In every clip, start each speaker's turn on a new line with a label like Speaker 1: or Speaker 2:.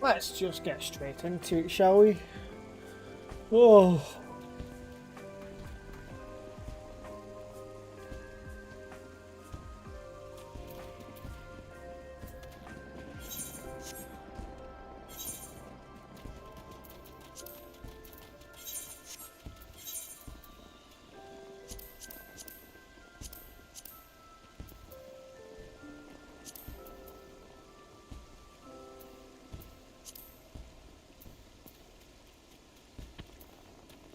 Speaker 1: Let's just get straight into it, shall we? Oh.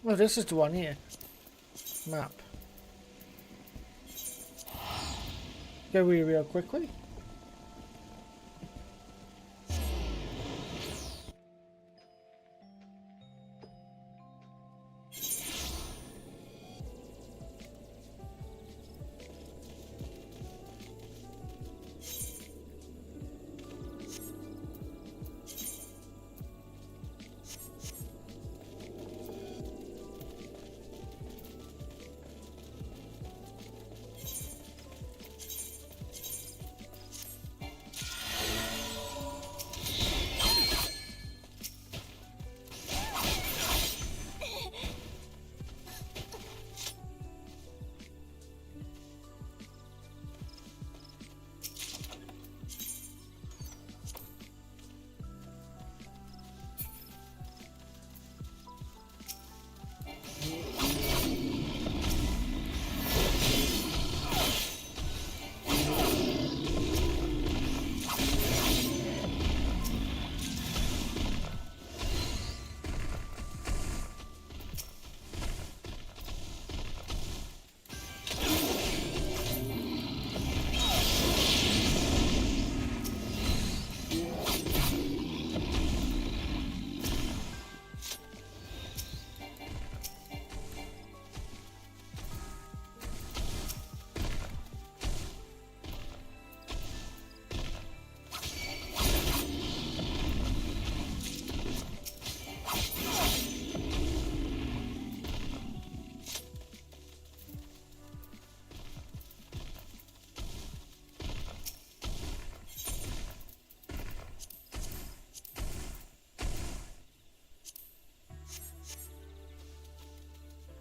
Speaker 1: Well, this is the one here. Map. Go real quickly.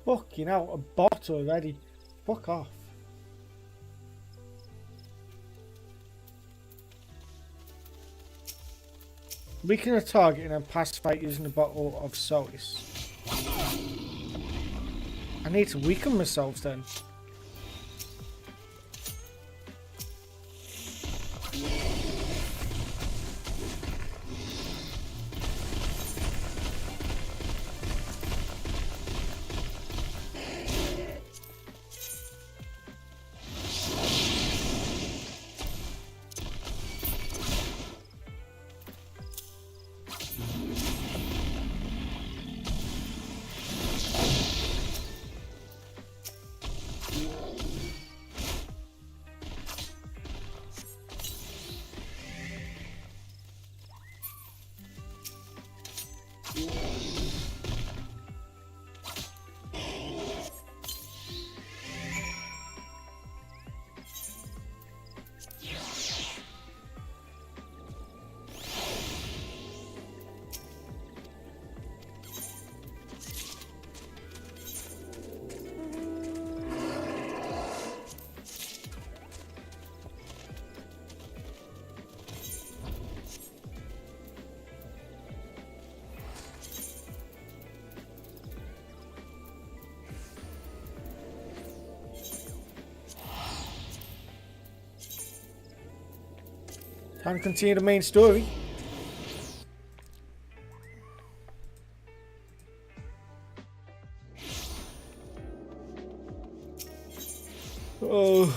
Speaker 1: Fucking hell, a bot already. Fuck off. Weaken a target in a past fight using a bottle of solace. I need to weaken myself then. Time to continue the main story. Oh.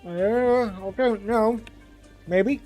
Speaker 1: I don't know. Maybe.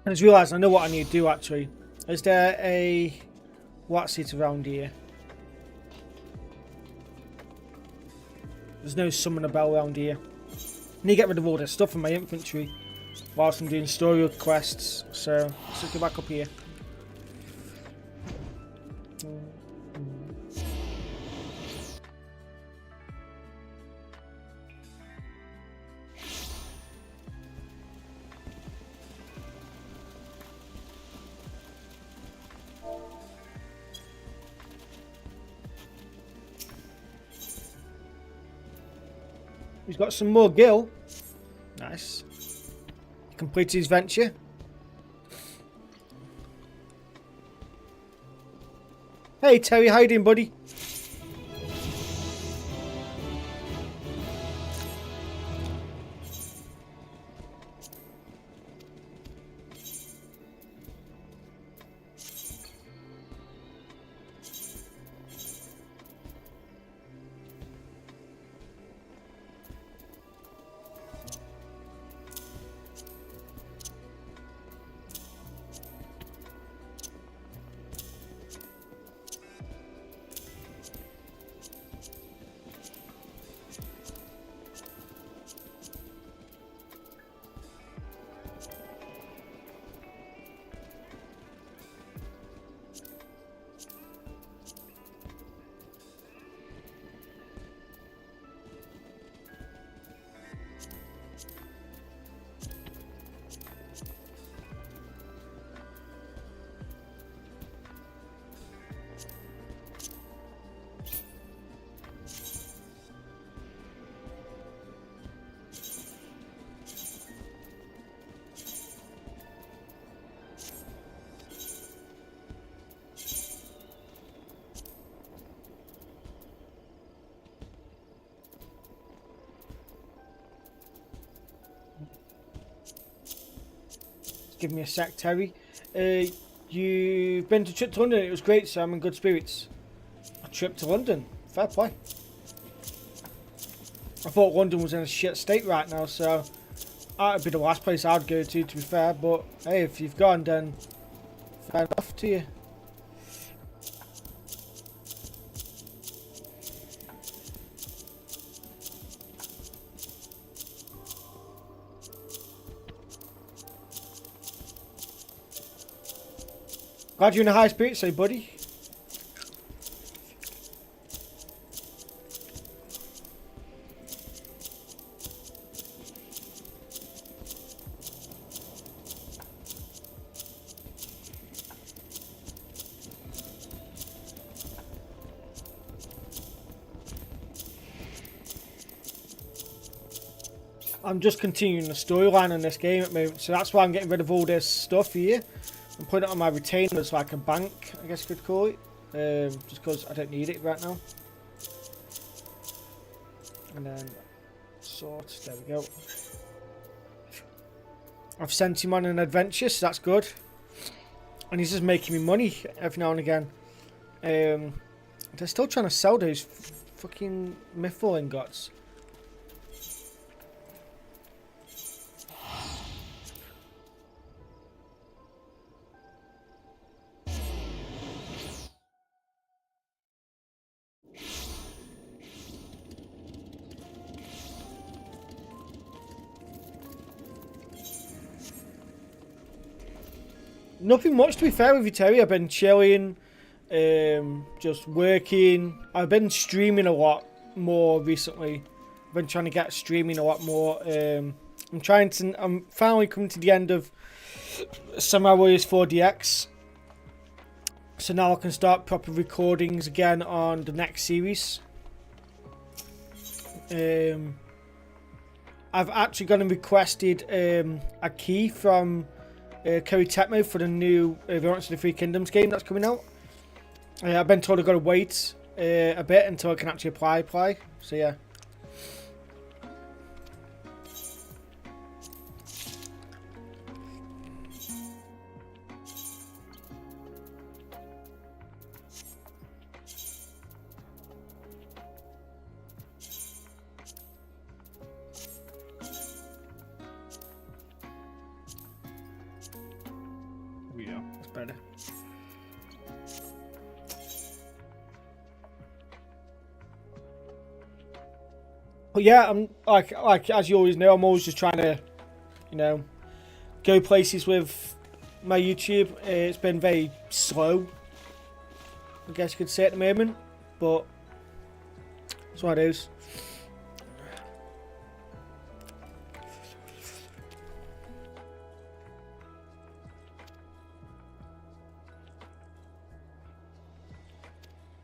Speaker 1: I just realised I know what I need to do actually. Is there a what seat around here? There's no summoner bell around here. I need to get rid of all this stuff in my infantry whilst I'm doing story quests. So let's go back up here. He's got some more gil. Nice. He completed his venture. Hey Terry, how you doing, buddy? Give me a sec, Terry. You've been to trip to London. It was great, so I'm in good spirits. A trip to London. Fair play. I thought London was in a shit state right now, so that'd be the last place I'd go to be fair. But hey, if you've gone, then fair enough to you. Glad you're in a high spirit, so buddy. I'm just continuing the storyline on this game at the moment, so that's why I'm getting rid of all this stuff here. I'm putting it on my retainer so I can bank, I guess you could call it. Just because I don't need it right now. And then sort, there we go. I've sent him on an adventure, so that's good. And he's just making me money every now and again. They're still trying to sell those fucking mythal ingots. Nothing much, to be fair with you, Terry. I've been chilling, just working. I've been streaming a lot more recently. I've been trying to get streaming a lot more. I'm finally coming to the end of Samurai Warriors 4DX. So now I can start proper recordings again on the next series. I've actually gone and requested a key from Kerry Tecmo for the new Reignited of the Three Kingdoms game that's coming out. I've been told I've got to wait a bit until I can actually apply. So yeah.
Speaker 2: Yeah,
Speaker 1: That's better. But yeah, I'm like as you always know, I'm always just trying to, you know, go places with my YouTube. It's been very slow, I guess you could say at the moment, but that's what it is.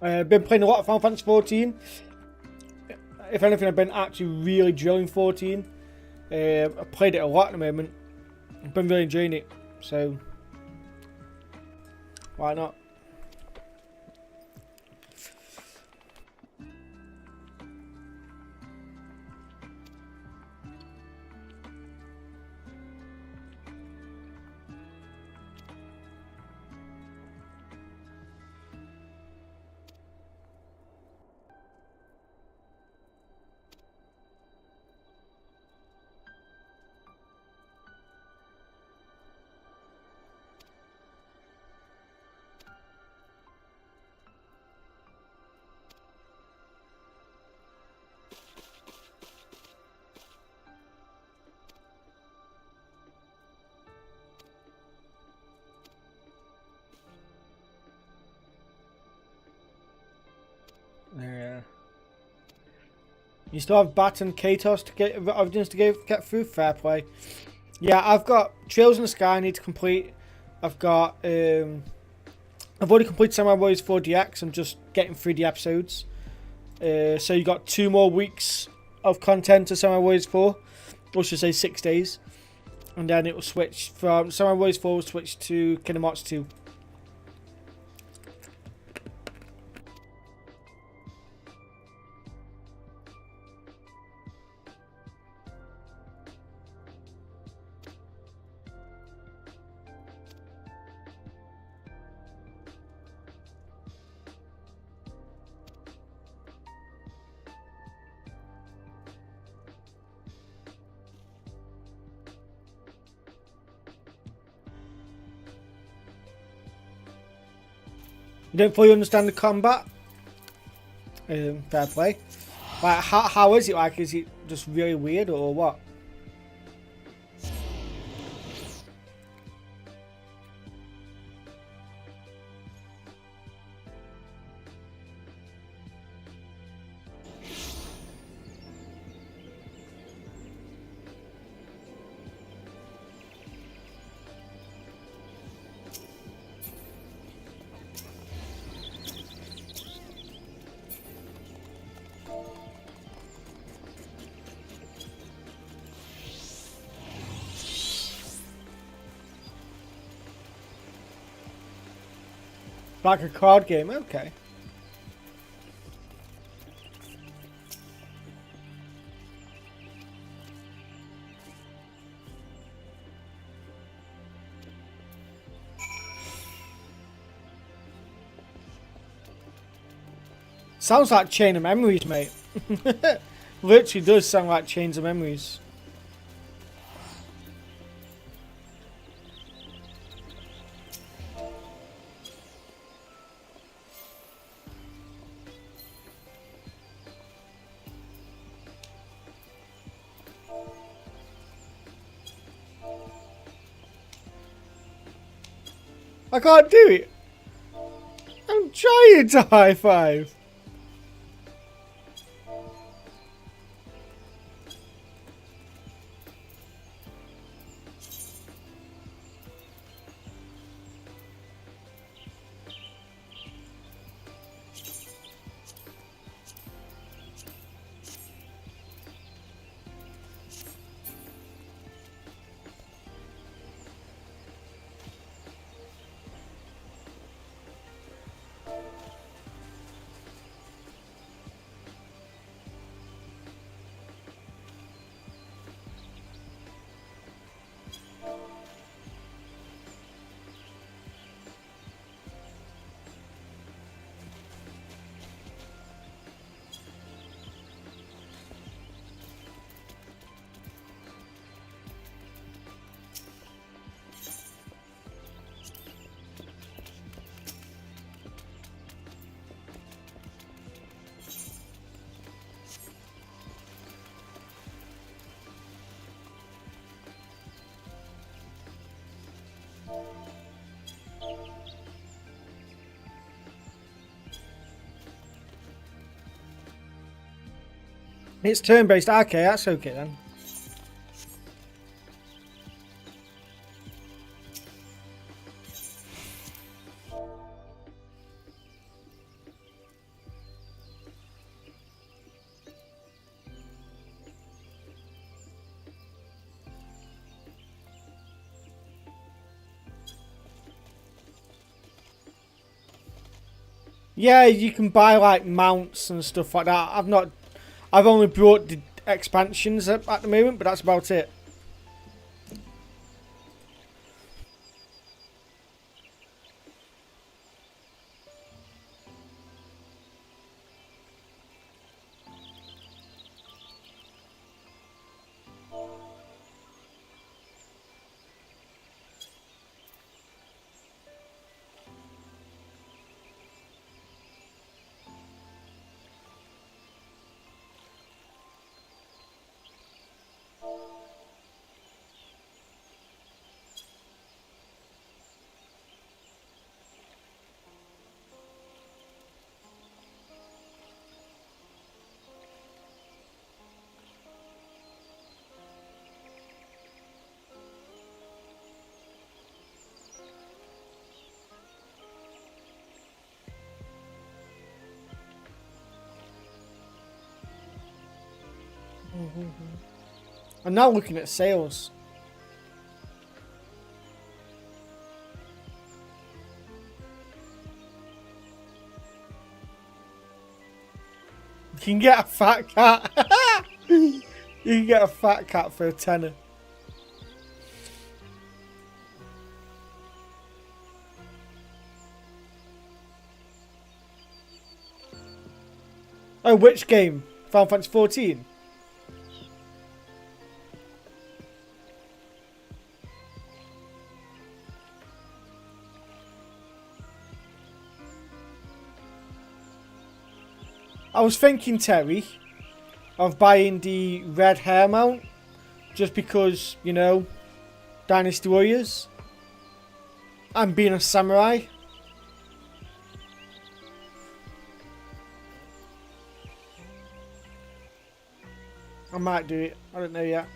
Speaker 1: I've been playing a lot of Final Fantasy 14. If anything, I've been actually really drilling 14. I've played it a lot at the moment. I've been really enjoying it, so why not? Yeah. You still have Bat and Katos to get evidence to get through. Fair play. Yeah, I've got Trails in the Sky I need to complete. I've got I've already completed Samurai Warriors 4DX. I'm just getting through the episodes. So you got 2 more weeks of content to Samurai Warriors 4. Or should I say 6 days. And then it will switch from Samurai Warriors 4 will switch to Kingdom Hearts 2. You don't fully understand the combat? Fair play. Like, how is it? Like, is it just really weird or what? Like a card game, okay. Sounds like Chain of Memories, mate. Literally does sound like Chains of Memories. I can't do it. I'm trying to high five. It's turn-based. Okay, that's okay then. Yeah, you can buy like mounts and stuff like that. I've only brought the expansions at the moment, but that's about it. I'm now looking at sales. You can get a fat cat. You can get a fat cat for a tenner. Oh, which game? Final Fantasy 14? I was thinking, Terry, of buying the red hair mount, just because, you know, Dynasty Warriors. And being a samurai. I might do it. I don't know yet.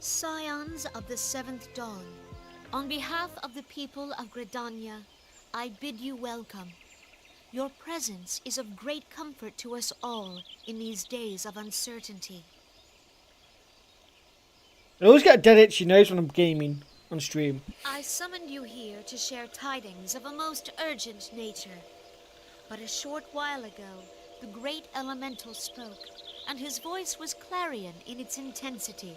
Speaker 2: Scions of the Seventh Dawn, On behalf of the people of Gridania, I bid you welcome. Your presence is of great comfort to us all in these days of uncertainty.
Speaker 1: I always get a dead itchy nose when I'm gaming on stream.
Speaker 2: I summoned you here to share tidings of a most urgent nature. But a short while ago, the great elemental spoke, and his voice was clarion in its intensity.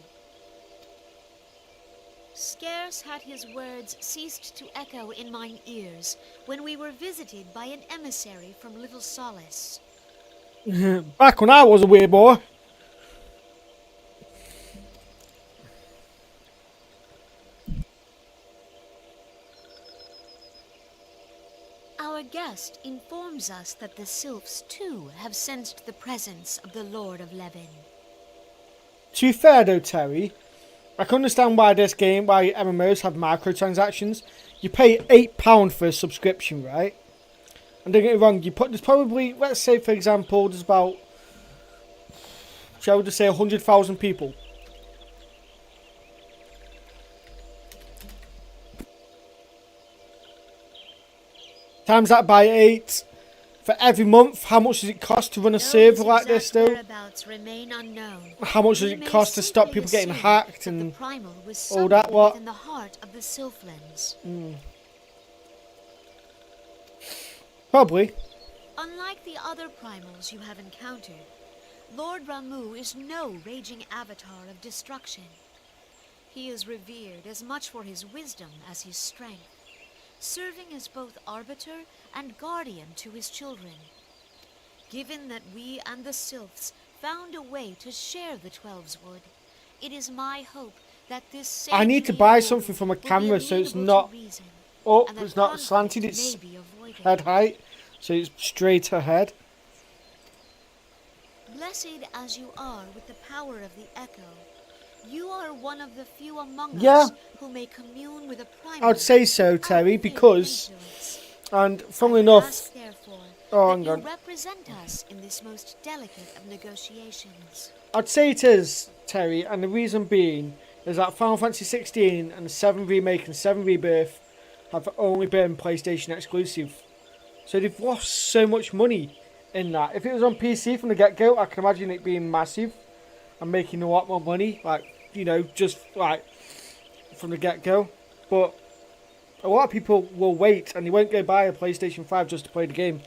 Speaker 2: Scarce had his words ceased to echo in mine ears when we were visited by an emissary from Little Solace.
Speaker 1: Back when I was a wee boy.
Speaker 2: Our guest informs us that the sylphs too have sensed the presence of the Lord of Levin.
Speaker 1: To be fair though, Terry, I can understand why this game, why MMOs have microtransactions. You pay £8 for a subscription, right? And don't get me wrong, there's probably, let's say for example, there's about, shall we just say 100,000 people. Times that by 8. For every month, how much does it cost to run a server like this though?
Speaker 2: Remain unknown.
Speaker 1: How much does it cost to stop people getting hacked and all that what?
Speaker 2: In the heart of the Sylphlands.
Speaker 1: Probably.
Speaker 2: Unlike the other primals you have encountered, Lord Ramu is no raging avatar of destruction. He is revered as much for his wisdom as his strength, serving as both arbiter and guardian to his children. Given that we and the Sylphs found a way to share the Twelves Wood, it is my hope that this
Speaker 1: I need to buy something from a camera so it's not up, it's not slanted, it's head height, so it's straight ahead.
Speaker 2: Blessed as you are with the power of the echo, you are one of the few among us who may commune with a primal.
Speaker 1: I'd say so, Terry, because, and funnily enough, hang on.
Speaker 2: Represent us in this most delicate of negotiations.
Speaker 1: I'd say it is, Terry, and the reason being is that Final Fantasy 16 and 7 Remake and 7 Rebirth have only been PlayStation exclusive. So they've lost so much money in that. If it was on PC from the get-go, I can imagine it being massive and making a lot more money, like, you know, just like from the get-go. But a lot of people will wait and they won't go buy a PlayStation 5 just to play the game.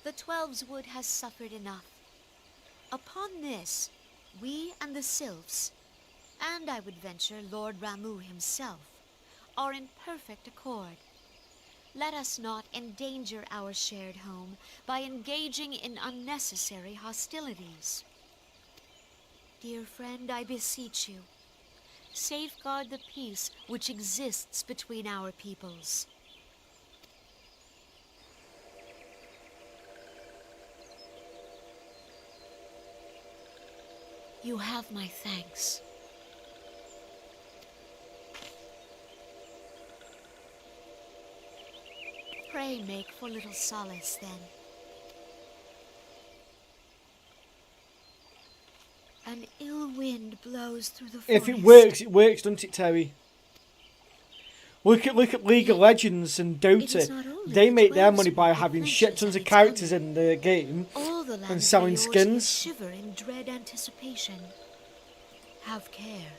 Speaker 2: The Twelves Wood has suffered enough. Upon this, we and the Sylphs, and I would venture Lord Ramu himself, are in perfect accord. Let us not endanger our shared home by engaging in unnecessary hostilities. Dear friend, I beseech you, safeguard the peace which exists between our peoples. You have my thanks. Pray make for Little Solace, then. An ill wind blows through the forest.
Speaker 1: If it works, doesn't it, Terry? Look at League of Legends and Dota. They make their money by having shit tons of characters in the game and selling skins.
Speaker 2: Shiver in dread anticipation. Have care.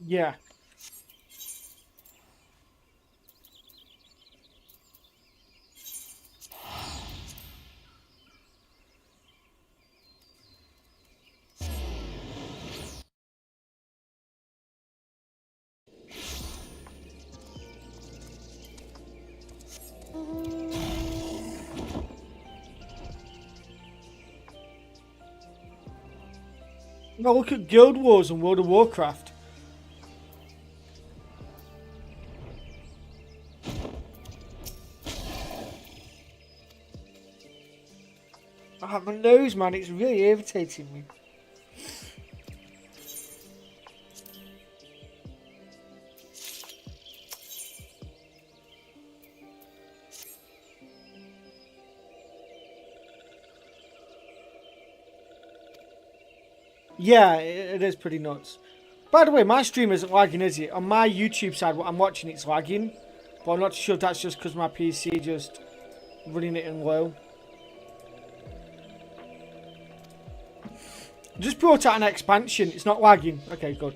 Speaker 1: Yeah. Now look at Guild Wars and World of Warcraft. my nose, man. It's really irritating me. Yeah, it is pretty nuts. By the way, my stream isn't lagging, is it? On my YouTube side, what I'm watching, it's lagging. But I'm not sure if that's just because my PC just running it in low. Just brought out an expansion. It's not lagging. Okay, good.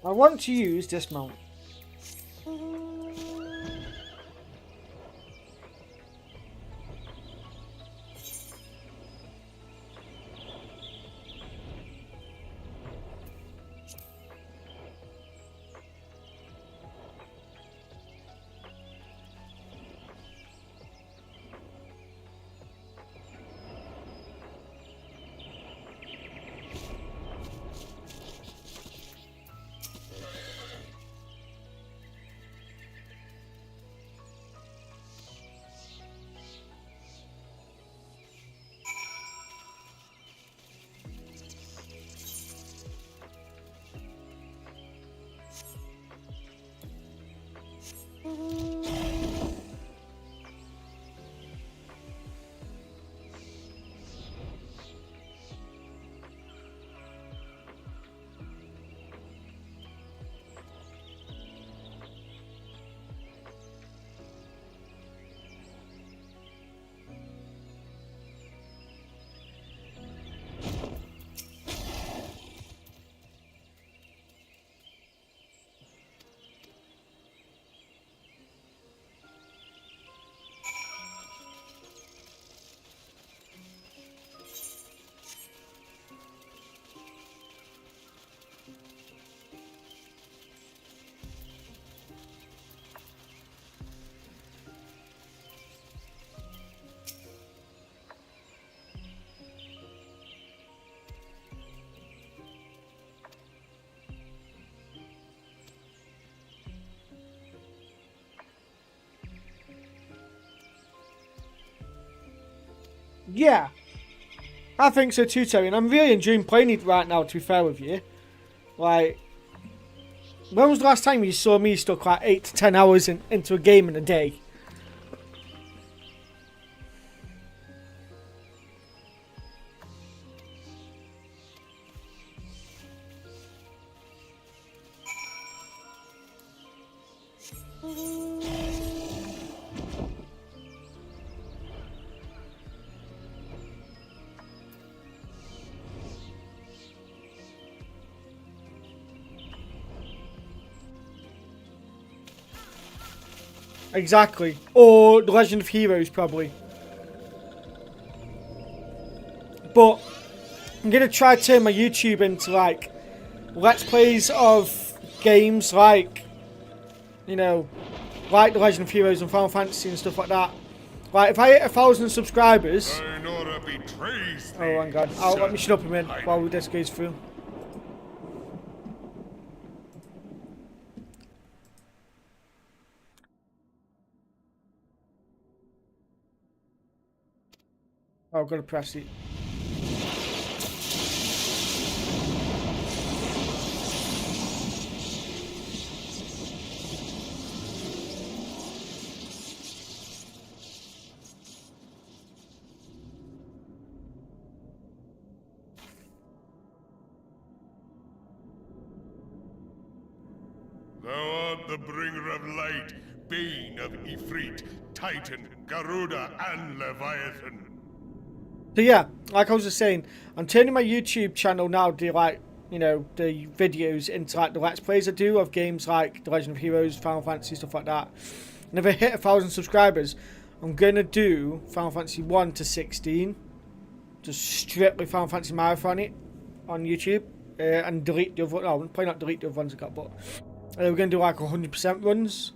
Speaker 1: I want to use this mount. Yeah, I think so too, Terry. And I'm really enjoying playing it right now, to be fair with you. Like, when was the last time you saw me stuck like 8 to 10 hours into a game in a day? Exactly. Or The Legend of Heroes, probably. But I'm going to try to turn my YouTube into, like, Let's Plays of games like, you know, like The Legend of Heroes and Final Fantasy and stuff like that. Like, if I hit 1,000 subscribers... Oh, hang on. Let me shut up a minute while this goes through. Oh, I've got to press it.
Speaker 3: Thou art the bringer of light, bane of Ifrit, Titan, Garuda, and Leviathan.
Speaker 1: So yeah, like I was just saying, I'm turning my YouTube channel now to, like, you know, the videos into like the Let's Plays I do of games like The Legend of Heroes, Final Fantasy, stuff like that. And if I hit 1,000 subscribers, I'm going to do Final Fantasy 1 to 16. Just strictly Final Fantasy Marathon it. on YouTube and delete the other. No, probably not delete the other ones I got, but we're gonna do like 100% runs.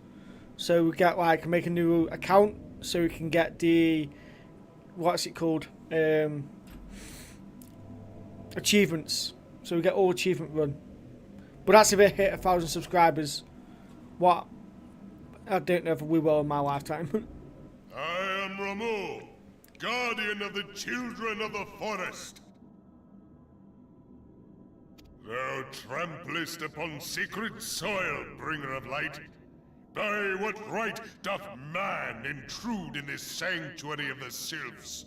Speaker 1: So we get like make a new account so we can get the what's it called achievements. So we get all achievement run. But that's if it hit 1,000 subscribers. What? I don't know if we will in my lifetime.
Speaker 3: I am Ramu, guardian of the children of the forest. Thou tramplest upon sacred soil, bringer of light. By what right doth man intrude in this sanctuary of the sylphs?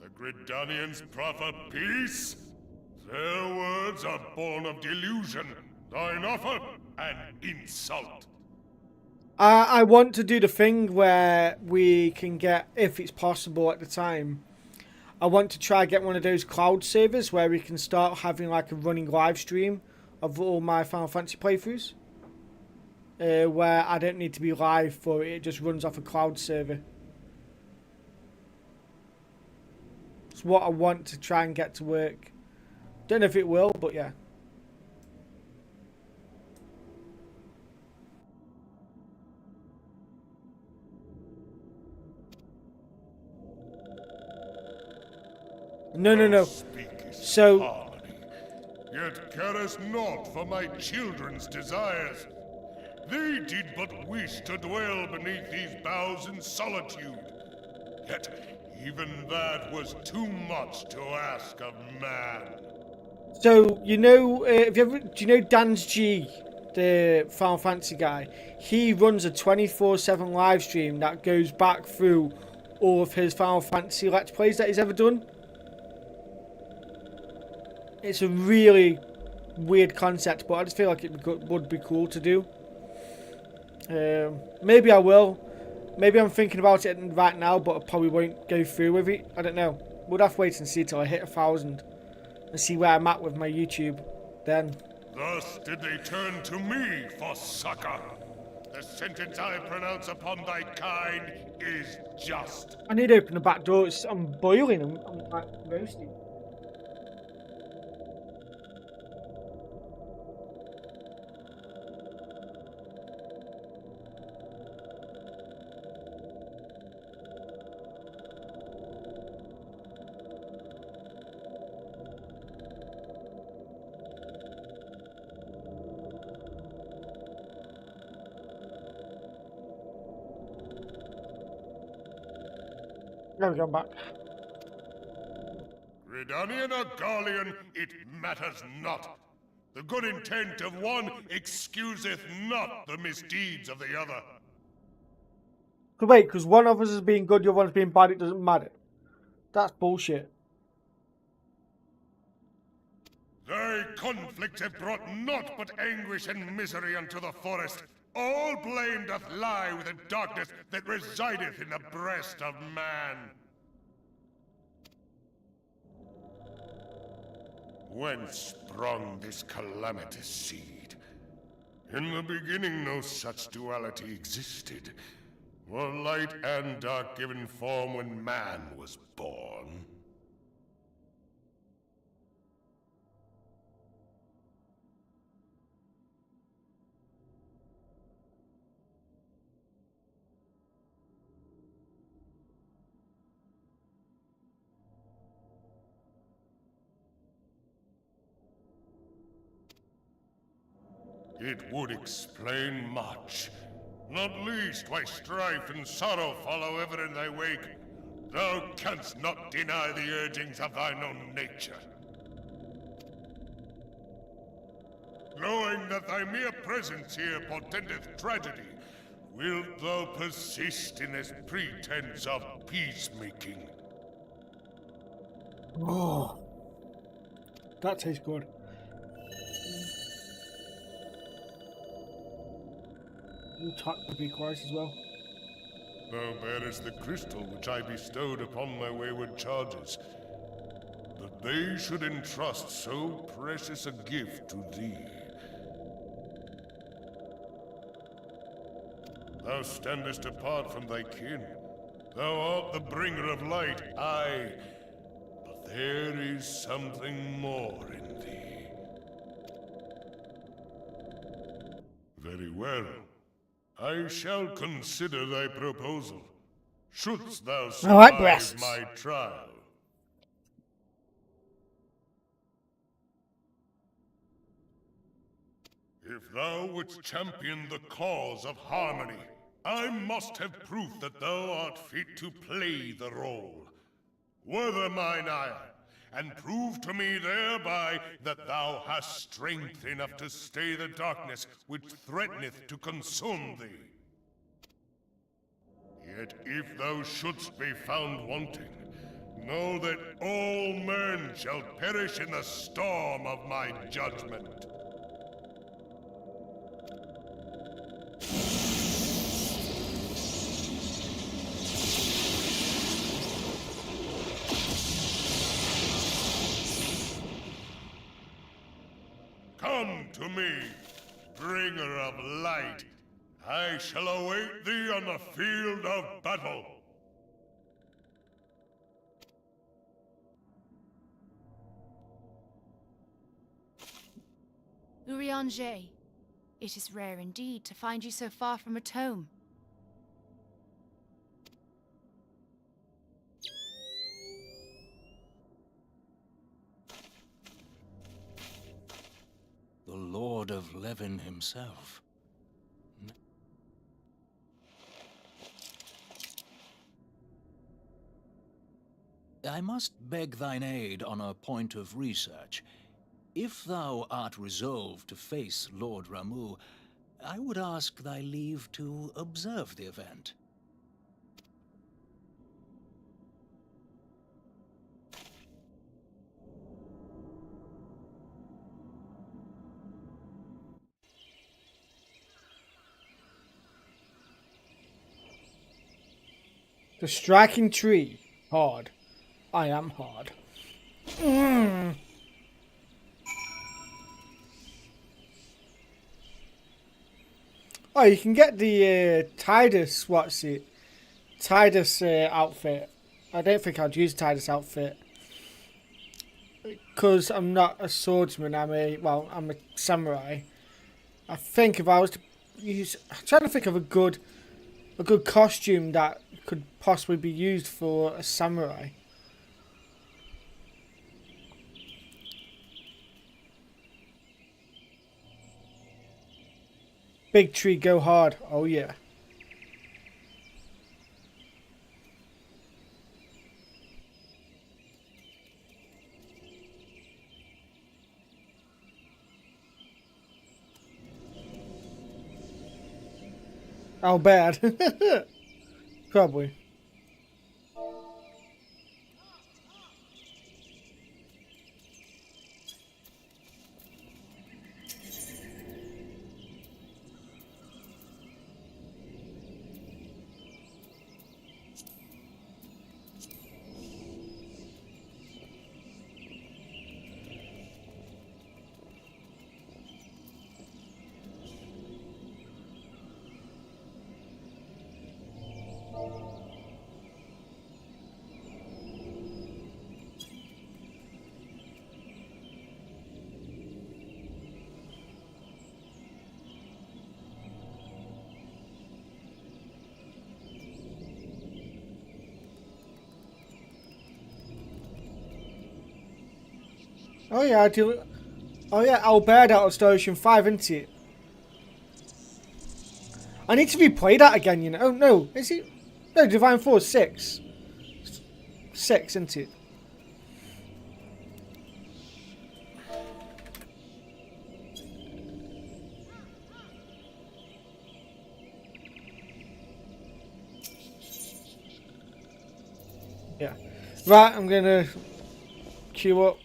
Speaker 3: The Gridanians proffer peace? Their words are born of delusion, thine offer an insult.
Speaker 1: I want to do the thing where we can get, if it's possible at the time, I want to try get one of those cloud servers where we can start having like a running live stream of all my Final Fantasy playthroughs. Where I don't need to be live for it, it just runs off a cloud server. It's what I want to try and get to work. Don't know if it will, but yeah. No. So,
Speaker 3: harmony, yet carest not for my children's desires. They did but wish to dwell beneath these boughs in solitude. Yet even that was too much to ask of man.
Speaker 1: so you know, do you know Dan's G, the Final Fantasy guy? He runs a 24/7 live stream that goes back through all of his Final Fantasy Let's Plays that he's ever done. It's a really weird concept, but I just feel like it would be cool to do. Maybe I will. Maybe I'm thinking about it right now, but I probably won't go through with it. I don't know. We'll have to wait and see till I hit 1,000 and see where I'm at with my YouTube then.
Speaker 3: Thus did they turn to me for succor. The sentence I pronounce upon thy kind is just.
Speaker 1: I need to open the back door. I'm boiling. I'm like roasting. There we go, I'm back.
Speaker 3: Gridanian or Garlean, it matters not. The good intent of one excuseth not the misdeeds of the other.
Speaker 1: But wait, because one of us is being good, the other one's being bad, it doesn't matter. That's bullshit.
Speaker 3: Thy conflicts have brought naught but anguish and misery unto the forest. All blame doth lie with the darkness that resideth in the breast of man. Whence sprung this calamitous seed? In the beginning no such duality existed. Were light and dark given form when man was born? It would explain much. Not least why strife and sorrow follow ever in thy wake. Thou canst not deny the urgings of thine own nature. Knowing that thy mere presence here portendeth tragedy, wilt thou persist in this pretense of peacemaking?
Speaker 1: Oh, that tastes good. Talk would be quiet as well.
Speaker 3: Thou bearest the crystal which I bestowed upon my wayward charges. That they should entrust so precious a gift to thee. Thou standest apart from thy kin. Thou art the bringer of light, aye. But there is something more in thee. Very well. I shall consider thy proposal. Shouldst thou
Speaker 1: I like
Speaker 3: survive
Speaker 1: breasts.
Speaker 3: my trial. If thou wouldst champion the cause of harmony, I must have proof that thou art fit to play the role. Wither mine ire, and prove to me thereby that thou hast strength enough to stay the darkness which threateneth to consume thee. Yet if thou shouldst be found wanting, know that all men shall perish in the storm of my judgment. Come to me, bringer of light. I shall await thee on the field of battle.
Speaker 4: Eorzea, it is rare indeed to find you so far from a tome.
Speaker 5: The Lord of Levin himself. I must beg thine aid on a point of research. If thou art resolved to face Lord Ramuh, I would ask thy leave to observe the event.
Speaker 1: The striking tree. Hard. I am hard. Oh, you can get the Tidus, Tidus outfit. I don't think I'd use Tidus outfit. Because I'm not a swordsman, I'm a samurai. I think if I was to use... I'm trying to think of a good costume that could possibly be used for a samurai. Big tree, go hard. Oh yeah. How bad? Probably. Oh yeah, I do. Oh yeah, Albert out of Station 5, isn't it? I need to replay that again, you know. Oh no, is it? No, Divine Force 6. 6, isn't it? Yeah. Right, I'm gonna queue up.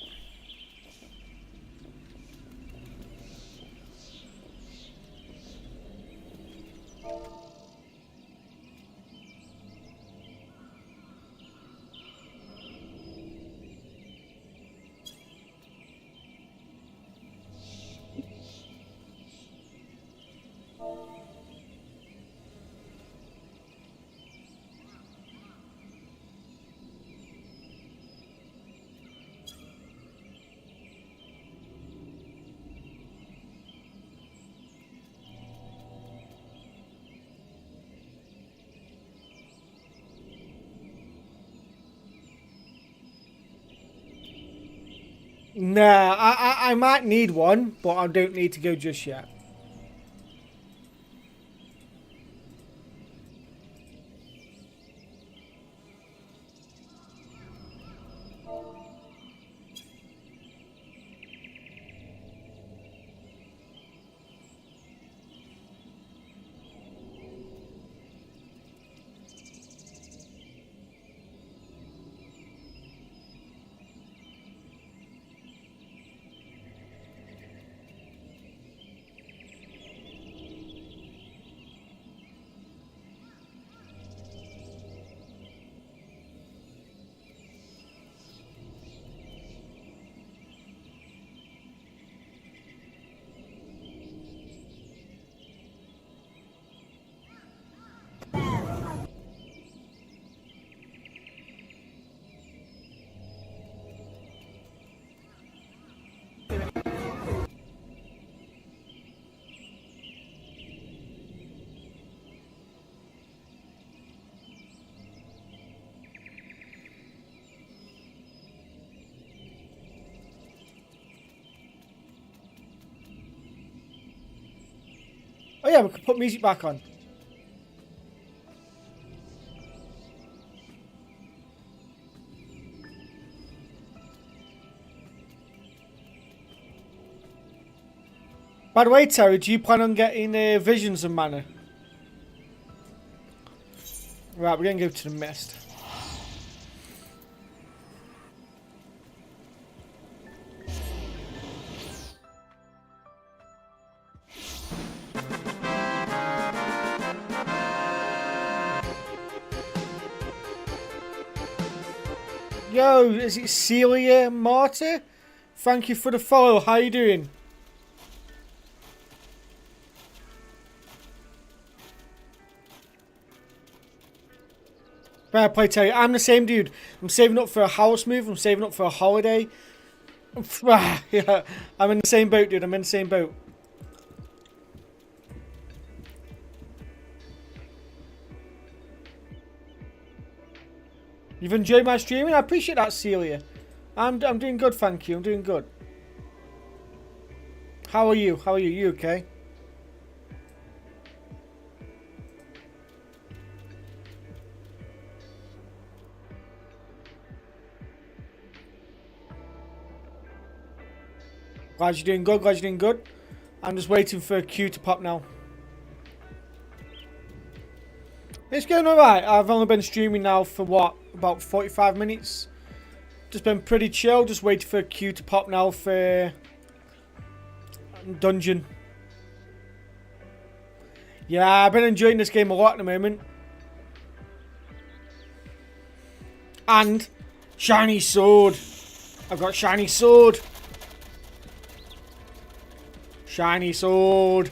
Speaker 1: Nah, I might need one, but I don't need to go just yet. Oh yeah, we can put music back on. By the way, Terry, do you plan on getting visions of mana? Right, we're going to go to the mist. Yo, is it Celia Marta? Thank you for the follow. How you doing? Fair play, Terry. I'm the same dude. I'm saving up for a house move. I'm saving up for a holiday. Yeah, I'm in the same boat, dude. I'm in the same boat. You've enjoyed my streaming? I appreciate that, Celia. I'm doing good, thank you. I'm doing good. How are you? How are you? You okay? Glad you're doing good. Glad you're doing good. I'm just waiting for a queue to pop now. It's going alright. I've only been streaming now for what? About 45 minutes. Just been pretty chill. Just waiting for a queue to pop now for dungeon. Yeah, I've been enjoying this game a lot at the moment. And shiny sword. I've got shiny sword. Shiny sword.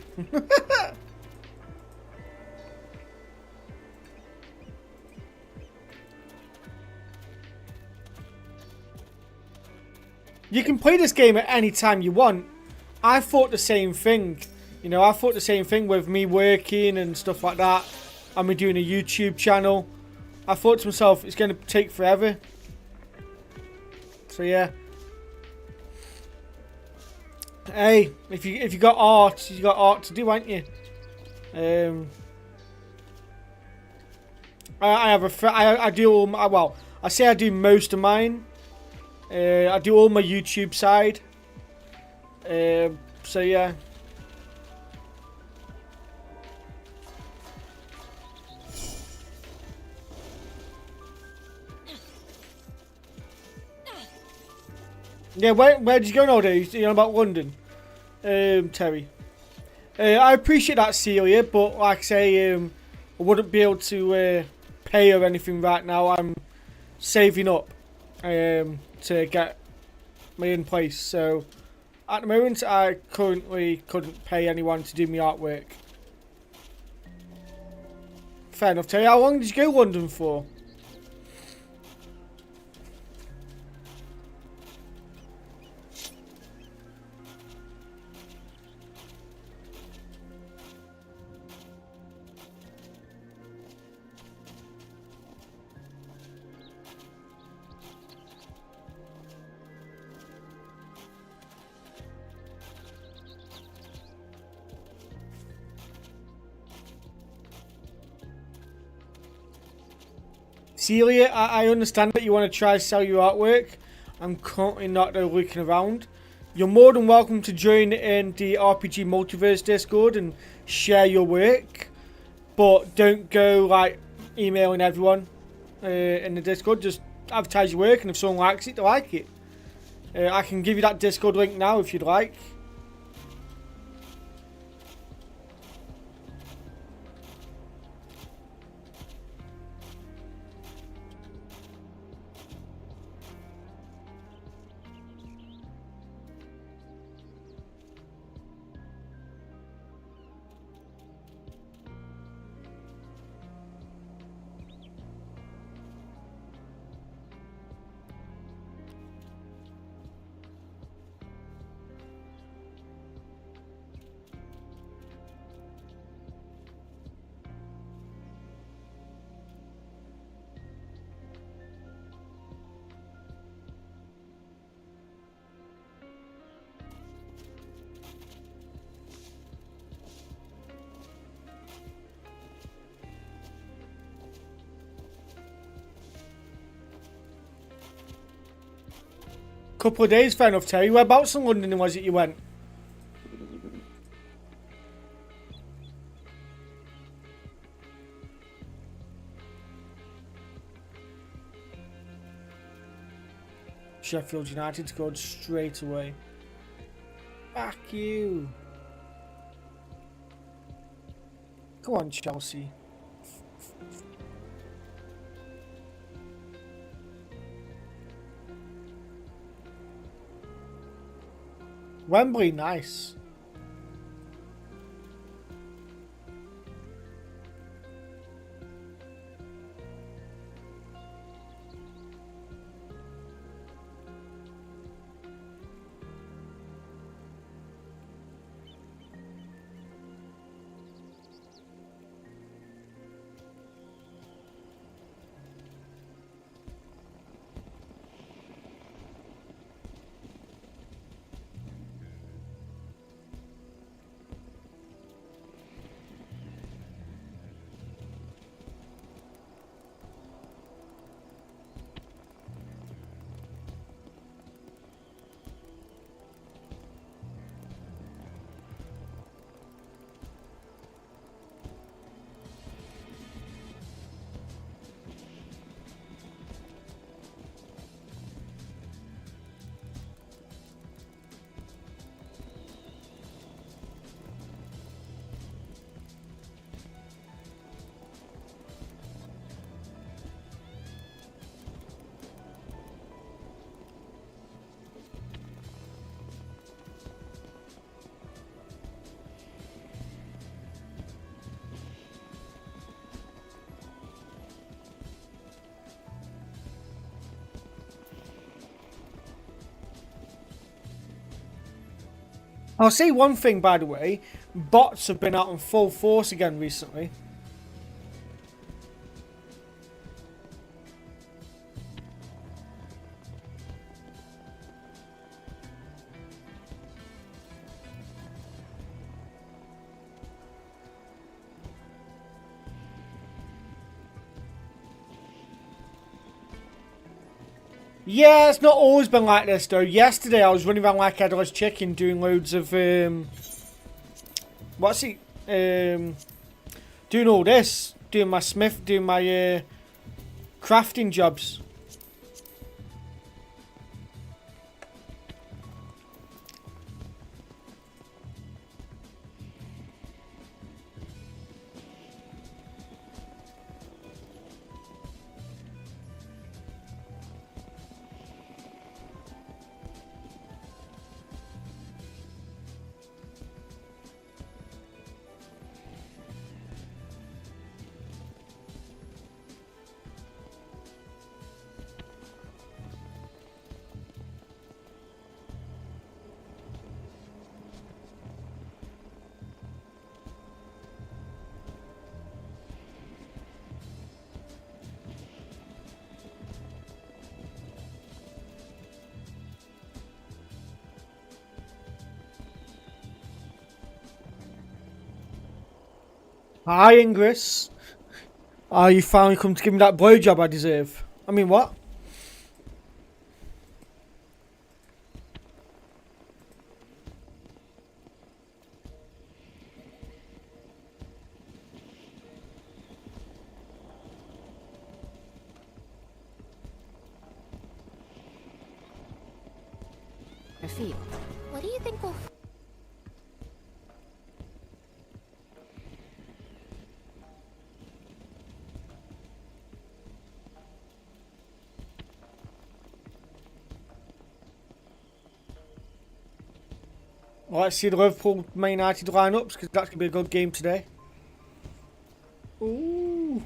Speaker 1: You can play this game at any time you want. I thought the same thing. You know, I thought the same thing with me working and stuff like that. And me doing a YouTube channel. I thought to myself, it's going to take forever. So yeah. Hey, if you got art, you got art to do, ain't you? I have a I do all my, well, I say I do most of mine. I do all my YouTube side. So yeah. Yeah, where did you go nowadays? You know about London, Terry. I appreciate that, Celia, but like I say, I wouldn't be able to pay or anything right now. I'm saving up to get me in place. So at the moment, I currently couldn't pay anyone to do my artwork. Fair enough, Terry. How long did you go to London for? Celia, I understand that you want to try to sell your artwork. I'm currently not looking around. You're more than welcome to join in the RPG Multiverse Discord and share your work. But don't go like emailing everyone in the Discord. Just advertise your work, and if someone likes it, they like it. I can give you that Discord link now if you'd like. Couple of days, fair enough, Terry. Whereabouts in London was it you went? Sheffield United scored straight away. Fuck you. Go on, Chelsea. Wembley, nice. I'll say one thing, by the way. Bots have been out in full force again recently. Yeah, it's not always been like this though. Yesterday I was running around like a headless chicken doing loads of what's it? Doing all this, doing my crafting jobs. Hi, Ingress. Oh, you finally come to give me that blowjob I deserve. I mean, what?
Speaker 6: Feet. What do you think will...
Speaker 1: Well, let's see the Liverpool Man United lineups, because that's going to be a good game today. Ooh.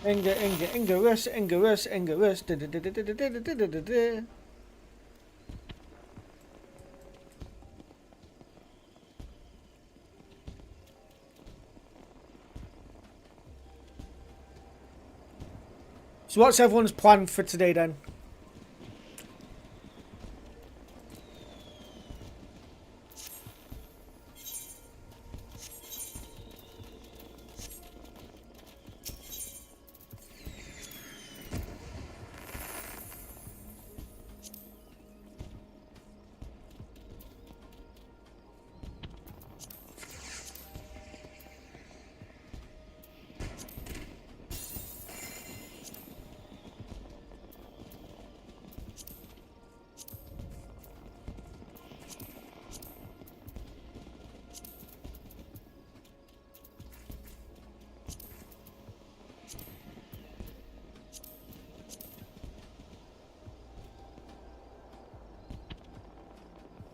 Speaker 1: Ingerus. So what's everyone's plan for today then?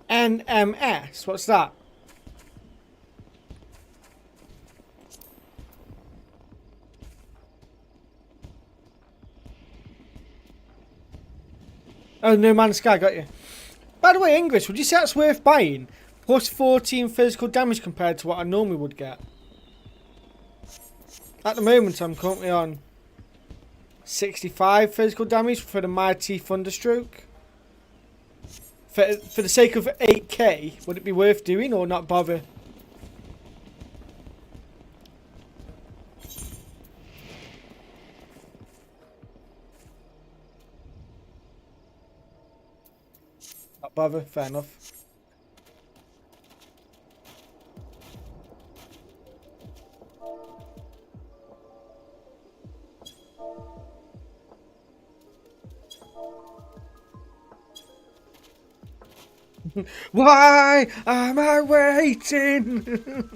Speaker 1: NMS, what's that? Oh, No Man's Sky, got you. By the way, English, would you say that's worth buying? Plus 14 physical damage compared to what I normally would get. At the moment, I'm currently on 65 physical damage for the Mighty Thunderstroke. For the sake of 8k, would it be worth doing or not bother? Not bother, fair enough. Why am I waiting?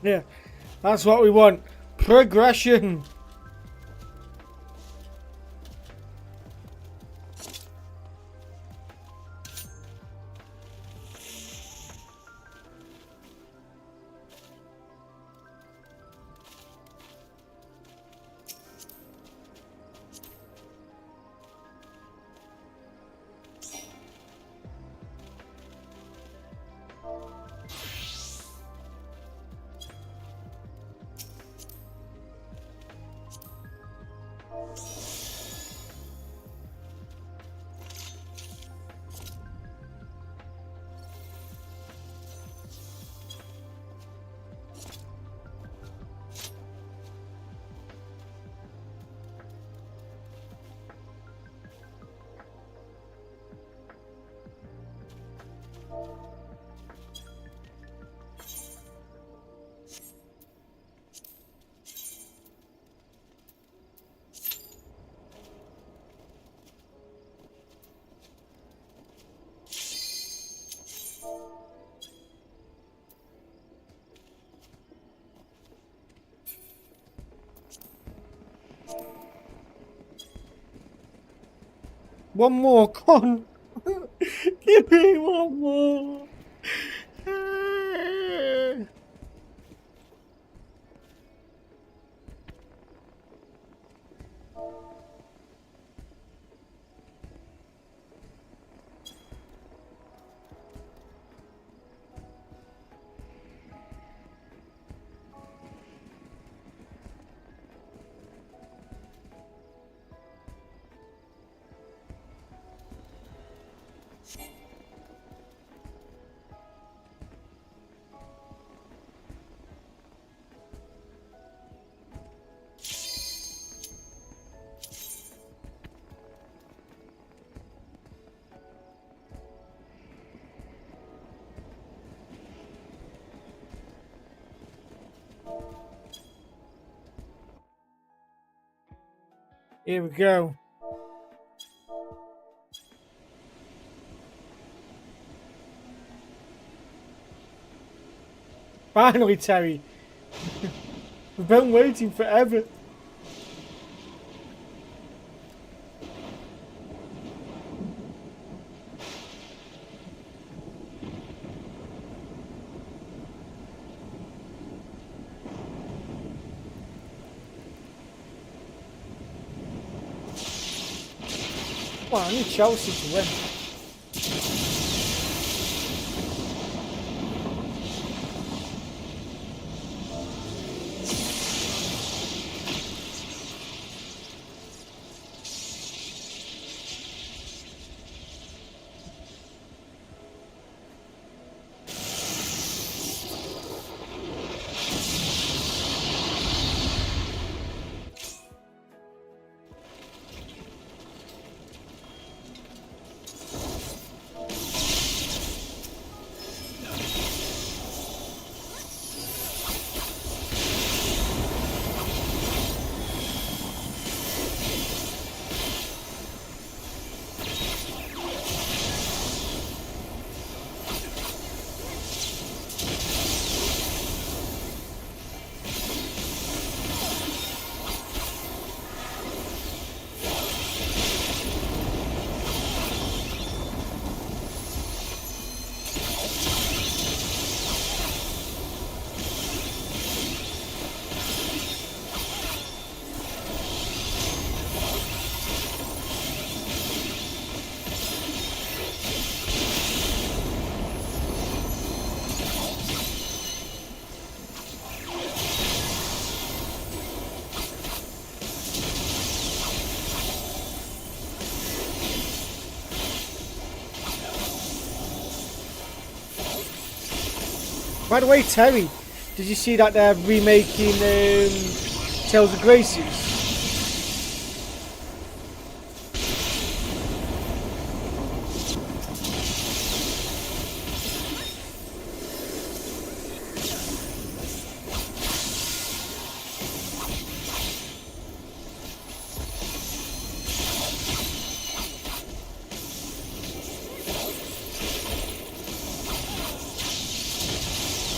Speaker 1: Yeah, that's what we want. Progression. One more, con. Give me one more. Here we go. Finally, Terry. We've been waiting forever. Come on, I need Chelsea to win. By the way, Terry, did you see that they're remaking Tales of Graces?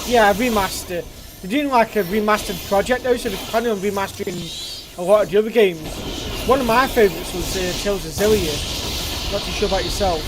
Speaker 1: Yeah, a remaster. They're doing like a remastered project though, so they're planning on remastering a lot of the other games. One of my favourites was Tales of Xillia. Not too sure about yourself.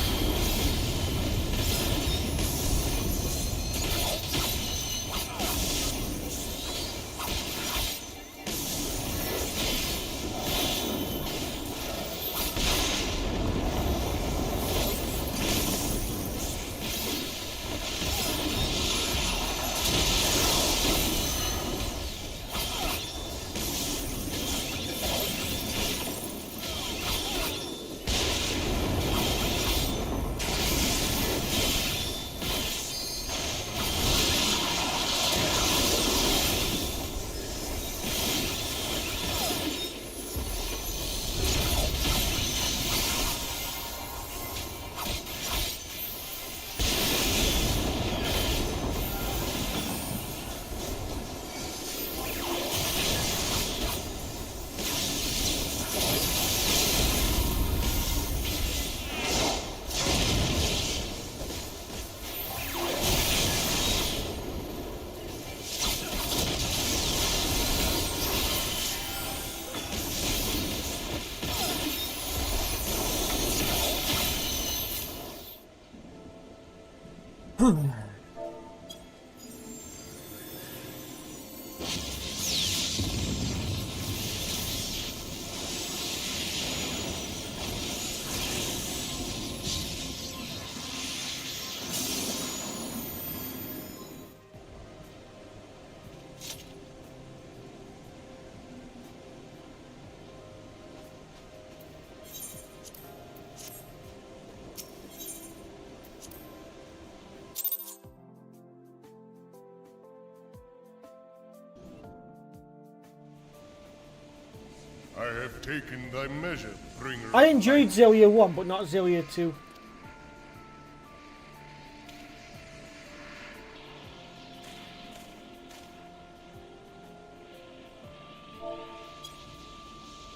Speaker 3: I have taken thy measure, bringer.
Speaker 1: I enjoyed Xillia 1, but not Xillia 2.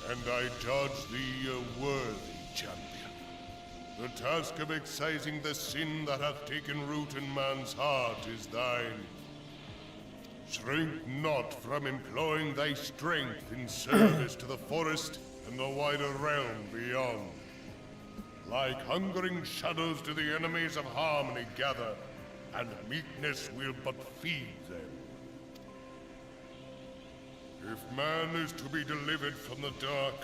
Speaker 3: And I judge thee a worthy champion. The task of excising the sin that hath taken root in man's heart is thine. Shrink not from employing thy strength in service to the forest and the wider realm beyond. Like hungering shadows do the enemies of harmony gather, and meekness will but feed them. If man is to be delivered from the dark,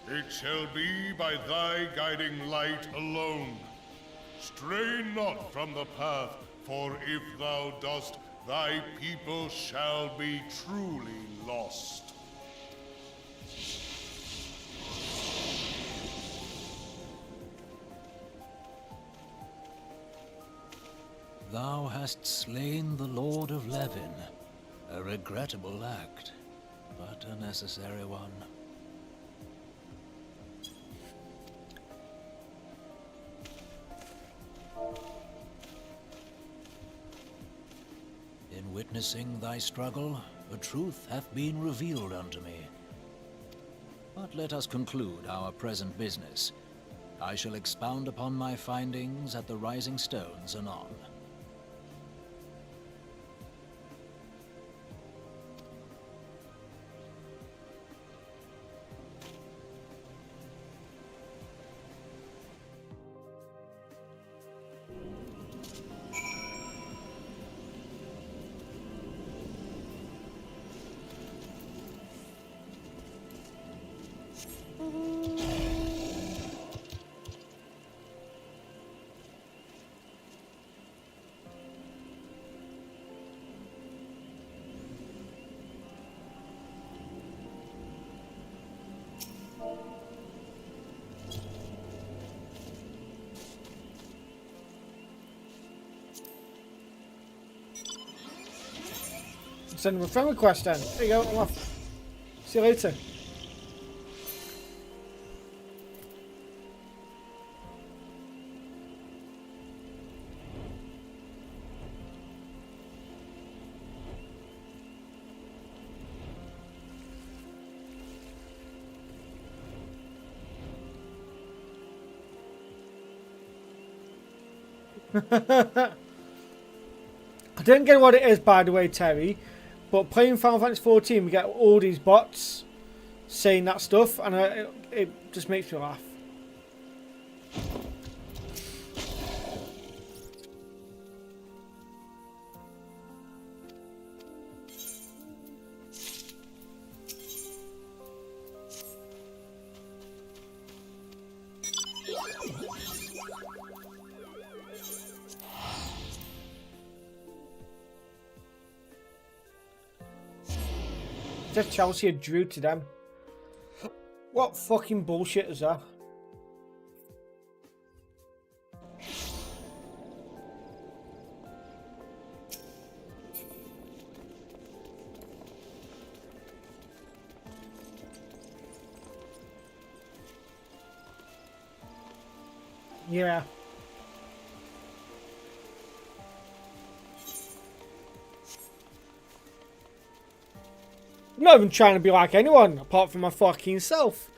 Speaker 3: it shall be by thy guiding light alone. Stray not from the path, for if thou dost, thy people shall be truly lost.
Speaker 5: Thou hast slain the Lord of Levin. A regrettable act, but a necessary one. In witnessing thy struggle, a truth hath been revealed unto me. But let us conclude our present business. I shall expound upon my findings at the Rising Stones anon.
Speaker 1: Send him a friend request then. There you go, I'm off. See you later. I didn't get what it is, by the way, Terry, but playing Final Fantasy XIV, we get all these bots saying that stuff, and it just makes me laugh. Just Chelsea drew to them. What fucking bullshit is that? Yeah. I'm not even trying to be like anyone apart from my fucking self.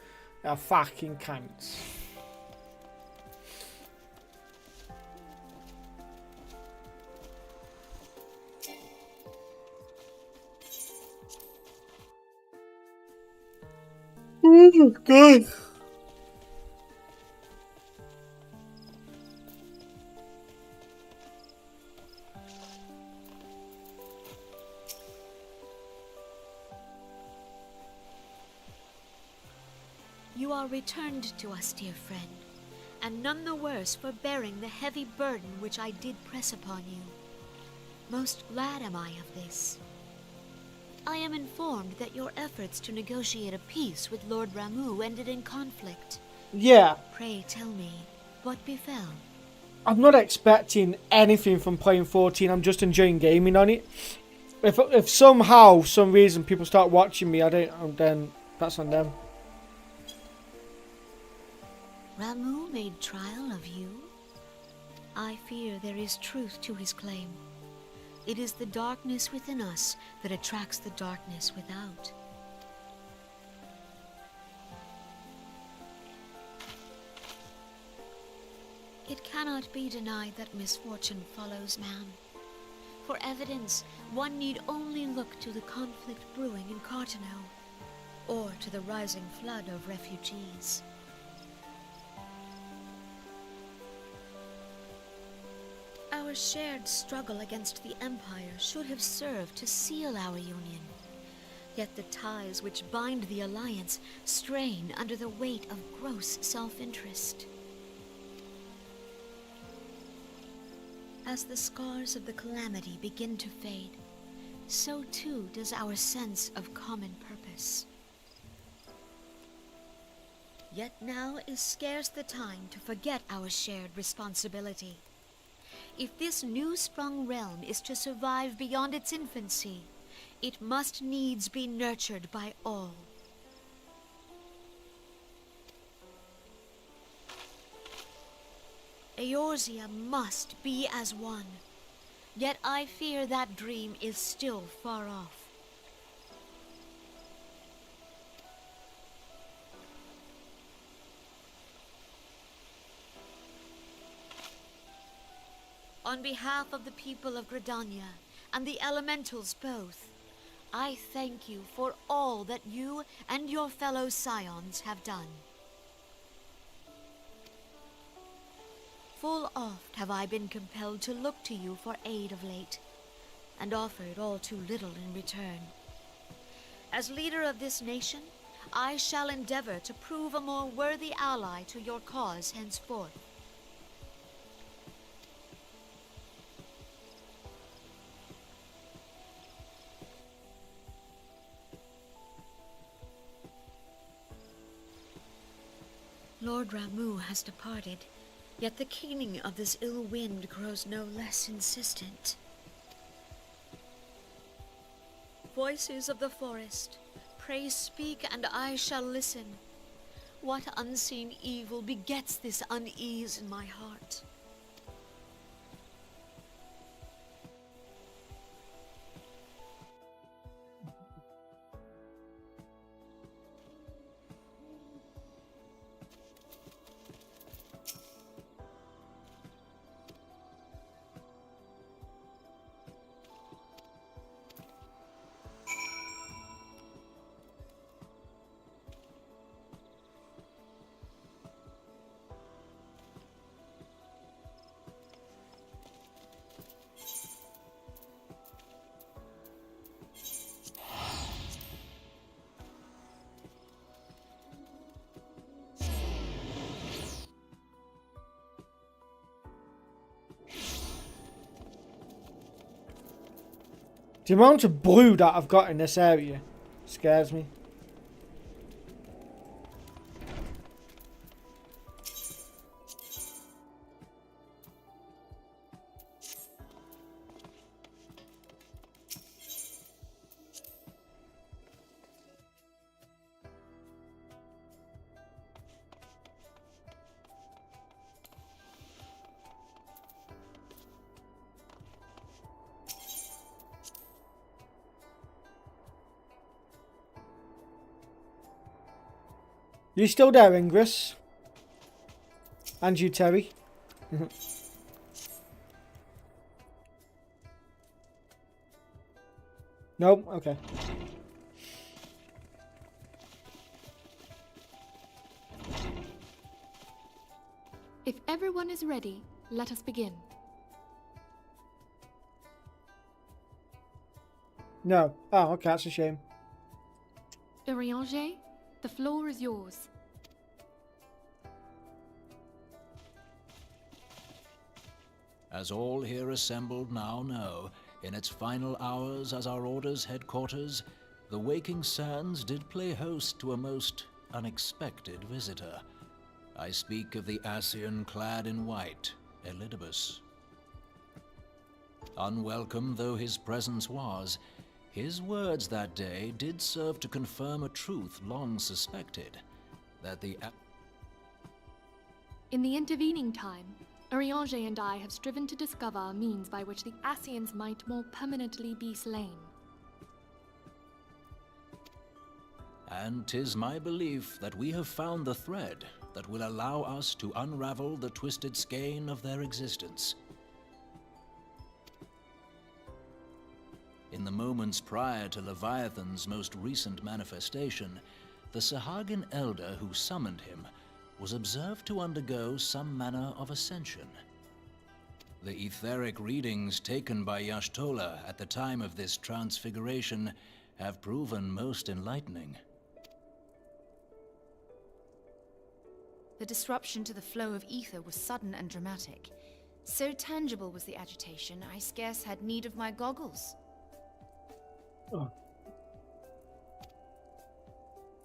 Speaker 1: They're fucking cunts. Oh god.
Speaker 2: are returned to us, dear friend, and none the worse for bearing the heavy burden which I did press upon you. Most glad am I of this. I am informed that your efforts to negotiate a peace with Lord Ramuh ended in conflict.
Speaker 1: Yeah.
Speaker 2: Pray tell me, what befell?
Speaker 1: I'm not expecting anything from playing 14. I'm just enjoying gaming on it. If somehow, some reason, people start watching me, then that's on them.
Speaker 2: Ramuh made trial of you? I fear there is truth to his claim. It is the darkness within us that attracts the darkness without. It cannot be denied that misfortune follows man. For evidence, one need only look to the conflict brewing in Cartano, or to the rising flood of refugees. Our shared struggle against the Empire should have served to seal our union. Yet the ties which bind the Alliance strain under the weight of gross self-interest. As the scars of the Calamity begin to fade, so too does our sense of common purpose. Yet now is scarce the time to forget our shared responsibility. If this new-sprung realm is to survive beyond its infancy, it must needs be nurtured by all. Eorzea must be as one, yet I fear that dream is still far off. On behalf of the people of Gridania and the elementals both, I thank you for all that you and your fellow scions have done. Full oft have I been compelled to look to you for aid of late, and offered all too little in return. As leader of this nation, I shall endeavor to prove a more worthy ally to your cause henceforth. Lord Ramuh has departed, yet the keening of this ill wind grows no less insistent. Voices of the forest, pray speak and I shall listen. What unseen evil begets this unease in my heart?
Speaker 1: The amount of blue that I've got in this area scares me. You still there, Ingress? And you, Terry? Nope, okay.
Speaker 7: If everyone is ready, let us begin.
Speaker 1: No. Oh, okay, that's a shame.
Speaker 7: Eorzea, the floor is yours.
Speaker 5: As all here assembled now know, in its final hours as our Order's headquarters, the Waking Sands did play host to a most unexpected visitor. I speak of the Ascian clad in white, Elidibus. Unwelcome though his presence was, his words that day did serve to confirm a truth long suspected, that the...
Speaker 7: In the intervening time, Eorzea and I have striven to discover a means by which the Ascians might more permanently be slain.
Speaker 5: And 'tis my belief that we have found the thread that will allow us to unravel the twisted skein of their existence. In the moments prior to Leviathan's most recent manifestation, the Sahagin elder who summoned him was observed to undergo some manner of ascension. The etheric readings taken by Y'shtola at the time of this transfiguration have proven most enlightening.
Speaker 4: The disruption to the flow of ether was sudden and dramatic. So tangible was the agitation, I scarce had need of my goggles.
Speaker 1: Oh.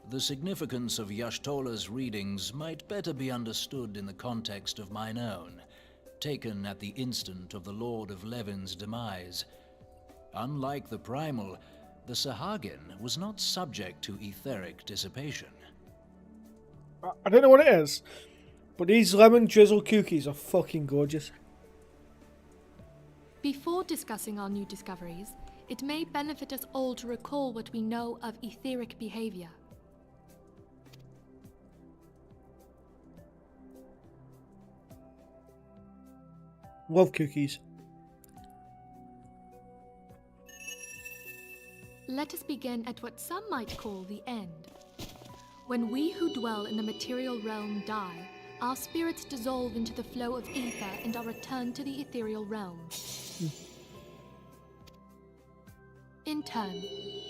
Speaker 5: The significance of Y'shtola's readings might better be understood in the context of mine own, taken at the instant of the Lord of Levin's demise. Unlike the primal, the Sahagin was not subject to etheric dissipation.
Speaker 1: I don't know what it is, but these lemon drizzle cookies are fucking gorgeous.
Speaker 7: Before discussing our new discoveries, it may benefit us all to recall what we know of etheric behavior.
Speaker 1: Love cookies.
Speaker 7: Let us begin at what some might call the end. When we who dwell in the material realm die, our spirits dissolve into the flow of ether and are returned to the ethereal realm. In turn,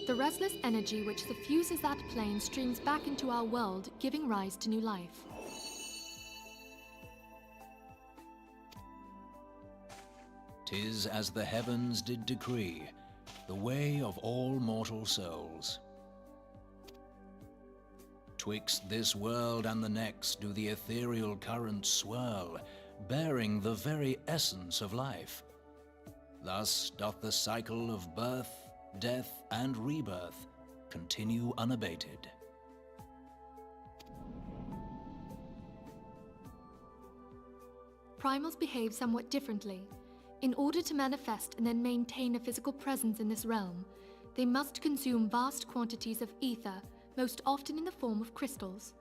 Speaker 7: the restless energy which suffuses that plane streams back into our world, giving rise to new life.
Speaker 5: "'Tis as the heavens did decree, the way of all mortal souls. Twixt this world and the next do the ethereal currents swirl, bearing the very essence of life. Thus doth the cycle of birth, death, and rebirth continue unabated."
Speaker 7: Primals behave somewhat differently. In order to manifest and then maintain a physical presence in this realm, they must consume vast quantities of ether, most often in the form of crystals.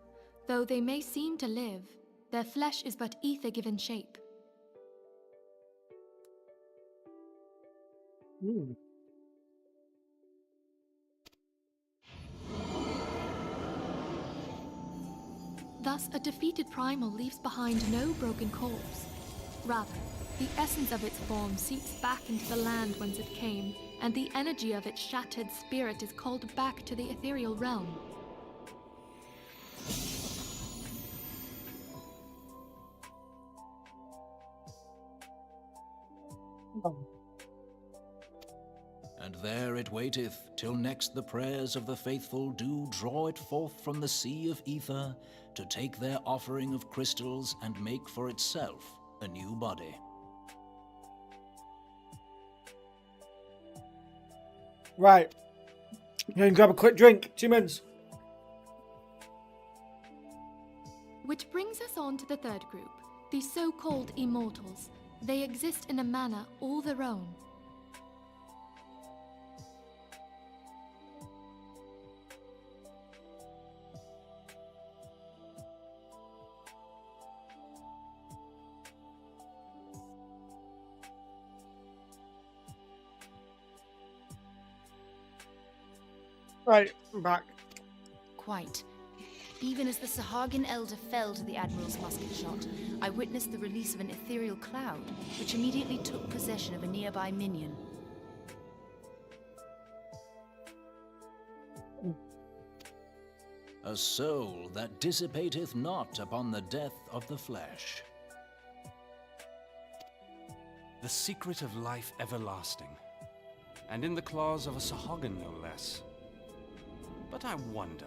Speaker 7: Though they may seem to live, their flesh is but ether given shape. Thus, a defeated primal leaves behind no broken corpse. Rather, the essence of its form seeps back into the land whence it came, and the energy of its shattered spirit is called back to the ethereal realm.
Speaker 5: And there it waiteth, till next the prayers of the faithful do draw it forth from the sea of ether, to take their offering of crystals and make for itself a new body.
Speaker 1: Right. You can grab a quick drink. 2 minutes.
Speaker 7: Which brings us on to the third group, the so-called immortals. They exist in a manner all their own.
Speaker 1: Right, I'm back.
Speaker 4: Quite. Even as the Sahagin elder fell to the Admiral's musket shot, I witnessed the release of an ethereal cloud, which immediately took possession of a nearby minion.
Speaker 5: A soul that dissipateth not upon the death of the flesh.
Speaker 8: The secret of life everlasting. And in the claws of a Sahagin, no less. But I wonder,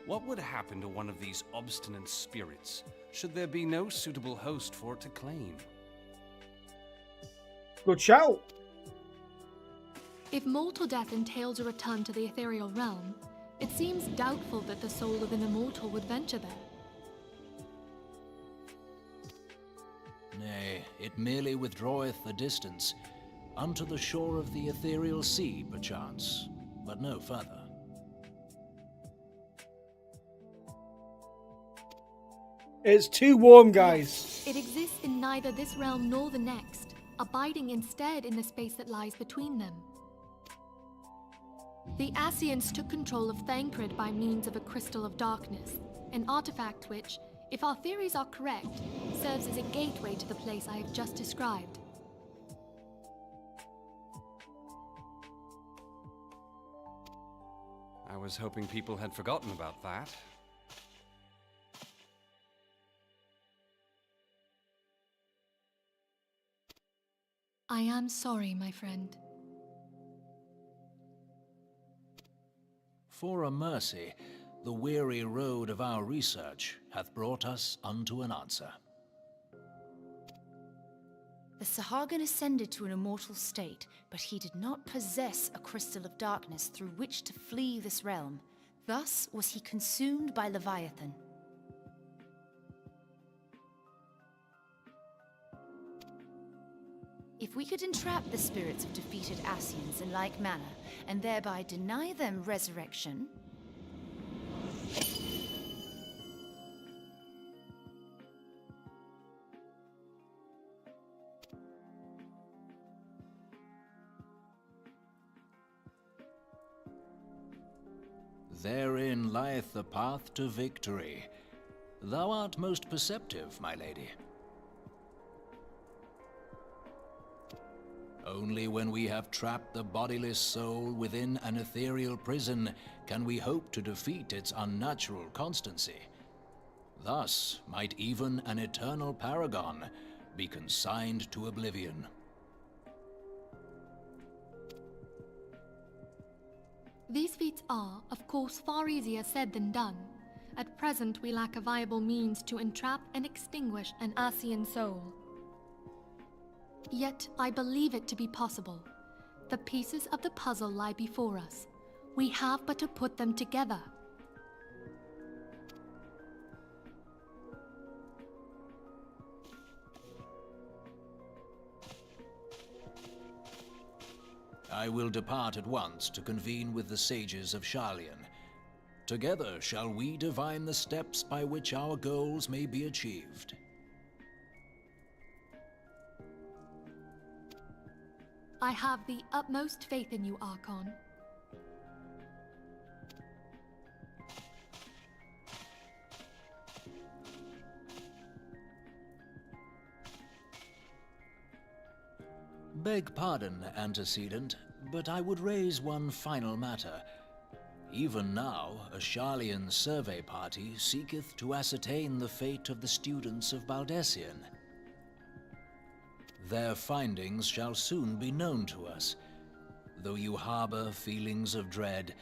Speaker 8: what would happen to one of these obstinate spirits, should there be no suitable host for it to claim?
Speaker 1: Good shout.
Speaker 7: If mortal death entails a return to the ethereal realm, it seems doubtful that the soul of an immortal would venture there.
Speaker 5: Nay, it merely withdraweth a distance, unto the shore of the ethereal sea, perchance, but no further.
Speaker 1: It's too warm, guys.
Speaker 7: It exists in neither this realm nor the next, abiding instead in the space that lies between them. The Ascians took control of Thancred by means of a crystal of darkness, an artifact which, if our theories are correct, serves as a gateway to the place I have just described.
Speaker 8: I was hoping people had forgotten about that.
Speaker 7: I am sorry, my friend.
Speaker 5: For a mercy, the weary road of our research hath brought us unto an answer.
Speaker 4: The Sahagin ascended to an immortal state, but he did not possess a crystal of darkness through which to flee this realm. Thus was he consumed by Leviathan. If we could entrap the spirits of defeated Ascians in like manner, and thereby deny them resurrection...
Speaker 5: Therein lieth the path to victory. Thou art most perceptive, my lady. Only when we have trapped the bodiless soul within an ethereal prison can we hope to defeat its unnatural constancy. Thus might even an eternal paragon be consigned to oblivion.
Speaker 7: These feats are, of course, far easier said than done. At present, we lack a viable means to entrap and extinguish an Ascian soul. Yet, I believe it to be possible. The pieces of the puzzle lie before us. We have but to put them together.
Speaker 5: I will depart at once to convene with the sages of Garlean. Together shall we divine the steps by which our goals may be achieved.
Speaker 7: I have the utmost faith in you, Archon.
Speaker 5: Beg pardon, antecedent, but I would raise one final matter. Even now, a Garlean survey party seeketh to ascertain the fate of the students of Baldessian. Their findings shall soon be known to us. Though you harbor feelings of dread,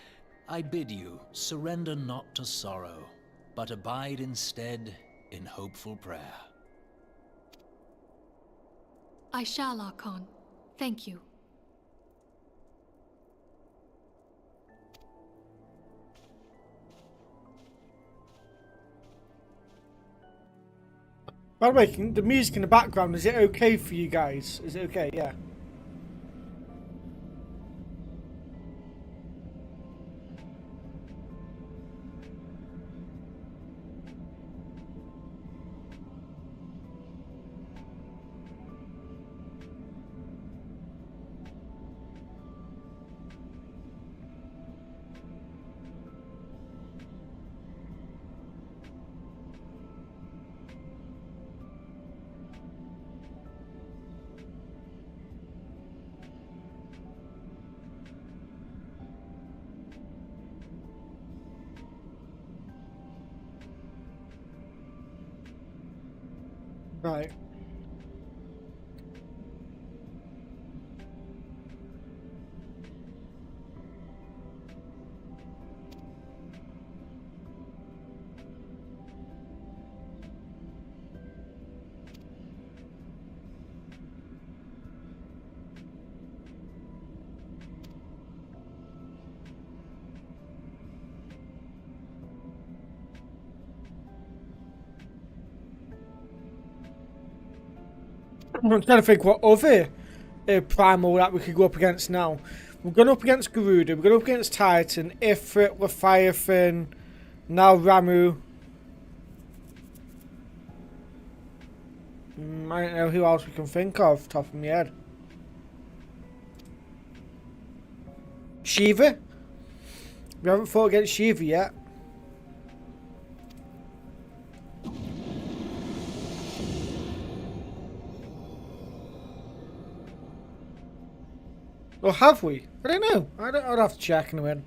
Speaker 5: I bid you surrender not to sorrow, but abide instead in hopeful prayer.
Speaker 7: I shall, Archon. Thank you.
Speaker 1: By the way, the music in the background, is it okay for you guys? Is it okay? Yeah. Right. I'm trying to think what other primal that we could go up against now. We're going up against Garuda, we're going up against Titan, Ifrit, Leviathan, now Ramu. I don't know who else we can think of, top of my head. Shiva? We haven't fought against Shiva yet. Or have we? I don't know. I'd have to check in a minute.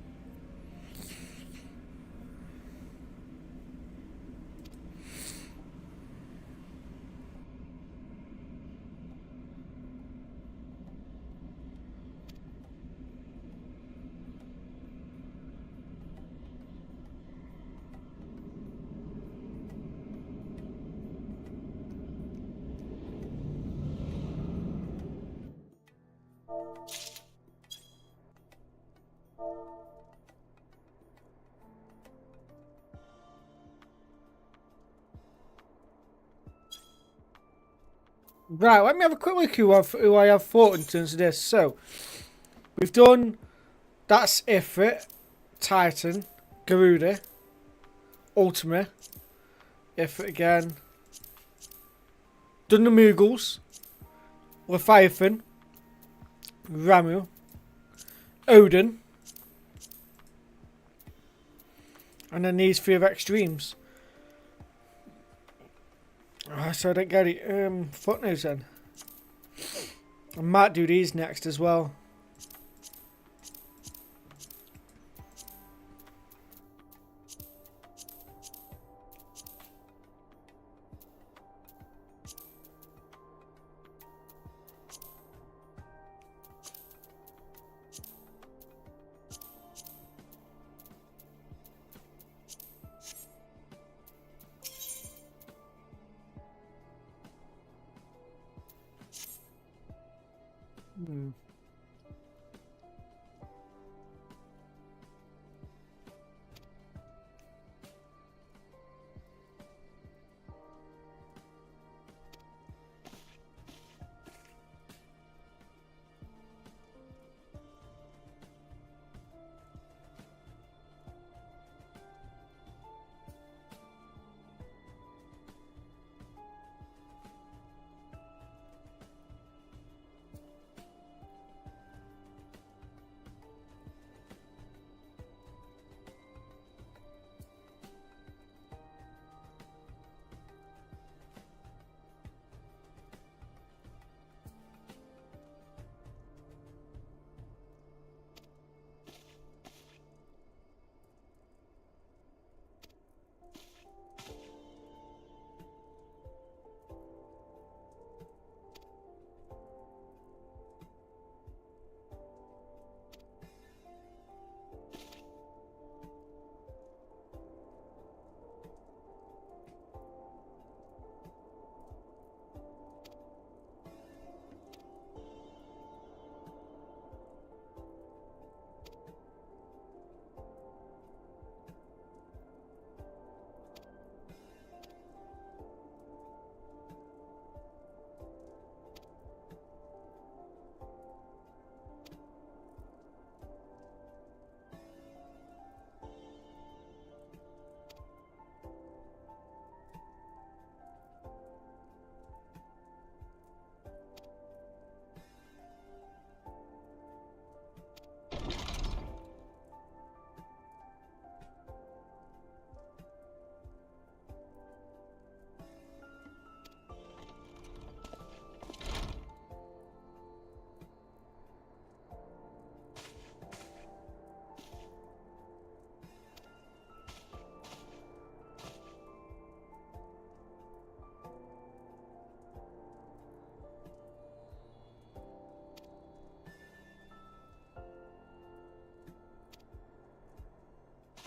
Speaker 1: Right, let me have a quick look who I have fought in terms of this. So, we've done, that's Ifrit, Titan, Garuda, Ultima, Ifrit again, done the Mughals, Leviathan, Ramu, Odin, and then these 3 of extremes. So I don't get it. Footnotes then. I might do these next as well.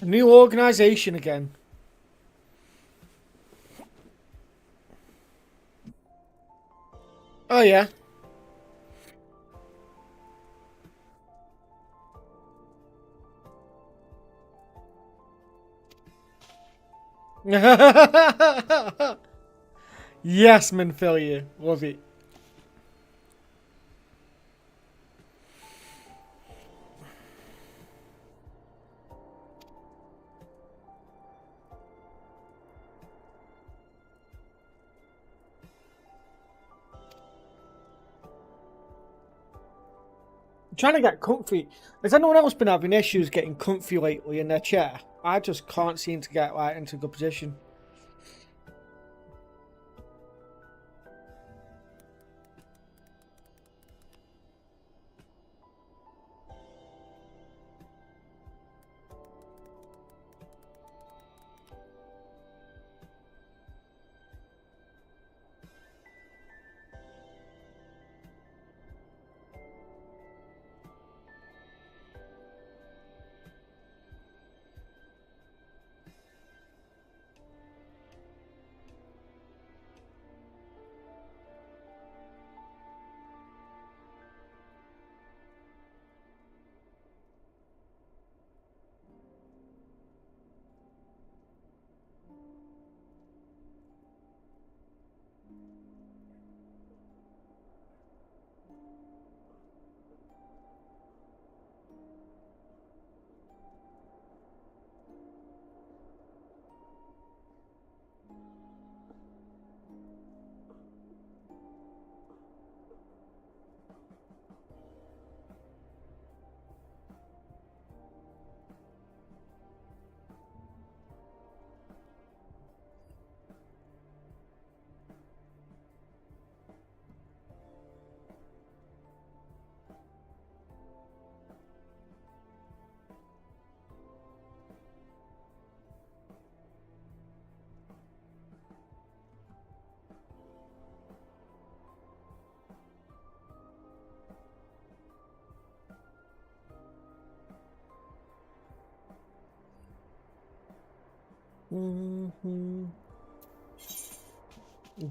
Speaker 1: A new organisation again. Oh yeah. Yes, Manphilia. Love it. trying to get comfy. Has anyone else been having issues getting comfy lately in their chair? I just can't seem to get right into a good position.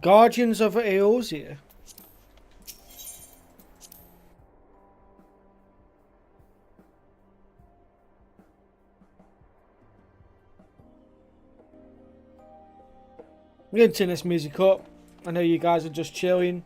Speaker 1: Guardians of Eorzea. I'm going to turn this music up. I know you guys are just chilling.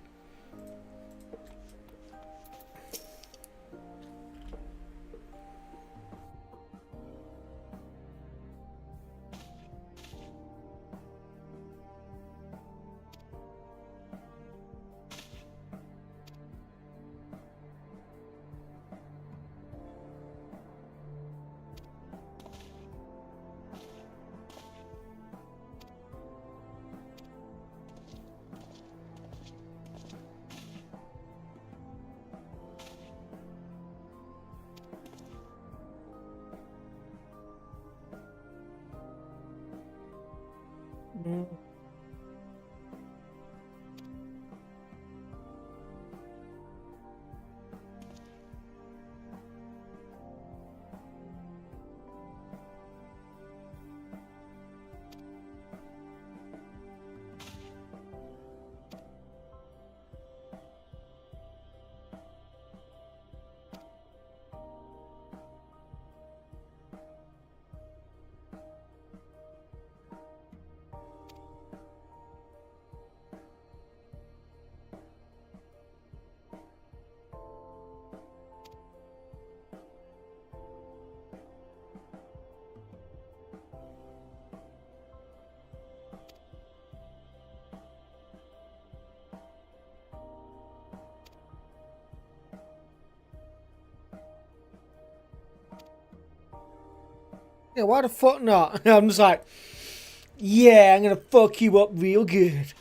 Speaker 1: Yeah, why the fuck not? I'm just like, yeah, I'm gonna fuck you up real good.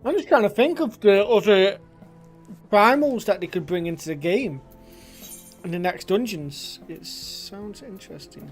Speaker 1: I'm just trying to think of the other primals that they could bring into the game in the next dungeons. It sounds interesting.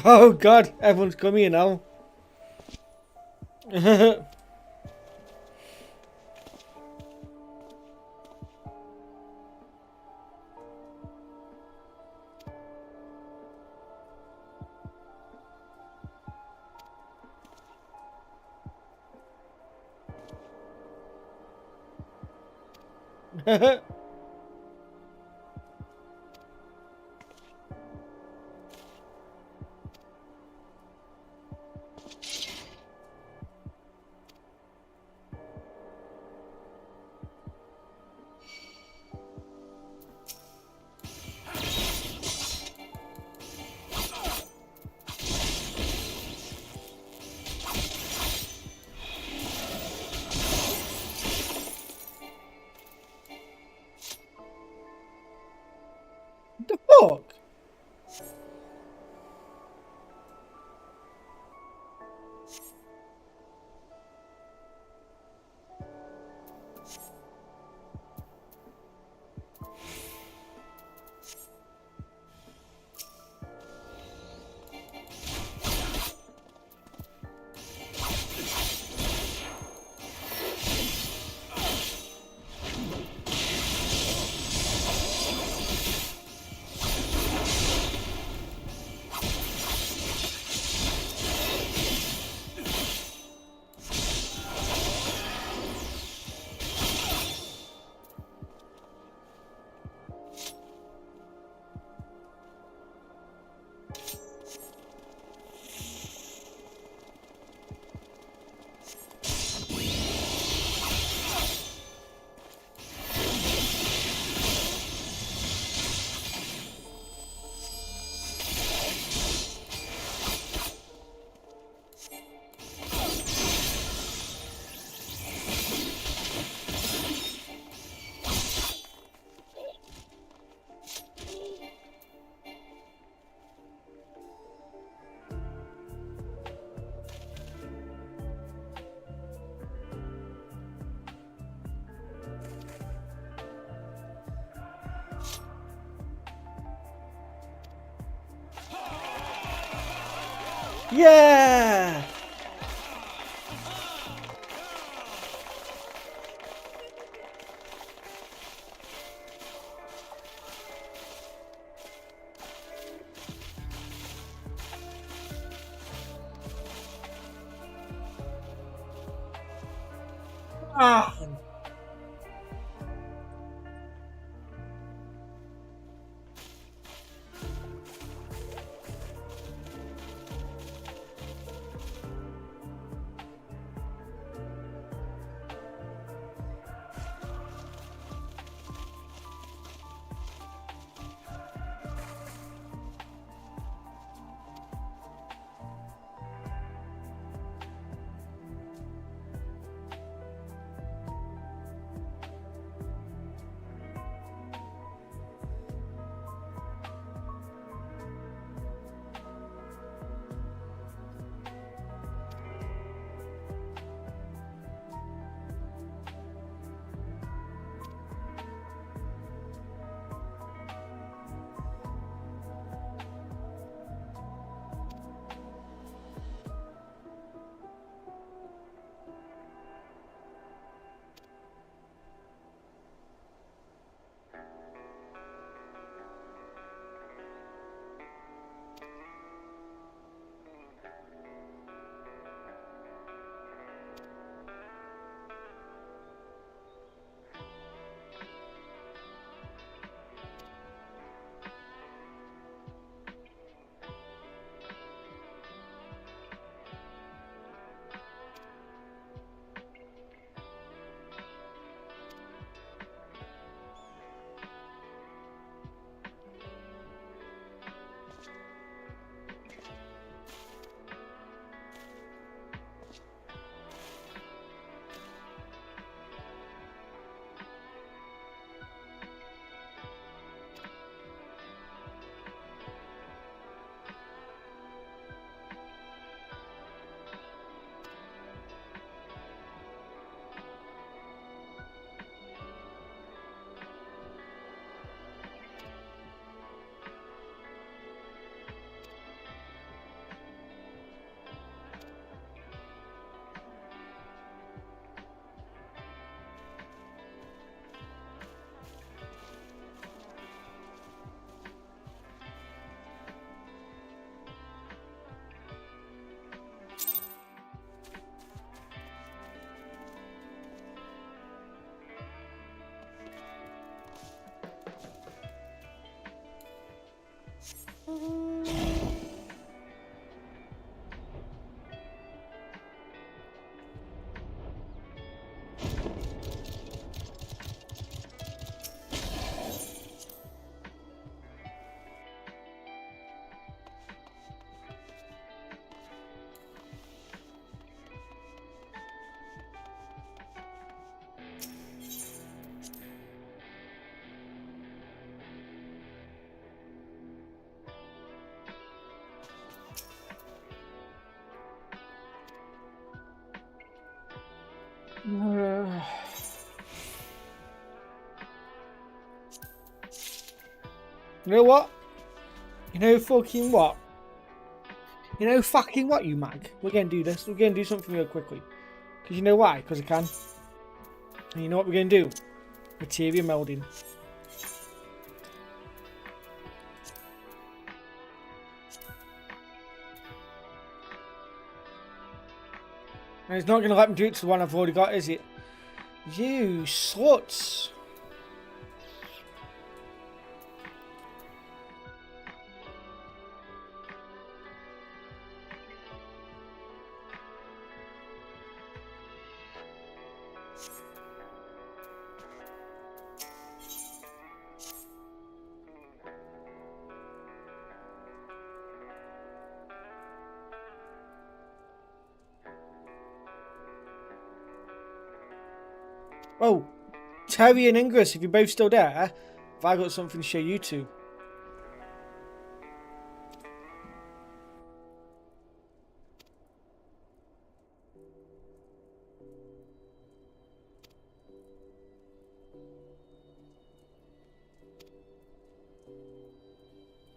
Speaker 1: Oh god, everyone's coming here now. The fuck? Yeah! Ah! You know what? You know fucking what? You know fucking what, you mag? We're going to do this. We're going to do something real quickly. Because you know why? Because I can. And you know what we're going to do? Materia melding. And it's not going to let me do it to the one I've already got, is it? You sluts. Oh, Terry and Ingress, if you're both still there, have I got something to show you two?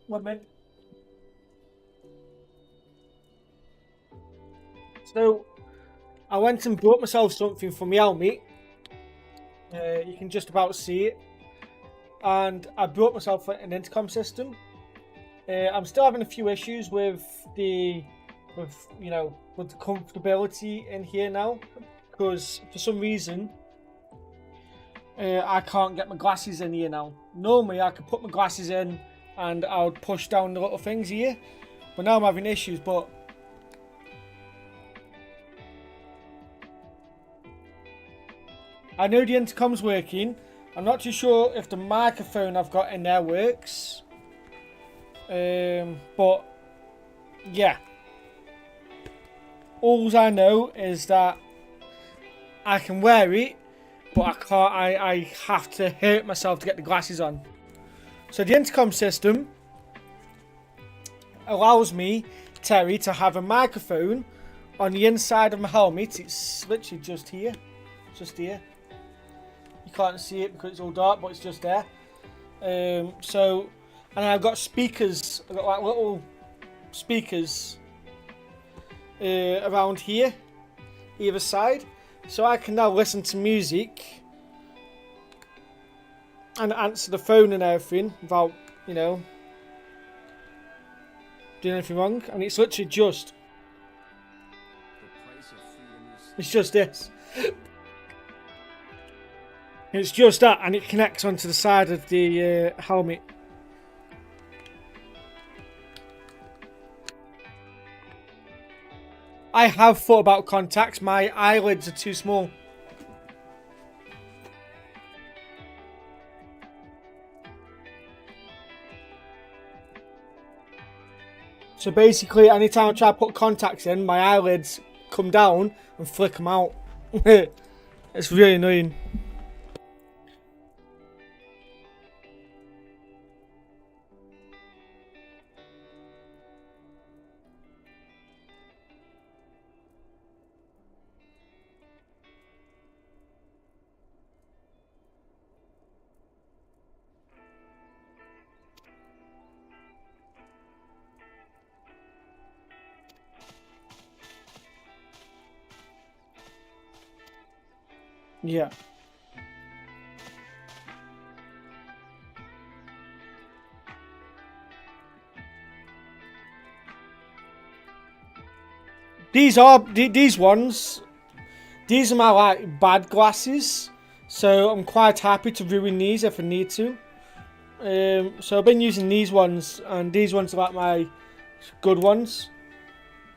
Speaker 1: One minute. So, I went and bought myself something from Realm. You can just about see it, and I brought myself an intercom system. I'm still having a few issues with the comfortability in here now, because for some reason I can't get my glasses in here now. Normally I could put my glasses in and I would push down the little things here, but now I'm having issues. But I know the intercom's working. I'm not too sure if the microphone I've got in there works. But yeah. All I know is that I can wear it, but I can't. I have to hurt myself to get the glasses on. So the intercom system allows me, Terry, to have a microphone on the inside of my helmet. It's literally just here. Just here. You can't see it because it's all dark, but it's just there. And I've got speakers. I've got like little speakers around here, either side, so I can now listen to music and answer the phone and everything without, doing anything wrong. And it's literally just, it's just this. It's just that, and it connects onto the side of the helmet. I have thought about contacts. My eyelids are too small. So basically, anytime I try to put contacts in, my eyelids come down and flick them out. It's really annoying. Yeah. These ones. These are my like bad glasses, so I'm quite happy to ruin these if I need to. So I've been using these ones, and these ones are like my good ones.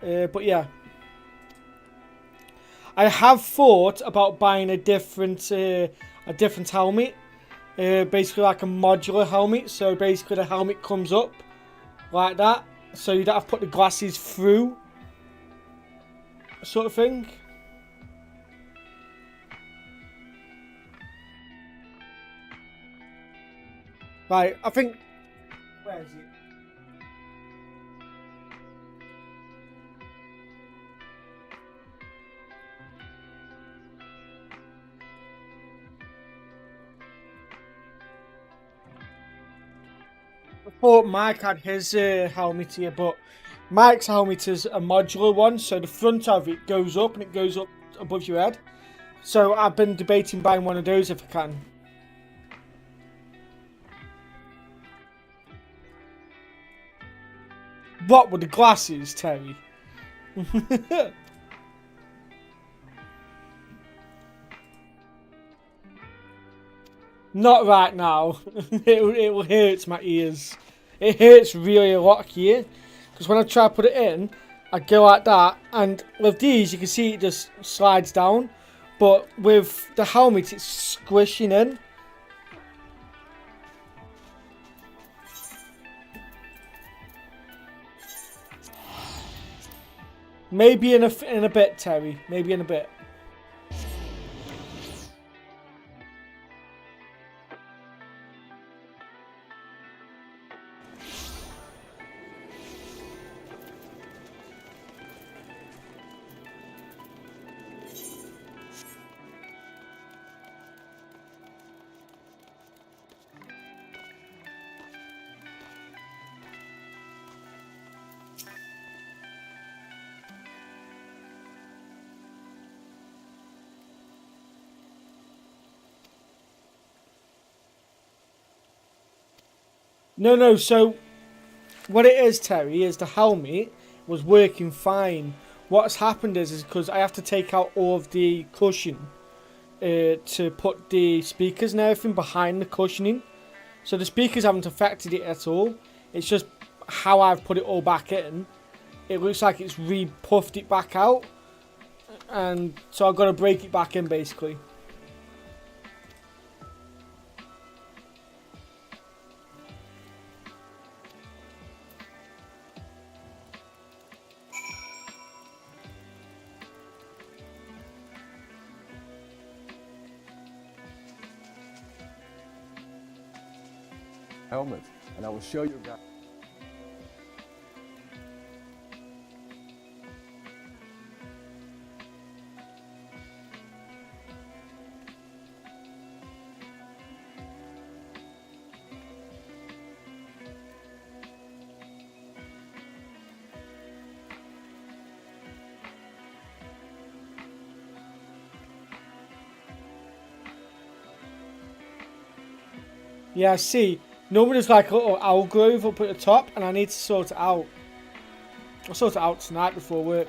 Speaker 1: But yeah, I have thought about buying a different helmet, basically like a modular helmet. So basically the helmet comes up like that, so you don't have to put the glasses through, sort of thing. Right, I think. Where is it? I thought Mike had his helmet here, but Mike's helmet is a modular one, so the front of it goes up and it goes up above your head. So I've been debating buying one of those if I can. What with the glasses, Terry? Not right now. it will hurt my ears. It hurts really a lot here. Because when I try to put it in, I go like that. And with these, you can see it just slides down. But with the helmet, it's squishing in. Maybe in a bit, Terry. Maybe in a bit. No, so what it is, Terry, is the helmet was working fine. What's happened is because I have to take out all of the cushion to put the speakers and everything behind the cushioning. So the speakers haven't affected it at all. It's just how I've put it all back in. It looks like it's re-puffed it back out. And so I've got to break it back in, basically.
Speaker 9: Helmet, and I will show you guys.
Speaker 1: Yeah, see. Normally there's like a little owl grove up at the top, and I need to sort it out. I'll sort it out tonight before work.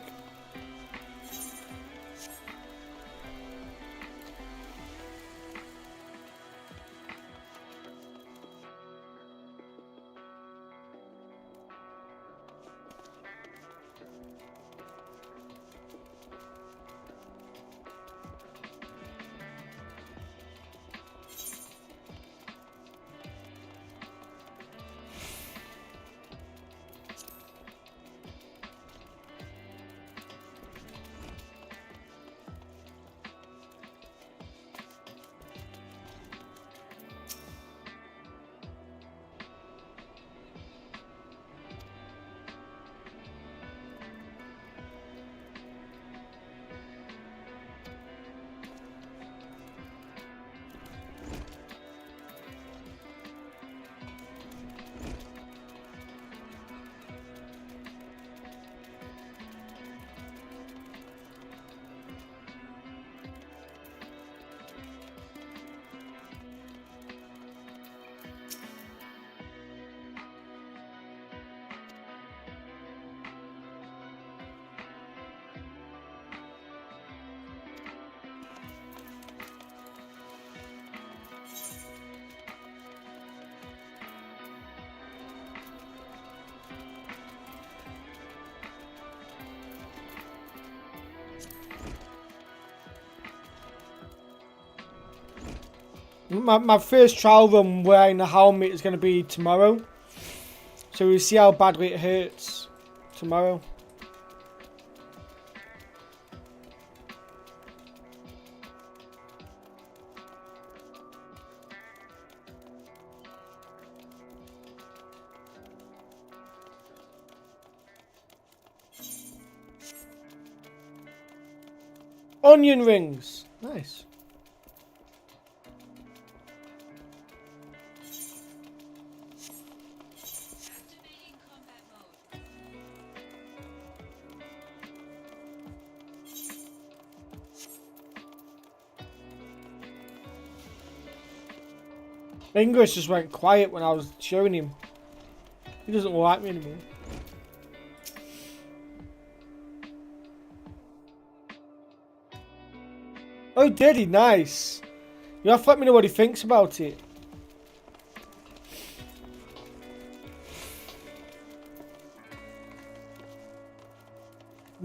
Speaker 1: My first trial run wearing the helmet is going to be tomorrow. So we'll see how badly it hurts tomorrow. Onion rings. Nice. English just went quiet when I was showing him. He doesn't like me anymore. Oh, did he? Nice. You have to let me know what he thinks about it.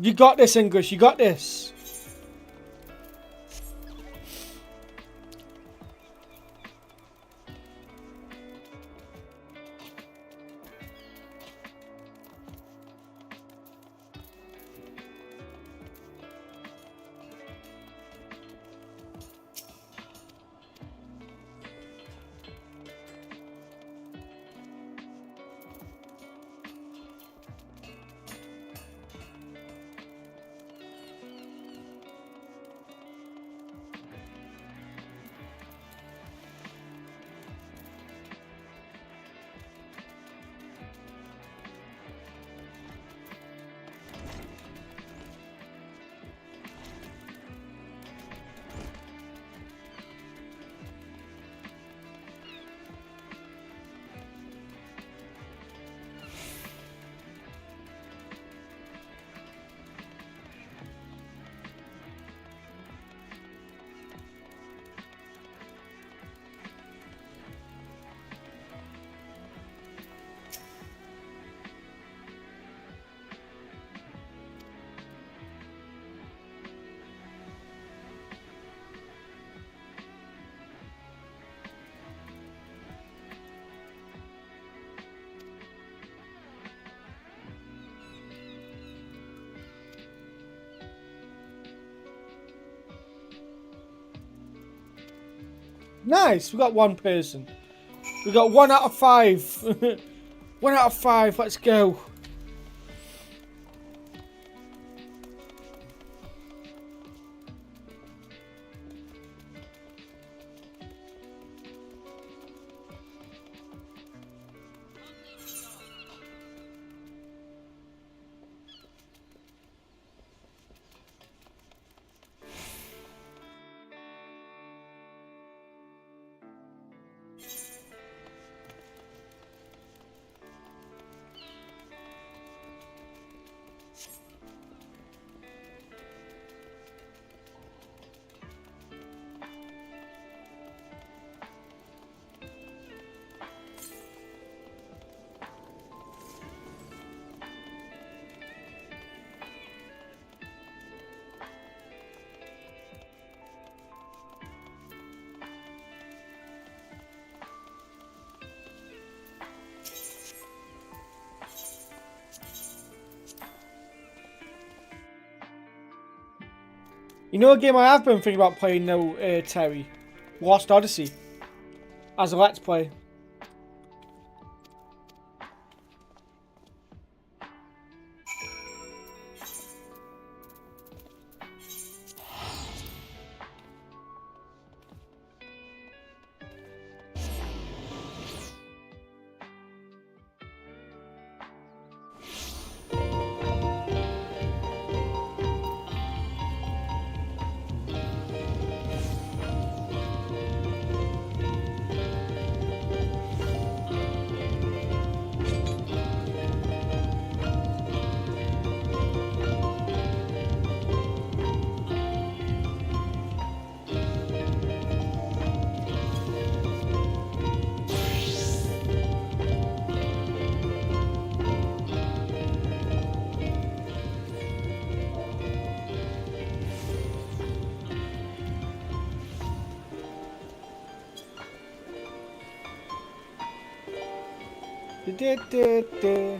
Speaker 1: You got this, English. You got this. Nice, we got one person. We got 1 out of 5. 1 out of 5, let's go. You know a game I have been thinking about playing now, Terry? Lost Odyssey. As a Let's Play. Du-du-du-du.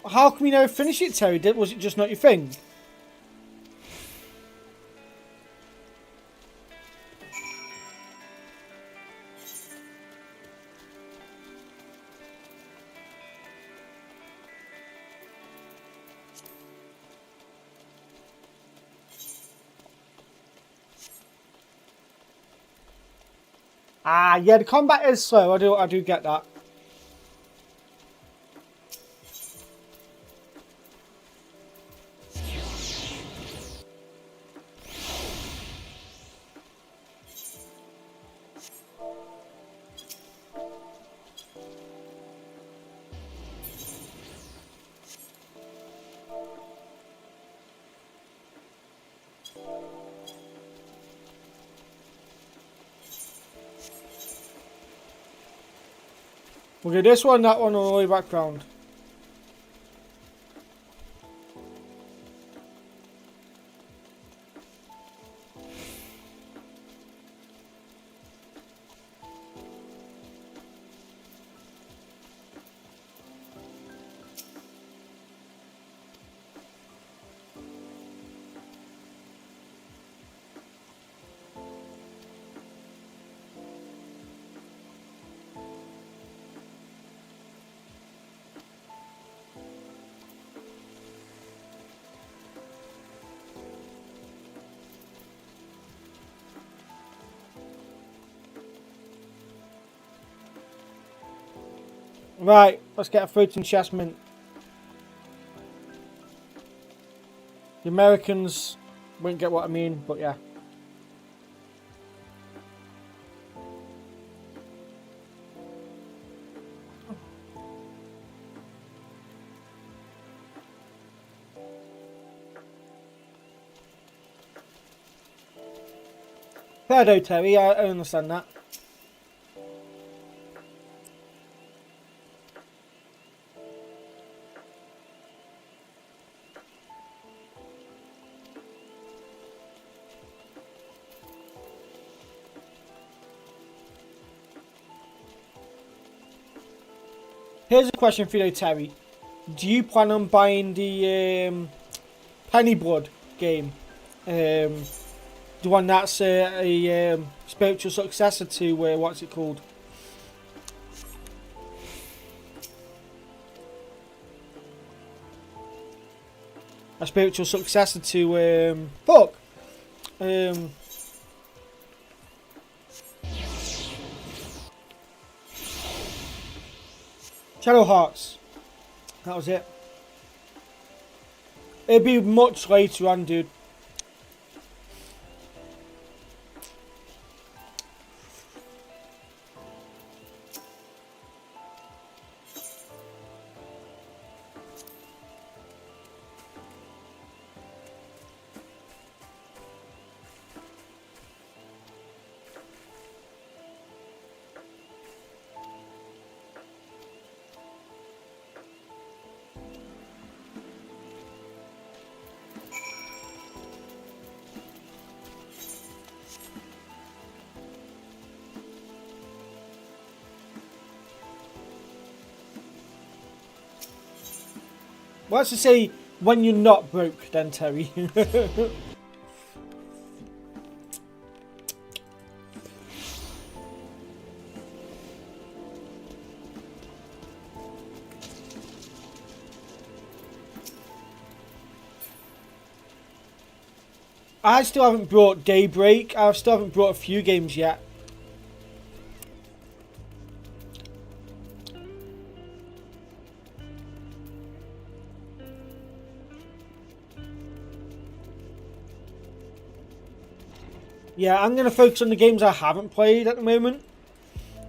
Speaker 1: How come you never finish it, Terry? Was it just not your thing? Ah, yeah, the combat is slow. I do get that. Okay, this one, that one, all the way background. Right, let's get a fruit and chestnut. The Americans won't get what I mean, but yeah. Fair though, Terry, I understand that. Here's a question for you, Terry. Do you plan on buying the Penny Blood game? The one that's a spiritual successor to, what's it called? A spiritual successor to, Shadow Hearts. That was it. It'd be much later on, dude. What's to say when you're not broke then, Terry? I still haven't brought Daybreak. I still haven't brought a few games yet. Yeah, I'm going to focus on the games I haven't played at the moment.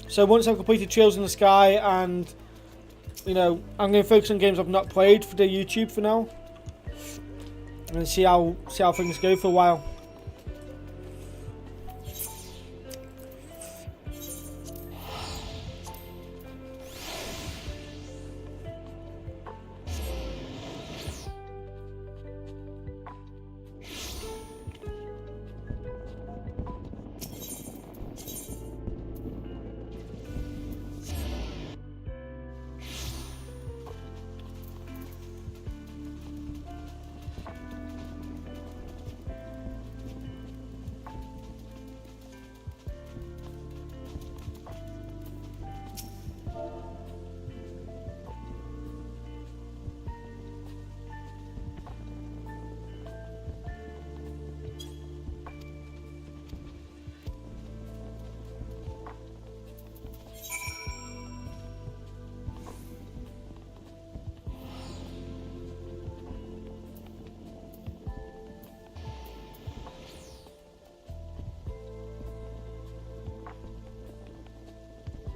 Speaker 1: So once I've completed Trails in the Sky and you know, I'm going to focus on games I've not played for the YouTube for now, and see how things go for a while.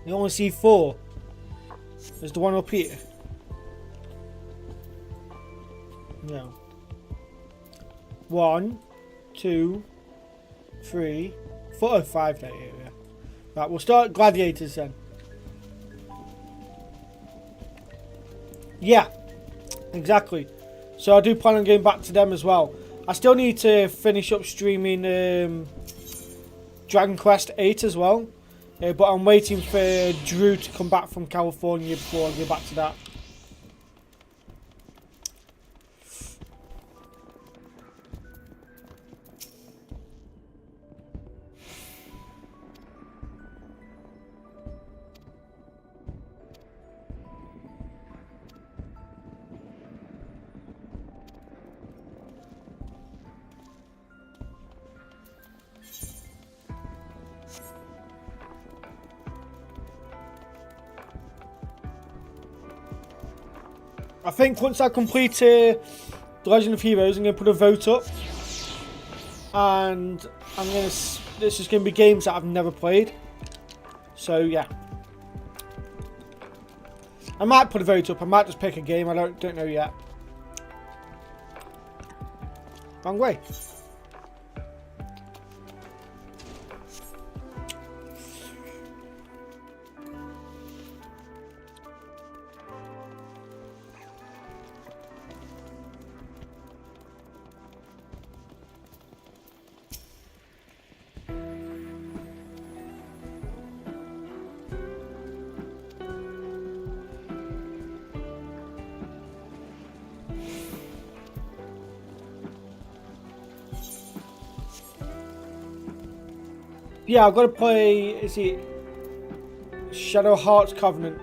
Speaker 1: You only see 4. There's the one up here. No. 1, 2, 3, 4, oh, 5 there. Yeah. Right, we'll start gladiators then. Yeah, exactly. So I do plan on going back to them as well. I still need to finish up streaming Dragon Quest 8 as well. But I'm waiting for Drew to come back from California before I go back to that. I think once I complete The Legend of Heroes, I'm going to put a vote up. And this is going to be games that I've never played. So, yeah. I might put a vote up. I might just pick a game. I don't know yet. Wrong way. Yeah, I've got to play, is it Shadow Hearts Covenant?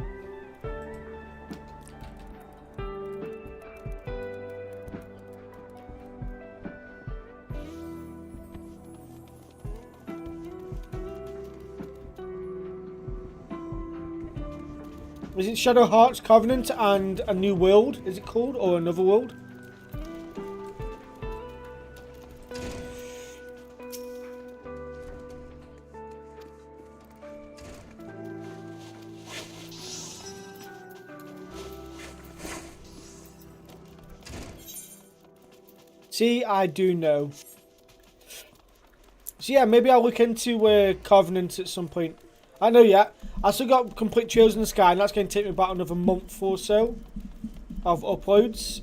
Speaker 1: Is it Shadow Hearts Covenant and A New World, is it called? Or Another World? See, I do know. So yeah, maybe I'll look into Covenant at some point. I know yet. I still got complete Trails in the Sky, and that's going to take me about another month or so of uploads.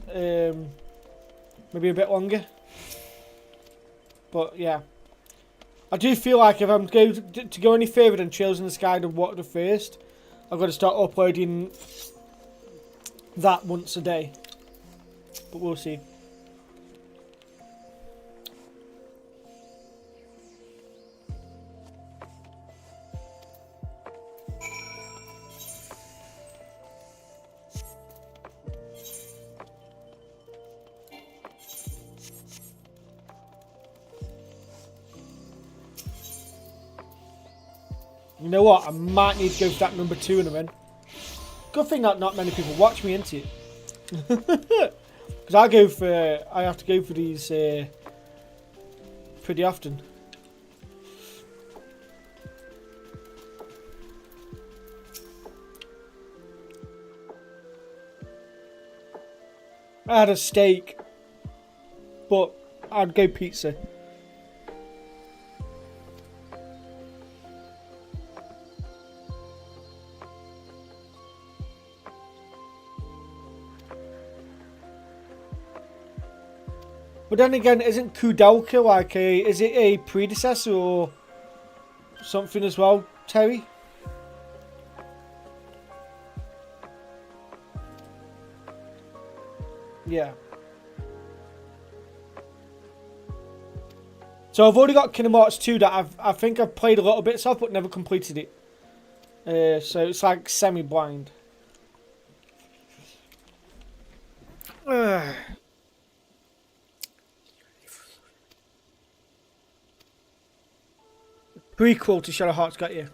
Speaker 1: Maybe a bit longer. But yeah. I do feel like if I'm going to go any further than Trails in the Sky to Water the First, I've got to start uploading that once a day. But we'll see. You know what? I might need to go for that number 2 in a minute. Good thing that not many people watch me into it. Because I have to go for these pretty often. I had a steak, but I'd go pizza. But then again, isn't Kudelka like is it a predecessor or something as well, Terry? Yeah. So I've already got Kingdom Hearts 2 that I think I've played a little bits of but never completed it. So it's like semi-blind. Prequel to Shadow Hearts got you.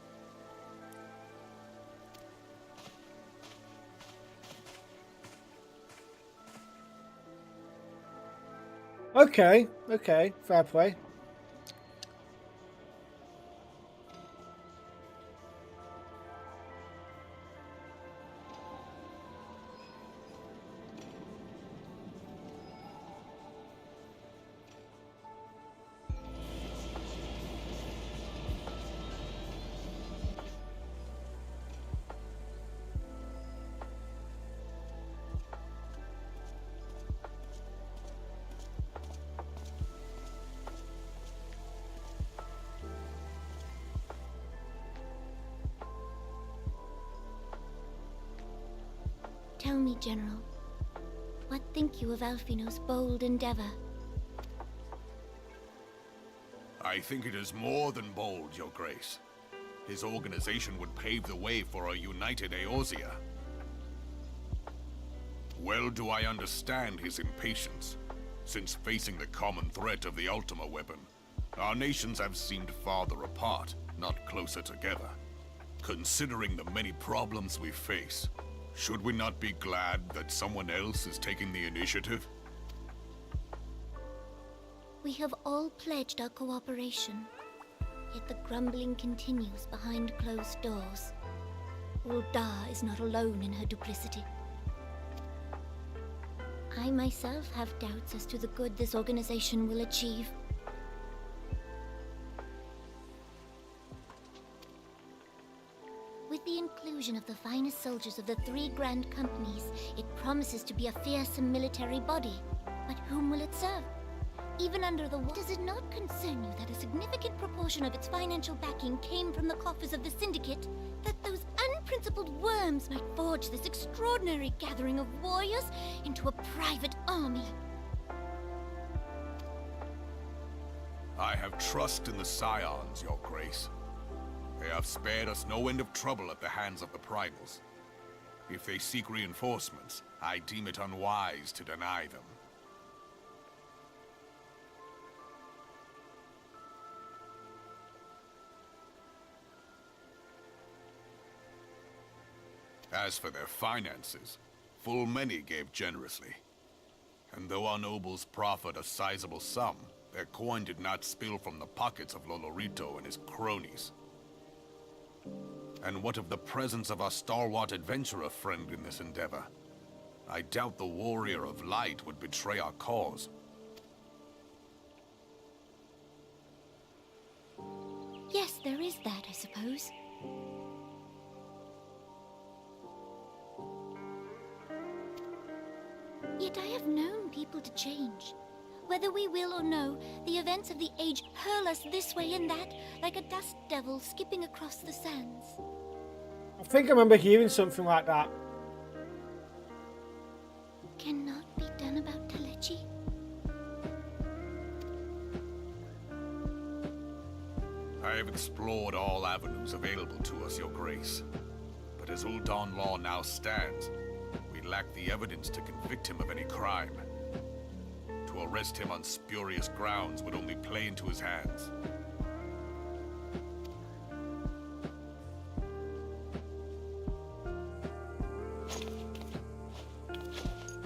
Speaker 1: Okay, fair play.
Speaker 6: Tell me, General, what think you of Alfino's bold endeavor?
Speaker 3: I think it is more than bold, Your Grace. His organization would pave the way for a united Eorzea. Well do I understand his impatience, since facing the common threat of the Ultima weapon, our nations have seemed farther apart, not closer together. Considering the many problems we face, should we not be glad that someone else is taking the initiative?
Speaker 6: We have all pledged our cooperation, yet the grumbling continues behind closed doors. Ul'dah is not alone in her duplicity. I myself have doubts as to the good this organization will achieve. With the inclusion of the finest soldiers of the 3 grand companies, it promises to be a fearsome military body. But whom will it serve? Even under the war, does it not concern you that a significant proportion of its financial backing came from the coffers of the Syndicate? That those unprincipled worms might forge this extraordinary gathering of warriors into a private army?
Speaker 3: I have trust in the Scions, Your Grace. They have spared us no end of trouble at the hands of the primals. If they seek reinforcements, I deem it unwise to deny them. As for their finances, full many gave generously. And though our nobles proffered a sizable sum, their coin did not spill from the pockets of Lolorito and his cronies. And what of the presence of our stalwart adventurer friend in this endeavor? I doubt the Warrior of Light would betray our cause.
Speaker 6: Yes, there is that, I suppose. Yet I have known people to change. Whether we will or no, the events of the age hurl us this way and that, like a dust devil skipping across the sands.
Speaker 1: I think I remember hearing something like that.
Speaker 6: Cannot be done about Telechi?
Speaker 3: I have explored all avenues available to us, Your Grace. But as Ul'dah law now stands, we lack the evidence to convict him of any crime. To arrest him on spurious grounds would only play into his hands.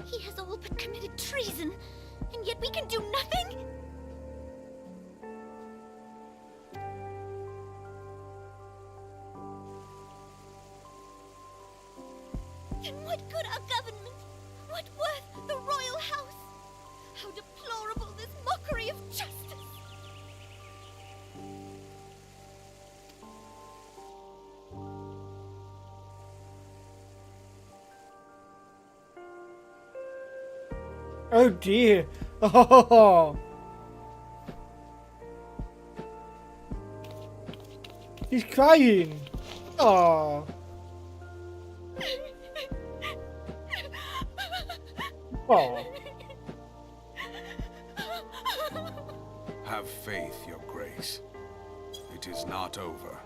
Speaker 6: He has all but committed treason, and yet we can do nothing? Then what good our government? What worth the royal house? How deplorable this mockery of justice!
Speaker 1: Oh dear. Oh. He's crying. Oh. Oh.
Speaker 10: Have faith, Your Grace. It is not over.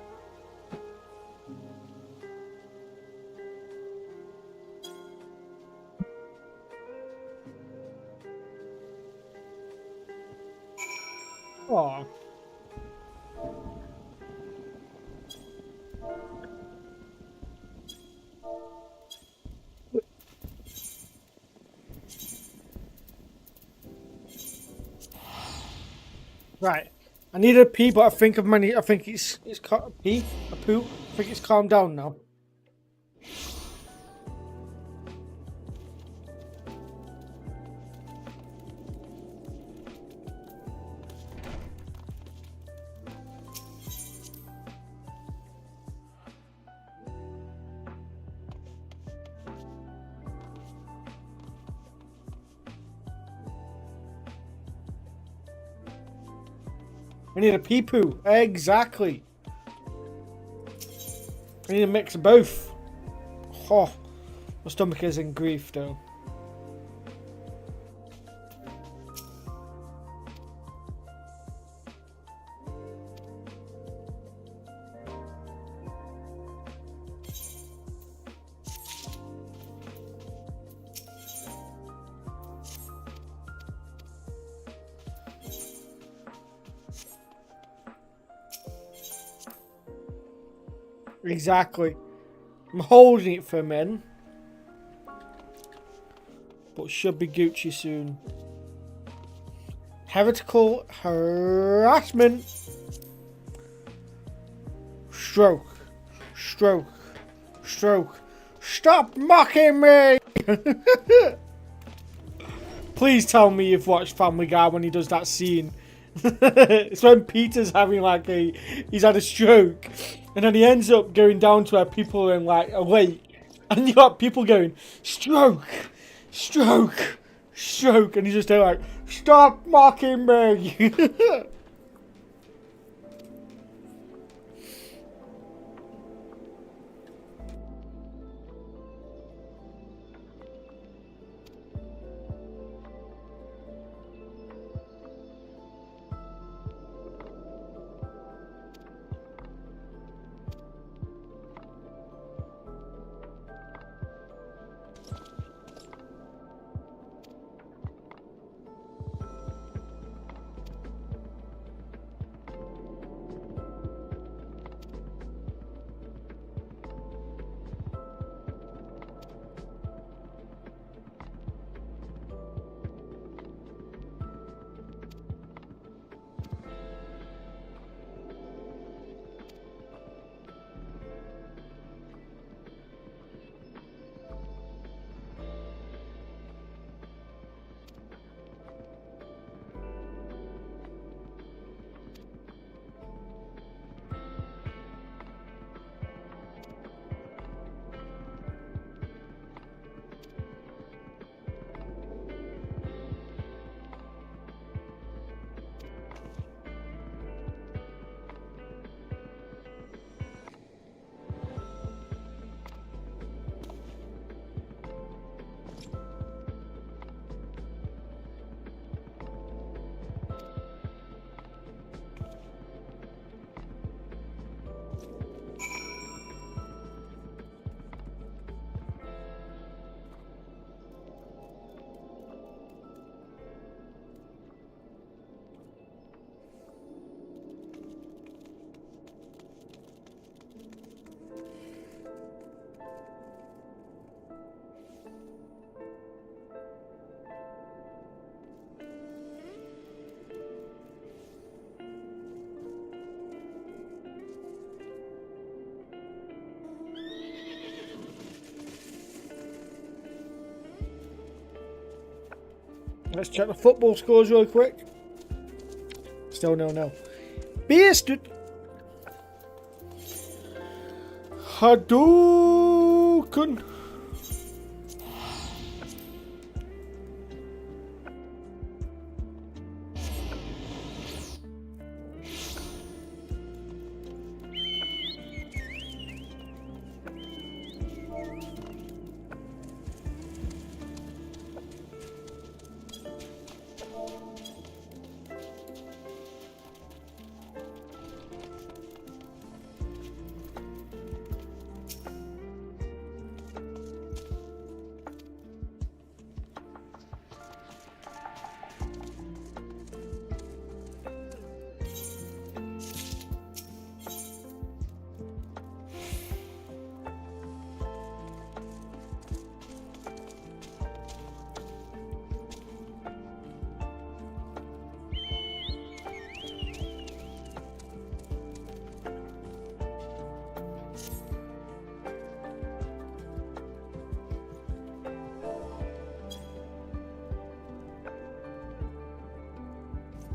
Speaker 1: Oh. Right. I need a pee, but I think I think it's a pee, a poo. I think it's calmed down now. I need a pee poo. Exactly. I need a mix of both. Oh, my stomach is in grief though. Exactly. I'm holding it for a minute. But should be Gucci soon. Heretical harassment. Stroke. Stroke. Stroke. Stop mocking me! Please tell me you've watched Family Guy when he does that scene. It's when Peter's having like he's had a stroke. And then he ends up going down to where people are in like a lake. And you got people going, stroke, stroke, stroke. And he's just there like, stop mocking me. Let's check the football scores real quick. Still 0-0. Beasted. Hadouken.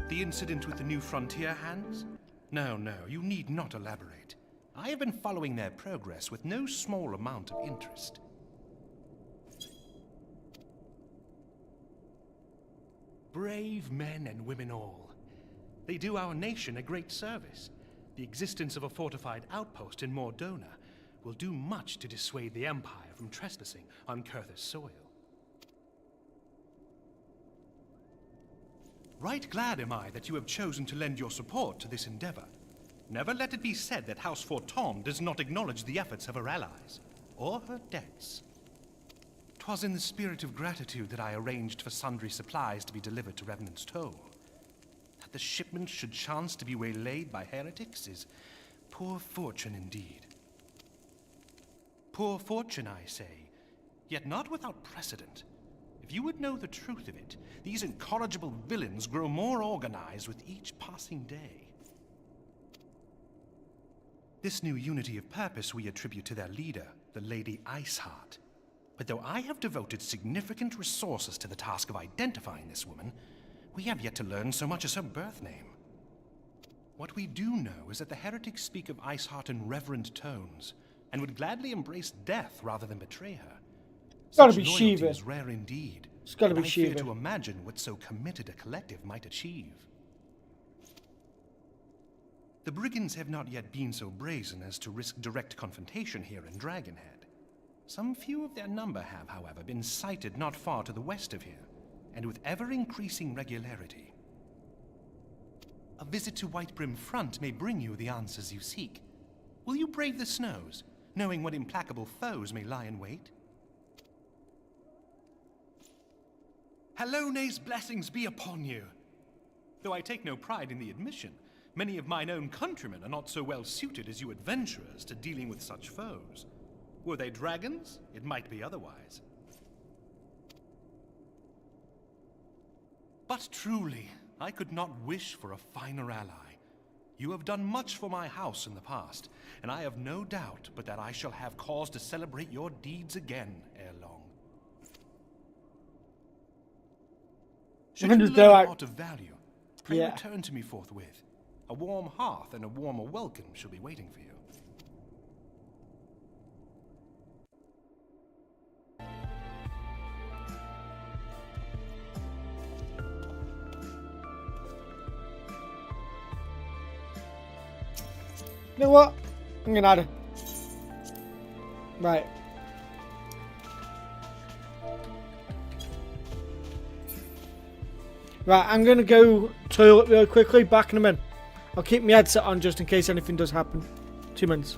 Speaker 11: The incident with the New Frontier hands? No, you need not elaborate. I have been following their progress with no small amount of interest. Brave men and women all. They do our nation a great service. The existence of a fortified outpost in Mordona will do much to dissuade the Empire from trespassing on Kurthus soil. Right glad am I that you have chosen to lend your support to this endeavor. Never let it be said that House Forton does not acknowledge the efforts of her allies, or her debts. 'Twas in the spirit of gratitude that I arranged for sundry supplies to be delivered to Revenant's Toll. That the shipment should chance to be waylaid by heretics is poor fortune indeed. Poor fortune, I say, yet not without precedent. If you would know the truth of it, these incorrigible villains grow more organized with each passing day. This new unity of purpose we attribute to their leader, the Lady Iceheart. But though I have devoted significant resources to the task of identifying this woman, we have yet to learn so much as her birth name. What we do know is that the heretics speak of Iceheart in reverent tones, and would gladly embrace death rather than betray her.
Speaker 1: It's gotta
Speaker 11: Such
Speaker 1: be
Speaker 11: loyalty
Speaker 1: Shiva.
Speaker 11: is rare indeed.
Speaker 1: It's gotta
Speaker 11: and
Speaker 1: be
Speaker 11: I fear
Speaker 1: Shiva.
Speaker 11: to imagine what so committed a collective might achieve. The brigands have not yet been so brazen as to risk direct confrontation here in Dragonhead. Some few of their number have, however, been sighted not far to the west of here, and with ever-increasing regularity. A visit to Whitebrim Front may bring you the answers you seek. Will you brave the snows, knowing what implacable foes may lie in wait? Hallone's blessings be upon you! Though I take no pride in the admission, many of mine own countrymen are not so well suited as you adventurers to dealing with such foes. Were they dragons, it might be otherwise. But truly, I could not wish for a finer ally. You have done much for my house in the past, and I have no doubt but that I shall have cause to celebrate your deeds again ere long. Should you learn aught of value, pray return to me forthwith. A warm hearth and a warmer welcome shall be waiting for you.
Speaker 1: You know what? I'm gonna add it. Right. Right, I'm gonna go toilet real quickly, back in a minute. I'll keep my headset on just in case anything does happen. 2 minutes.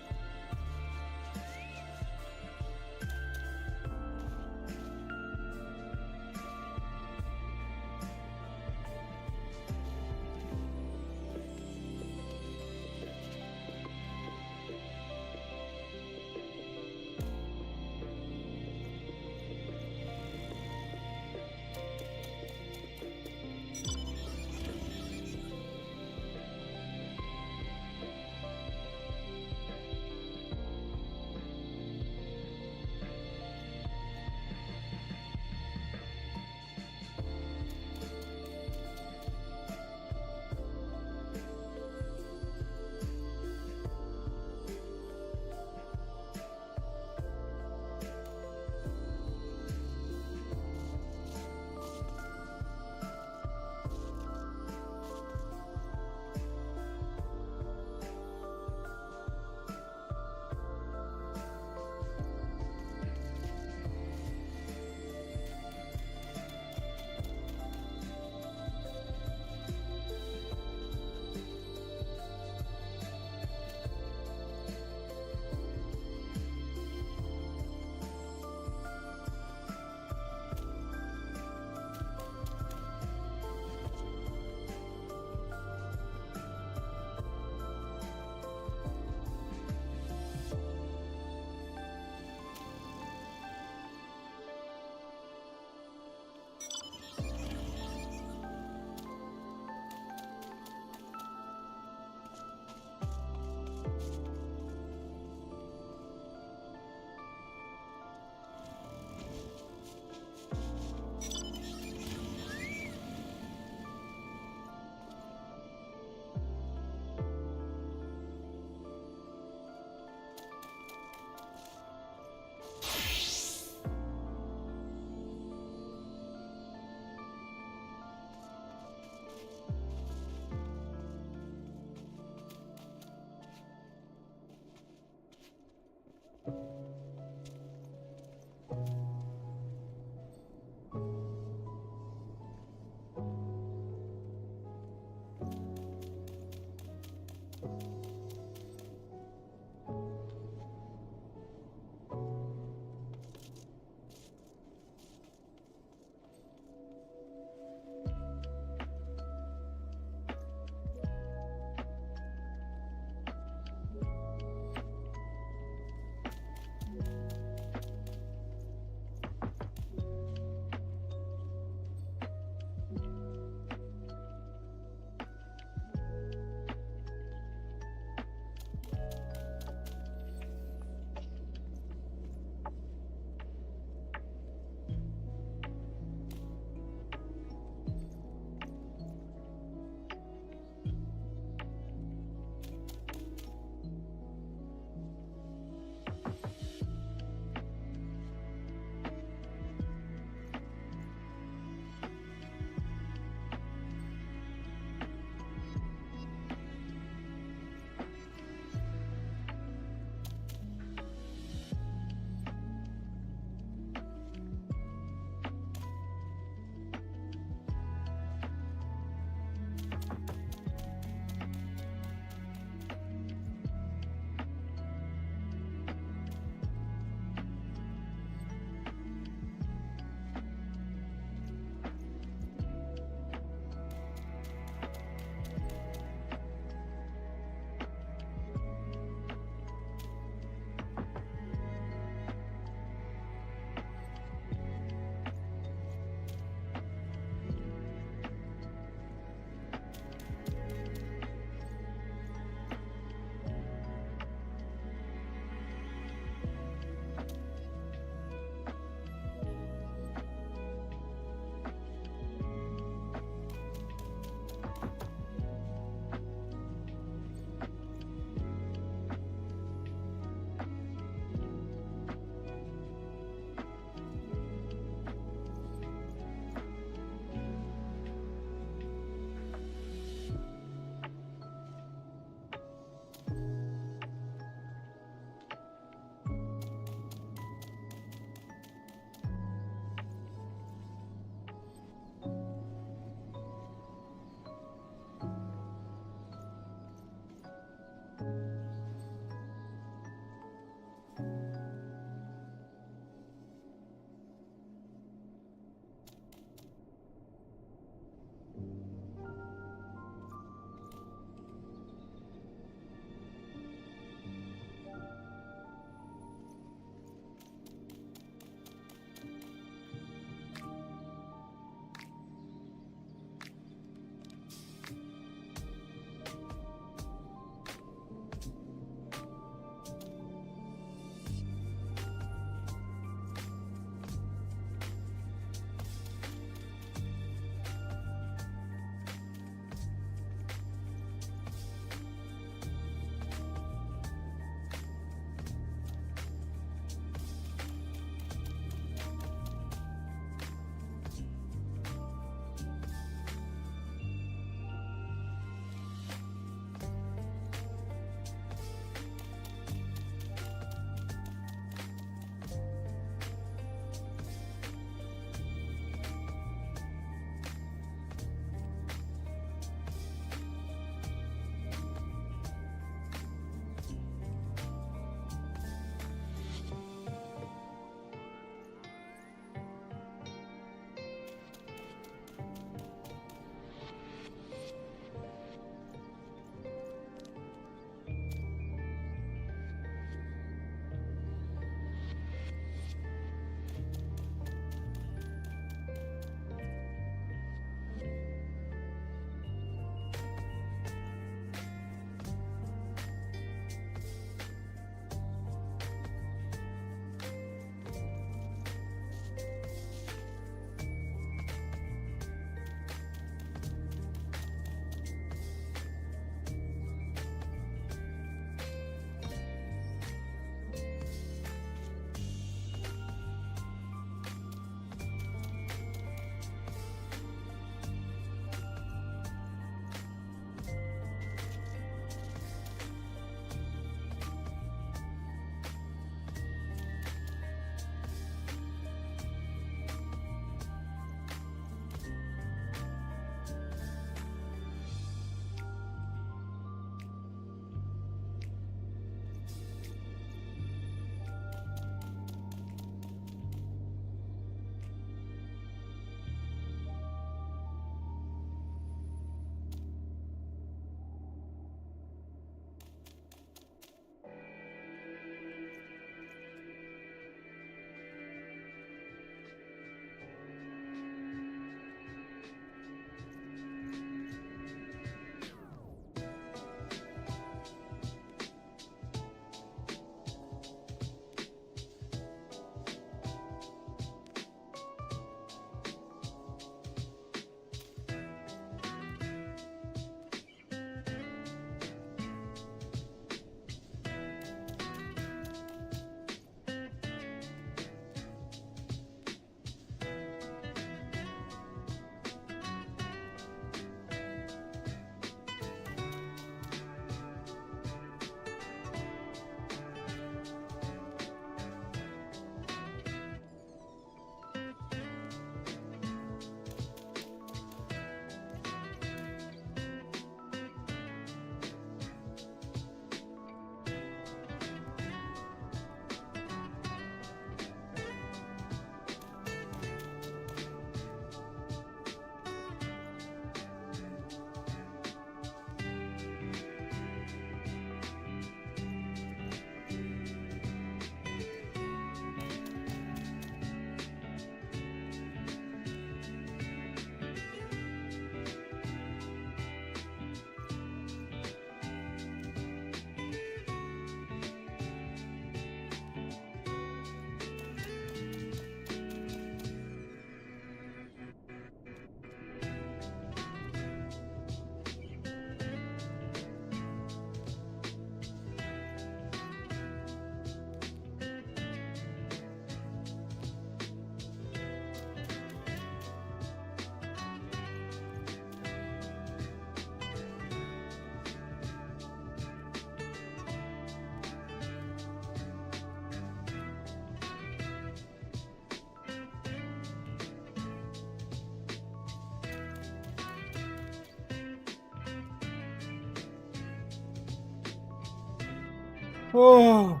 Speaker 1: Oh,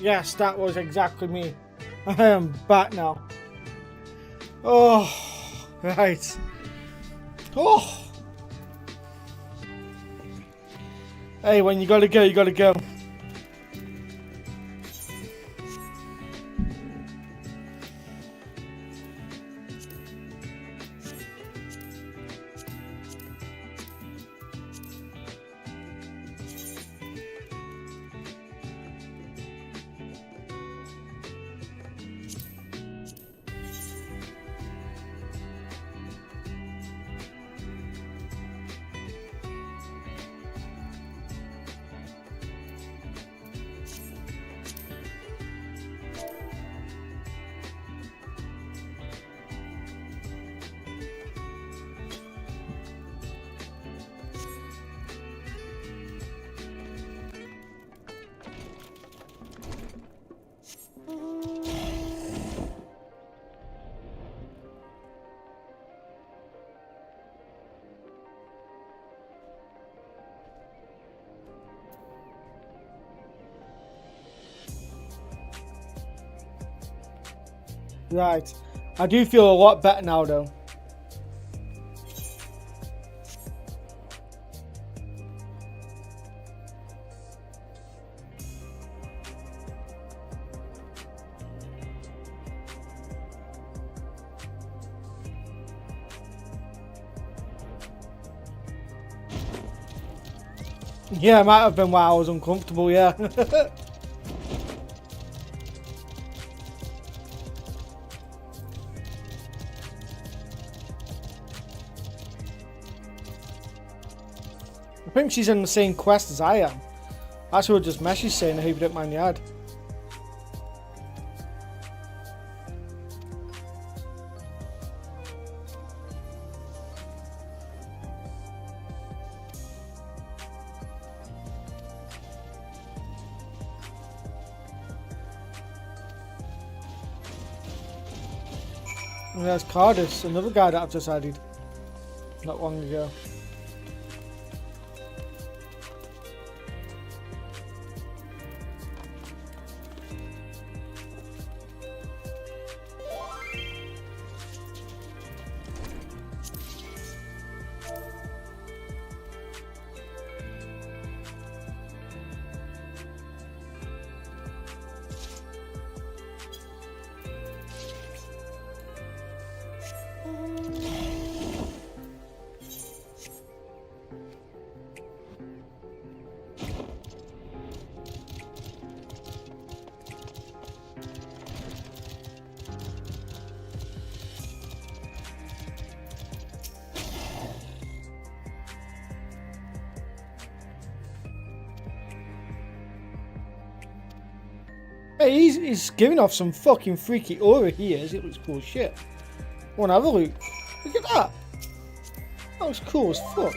Speaker 1: yes, that was exactly me. I am back now. Oh, right. Oh. Hey, when you gotta go, you gotta go. Right. I do feel a lot better now, though. Yeah, it might have been why I was uncomfortable, yeah. I think she's in the same quest as I am. That's what just messaged saying I hope you don't mind the ad. And there's Cardis, another guy that I've just added not long ago. Hey, he's giving off some fucking freaky aura here. It looks cool as shit. Wanna have a look? Look at that. That looks cool as fuck.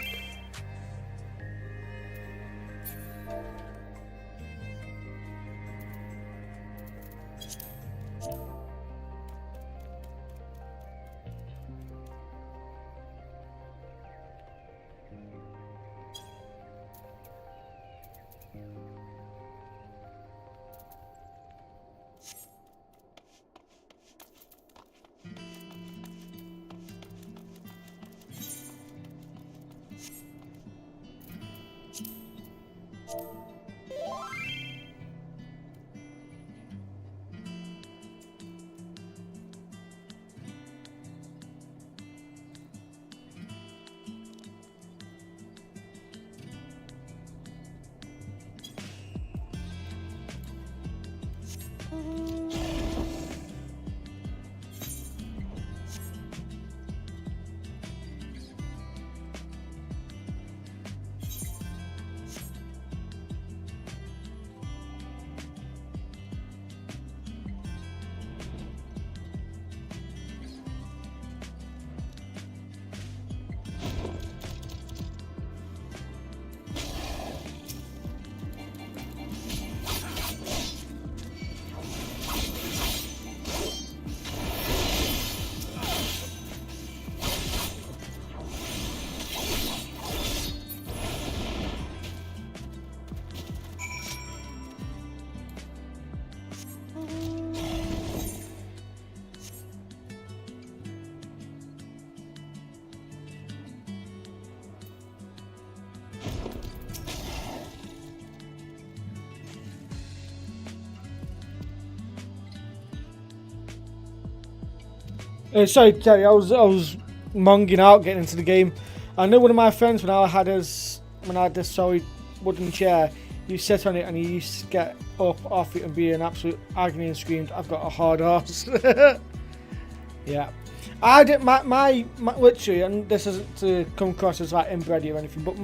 Speaker 1: Sorry, Terry, I was monging out getting into the game. I know one of my friends when I had this solid wooden chair, you sit on it and you used to get up off it and be in absolute agony and screamed, "I've got a hard ass." Yeah, I did my literally, and this isn't to come across as like inbred or anything, but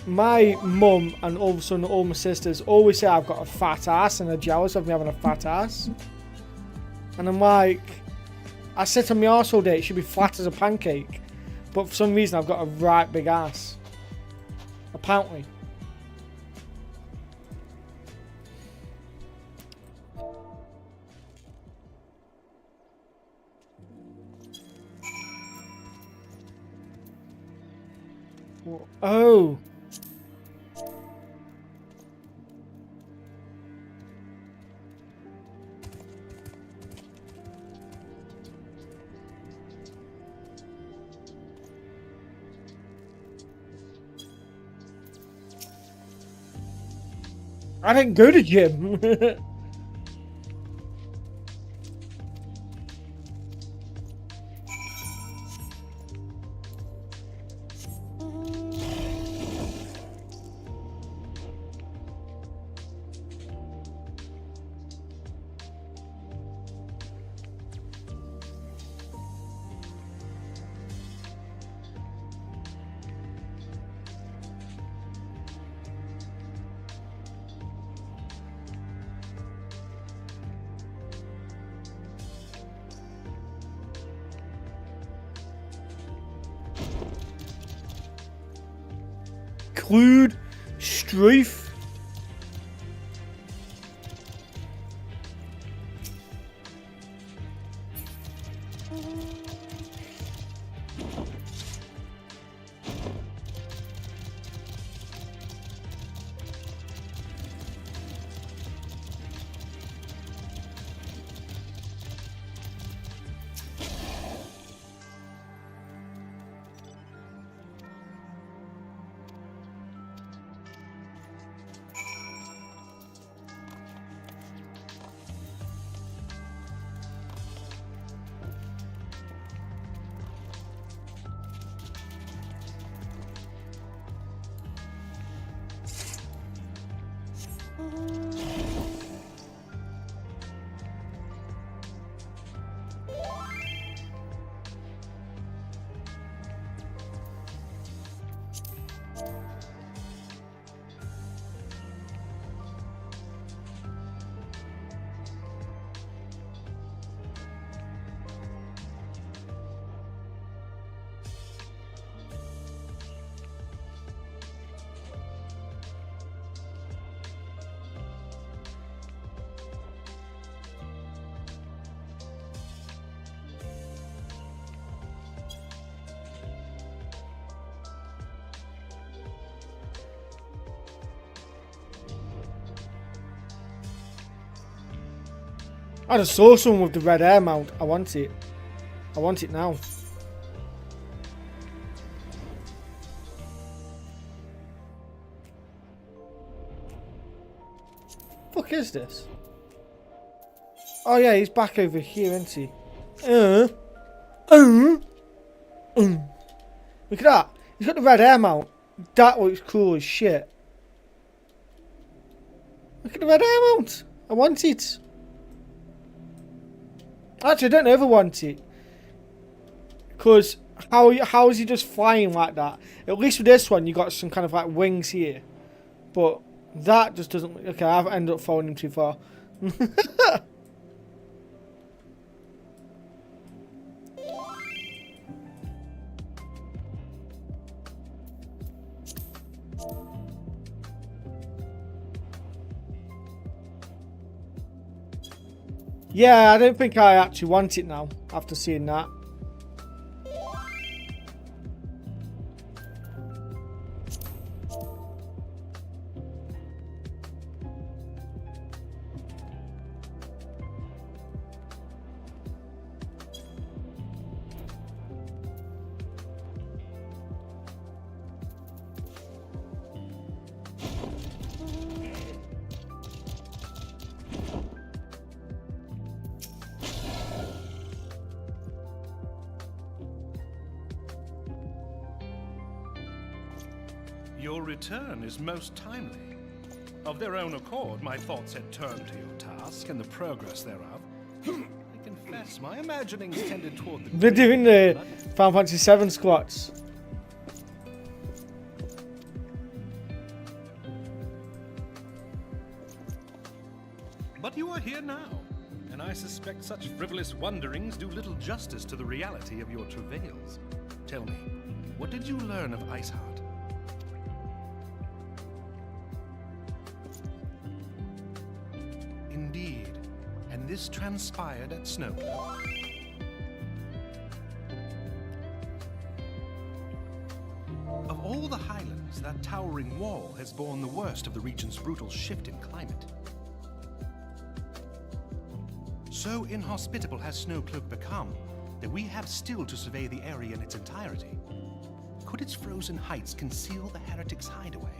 Speaker 1: my mum and all of a sudden all my sisters always say I've got a fat ass and they're jealous of me having a fat ass. And I'm like, I sit on my arse all day, it should be flat as a pancake. But for some reason I've got a right big ass. Apparently. Oh. I didn't go to gym. Include Strafe. I just saw someone with the red air mount. I want it. I want it now. Fuck is this? Oh yeah, he's back over here, isn't he? Look at that. He's got the red air mount. That looks cool as shit. Look at the red air mount. I want it. Actually, I don't ever want it. Because how is he just flying like that? At least with this one, you got some kind of like wings here. But that just doesn't... Okay, I've ended up following him too far. Yeah, I don't think I actually want it now, after seeing that.
Speaker 11: Your return is most timely. Of their own accord, my thoughts had turned to your task and the progress thereof. I confess, my imaginings tended toward the...
Speaker 1: They're doing the Final Fantasy VII squats.
Speaker 11: But you are here now, and I suspect such frivolous wonderings do little justice to the reality of your travails. Tell me, what did you learn of Iceheart? Indeed, and this transpired at Snowcloak. Of all the highlands, that towering wall has borne the worst of the region's brutal shift in climate. So inhospitable has Snowcloak become that we have still to survey the area in its entirety. Could its frozen heights conceal the heretics' hideaway?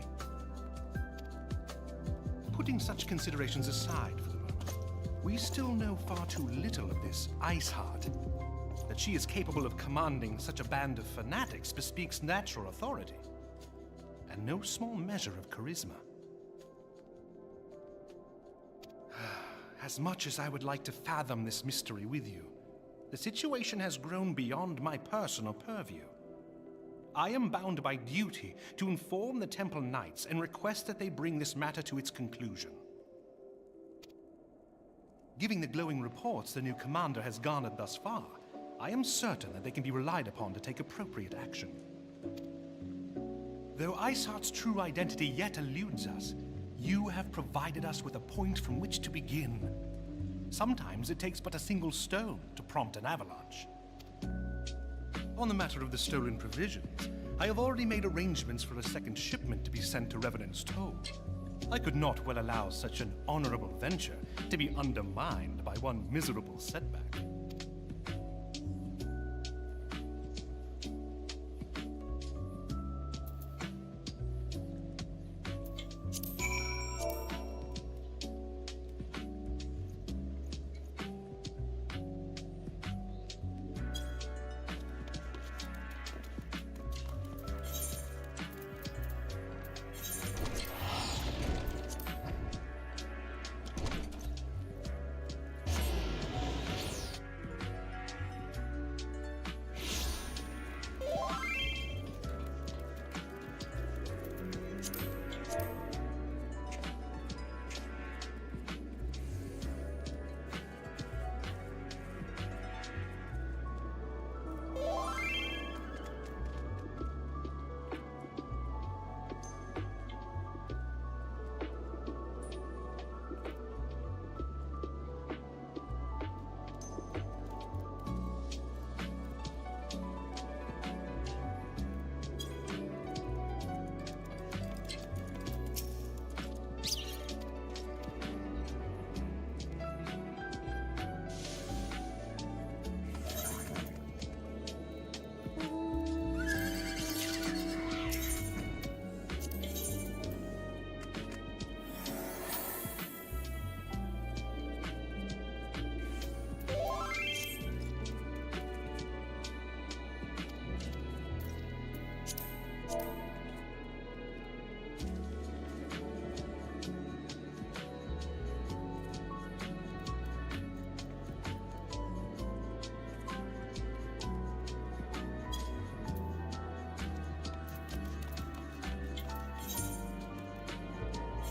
Speaker 11: Putting such considerations aside for the moment, we still know far too little of this Iceheart. That she is capable of commanding such a band of fanatics bespeaks natural authority, and no small measure of charisma. As much as I would like to fathom this mystery with you, the situation has grown beyond my personal purview. I am bound by duty to inform the Temple Knights and request that they bring this matter to its conclusion. Given the glowing reports the new commander has garnered thus far, I am certain that they can be relied upon to take appropriate action. Though Iceheart's true identity yet eludes us, you have provided us with a point from which to begin. Sometimes it takes but a single stone to prompt an avalanche. On the matter of the stolen provisions, I have already made arrangements for a second shipment to be sent to Revenant's Toll. I could not well allow such an honorable venture to be undermined by one miserable setback.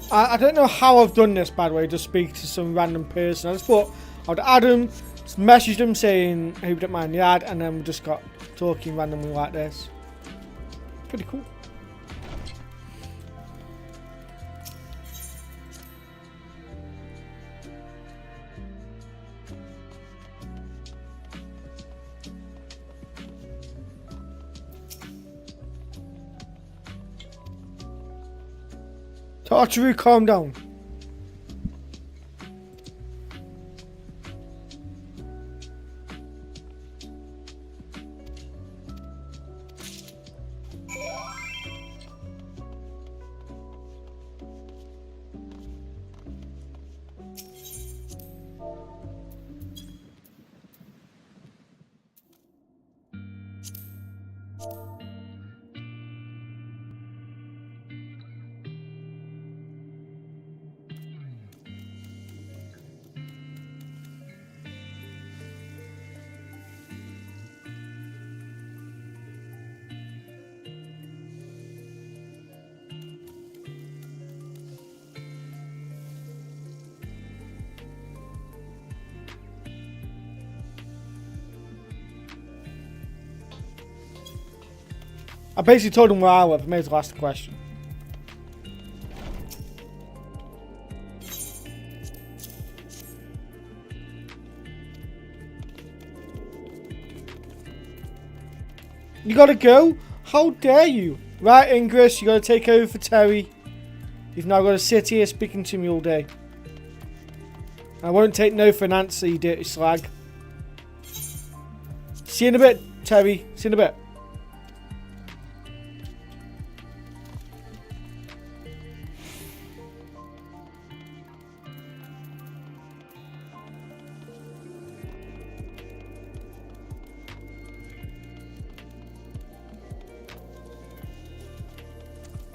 Speaker 1: I don't know how I've done this, by the way, just speak to some random person. I just thought I'd add them, just message them saying, hey, we don't mind the ad, and then we just got talking randomly like this. Pretty cool. Torture, calm down. I basically told him where I live. I may as well ask the question. You gotta go? How dare you? Right, Ingress, you gotta take over for Terry. You've now got to sit here speaking to me all day. I won't take no for an answer, you dirty slag. See you in a bit, Terry. See you in a bit.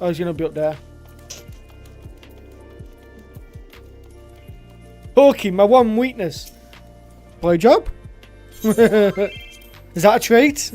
Speaker 1: Oh, he's going to be up there. Talking, my one weakness. Blowjob? Is that a trait?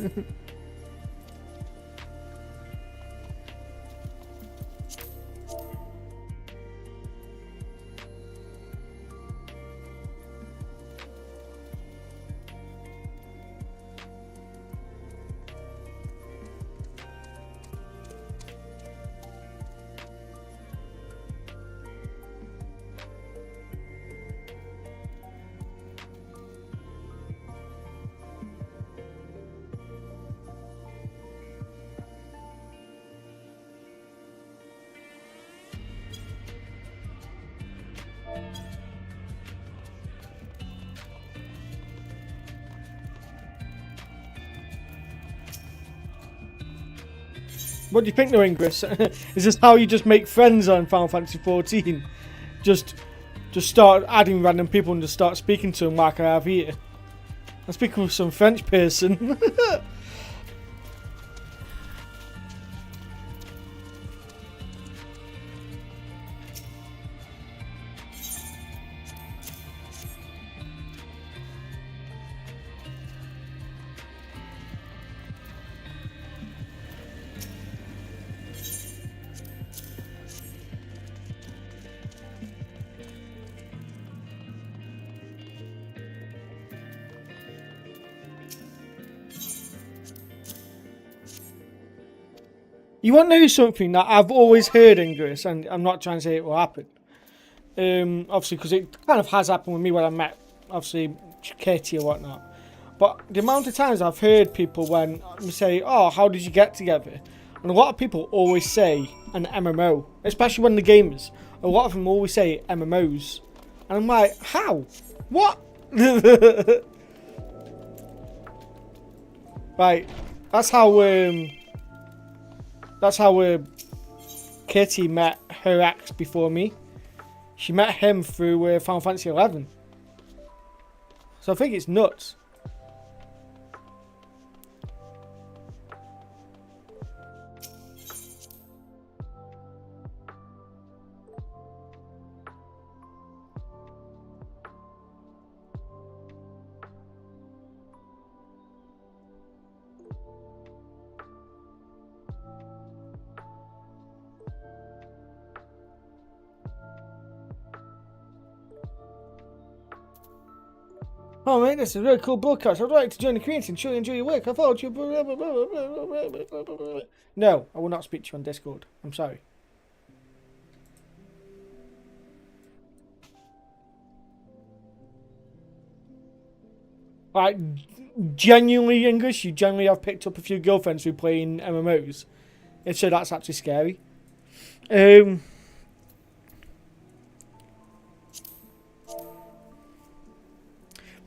Speaker 1: What do you think, though, Ingress? Is this how you just make friends on Final Fantasy XIV? Just start adding random people and just start speaking to them like I have here. I'm speaking with some French person. You want to know something that I've always heard, Ingress, and I'm not trying to say it will happen. Obviously, because it kind of has happened with me when I met, obviously, Katie or whatnot. But the amount of times I've heard people when we say, oh, how did you get together? And a lot of people always say an MMO, especially when the gamers. A lot of them always say MMOs. And I'm like, how? What? Right, that's how Katie met her ex before me. She met him through Final Fantasy XI. So I think it's nuts. Oh mate, this is a really cool broadcast. I'd like to join the community and truly enjoy your work. I thought you... No, I will not speak to you on Discord. I'm sorry. Like, genuinely, English, you generally have picked up a few girlfriends who play in MMOs. And so that's actually scary.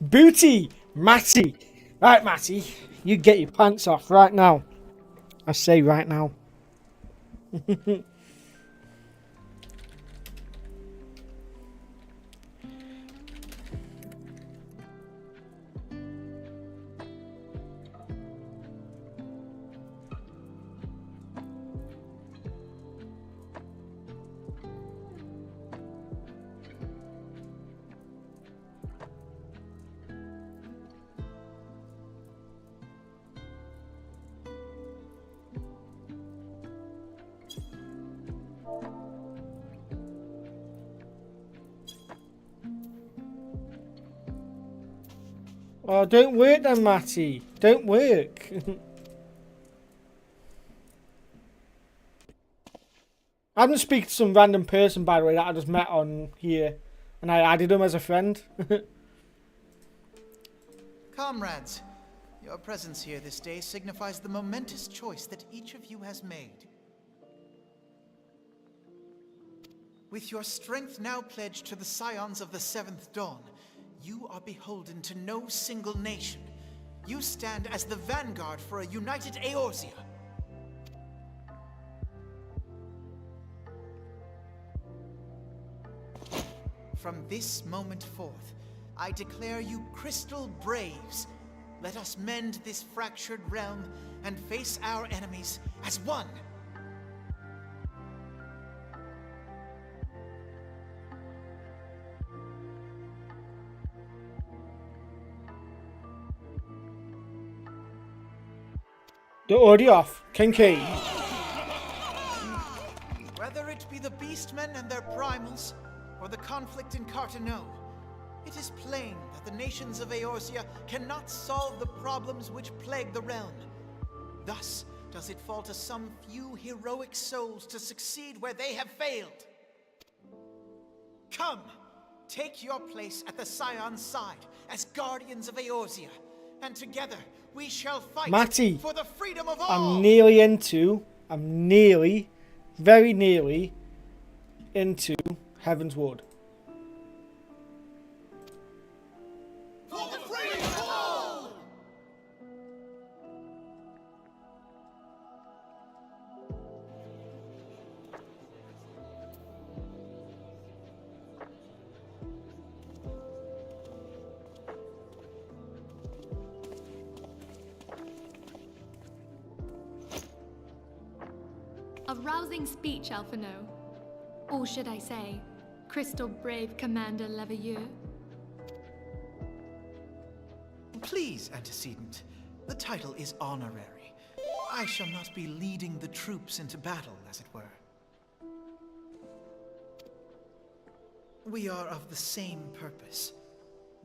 Speaker 1: Booty! Matty! Right, Matty, you get your pants off right now. I say right now. Oh, don't work then, Matty. Don't work. I'm just speaking to some random person, by the way, that I just met on here. And I added him as a friend.
Speaker 12: Comrades, your presence here this day signifies the momentous choice that each of you has made. With your strength now pledged to the scions of the Seventh Dawn, you are beholden to no single nation. You stand as the vanguard for a united Eorzea. From this moment forth, I declare you Crystal Braves. Let us mend this fractured realm and face our enemies as one.
Speaker 1: The audio off. Kinky.
Speaker 12: Whether it be the Beastmen and their primals, or the conflict in Carteneau, it is plain that the nations of Eorzea cannot solve the problems which plague the realm. Thus does it fall to some few heroic souls to succeed where they have failed. Come, take your place at the Scion's side as guardians of Eorzea, and together we shall fight
Speaker 1: Matty,
Speaker 12: for the freedom of all!
Speaker 1: I'm very nearly into Heaven's Ward.
Speaker 12: For the freedom of all!
Speaker 7: A rousing speech, Alphino. Or should I say, Crystal Brave Commander Leveilleur?
Speaker 12: Please, Antecedent. The title is honorary. I shall not be leading the troops into battle, as it were. We are of the same purpose.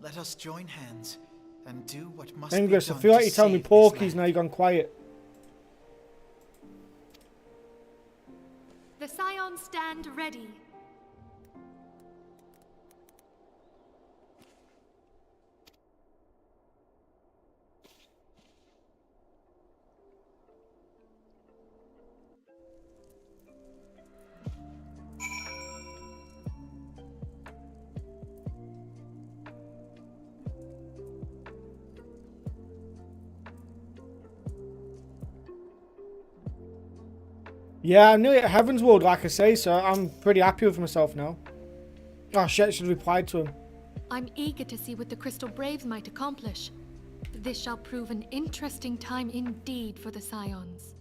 Speaker 12: Let us join hands and do what must be done.
Speaker 1: Ingress, I feel like you're telling me Porky's now gone quiet.
Speaker 7: The Scions stand ready.
Speaker 1: Yeah, I'm nearly at Heaven's Ward, like I say, so I'm pretty happy with myself now. Oh shit, I should have replied to him.
Speaker 7: I'm eager to see what the Crystal Braves might accomplish. This shall prove an interesting time indeed for the Scions.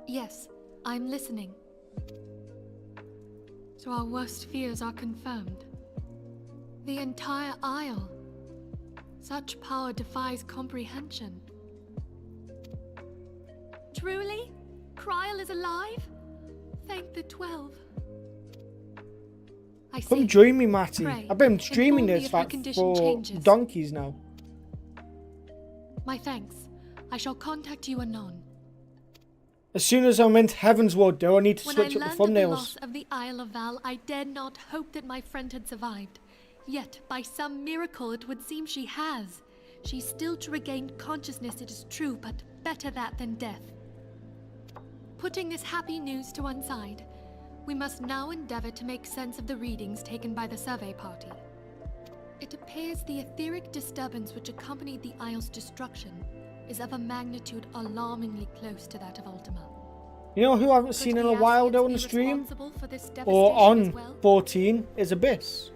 Speaker 7: Yes, I'm listening. So our worst fears are confirmed. The entire Isle. Such power defies comprehension. Truly? Kryl is alive? Thank the 12. I see.
Speaker 1: Come join me, Matty.
Speaker 7: Pray,
Speaker 1: I've been streaming
Speaker 7: inform me
Speaker 1: this
Speaker 7: if your
Speaker 1: for
Speaker 7: condition changes.
Speaker 1: donkeys now.
Speaker 7: My thanks. I shall contact you anon.
Speaker 1: As soon as I'm into Heaven's Ward, though, I need to
Speaker 7: When
Speaker 1: switch
Speaker 7: I
Speaker 1: up the
Speaker 7: learned of the
Speaker 1: thumbnails.
Speaker 7: loss of the Isle of Val, I dared not hope that my friend had survived. Yet, by some miracle, it would seem she has. She's still to regain consciousness, it is true, but better that than death. Putting this happy news to one side, we must now endeavor to make sense of the readings taken by the survey party. It appears the etheric disturbance which accompanied the Isle's destruction is of a magnitude alarmingly close to that of Ultima.
Speaker 1: You know who I haven't
Speaker 7: Could
Speaker 1: seen in a
Speaker 7: the
Speaker 1: while
Speaker 7: Ascians
Speaker 1: though on
Speaker 7: be
Speaker 1: the stream?
Speaker 7: responsible for this
Speaker 1: Or
Speaker 7: devastation
Speaker 1: on
Speaker 7: as well?
Speaker 1: 14 is Abyss.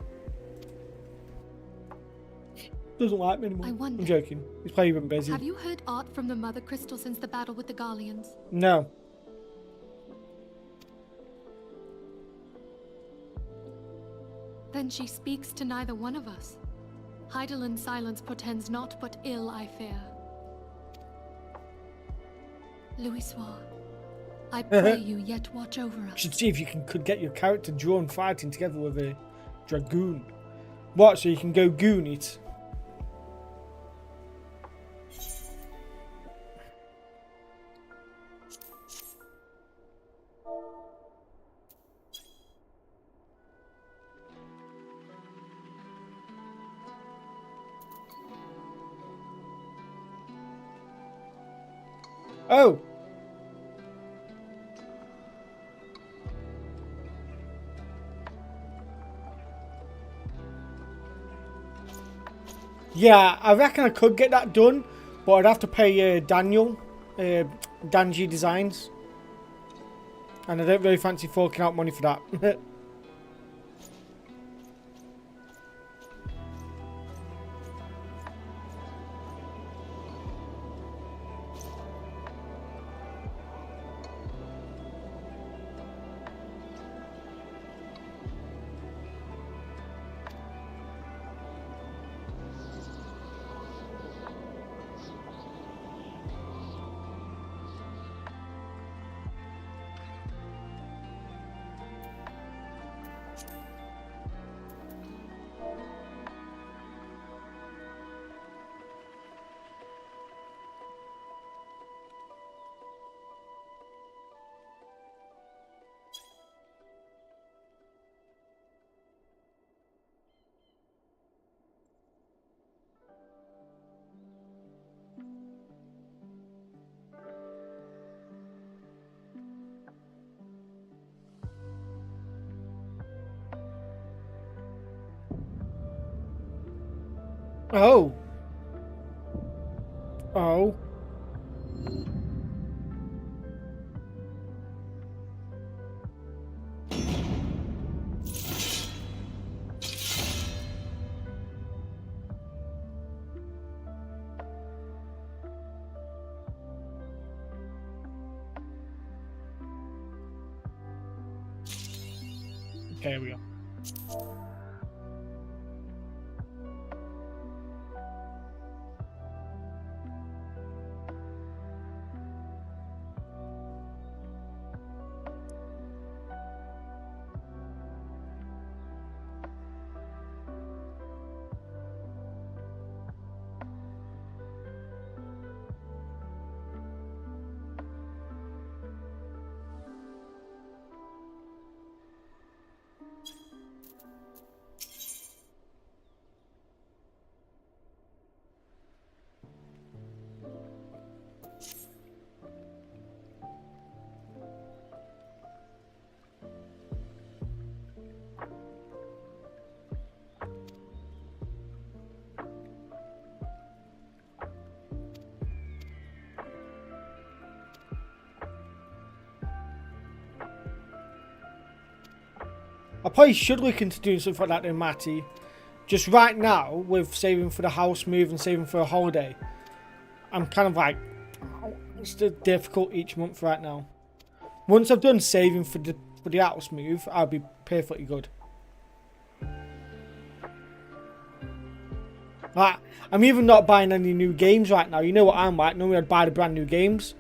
Speaker 1: Doesn't like me anymore.
Speaker 7: I wonder.
Speaker 1: I'm joking. He's probably been busy.
Speaker 7: Have you heard aught from the Mother Crystal since the battle with the Garleans?
Speaker 1: No.
Speaker 7: Then she speaks to neither one of us. Heidelind's silence portends naught but ill, I fear. Louisoix, I pray you yet watch over
Speaker 1: You
Speaker 7: us.
Speaker 1: should see if you could get your character drawn fighting together with a dragoon. What, so you can go goon it? Oh. Yeah, I reckon I could get that done, but I'd have to pay Daniel, Danji Designs. And I don't really fancy forking out money for that. Oh. Oh. Okay, here we go. I probably should look into doing something like that then, Matty. Just right now, with saving for the house move and saving for a holiday, I'm kind of like, it's still difficult each month right now. Once I've done saving for the house move, I'll be perfectly good. Like, I'm even not buying any new games right now. You know what I'm like. Normally I'd buy the brand new games,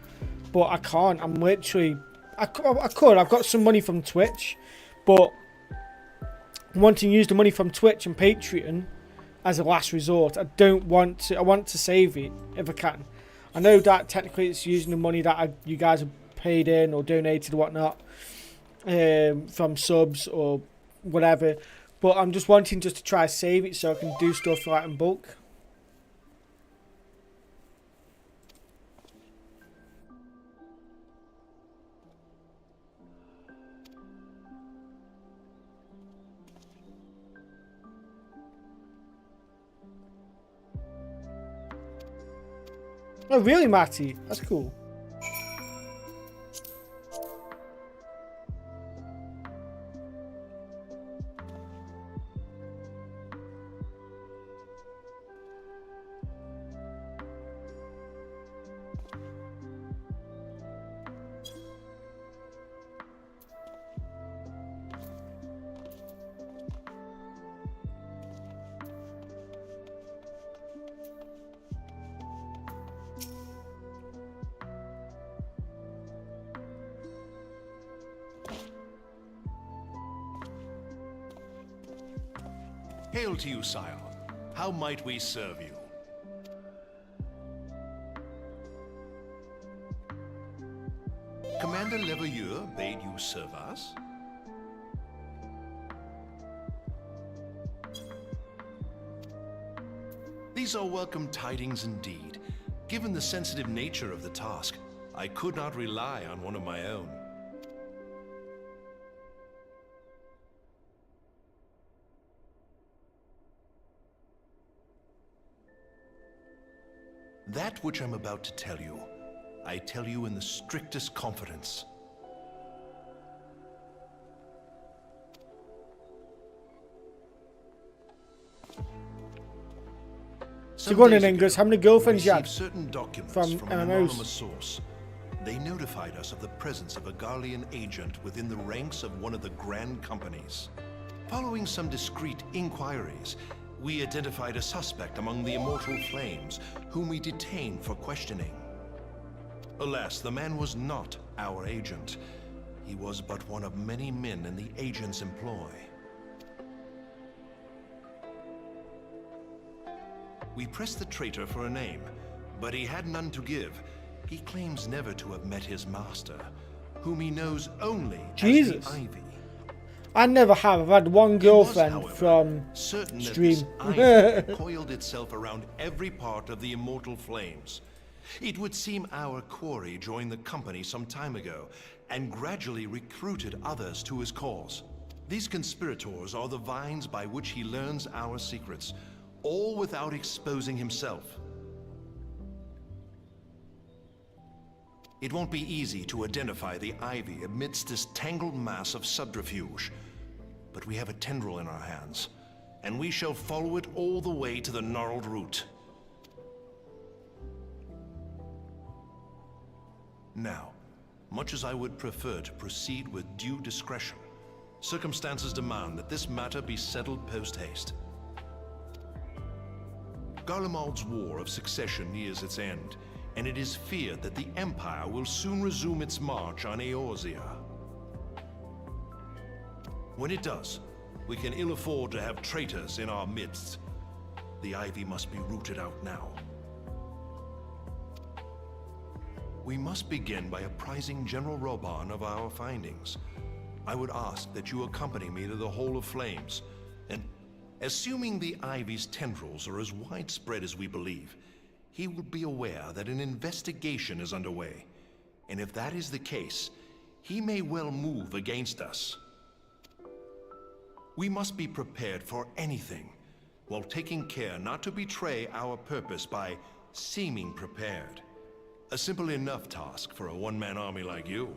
Speaker 1: but I can't. I'm literally, I could. I've got some money from Twitch, but wanting to use the money from Twitch and Patreon as a last resort. I don't want to. I want to save it if I can. I know that technically it's using the money that you guys have paid in or donated or whatnot from subs or whatever, but I'm just wanting just to try save it so I can do stuff like in bulk. Oh, really, Matty? That's cool.
Speaker 13: Hail to you, sire. How might we serve you? Commander Leveilleur bade you serve us? These are welcome tidings indeed. Given the sensitive nature of the task, I could not rely on one of my own. That which I'm about to tell you, I tell you in the strictest confidence.
Speaker 1: So go on in, Ingress. How many girlfriends you had?
Speaker 13: Certain documents
Speaker 1: from
Speaker 13: an
Speaker 1: MMOs?
Speaker 13: anonymous source. They notified us of the presence of a Garlean agent within the ranks of one of the grand companies. Following some discreet inquiries, we identified a suspect among the Immortal Flames, whom we detained for questioning. Alas, the man was not our agent. He was but one of many men in the agent's employ. We pressed the traitor for a name, but he had none to give. He claims never to have met his master, whom he knows only
Speaker 1: Jesus.
Speaker 13: as the Ivy.
Speaker 1: I never have. I've had one girlfriend from
Speaker 13: Certain
Speaker 1: stream.
Speaker 13: that this ivy coiled itself around every part of the Immortal Flames. It would seem our quarry joined the company some time ago, and gradually recruited others to his cause. These conspirators are the vines by which he learns our secrets, all without exposing himself. It won't be easy to identify the Ivy amidst this tangled mass of subterfuge, but we have a tendril in our hands, and we shall follow it all the way to the gnarled root. Now, much as I would prefer to proceed with due discretion, circumstances demand that this matter be settled post-haste. Garlemald's War of Succession nears its end, and it is feared that the Empire will soon resume its march on Eorzea. When it does, we can ill afford to have traitors in our midst. The Ivy must be rooted out now. We must begin by apprising General Roban of our findings. I would ask that you accompany me to the Hall of Flames, and assuming the Ivy's tendrils are as widespread as we believe, he will be aware that an investigation is underway, and if that is the case, he may well move against us. We must be prepared for anything, while taking care not to betray our purpose by seeming prepared. A simple enough task for a one-man army like you.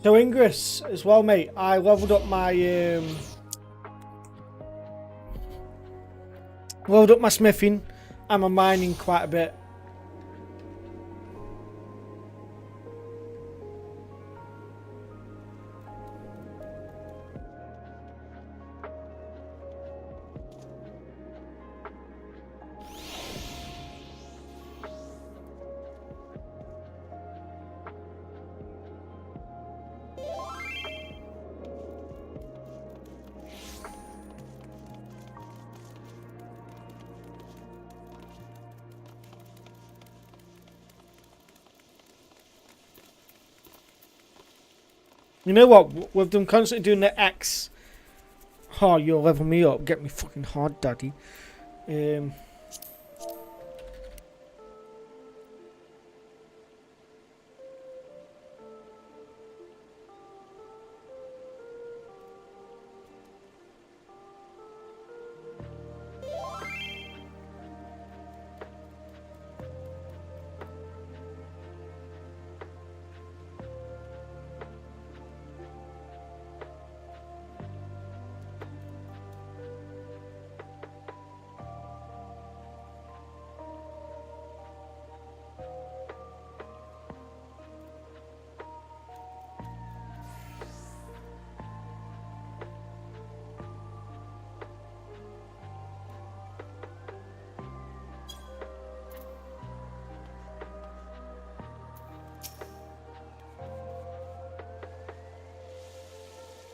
Speaker 1: So Ingress as well, mate. I leveled up my smithing and my mining quite a bit. You know what? With them constantly doing the X. Oh, you'll level me up. Get me fucking hard, daddy.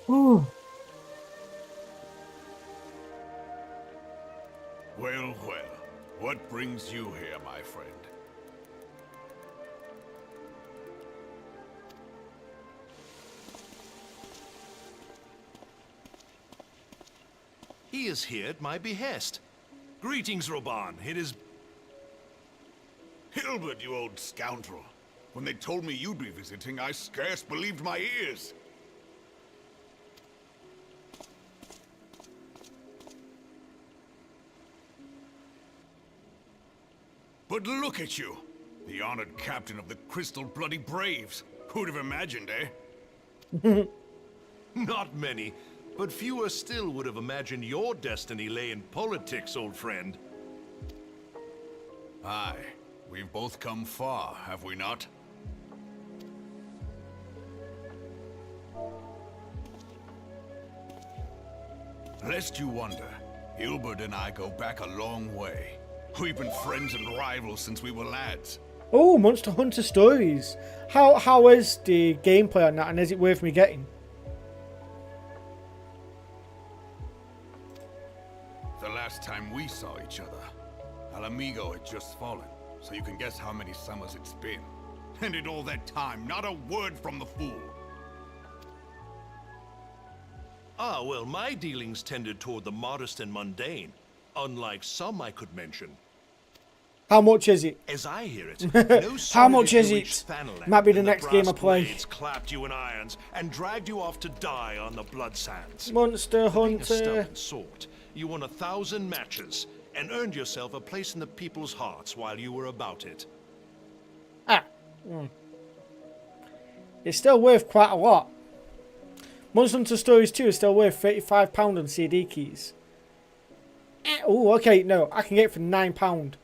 Speaker 1: Ooh.
Speaker 10: Well, well. What brings you here, my friend?
Speaker 13: He is here at my behest. Greetings, Roban. It is...
Speaker 10: Hilbert, you old scoundrel. When they told me you'd be visiting, I scarce believed my ears. But look at you! The honored captain of the Crystal Bloody Braves. Who'd have imagined, eh?
Speaker 13: Not many, but fewer still would have imagined your destiny lay in politics, old friend.
Speaker 10: Aye. We've both come far, have we not? Lest you wonder, Hilbert and I go back a long way. We've been friends and rivals since we were lads.
Speaker 1: Oh, Monster Hunter Stories. How is the gameplay on that, and is it worth me getting?
Speaker 10: The last time we saw each other, Alamigo had just fallen, so you can guess how many summers it's been. And in all that time, not a word from the fool.
Speaker 13: Ah, well, my dealings tended toward the modest and mundane, unlike some I could mention.
Speaker 1: How much is it?
Speaker 13: As I hear it, no
Speaker 1: how much is it?
Speaker 13: Thanalan,
Speaker 1: Might be the next game I play.
Speaker 13: Blades clapped you in irons and dragged you off to die on the blood sands.
Speaker 1: Monster
Speaker 13: Being a
Speaker 1: Hunter.
Speaker 13: stubborn sort, you won 1,000 matches and earned yourself a place in the people's hearts while you were about it.
Speaker 1: Ah. It's still worth quite a lot. Monster Hunter Stories 2 is still worth £35 on CD keys. Oh, okay, no, I can get it for £9.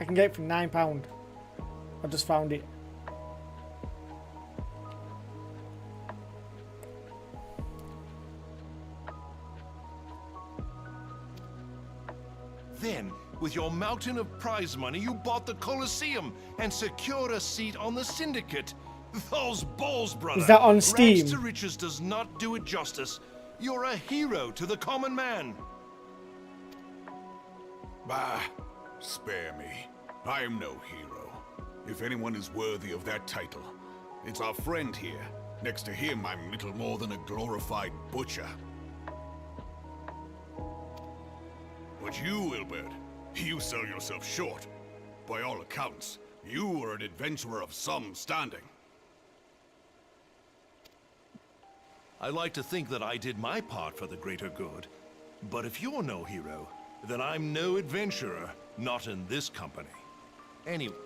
Speaker 1: I can get it for £9. I just found it.
Speaker 13: Then, with your mountain of prize money, you bought the Colosseum and secured a seat on the Syndicate. Those balls, brother.
Speaker 1: Is that on Steam?
Speaker 13: Rags to riches does not do it justice. You're a hero to the common man.
Speaker 10: Bah, spare me. I am no hero. If anyone is worthy of that title, it's our friend here. Next to him, I'm little more than a glorified butcher. But you, Wilbert, you sell yourself short. By all accounts, you are an adventurer of some standing.
Speaker 13: I like to think that I did my part for the greater good. But if you're no hero, then I'm no adventurer, not in this company. Anyway.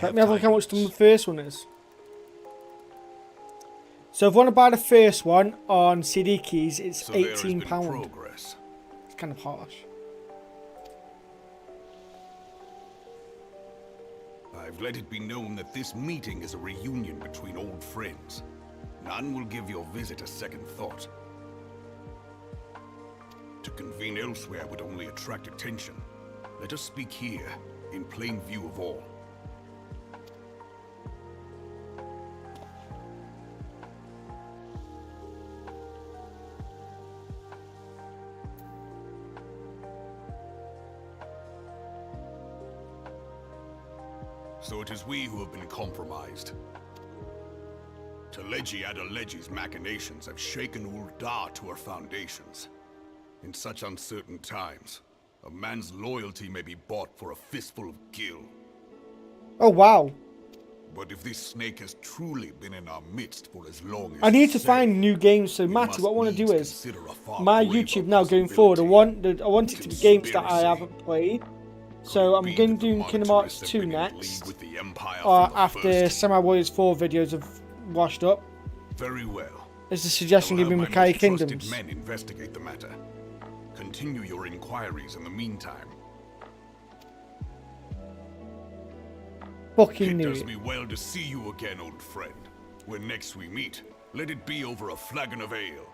Speaker 1: Let me have a look how much the first one is. So if I want to buy the first one on CD keys, it's
Speaker 10: So
Speaker 1: £18.
Speaker 10: Progress.
Speaker 1: It's kind of harsh.
Speaker 10: I've let it be known that this meeting is a reunion between old friends. None will give your visit a second thought. To convene elsewhere would only attract attention. Let us speak here, in plain view of all. So it is we who have been compromised. Teleji Adeleji's machinations have shaken Ul'dah to her foundations. In such uncertain times, a man's loyalty may be bought for a fistful of gil.
Speaker 1: Oh, wow.
Speaker 10: But if this snake has truly been in our midst for as long as
Speaker 1: I need to
Speaker 10: say,
Speaker 1: find new games. So, Matty, what I want to do is, my YouTube now going forward, I want it to be games that I haven't played. So I'm going to do Kingdom Hearts 2 next, after Samurai Warriors 4 videos have washed up.
Speaker 10: Very well.
Speaker 1: There's a suggestion giving me Makai Kingdoms.
Speaker 10: Men investigate the matter. Continue your inquiries in the meantime.
Speaker 1: Fucking knew
Speaker 10: It does
Speaker 1: it.
Speaker 10: me well to see you again, old friend. When next we meet, let it be over a flagon of ale.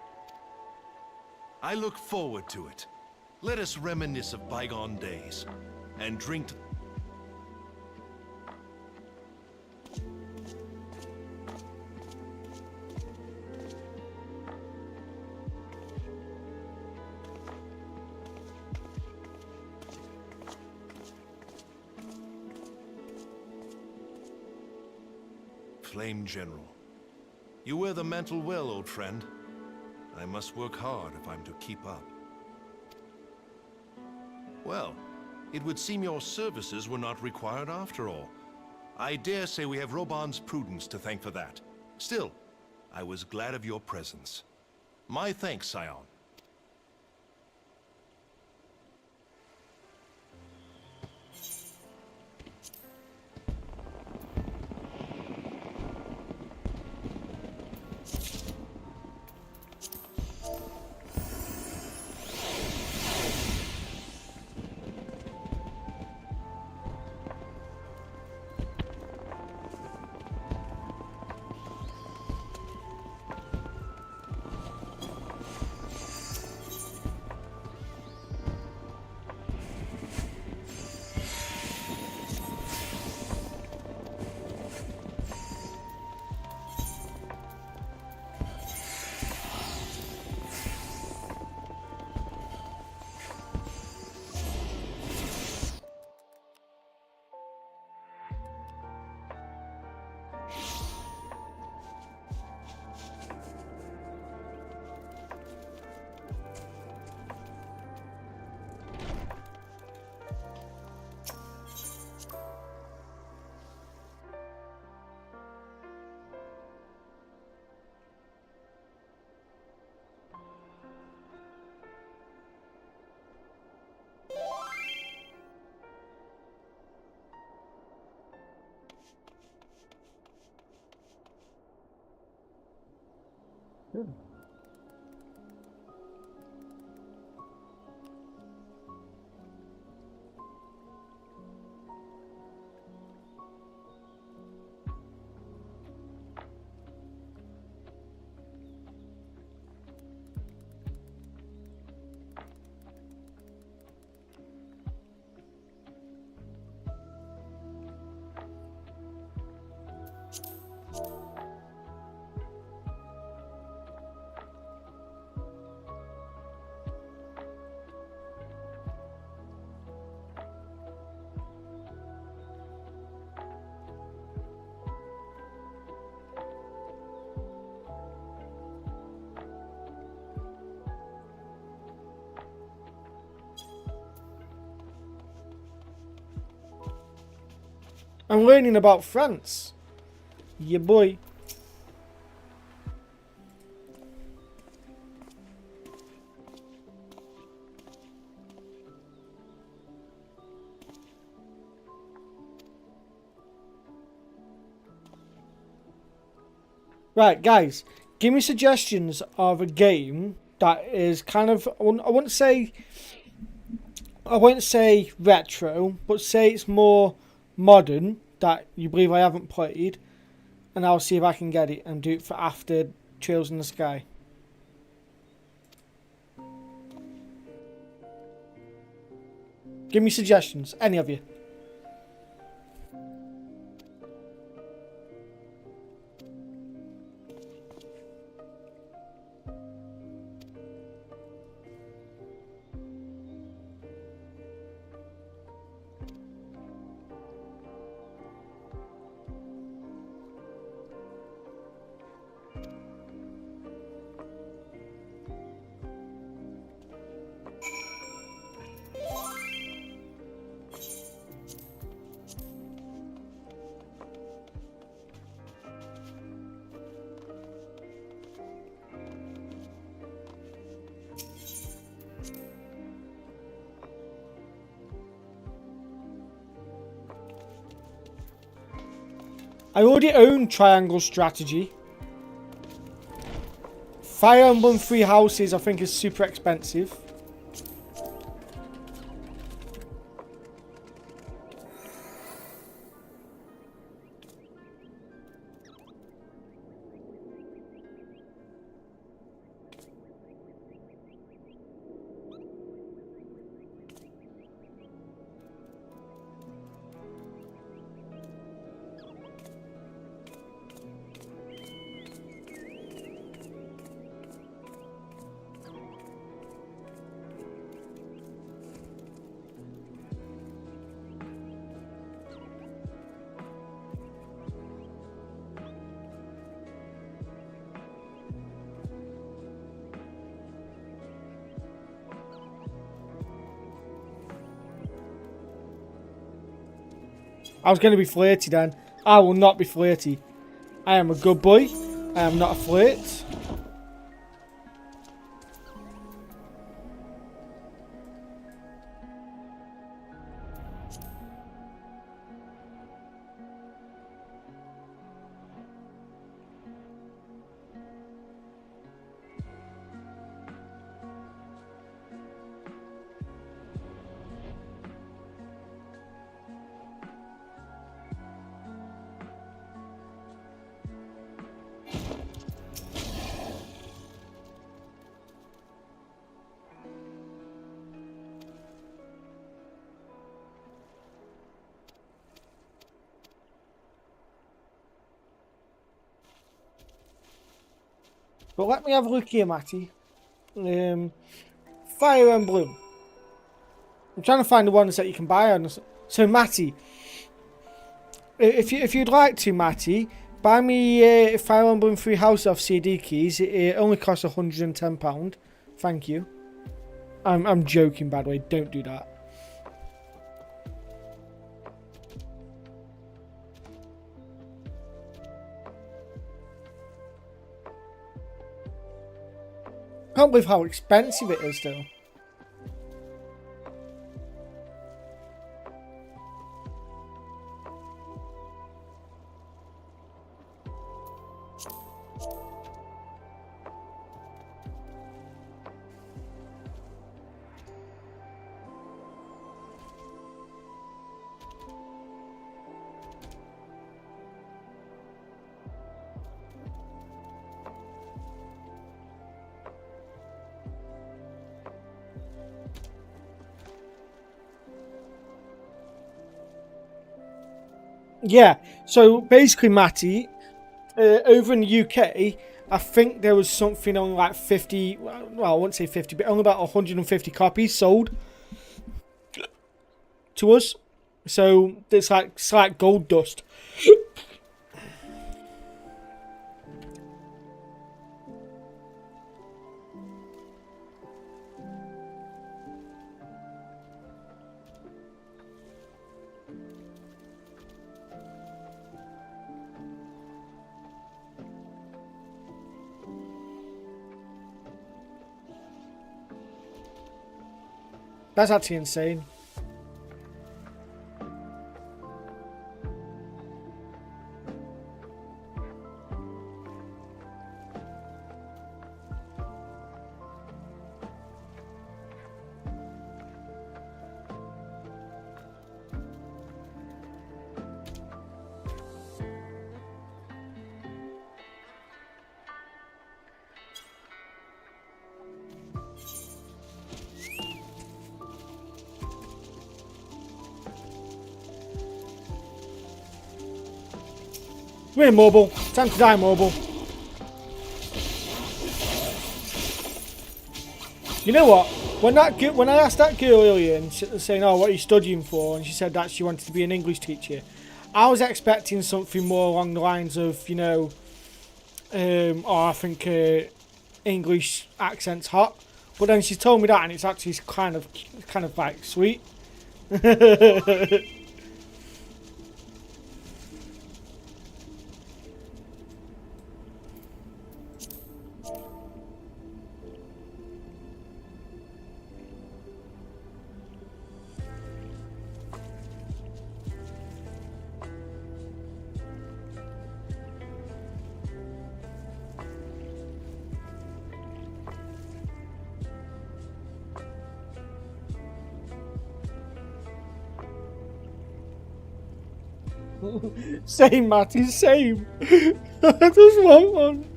Speaker 13: I look forward to it. Let us reminisce of bygone days and drink to... Flame General. You wear the mantle well, old friend. I must work hard if I'm to keep up. Well, it would seem your services were not required after all. I dare say we have Roban's prudence to thank for that. Still, I was glad of your presence. My thanks, Scion.
Speaker 1: I'm learning about France. Yeah, boy. Right, guys, give me suggestions of a game that is kind of, I wouldn't say retro, but say it's more modern that you believe I haven't played, and I'll see if I can get it and do it for after Trails in the Sky. Give me suggestions, any of you. I already own Triangle Strategy. Fire Emblem Three Houses I think is super expensive. I was going to be flirty then. I will not be flirty. I am a good boy. I am not a flirt. But let me have a look here, Matty. Fire Emblem. I'm trying to find the ones that you can buy on. So, Matty, if you'd like to, Matty, buy me Fire Emblem Three Houses off CD keys. It only costs £110. Thank you. I'm joking, by the way. Don't do that. I can't believe how expensive it is, though. Yeah, so basically, Matty, over in the UK, I think there was something on like 50, well, I wouldn't say 50, but only about 150 copies sold to us. So it's like gold dust. That's actually insane. We're mobile. Time to die, mobile. You know what? When I asked that girl earlier and saying, "Oh, what are you studying for?" and she said that she wanted to be an English teacher, I was expecting something more along the lines of, you know, oh, I think English accent's hot. But then she told me that, and it's actually kind of like sweet. Same, Matty, same. I just want one.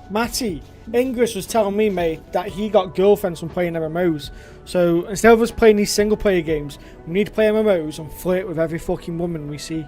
Speaker 1: Matty, Ingress was telling me, mate, that he got girlfriends from playing MMOs. So instead of us playing these single player games, we need to play MMOs and flirt with every fucking woman we see.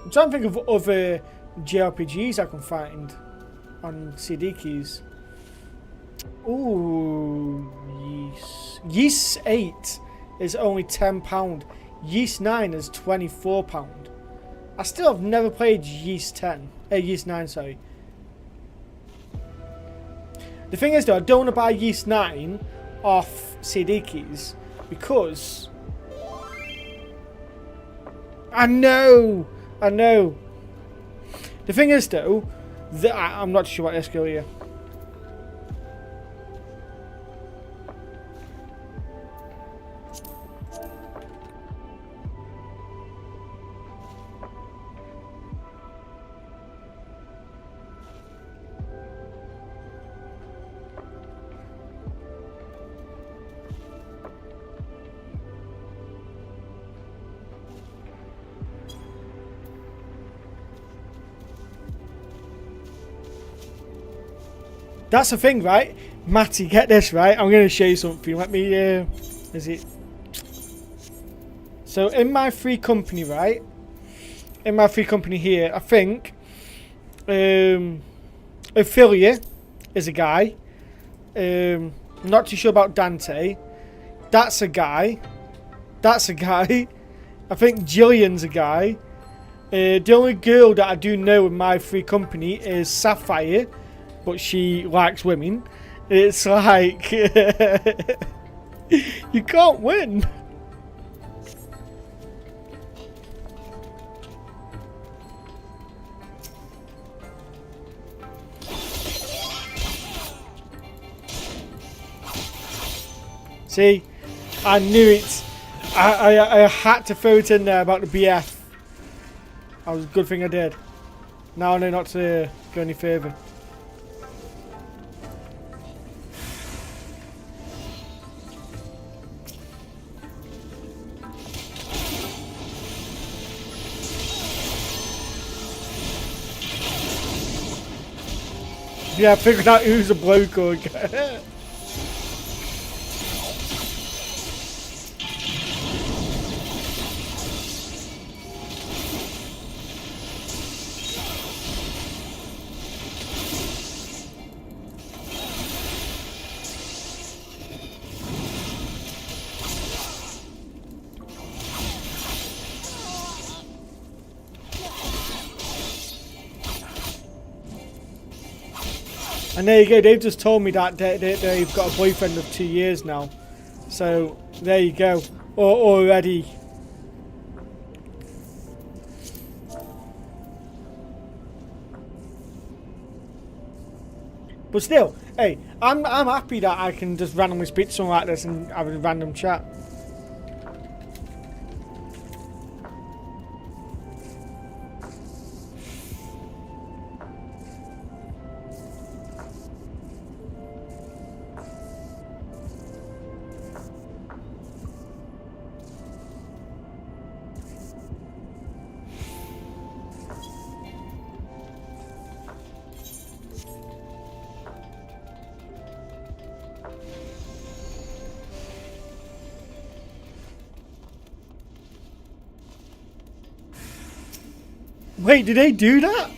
Speaker 1: I'm trying to think of other JRPGs I can find on CD keys. Ooh, Yeast 8 is only £10. Yeast 9 is £24. I still have never played Yeast 9, sorry. The thing is though, I don't want to buy Yeast 9 off CD keys because I know. The thing is though, that I'm not sure what this skill here. That's the thing, right? Matty, get this, right? I'm going to show you something. Let me, is it? So, in my free company, right? In my free company here, I think, Affiliate is a guy. Not too sure about Dante. That's a guy. I think Jillian's a guy. The only girl that I do know in my free company is Sapphire. But she likes women. It's like you can't win. See, I knew it. I had to throw it in there about the BF. That was a good thing I did. Now I know not to go any further. Yeah, figuring out who's a bloke or And there you go, they've just told me that they've got a boyfriend of 2 years now. So, there you go. Already. But still, hey, I'm happy that I can just randomly speak to someone like this and have a random chat. Wait, did they do that?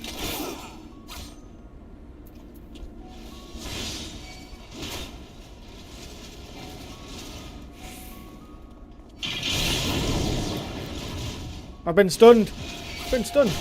Speaker 1: I've been stunned. I've been stunned.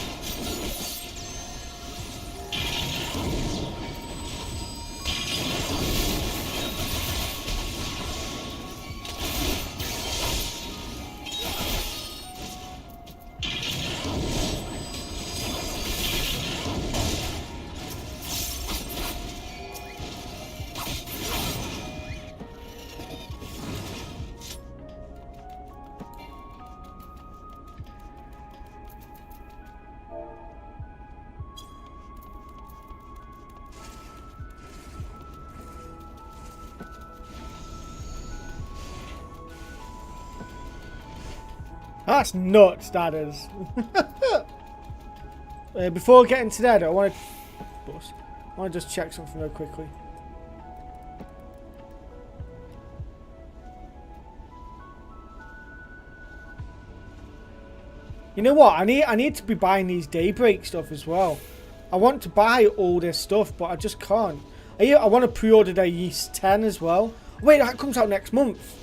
Speaker 1: That's nuts, that is. Before getting to that, I want to just check something real quickly. You know what? I need to be buying these Daybreak stuff as well. I want to buy all this stuff, but I just can't. I want to pre-order their Yeast 10 as well. Wait, that comes out next month.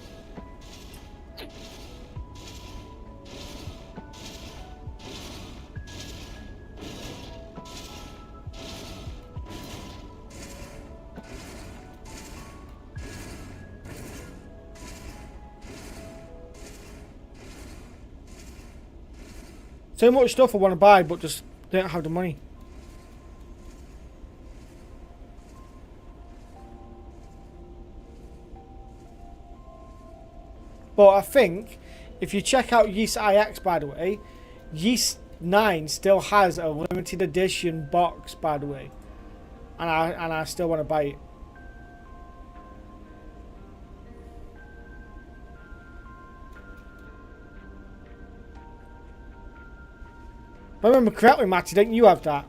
Speaker 1: So much stuff I want to buy, but just don't have the money. But I think if you check out Yeast IX, by the way, Yeast 9 still has a limited edition box, by the way, and I still want to buy it. If I remember correctly, Matty, didn't you have that?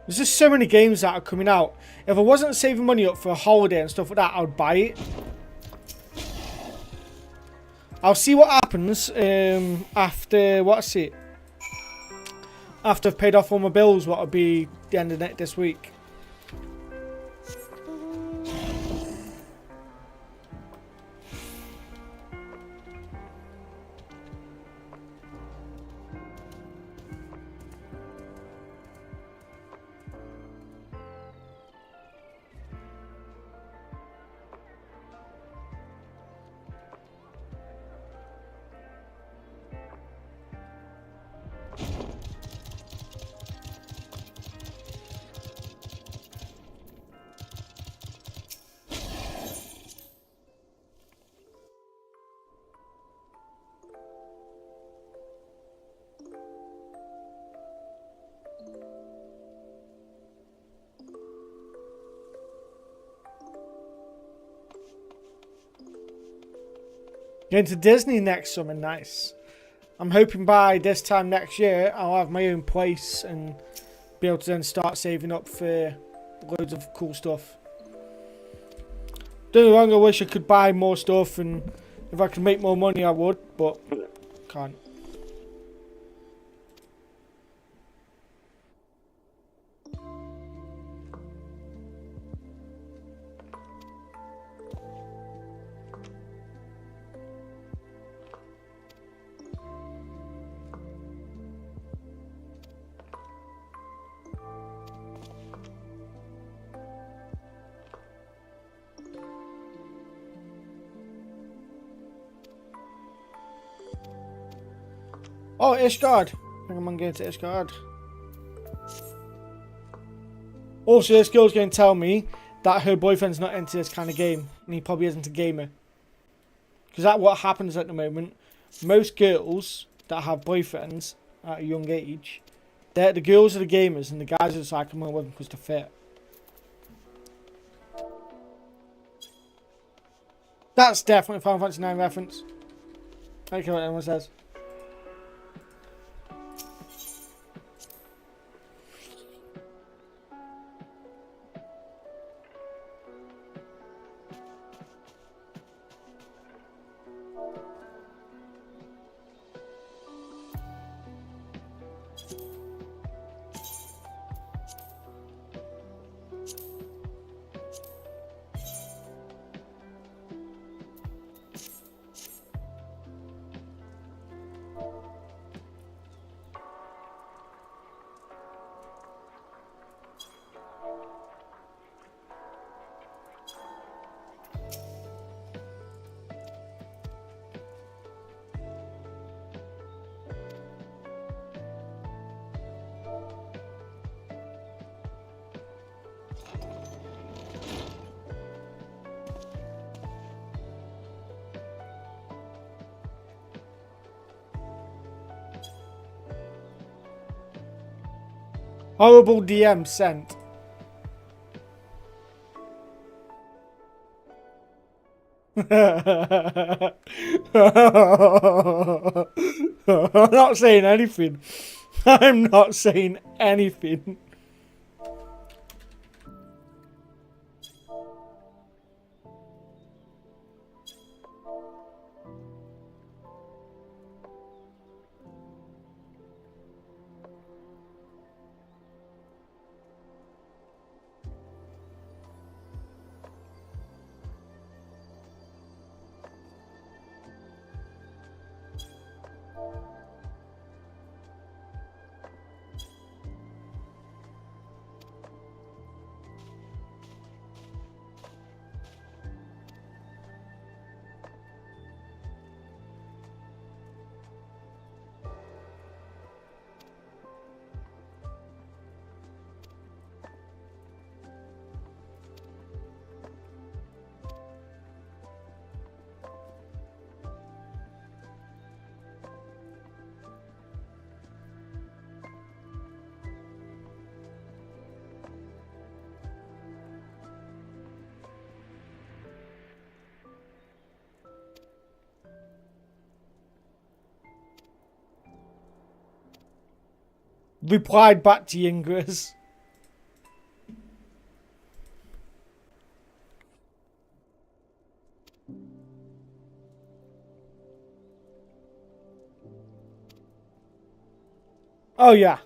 Speaker 1: There's just so many games that are coming out. If I wasn't saving money up for a holiday and stuff like that, I would buy it. I'll see what happens after, what's it? After I've paid off all my bills, what will be the end of this week. Going to Disney next summer, nice. I'm hoping by this time next year I'll have my own place and be able to then start saving up for loads of cool stuff. Don't get me wrong, I wish I could buy more stuff, and if I could make more money I would, but can't. Oh, Ishgard. I think I'm going to Ishgard. Also, this girl's going to tell me that her boyfriend's not into this kind of game, and he probably isn't a gamer. Because that's what happens at the moment. Most girls that have boyfriends at a young age, the girls are the gamers, and the guys are just like, I'm going with them because they're fit. That's definitely a Final Fantasy IX reference. I don't care what anyone says. Horrible DM sent. I'm not saying anything. I'm not saying anything. Replied back to Yingras. Oh yeah.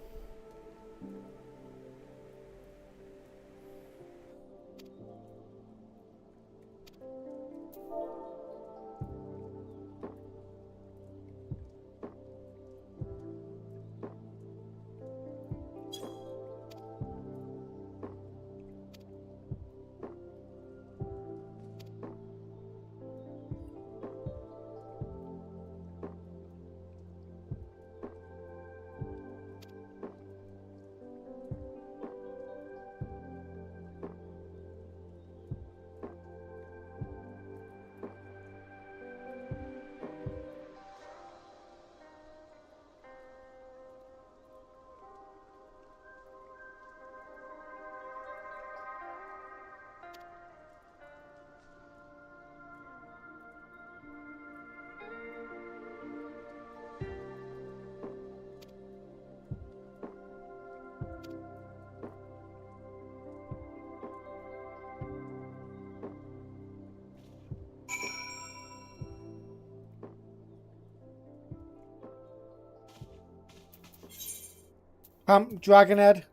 Speaker 1: Dragonhead.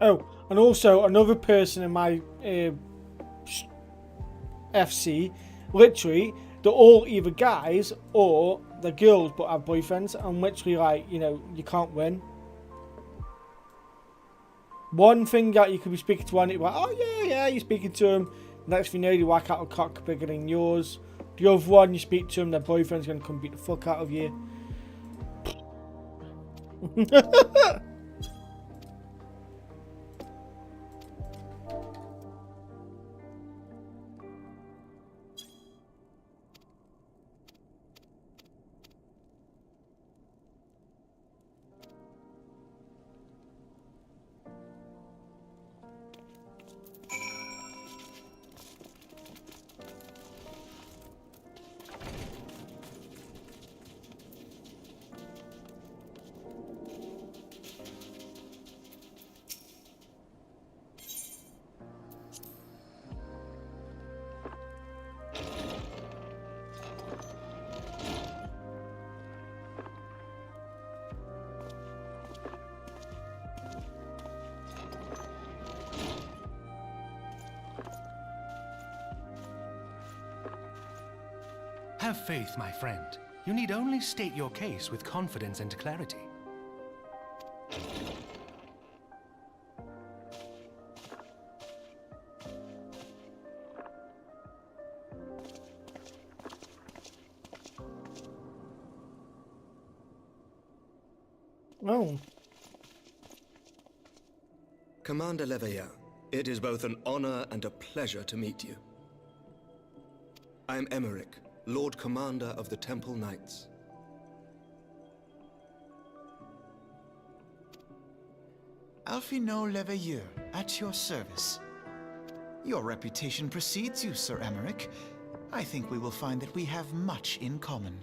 Speaker 1: Oh, and also another person in my FC, literally, they're all either guys or they're girls but have boyfriends, and literally, like, you know, you can't win. One thing that you could be speaking to one, you're like, oh yeah, you're speaking to them. Next thing you know, you whack out a cock bigger than yours. The other one, you speak to them, their boyfriend's going to come beat the fuck out of you.
Speaker 11: Have faith, my friend. You need only state your case with confidence and clarity.
Speaker 1: Oh.
Speaker 14: Commander Leveilleur, it is both an honor and a pleasure to meet you. I am Emmerich, Lord Commander of the Temple Knights.
Speaker 12: Alphino Leveilleur, at your service. Your reputation precedes you, Sir Emmerich. I think we will find that we have much in common.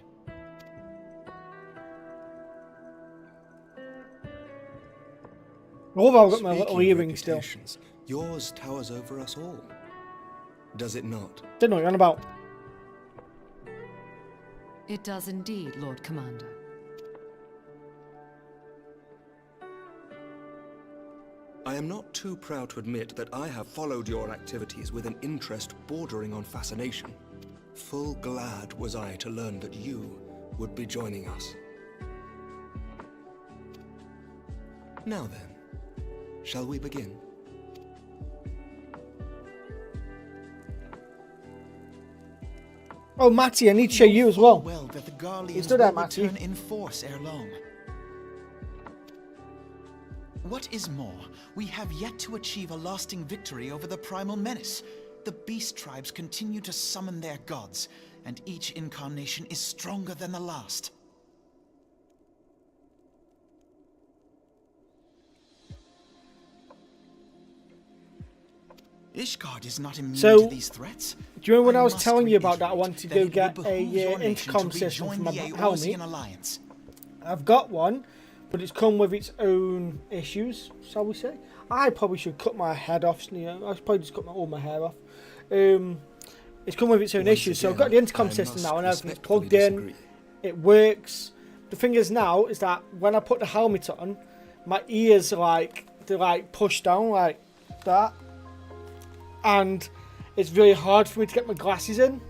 Speaker 1: Although I've got my little earring still.
Speaker 14: Yours towers over us all. Does it not?
Speaker 1: Don't know what you're on about.
Speaker 15: It does indeed, Lord Commander.
Speaker 14: I am not too proud to admit that I have followed your activities with an interest bordering on fascination. Full glad was I to learn that you would be joining us. Now then, shall we begin?
Speaker 1: Oh, Matty, I need to show you as well.
Speaker 12: Well, that the Garleans
Speaker 1: You stood there,
Speaker 12: will
Speaker 1: Matty.
Speaker 12: return in force ere long. What is more, we have yet to achieve a lasting victory over the primal menace. The beast tribes continue to summon their gods, and each incarnation is stronger than the last. Ishgard is not immune to these threats.
Speaker 1: Do you remember when I was
Speaker 12: must
Speaker 1: telling you about that? I
Speaker 12: reiterate
Speaker 1: wanted to
Speaker 12: that
Speaker 1: go
Speaker 12: it would
Speaker 1: get
Speaker 12: behoove your
Speaker 1: a
Speaker 12: nation
Speaker 1: intercom
Speaker 12: to
Speaker 1: system for
Speaker 12: rejoin
Speaker 1: my
Speaker 12: the
Speaker 1: helmet.
Speaker 12: Eorzean Alliance.
Speaker 1: I've got one, but it's come with its own issues, shall we say. I probably should cut my head off. You know, I should probably just cut all my hair off. It's come with its own issues, so I've got the intercom system now and everything's plugged in. It works. The thing is now is that when I put the helmet on, my ears are they're pushed down like that, and it's really hard for me to get my glasses in.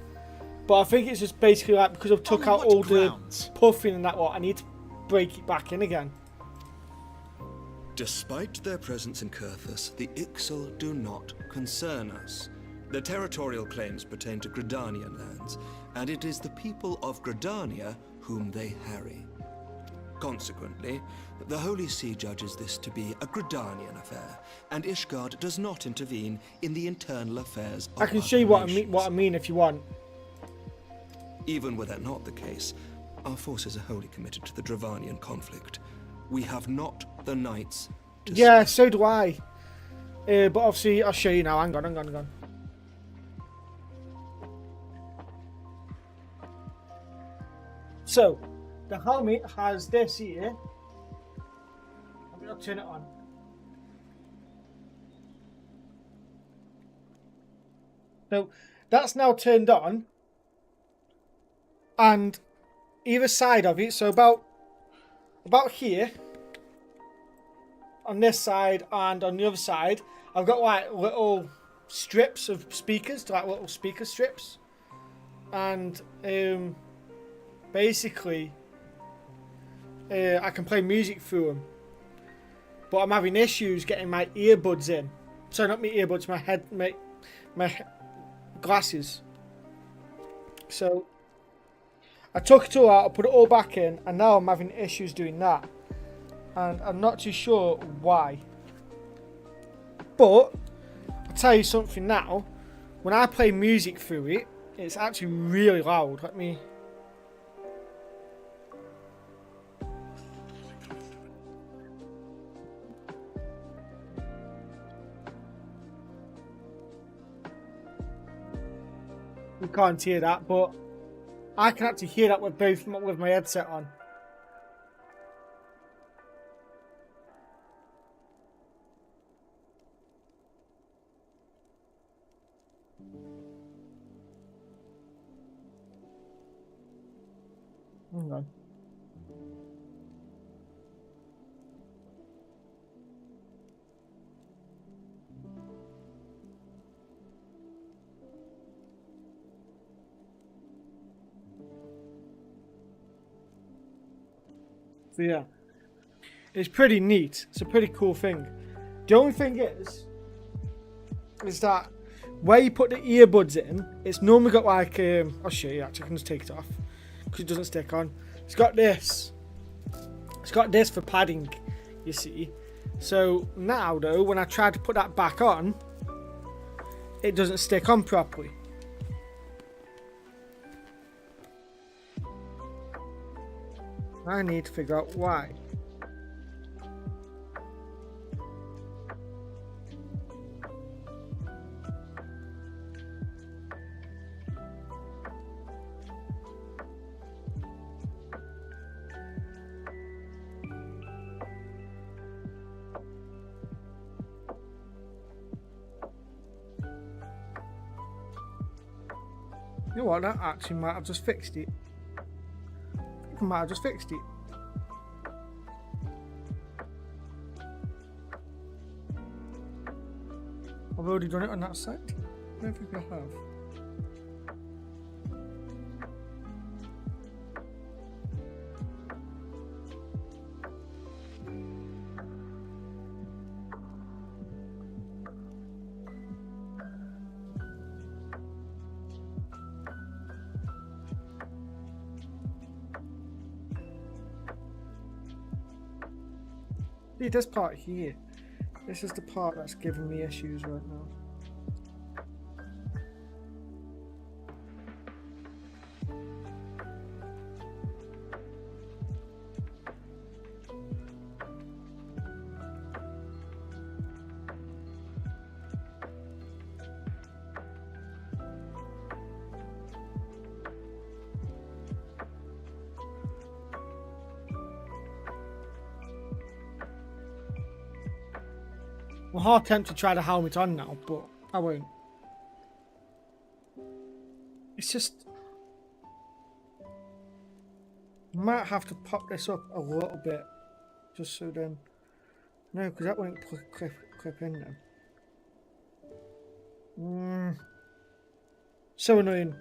Speaker 1: But I think it's just basically like because I've took out all the puffing and that I need to break it back in again.
Speaker 14: Despite their presence in Kurthus, the Ixal do not concern us. Their territorial claims pertain to Gridanian lands, and it is the people of Gridania whom they harry. Consequently, the Holy See judges this to be a Gridanian affair, and Ishgard does not intervene in the internal affairs of
Speaker 1: I can
Speaker 14: other
Speaker 1: show you what
Speaker 14: nations.
Speaker 1: I mean if you want.
Speaker 14: Even were that not the case, our forces are wholly committed to the Dravanian conflict. We have not the knights to
Speaker 1: Yeah, so do I. But obviously, I'll show you now. Hang on. So, the helmet has this here. I'm going to turn it on. So, that's now turned on. And either side of it, so about here, on this side and on the other side, I've got like little strips of speakers, like little speaker strips. And basically, I can play music through them. But I'm having issues getting my earbuds in. Sorry, not my earbuds, my glasses. So I took it all out, I put it all back in, and now I'm having issues doing that. And I'm not too sure why. But I'll tell you something now. When I play music through it, it's actually really loud. Let me... You can't hear that, but I can actually hear that with my headset on. Hang on. So yeah, it's pretty neat. It's a pretty cool thing. The only thing is that where you put the earbuds in, it's normally got like I'll show you actually. I can just take it off because it doesn't stick on. It's got this. It's got this for padding, you see. So now though, when I try to put that back on, it doesn't stick on properly. I need to figure out why. You know what, that actually might have just fixed it. I might have just fixed it. I've already done it on that side. I don't think I have. See this part here. This is the part that's giving me issues right now. I'm hard tempted to try the helmet on now, but I won't. It's just... I might have to pop this up a little bit, just so then... No, because that won't clip in then. So annoying.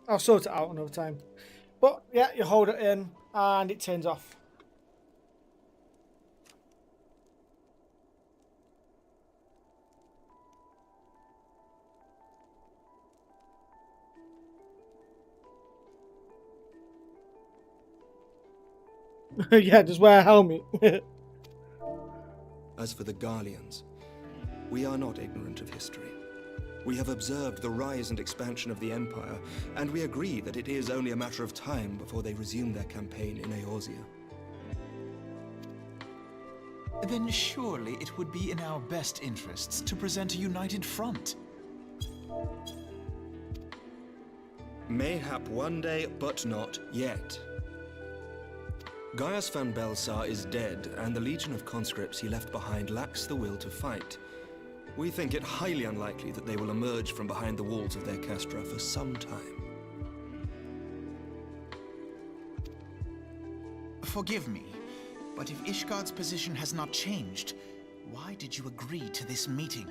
Speaker 1: I'll sort it out another time. But yeah, you hold it in and it turns off. Yeah, just wear a helmet.
Speaker 14: As for the Garleans, we are not ignorant of history. We have observed the rise and expansion of the Empire, and we agree that it is only a matter of time before they resume their campaign in Eorzea.
Speaker 16: Then surely it would be in our best interests to present a united front.
Speaker 14: Mayhap one day, but not yet. Gaius van Belsar is dead, and the legion of conscripts he left behind lacks the will to fight. We think it highly unlikely that they will emerge from behind the walls of their castra for some time.
Speaker 16: Forgive me, but if Ishgard's position has not changed, why did you agree to this meeting?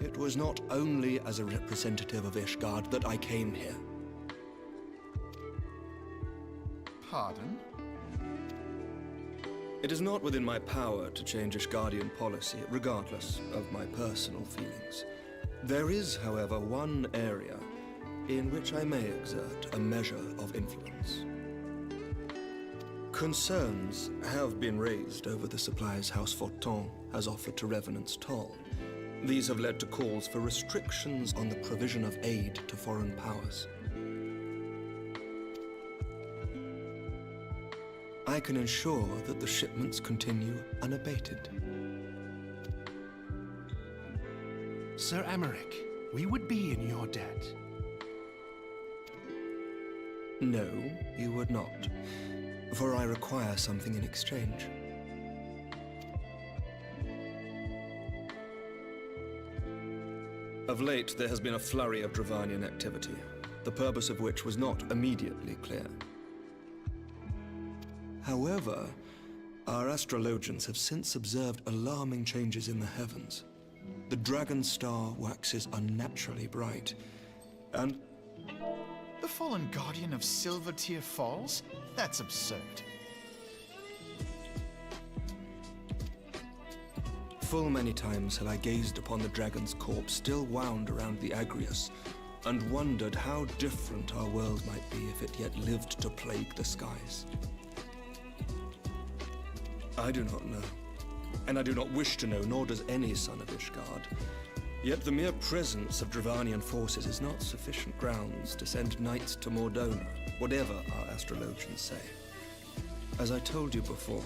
Speaker 14: It was not only as a representative of Ishgard that I came here.
Speaker 16: Pardon?
Speaker 14: It is not within my power to change Ishgardian policy, regardless of my personal feelings. There is, however, one area in which I may exert a measure of influence. Concerns have been raised over the supplies House Fortin has offered to Revenant's Toll. These have led to calls for restrictions on the provision of aid to foreign powers. I can ensure that the shipments continue unabated.
Speaker 11: Sir Emmerich, we would be in your debt.
Speaker 14: No, you would not, for I require something in exchange. Of late, there has been a flurry of Dravanian activity, the purpose of which was not immediately clear. However, our astrologians have since observed alarming changes in the heavens. The dragon star waxes unnaturally bright, and...
Speaker 16: The fallen guardian of Silvertear Falls? That's absurd.
Speaker 14: Full many times have I gazed upon the dragon's corpse still wound around the Agrius, and wondered how different our world might be if it yet lived to plague the skies. I do not know, and I do not wish to know, nor does any son of Ishgard. Yet the mere presence of Dravanian forces is not sufficient grounds to send knights to Mordona, whatever our astrologians say. As I told you before,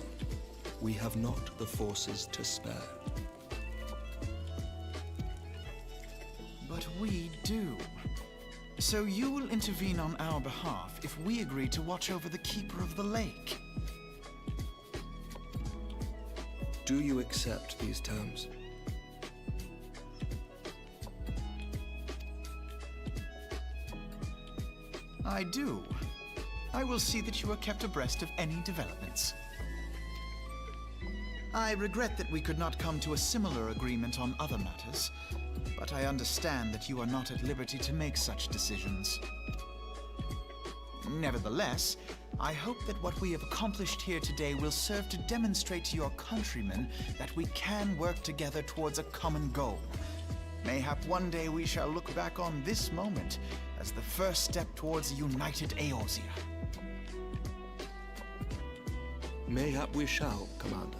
Speaker 14: we have not the forces to spare.
Speaker 16: But we do. So you will intervene on our behalf if we agree to watch over the Keeper of the Lake.
Speaker 14: Do you accept these terms?
Speaker 16: I do. I will see that you are kept abreast of any developments. I regret that we could not come to a similar agreement on other matters, but I understand that you are not at liberty to make such decisions. Nevertheless, I hope that what we have accomplished here today will serve to demonstrate to your countrymen that we can work together towards a common goal. Mayhap one day we shall look back on this moment as the first step towards a united Eorzea.
Speaker 14: Mayhap we shall, Commander.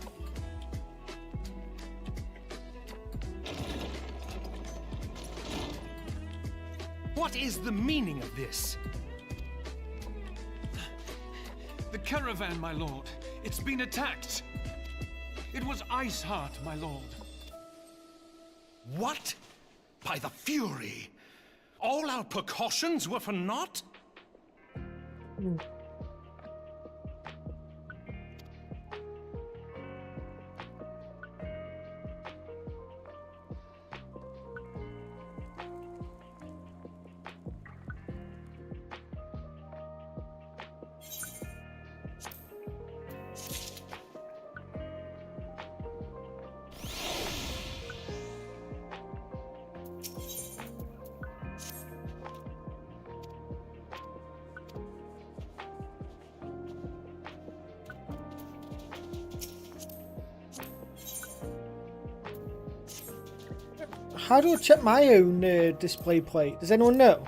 Speaker 11: What is the meaning of this?
Speaker 17: The caravan, my lord. It's been attacked. It was Iceheart, my lord.
Speaker 11: What? By the Fury? All our precautions were for naught?
Speaker 1: How do I check my own display plate? Does anyone know?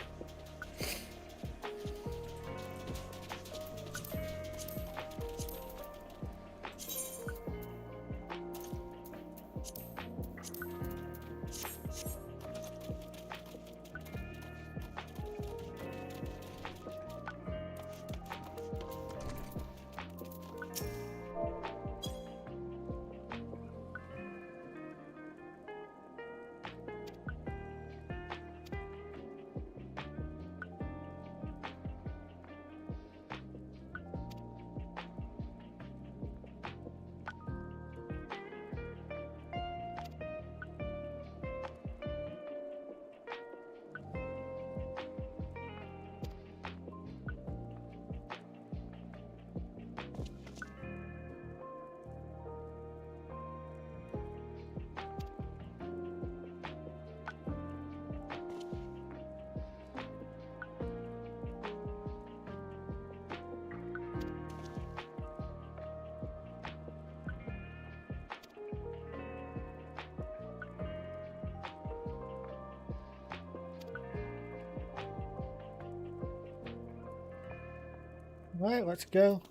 Speaker 1: Right, let's go.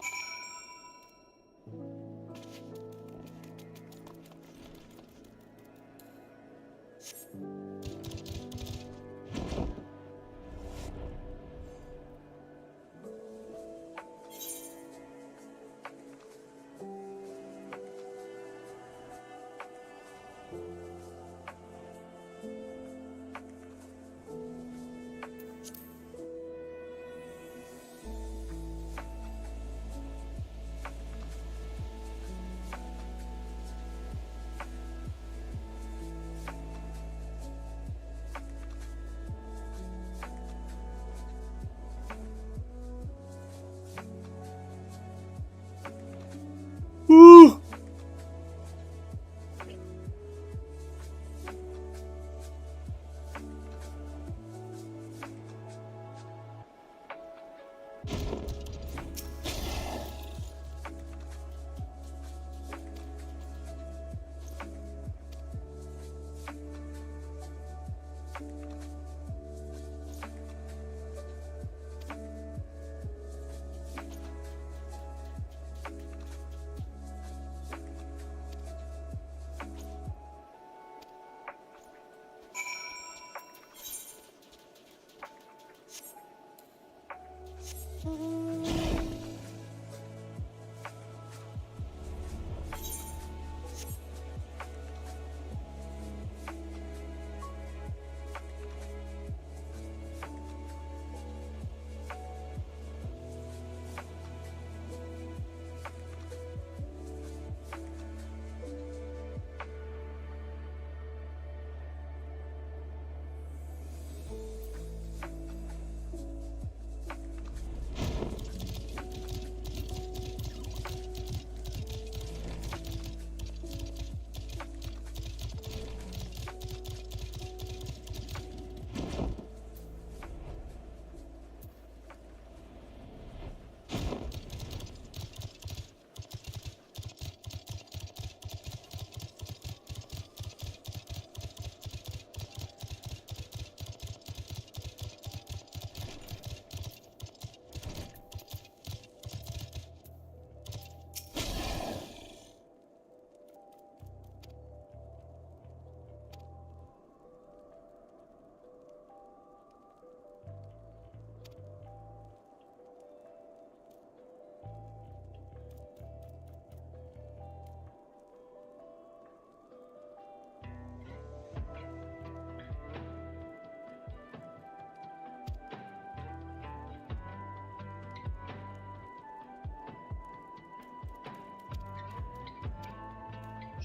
Speaker 1: Woo!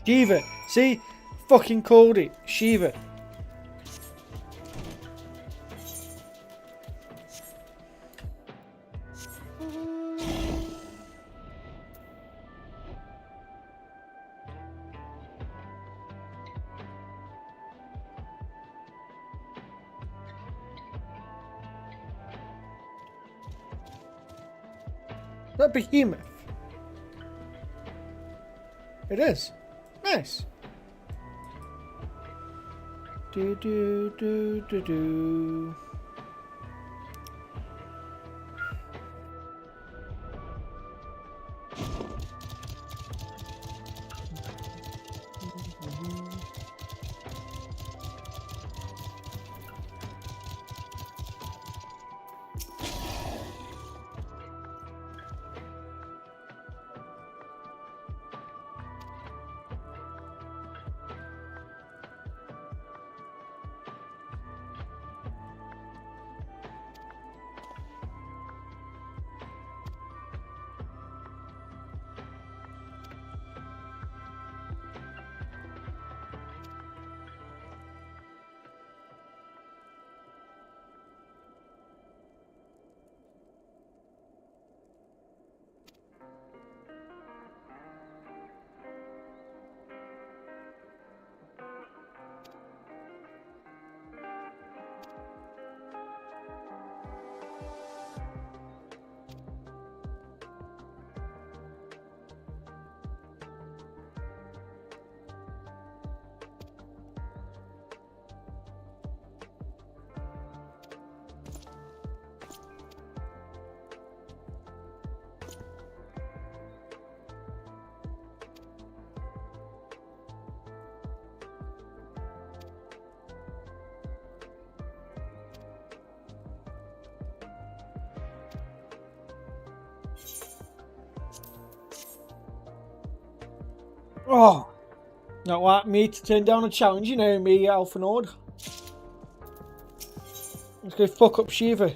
Speaker 1: Shiva. See? Fucking called it. Shiva. That behemoth. It is. Nice. Do do do do do. Oh, not like me to turn down a challenge, you know me, Alpha Nord. Let's go fuck up Shiva.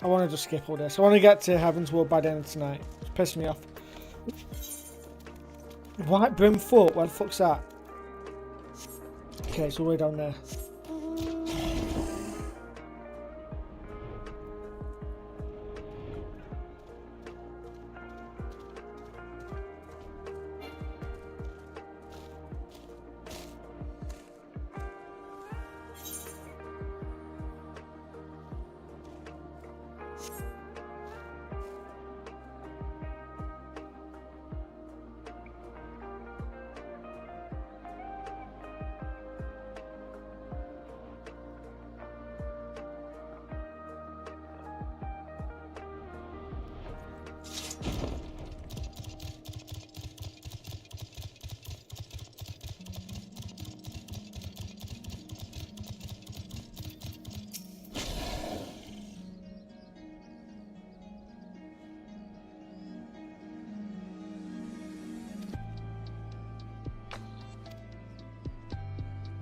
Speaker 1: I want to just skip all this. I want to get to Heaven's World by the end of tonight. It's pissing me off. White Brimfoot, where the fuck's that? Okay, it's all the way down there.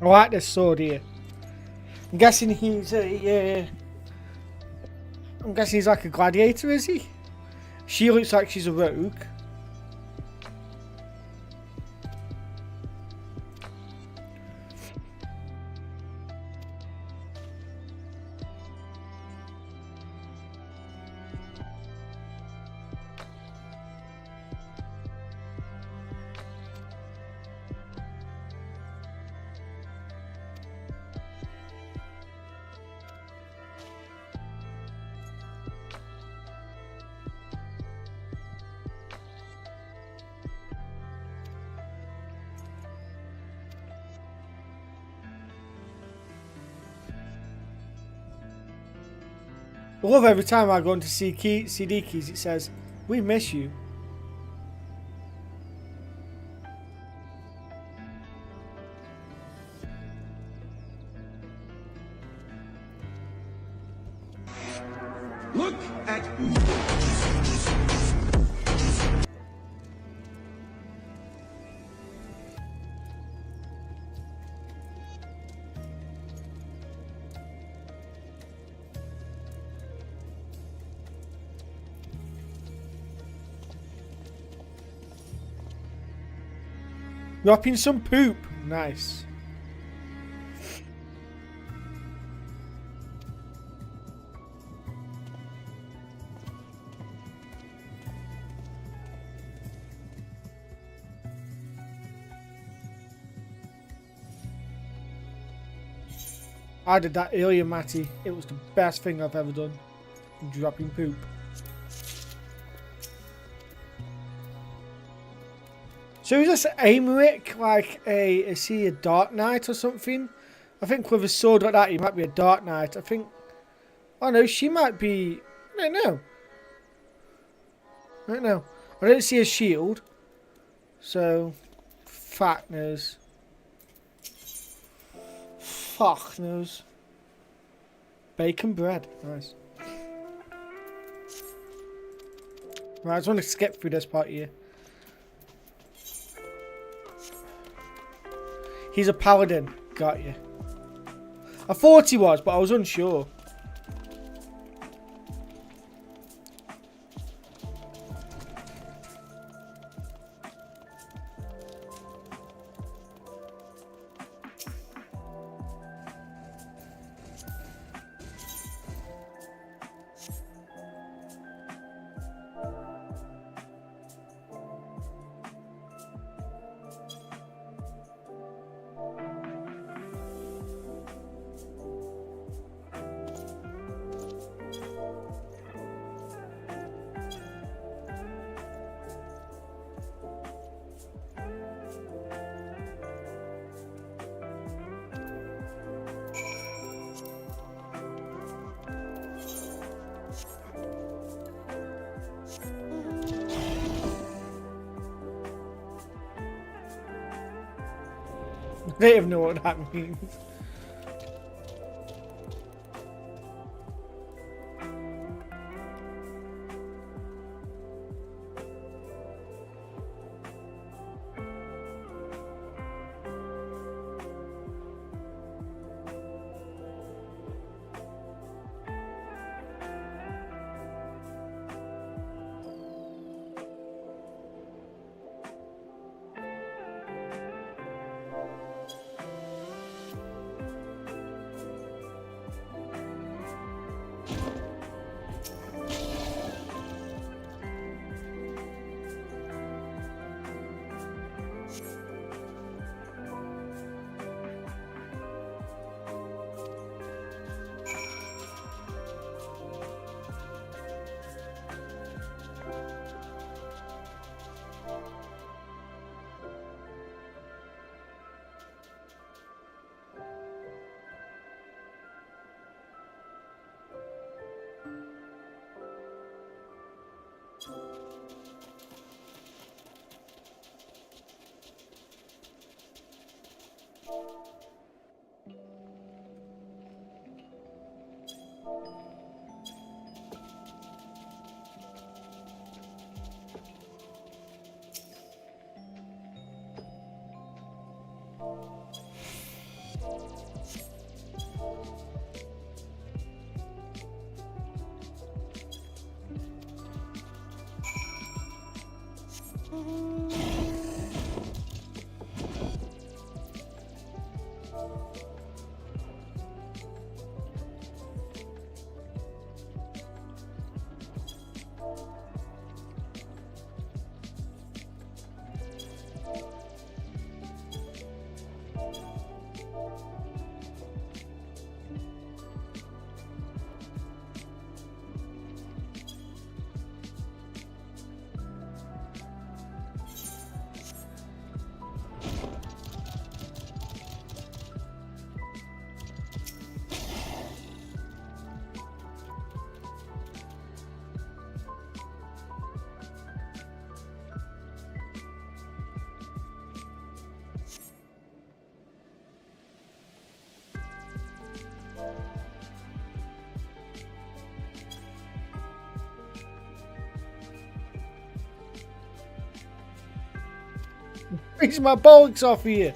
Speaker 1: I like this sword here. I'm guessing he's I'm guessing he's like a gladiator, is he? She looks like she's a rogue. I love every time I go into CD keys it says, "We miss you."
Speaker 18: Look at...
Speaker 1: Dropping some poop. Nice. I did that earlier, Matty. It was the best thing I've ever done. Dropping poop. So is this Aymeric like is he a Dark Knight or something? I think with a sword like that, he might be a Dark Knight. I think. Oh no, she might be. I don't know. I don't know. I don't see a shield. So, fuck knows. Fuck knows. Bacon bread, nice. Right, I just want to skip through this part here. He's a paladin. Got you. I thought he was, but I was unsure. I don't even know what that means. Freeze my bollocks off here.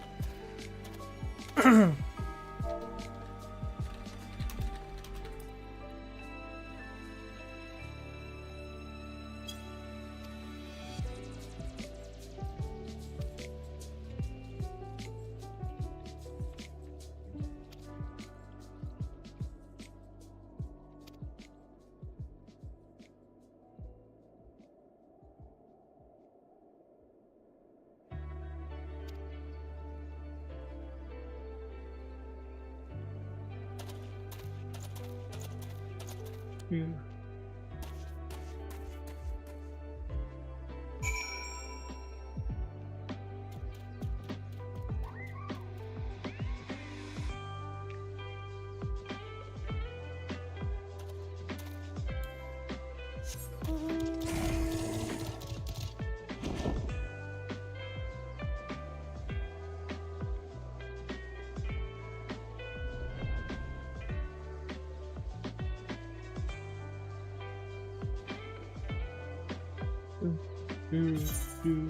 Speaker 1: Do, do,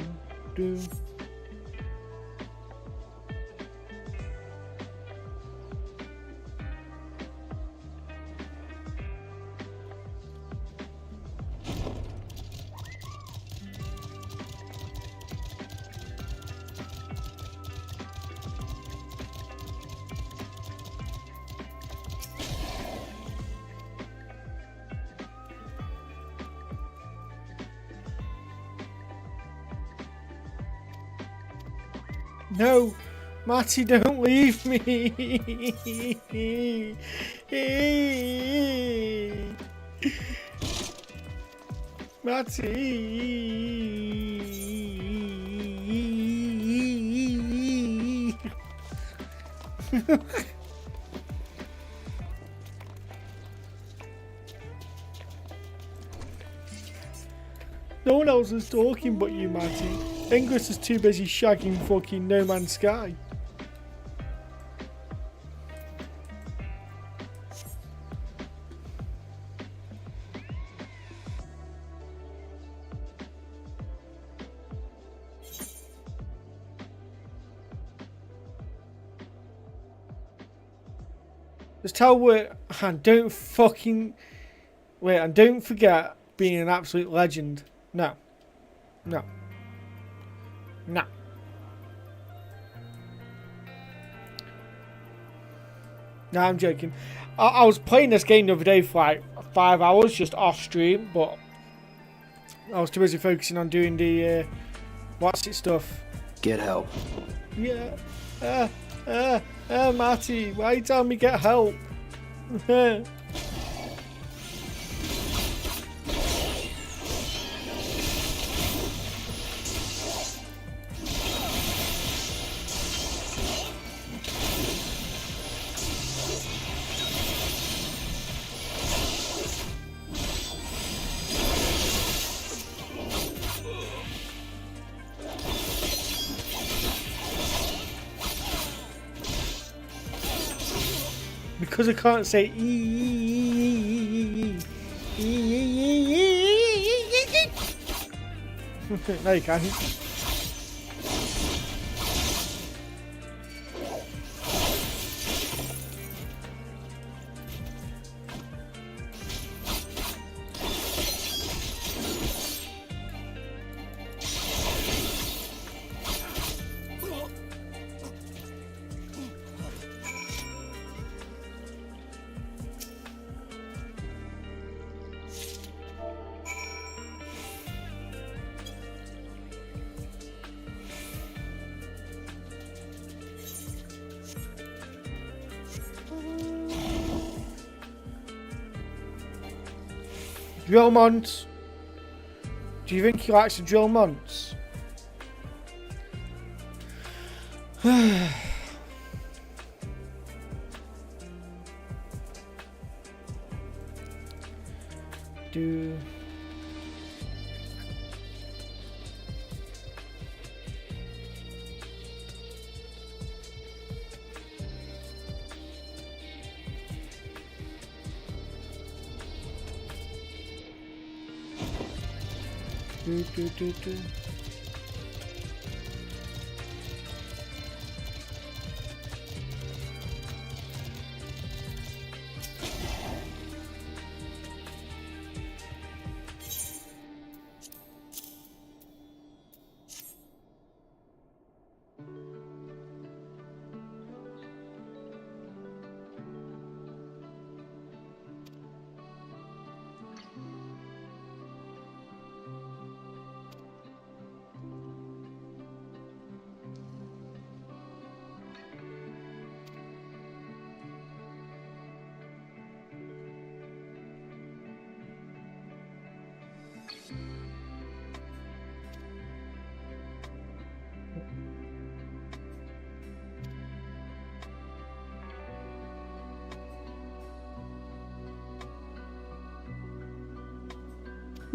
Speaker 1: do. No, Matty, don't leave me. Matty. No one else is talking but you, Matty. Ingress is too busy shagging fucking No Man's Sky. Just tell where, and don't fucking wait, and don't forget being an absolute legend. No. No. No. No, I'm joking. I was playing this game the other day for like 5 hours just off stream, but I was too busy focusing on doing the what's it stuff.
Speaker 19: Get help.
Speaker 1: Yeah. Matty, why you telling me get help? Because I can't say no, you can't. Drillmont. Do you think he likes the Drillmonts? Do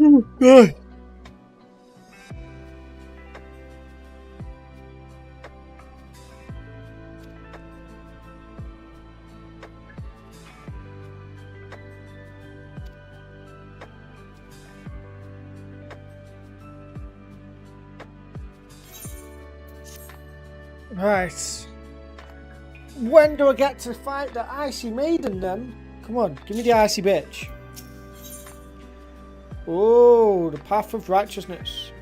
Speaker 1: oh God. Right. When do I get to fight the Icy Maiden then? Come on, give me the Icy Bitch. Oh, the Path of Righteousness.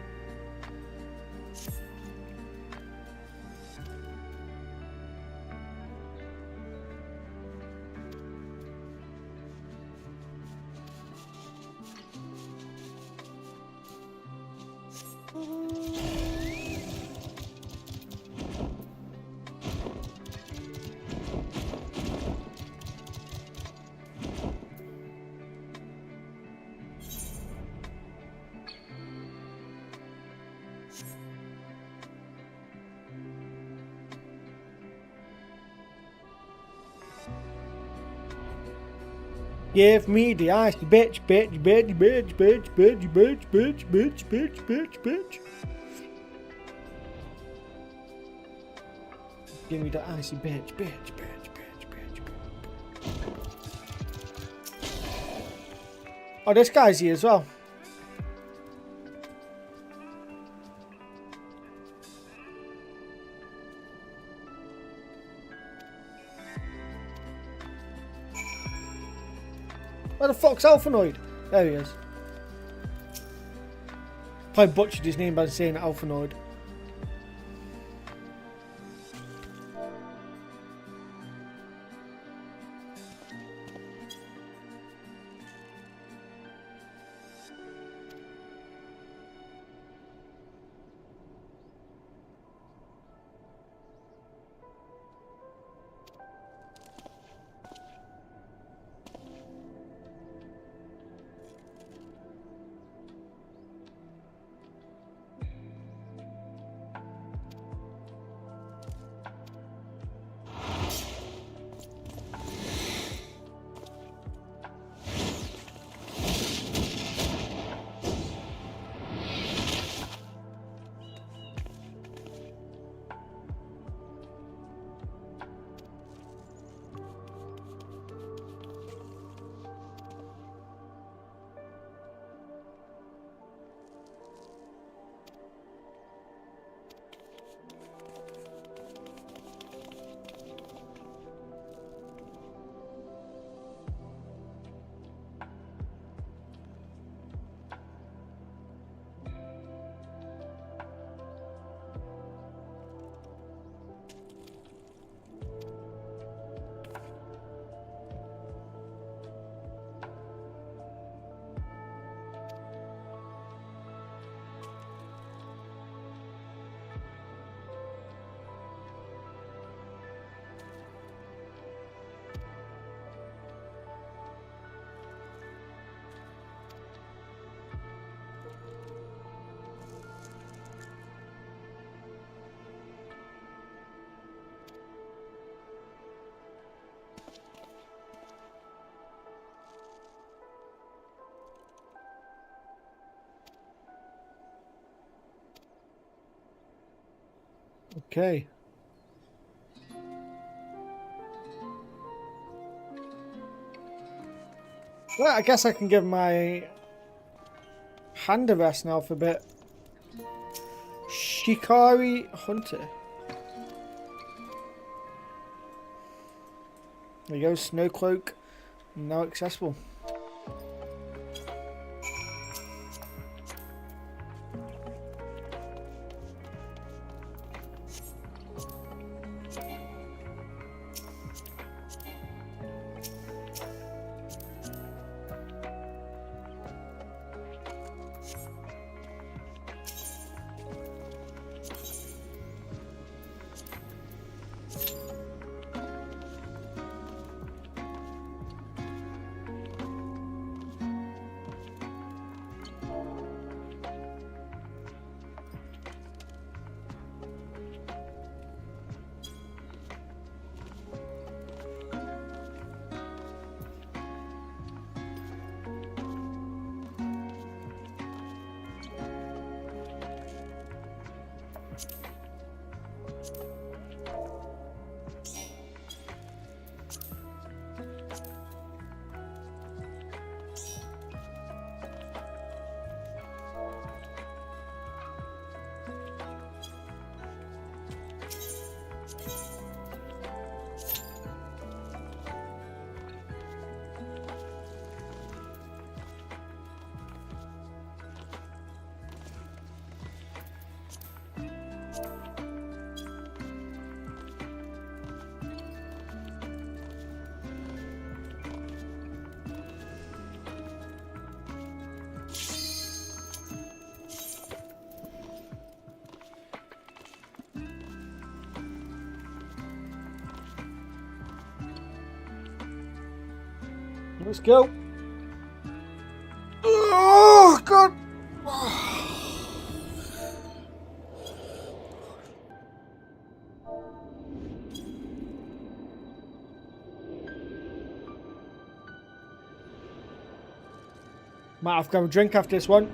Speaker 1: Give me the icy bitch, bitch, bitch, bitch, bitch, bitch, bitch, bitch, bitch, bitch, bitch, bitch. Give me the icy bitch, bitch, bitch, bitch, bitch, bitch. Oh, this guy's here as well. Where the fuck's Alphanoid? There he is. Probably butchered his name by saying Alphanoid. Okay. Well, I guess I can give my hand a rest now for a bit. Shikari Hunter. There you go, Snowcloak, now accessible. Let's go. Oh, God. Might have to have a drink after this one.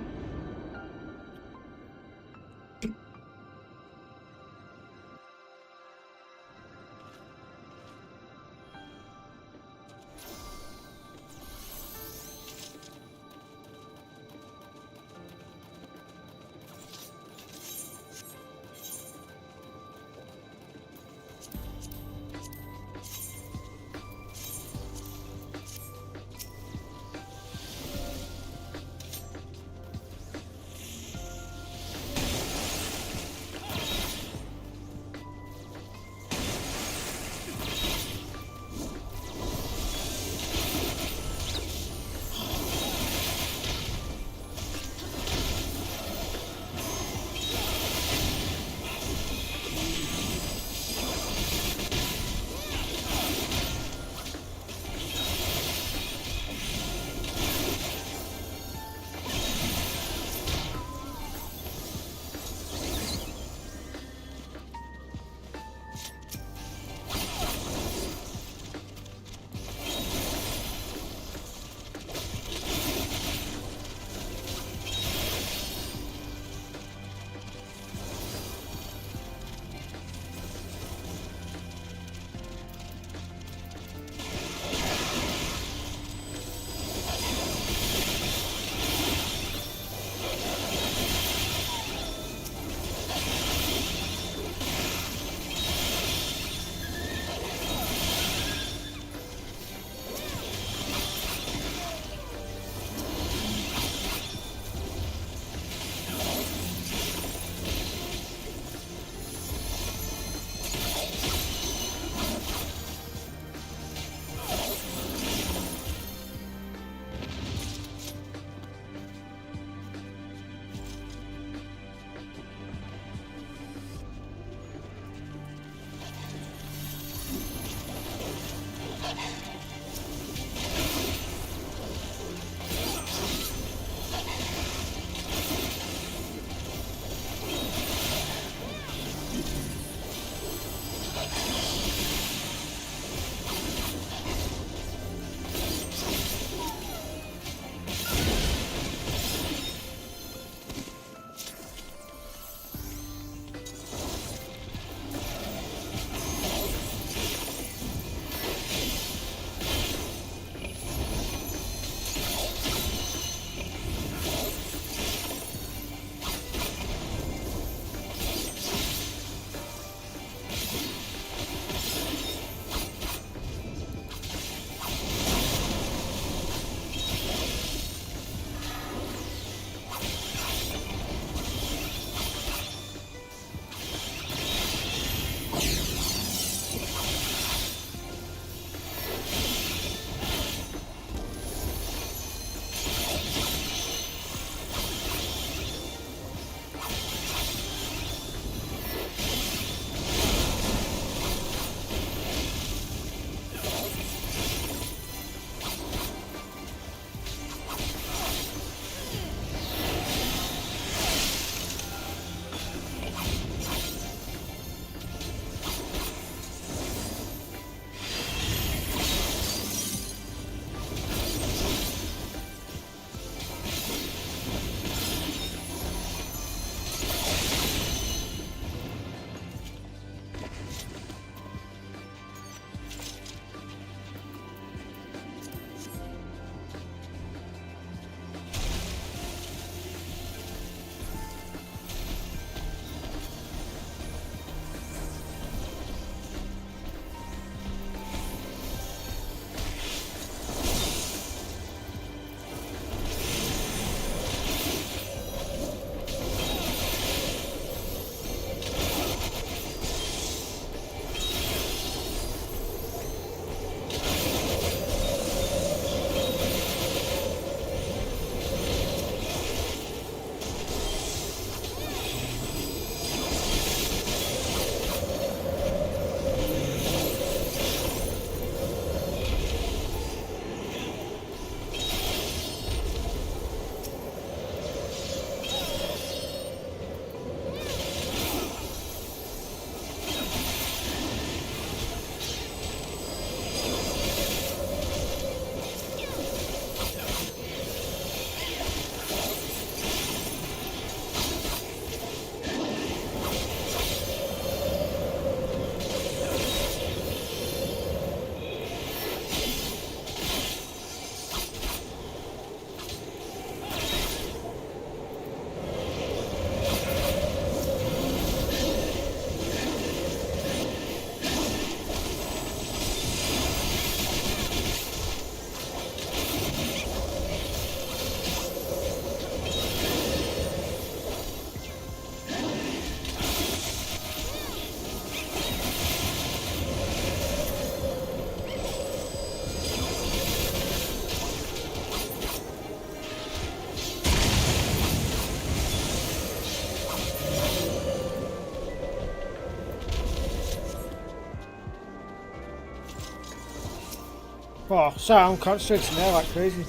Speaker 1: Oh, sorry, I'm concentrating there like crazy.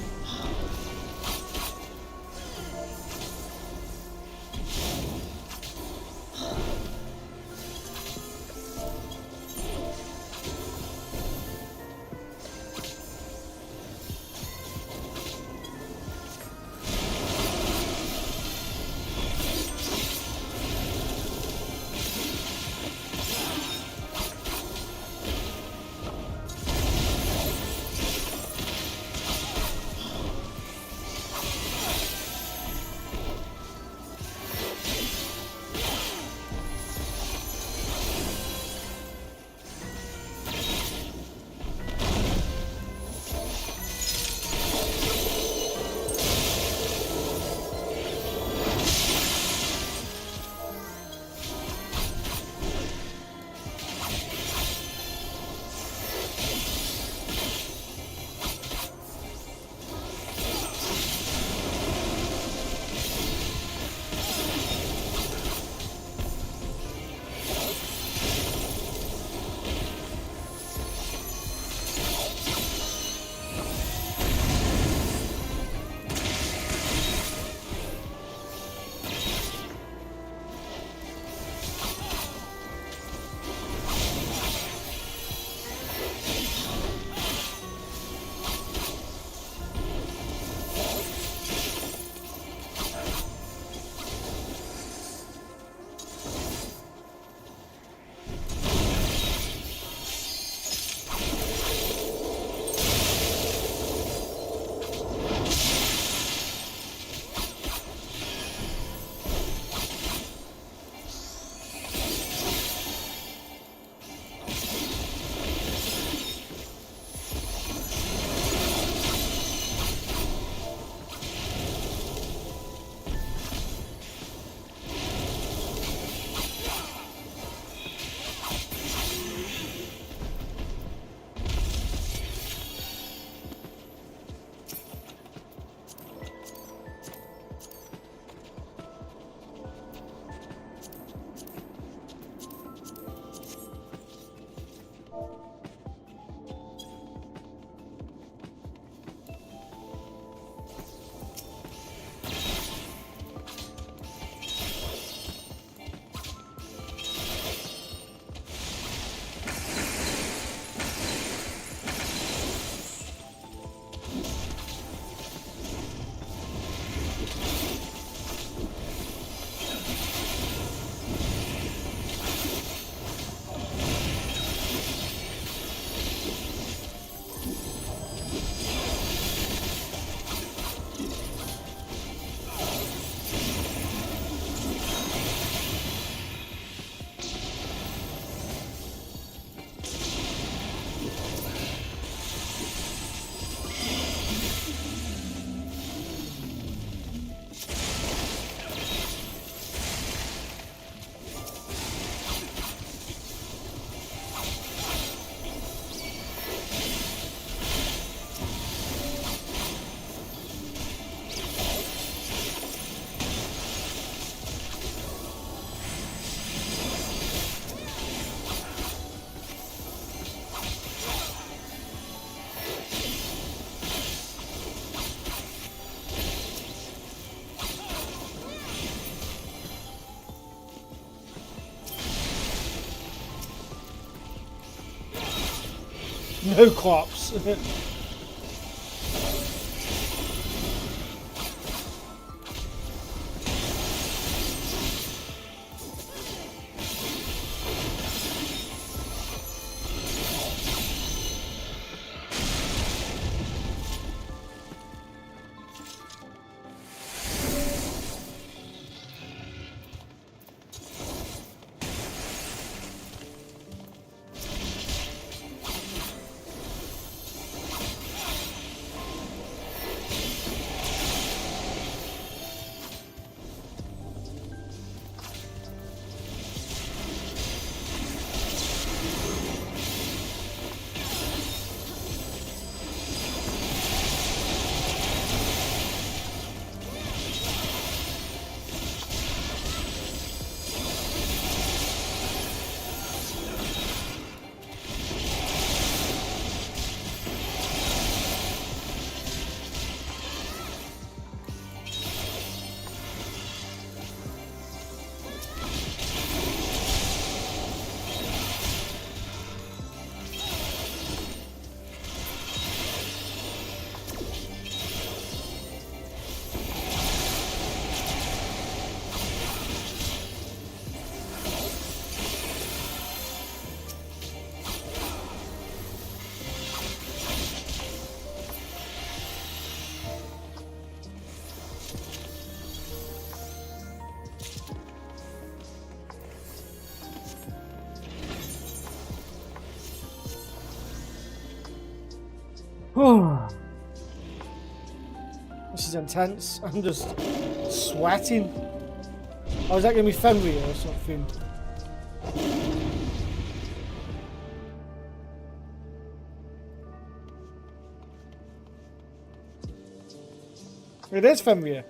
Speaker 1: No crops. This is intense. I'm just sweating. Oh, is that going to be Fenrir or something? It is Fenrir.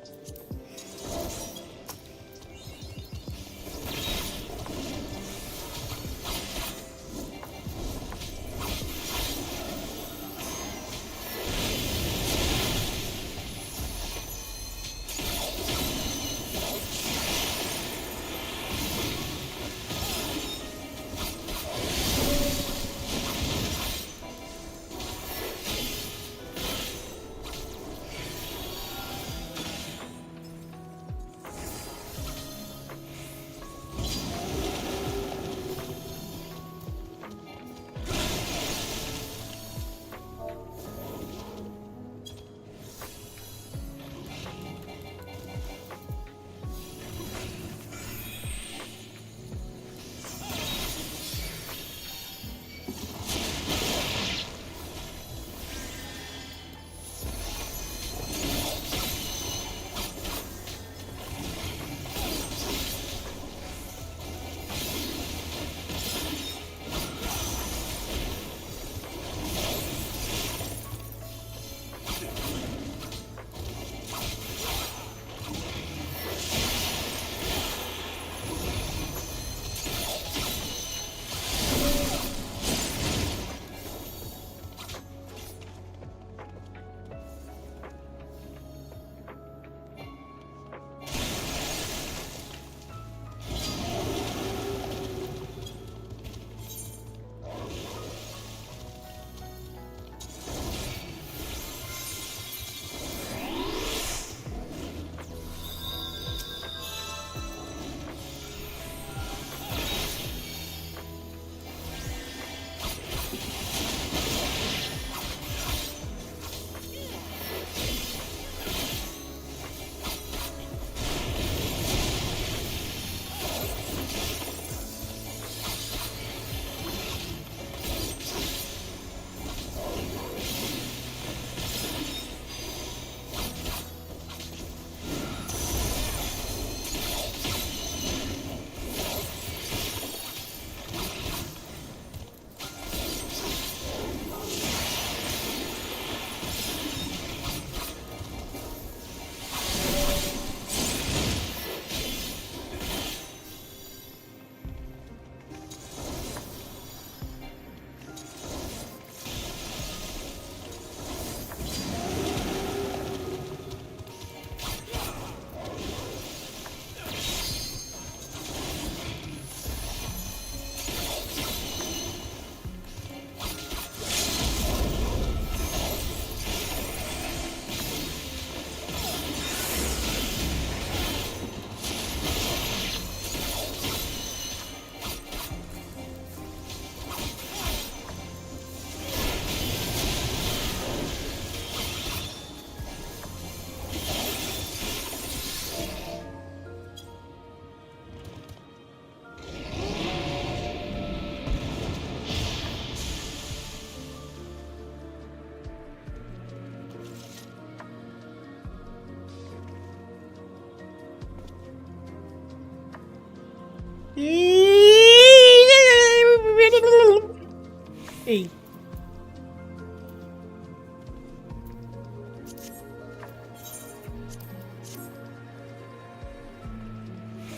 Speaker 1: E.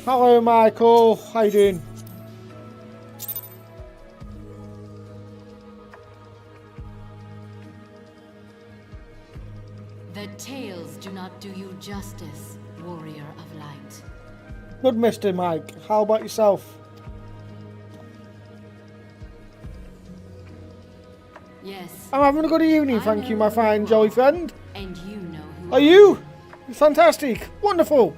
Speaker 1: Hello, Michael. How you doing?
Speaker 15: The tales do not do you justice, warrior of light.
Speaker 1: Good, Mr. Mike. How about yourself?
Speaker 15: Yes.
Speaker 1: I'm having a good evening, thank you, my fine jolly friend.
Speaker 15: And you know who
Speaker 1: Are you? Fantastic. Wonderful.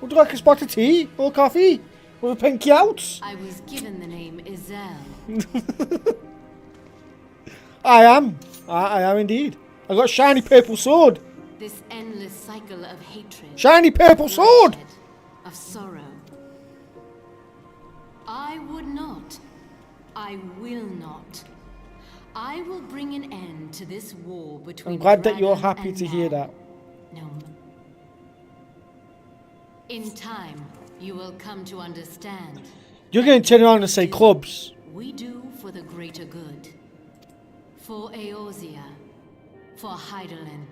Speaker 1: Would you like a spot of tea or coffee? With a pinky out?
Speaker 15: I was given the name Izel.
Speaker 1: I am. I am indeed. I got a shiny purple sword.
Speaker 15: This endless cycle of hatred.
Speaker 1: Shiny purple sword!
Speaker 15: Of sorrow. I would not. I will not. I will bring an end to this war between
Speaker 1: I'm glad that you're
Speaker 15: dragon
Speaker 1: happy
Speaker 15: and
Speaker 1: to hear
Speaker 15: man.
Speaker 1: that.
Speaker 15: Gnome. In time, you will come to understand.
Speaker 1: You're going to turn around and say clubs.
Speaker 15: We do for the greater good. For Eorzea. For Heidelin.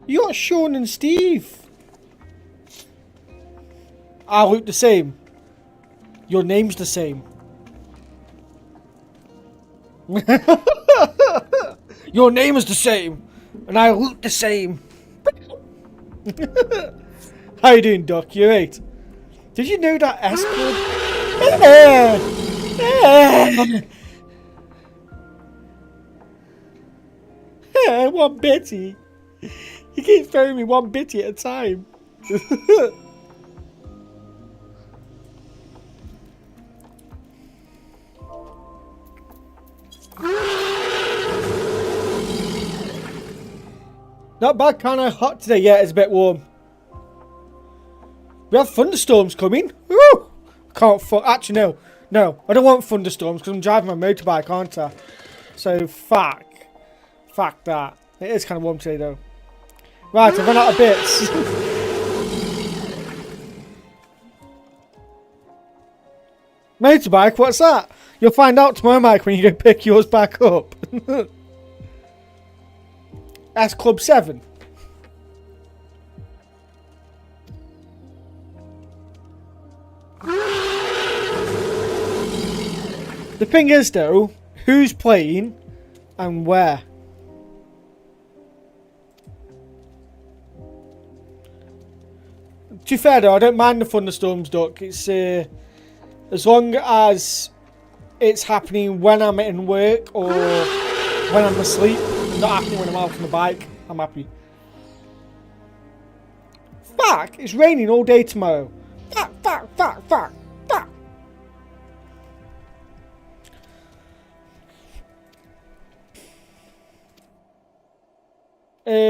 Speaker 1: You got Sean and Steve. I look the same. Your name's the same. Your name is the same. And I look the same. How you doing, Doc? You right? Did you know that S Club? One bitty. He keeps throwing me one bitty at a time. Not bad, kinda hot today. Yeah, it's a bit warm. We have thunderstorms coming. Woo! Actually, no. No, I don't want thunderstorms because I'm driving my motorbike, aren't I? So, fuck. Fuck that. It is kind of warm today, though. Right, I've run out of bits. Motorbike, what's that? You'll find out tomorrow, Mike, when you go pick yours back up. That's Club 7. The thing is, though, who's playing and where? To be fair, though, I don't mind the thunderstorms, Duck. It's as long as it's happening when I'm in work or when I'm asleep, and not happening when I'm out on the bike, I'm happy. Fuck! It's raining all day tomorrow. Fuck! Fuck! Fuck! Fuck! Fuck!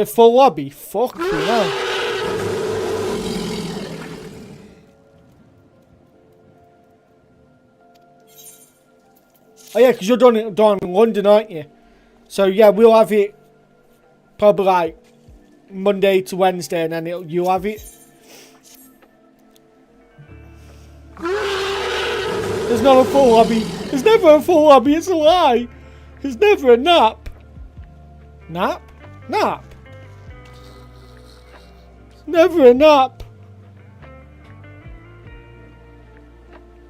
Speaker 1: Full lobby. Fuck you now. Oh yeah, because you're down in London, aren't you? So yeah, we'll have it probably like Monday to Wednesday, and then you'll have it. There's not a full lobby. There's never a full lobby. It's a lie. There's never a nap. Nap? Nap. Never a nap.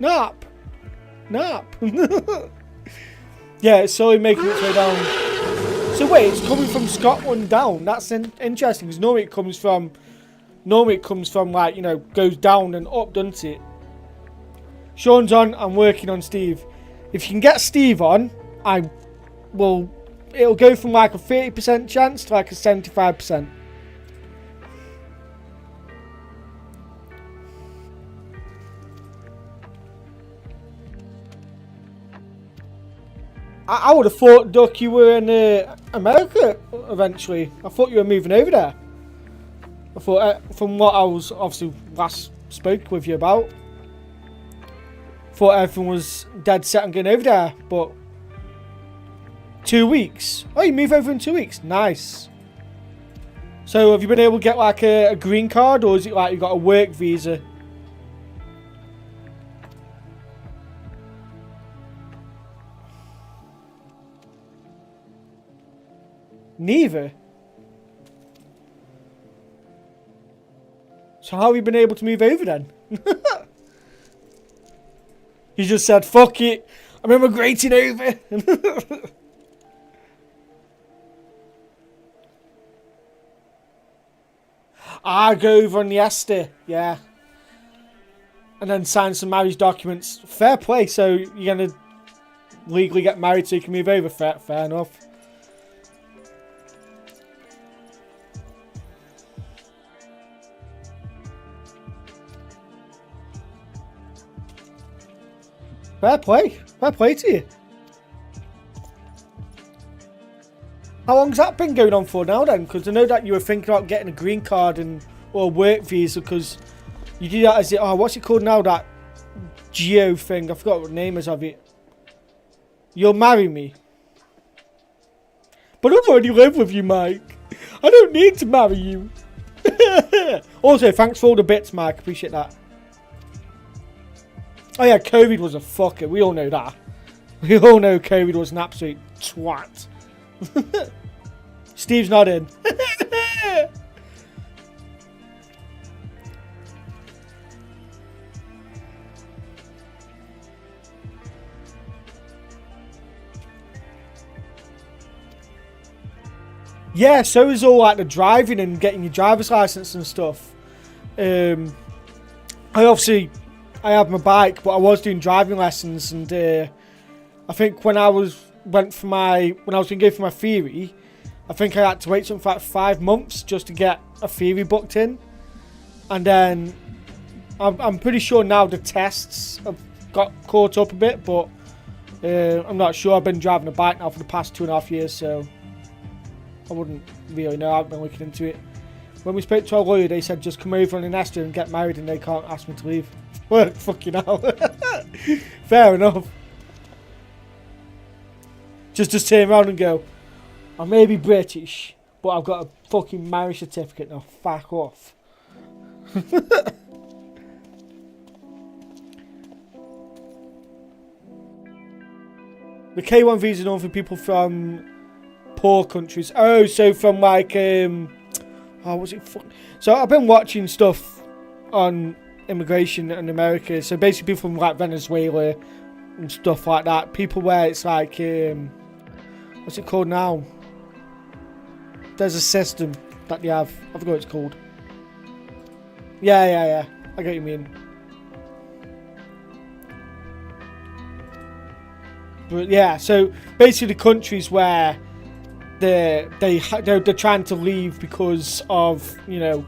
Speaker 1: Nap. Nap. Yeah, it's slowly making its way down. So wait, it's coming from Scotland down. That's interesting because normally it comes from like, you know, goes down and up, doesn't it? Sean's on. I'm working on Steve. If you can get Steve on, it'll go from like a 30% chance to like a 75%. I would have thought, Duck, you were in America eventually. I thought you were moving over there. I thought, from what I was obviously last spoke with you about, thought everything was dead set on getting over there. But 2 weeks. Oh, you move over in 2 weeks. Nice. So have you been able to get like a green card, or is it like you got a work visa? Neither. So how have you been able to move over then? You just said, fuck it, I'm immigrating over. I go over on the Esther, yeah. And then sign some marriage documents. Fair play, so you're going to legally get married so you can move over. Fair enough. Fair play to you. How long's that been going on for now then? Because I know that you were thinking about getting a green card or a work visa, because you do that as what's it called now, that geo thing. I forgot what the name is of it. You'll marry me. But I've already lived with you, Mike. I don't need to marry you. Also, thanks for all the bits, Mike. Appreciate that. Oh yeah, COVID was a fucker. We all know that. We all know COVID was an absolute twat. Steve's not in. Yeah, so is all like the driving and getting your driver's license and stuff. I have my bike, but I was doing driving lessons, and I think when I was going to go for my theory, I think I had to wait something for like 5 months just to get a theory booked in, and then I'm pretty sure now the tests have got caught up a bit, but I'm not sure. I've been driving a bike now for the past 2.5 years, so I wouldn't really know. I've been looking into it. When we spoke to our lawyer, they said just come over on an Esther and get married, and they can't ask me to leave. Well, fucking hell. Fair enough. Just turn around and go, I may be British, but I've got a fucking marriage certificate now. Fuck off. The K1 visa is known for people from poor countries. Oh, so from like what's it? So I've been watching stuff on immigration in America. So basically people from like Venezuela and stuff like that. People where it's like what's it called now? There's a system that they have. I forgot what it's called. Yeah. I get what you mean. But yeah, so basically the countries where they're trying to leave because of, you know,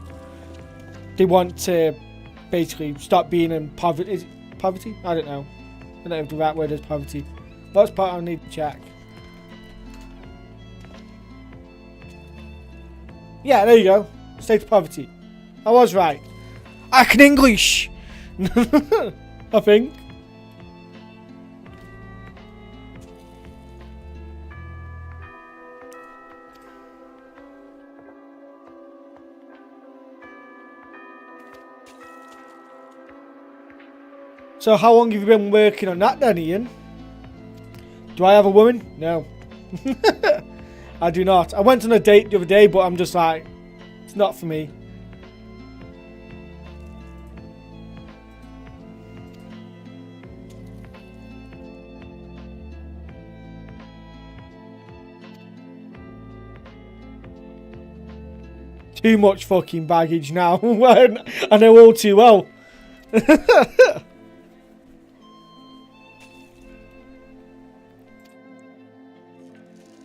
Speaker 1: they want to basically stop being in poverty. Is it poverty? I don't know. I don't know if the right word is poverty. What's part I need to check? Yeah, there you go. State of poverty. I was right. I can English. I think. So how long have you been working on that then, Ian? Do I have a woman? No. I do not. I went on a date the other day, but I'm just like, it's not for me. Too much fucking baggage now. I know all too well.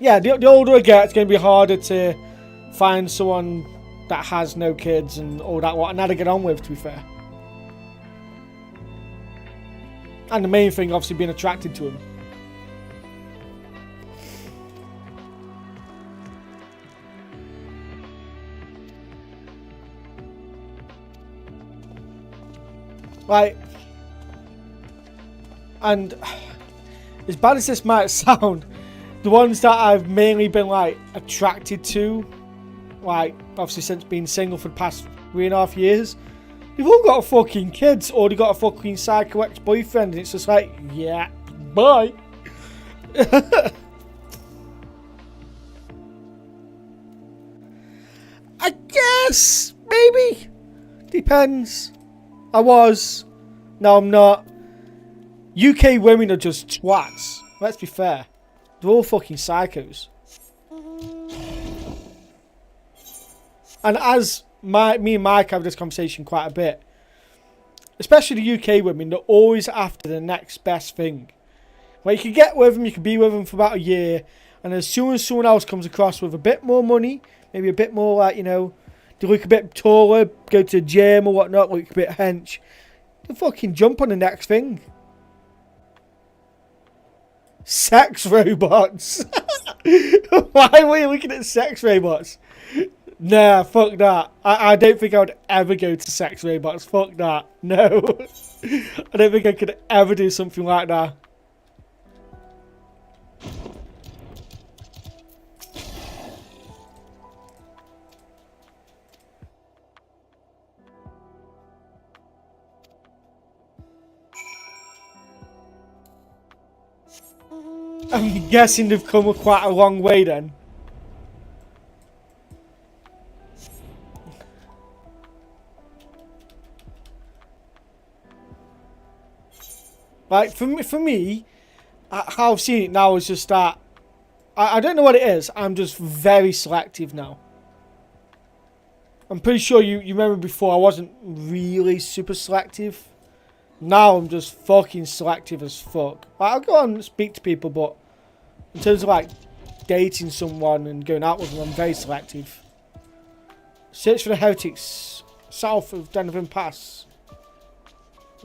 Speaker 1: Yeah, the older I get, it's going to be harder to find someone that has no kids and all that, what, and how to get on with, to be fair. And the main thing, obviously, being attracted to him. Like, and as bad as this might sound, the ones that I've mainly been, like, attracted to, like, obviously since being single for the past 3.5 years, they've all got fucking kids, or they got a fucking psycho ex-boyfriend, and it's just like, yeah, bye. I guess, maybe. Depends. I was. No, I'm not. UK women are just twats. Let's be fair. They're all fucking psychos. And as me and Mike have this conversation quite a bit, especially the UK women, they're always after the next best thing. Well, you can get with them, you can be with them for about a year, and as soon as someone else comes across with a bit more money, maybe a bit more, like, you know, they look a bit taller, go to the gym or whatnot, look a bit hench, they fucking jump on the next thing. Sex robots. Why were you looking at sex robots? Nah, fuck that. I don't think I would ever go to sex robots. Fuck that. No. I don't think I could ever do something like that. I'm guessing they've come quite a long way then. Like, for me, how I've seen it now is just that, I don't know what it is, I'm just very selective now. I'm pretty sure you remember before I wasn't really super selective. Now I'm just fucking selective as fuck. Like, I'll go on and speak to people, but in terms of like dating someone and going out with them, I'm very selective. Search for the heretics south of Denvin Pass.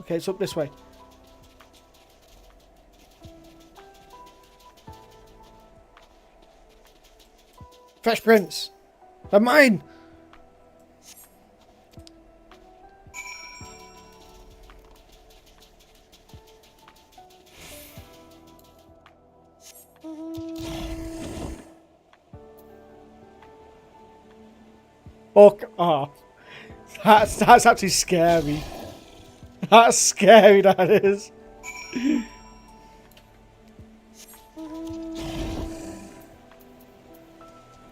Speaker 1: Okay, it's up this way. Fresh prints. They're mine. Oh, that's actually scary. That's scary, that is.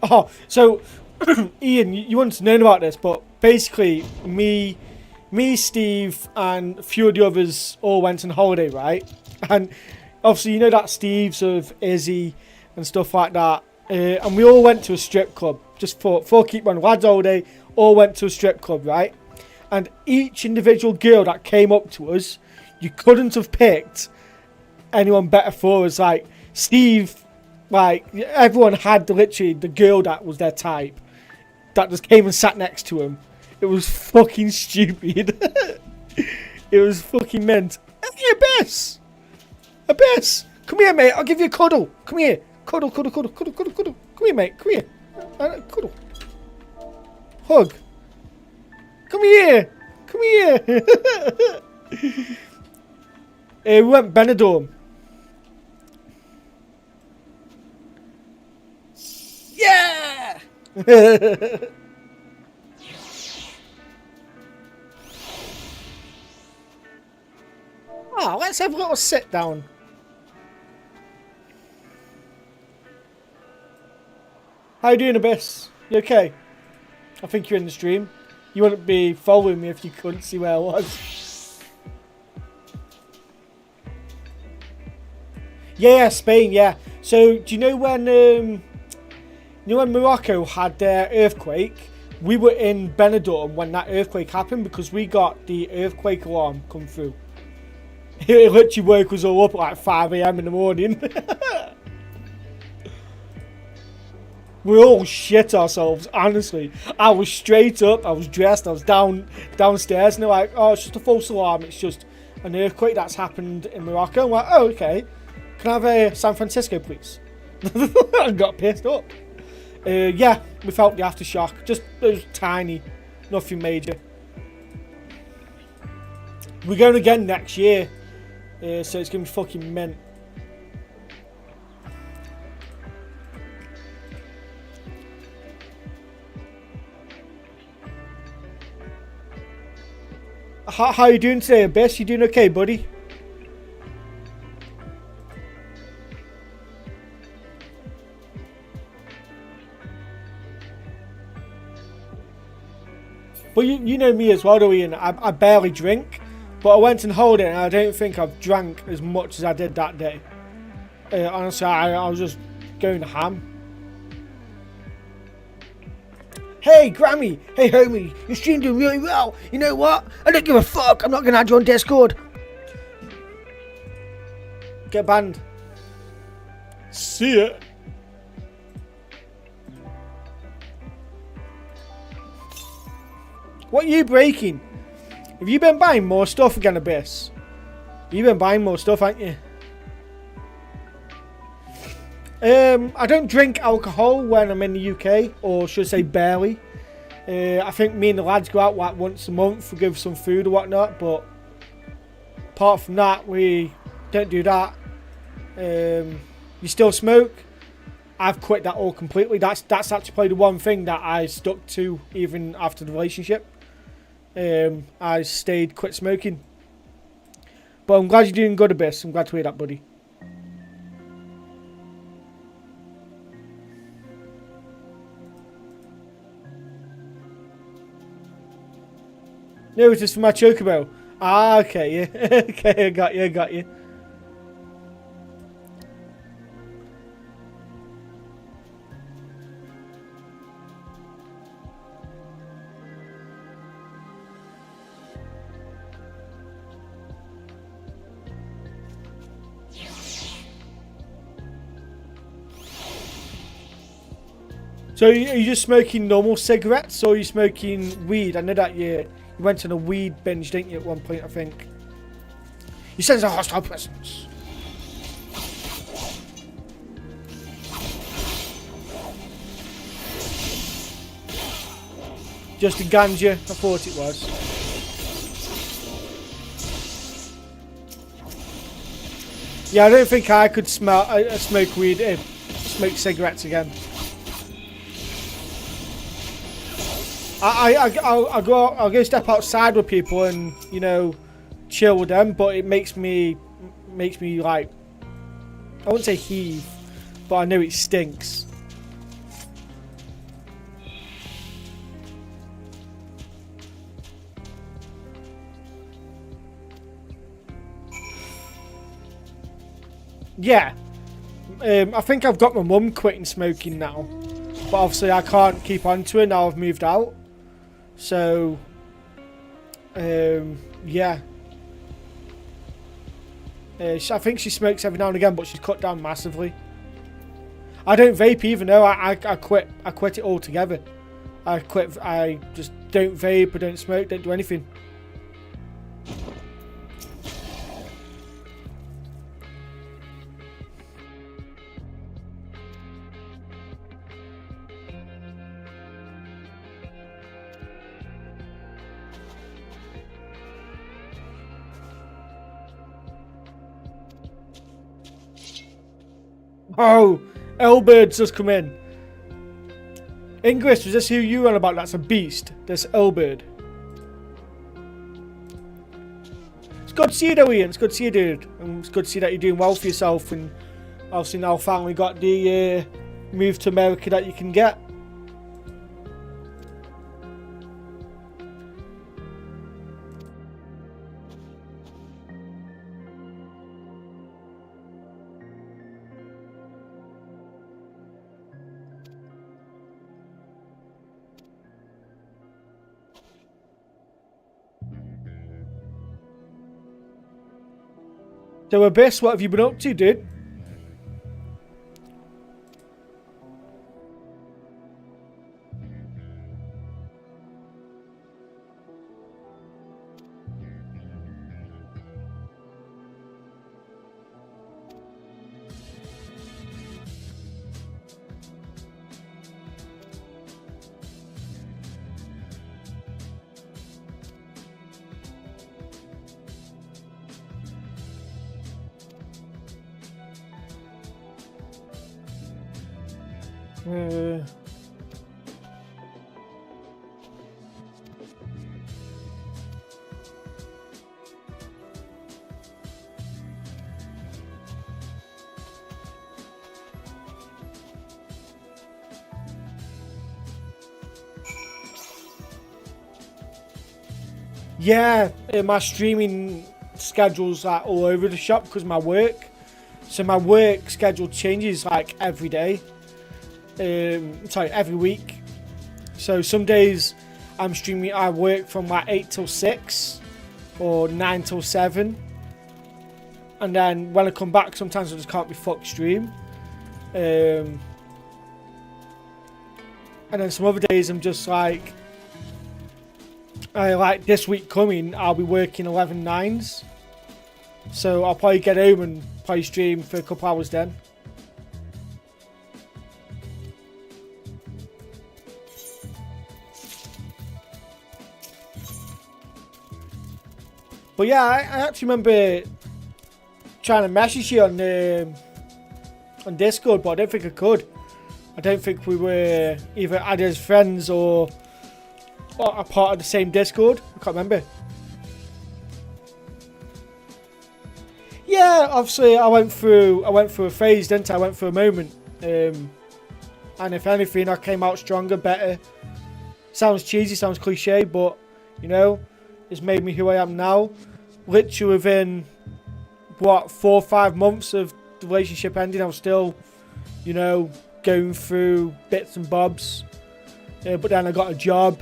Speaker 1: Oh, so Ian, you wouldn't have known about this, but basically me, Steve, and a few of the others all went on holiday, right? And obviously, you know that Steve's of Izzy and stuff like that. And we all went to a strip club, just for keep on lads holiday, all went to a strip club, right? And each individual girl that came up to us, you couldn't have picked anyone better for us. Like, Steve, like, everyone had literally the girl that was their type, that just came and sat next to him. It was fucking stupid. It was fucking meant. Hey, Abyss! Abyss! Come here, mate, I'll give you a cuddle. Come here. Cuddle, cuddle, cuddle, cuddle, cuddle, cuddle. Come here, mate. Come here. Cuddle. Hug. Come here. Come here. We went Benidorm. Yeah! Oh, let's have a little sit down. How you doing, Abyss? You okay? I think you're in the stream. You wouldn't be following me if you couldn't see where I was. Yeah, Spain, yeah. So, do you know when Morocco had their earthquake? We were in Benidorm when that earthquake happened because we got the earthquake alarm come through. It literally woke us all up at like 5 AM in the morning. We all shit ourselves, honestly. I was straight up, I was dressed, I was downstairs, and they're like, oh, it's just a false alarm, it's just an earthquake that's happened in Morocco. I'm like, oh, okay. Can I have a San Francisco, please? I got pissed up. Yeah, we felt the aftershock. Just, it was tiny, nothing major. We're going again next year, so it's going to be fucking mint. How you doing today, Abyss? You doing okay, buddy? But you know me as well, though, Ian. I barely drink, but I went on holiday and I don't think I've drank as much as I did that day. Honestly, I was just going ham. Hey, Grammy! Hey, homie! Your stream doing really well! You know what? I don't give a fuck! I'm not gonna add you on Discord! Get banned. See ya! What are you breaking? Have you been buying more stuff again, Abyss? You've been buying more stuff, haven't you? I don't drink alcohol when I'm in the UK, or should I say barely. I think me and the lads go out like once a month, we give some food or whatnot, but apart from that, we don't do that. You still smoke. I've quit that all completely. That's actually probably the one thing that I stuck to even after the relationship. I quit smoking. But I'm glad you're doing good, Abyss. I'm glad to hear that, buddy. No, it's just for my chocobo. Ah, okay, yeah. Okay, I got you. So are you just smoking normal cigarettes or are you smoking weed? I know that you went on a weed binge, didn't you, at one point, I think. You sense a hostile presence. Just a ganja, I thought it was. Yeah, I don't think I could smoke weed, smoke cigarettes again. I'll go step outside with people and, you know, chill with them, but it makes me like, I wouldn't say heave, but I know it stinks. Yeah, I think I've got my mum quitting smoking now, but obviously I can't keep on to it now I've moved out. So, yeah. I think she smokes every now and again, but she's cut down massively. I don't vape even though I quit it altogether. I just don't vape, I don't smoke, don't do anything. Oh, Elbird's just come in. Ingress, was this who you were on about? That's a beast. This Elbird. It's good to see you though, Ian. It's good to see you, dude. And it's good to see that you're doing well for yourself. And obviously now finally got the move to America that you can get. So Abyss, what have you been up to, dude? Yeah, my streaming schedule's like all over the shop because of my work. So my work schedule changes like every day. Every week. So some days I'm streaming, I work from like 8 till 6 or 9 till 7. And then when I come back, sometimes I just can't be fucked stream. And then some other days I'm just like, like this week coming, I'll be working 11 9s. So I'll probably get home and probably stream for a couple hours then. But yeah, I actually remember trying to message you on Discord, but I don't think I could. I don't think we were either added as friends or a part of the same Discord. I can't remember. Yeah, obviously I went through a phase, didn't I? I went through a moment. And if anything, I came out stronger, better. Sounds cheesy, sounds cliche, but you know, it's made me who I am now. Literally within what 4 or 5 months of the relationship ending, I was still, you know, going through bits and bobs. But then I got a job.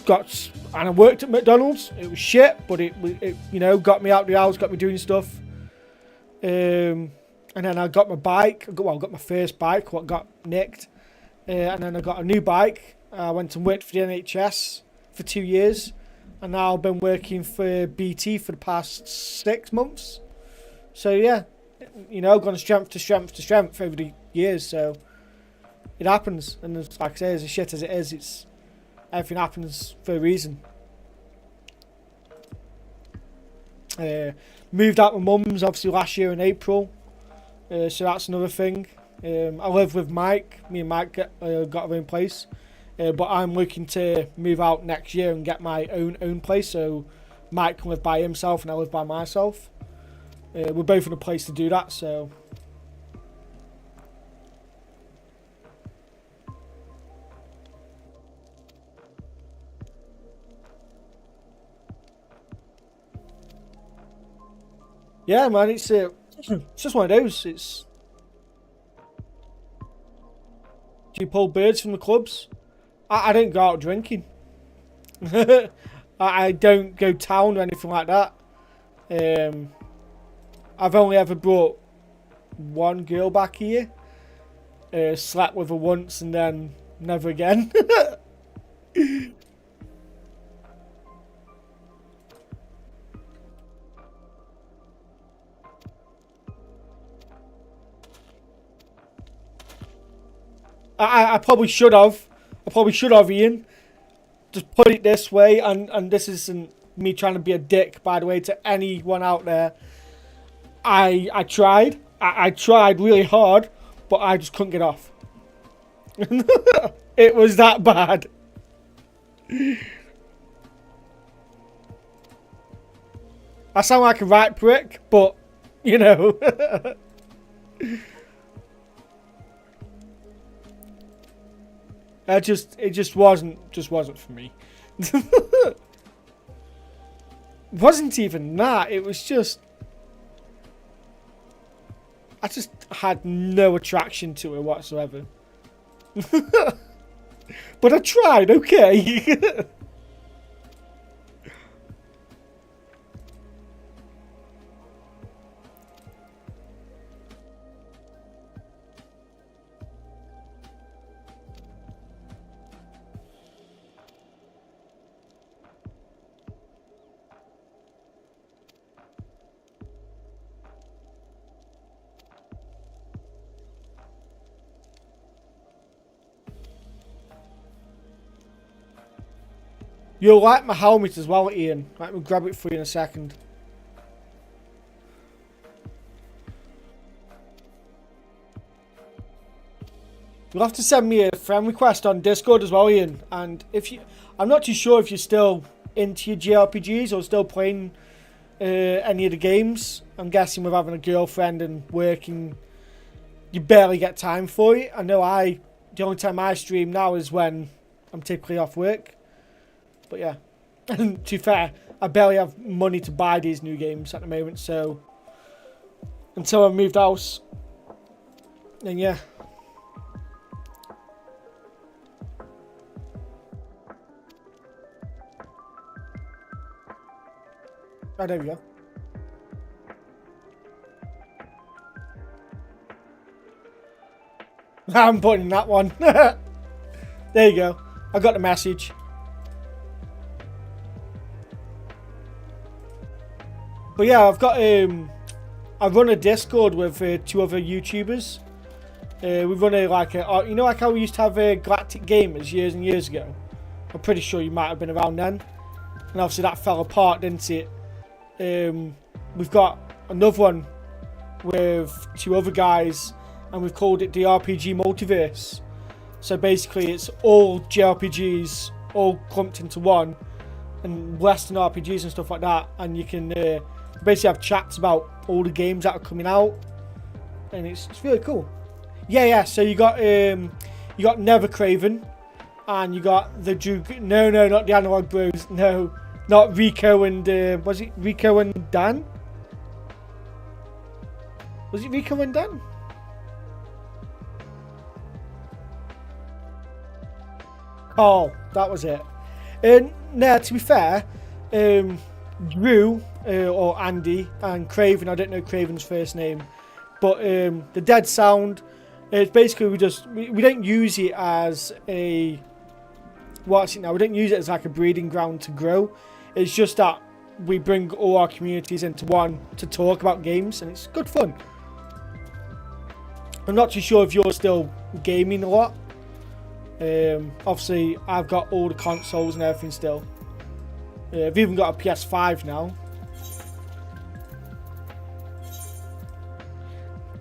Speaker 1: And I worked at McDonald's. It was shit, but it you know, got me out the house, got me doing stuff. And then I got my bike. I got my first bike. What got nicked. And then I got a new bike. I went and worked for the NHS for 2 years. And now I've been working for BT for the past 6 months. So yeah, you know, gone strength to strength to strength over the years. So it happens. And like I say, as shit as it is, everything happens for a reason. Moved out with mum's obviously last year in April. So that's another thing. I live with Mike. Me and Mike got our own place. But I'm looking to move out next year and get my own place. So Mike can live by himself and I live by myself. We're both in a place to do that. So yeah, man, it's just one of those. Do you pull birds from the clubs? I don't go out drinking. I don't go town or anything like that. I've only ever brought one girl back here. Slept with her once and then never again. I probably should have. Ian. Just put it this way, and this isn't me trying to be a dick, by the way, to anyone out there. I tried. I tried really hard, but I just couldn't get off. It was that bad. I sound like a right prick, but, you know. It just wasn't for me. Wasn't even that. It was just, I just had no attraction to it whatsoever. But I tried, okay. You'll like my helmet as well, Ian. Let me grab it for you in a second. You'll have to send me a friend request on Discord as well, Ian. And I'm not too sure if you're still into your JRPGs or still playing any of the games. I'm guessing with having a girlfriend and working, you barely get time for it. I know the only time I stream now is when I'm typically off work. But yeah, to be fair, I barely have money to buy these new games at the moment, so until I've moved house, then yeah. Oh, there we go. I'm putting that one. There you go. I got the message. But yeah, I've got I run a Discord with 2 other YouTubers. We run like you know, like how we used to have Galactic Gamers years and years ago. I'm pretty sure you might have been around then. And obviously that fell apart, didn't it? we've got another one with 2 other guys, and we've called it the RPG Multiverse. So basically it's all JRPGs all clumped into one, and Western RPGs and stuff like that, and you can basically have chats about all the games that are coming out, and it's really cool. Yeah, so you got Never Craven, and you got the Duke. No, not the Analog Bros. No, not Rico and was it Rico and Dan? Was it Rico and Dan? Oh, that was it. No, to be fair, Drew or Andy and Craven, I don't know Craven's first name, but the Dead Sound, it's basically we don't use it as a, what's it now? We don't use it as like a breeding ground to grow. It's just that we bring all our communities into one to talk about games, and it's good fun. I'm not too sure if you're still gaming a lot. Obviously, I've got all the consoles and everything still. I've even got a PS5 now.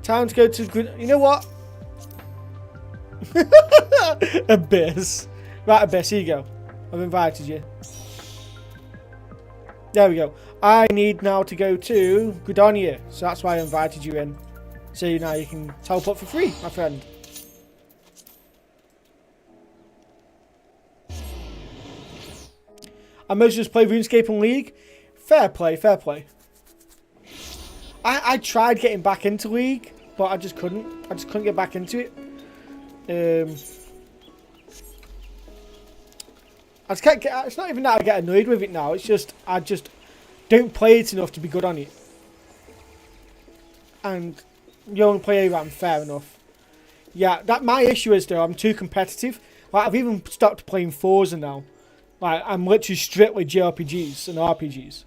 Speaker 1: Time to go to... You know what? Abyss. Right, Abyss, here you go. I've invited you. There we go. I need now to go to Gudonia, so that's why I invited you in. So now you can teleport for free, my friend. I mostly just play RuneScape and League. Fair play, fair play. I tried getting back into League, but I just couldn't. I just couldn't get back into it. I just can't get, it's not even that I get annoyed with it now. It's just I just don't play it enough to be good on it. And you only play ARAM, fair enough. Yeah, that my issue is though I'm too competitive. Like I've even stopped playing Forza now. Like I'm literally strictly JRPGs and RPGs.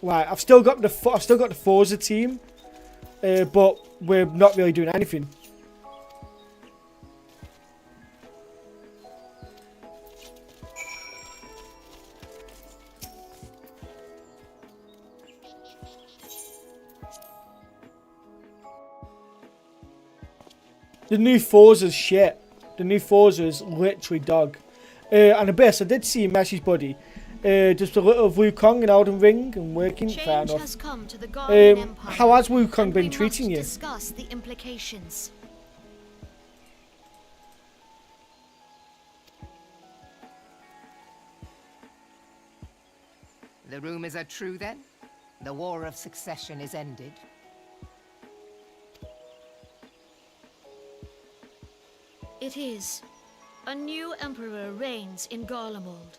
Speaker 1: Like I've still got the Forza team, but we're not really doing anything. The new Forza's shit. The new Forza's literally dog. And Abyss, I did see a message, buddy. Just a little of Wukong and Elden Ring and working.
Speaker 2: Change
Speaker 1: fair enough.
Speaker 2: has come to the Garlean Empire,
Speaker 1: how has Wukong been
Speaker 2: we
Speaker 1: treating you?
Speaker 2: must discuss the implications.
Speaker 19: The rumors are true then? The war of succession is ended?
Speaker 2: It is. A new emperor reigns in Dalamud.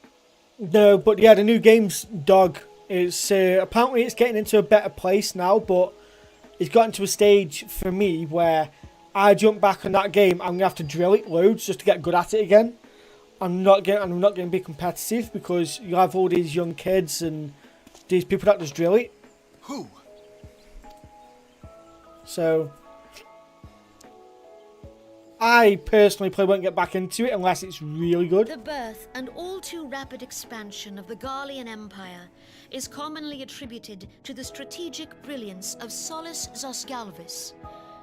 Speaker 1: No, but yeah, the new game's dog. It's apparently it's getting into a better place now, but it's gotten to a stage for me where I jump back on that game, I'm gonna have to drill it loads just to get good at it again. I'm not going to be competitive because you have all these young kids and these people that just drill it.
Speaker 10: Who?
Speaker 1: So I personally probably won't get back into it unless it's really good.
Speaker 2: The birth and all too rapid expansion of the Garlean Empire is commonly attributed to the strategic brilliance of Solus Zosgalvis,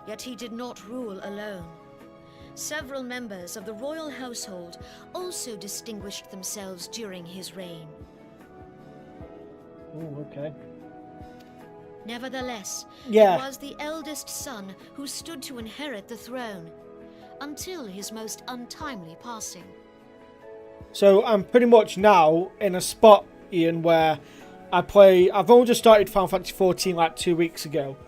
Speaker 2: yet he did not rule alone. Several members of the royal household also distinguished themselves during his reign.
Speaker 1: Oh, okay.
Speaker 2: Nevertheless,
Speaker 1: Yeah.
Speaker 2: it was the eldest son who stood to inherit the throne, until his most untimely passing.
Speaker 1: So I'm pretty much now in a spot, Ian, where I've only just started Final Fantasy XIV like 2 weeks ago,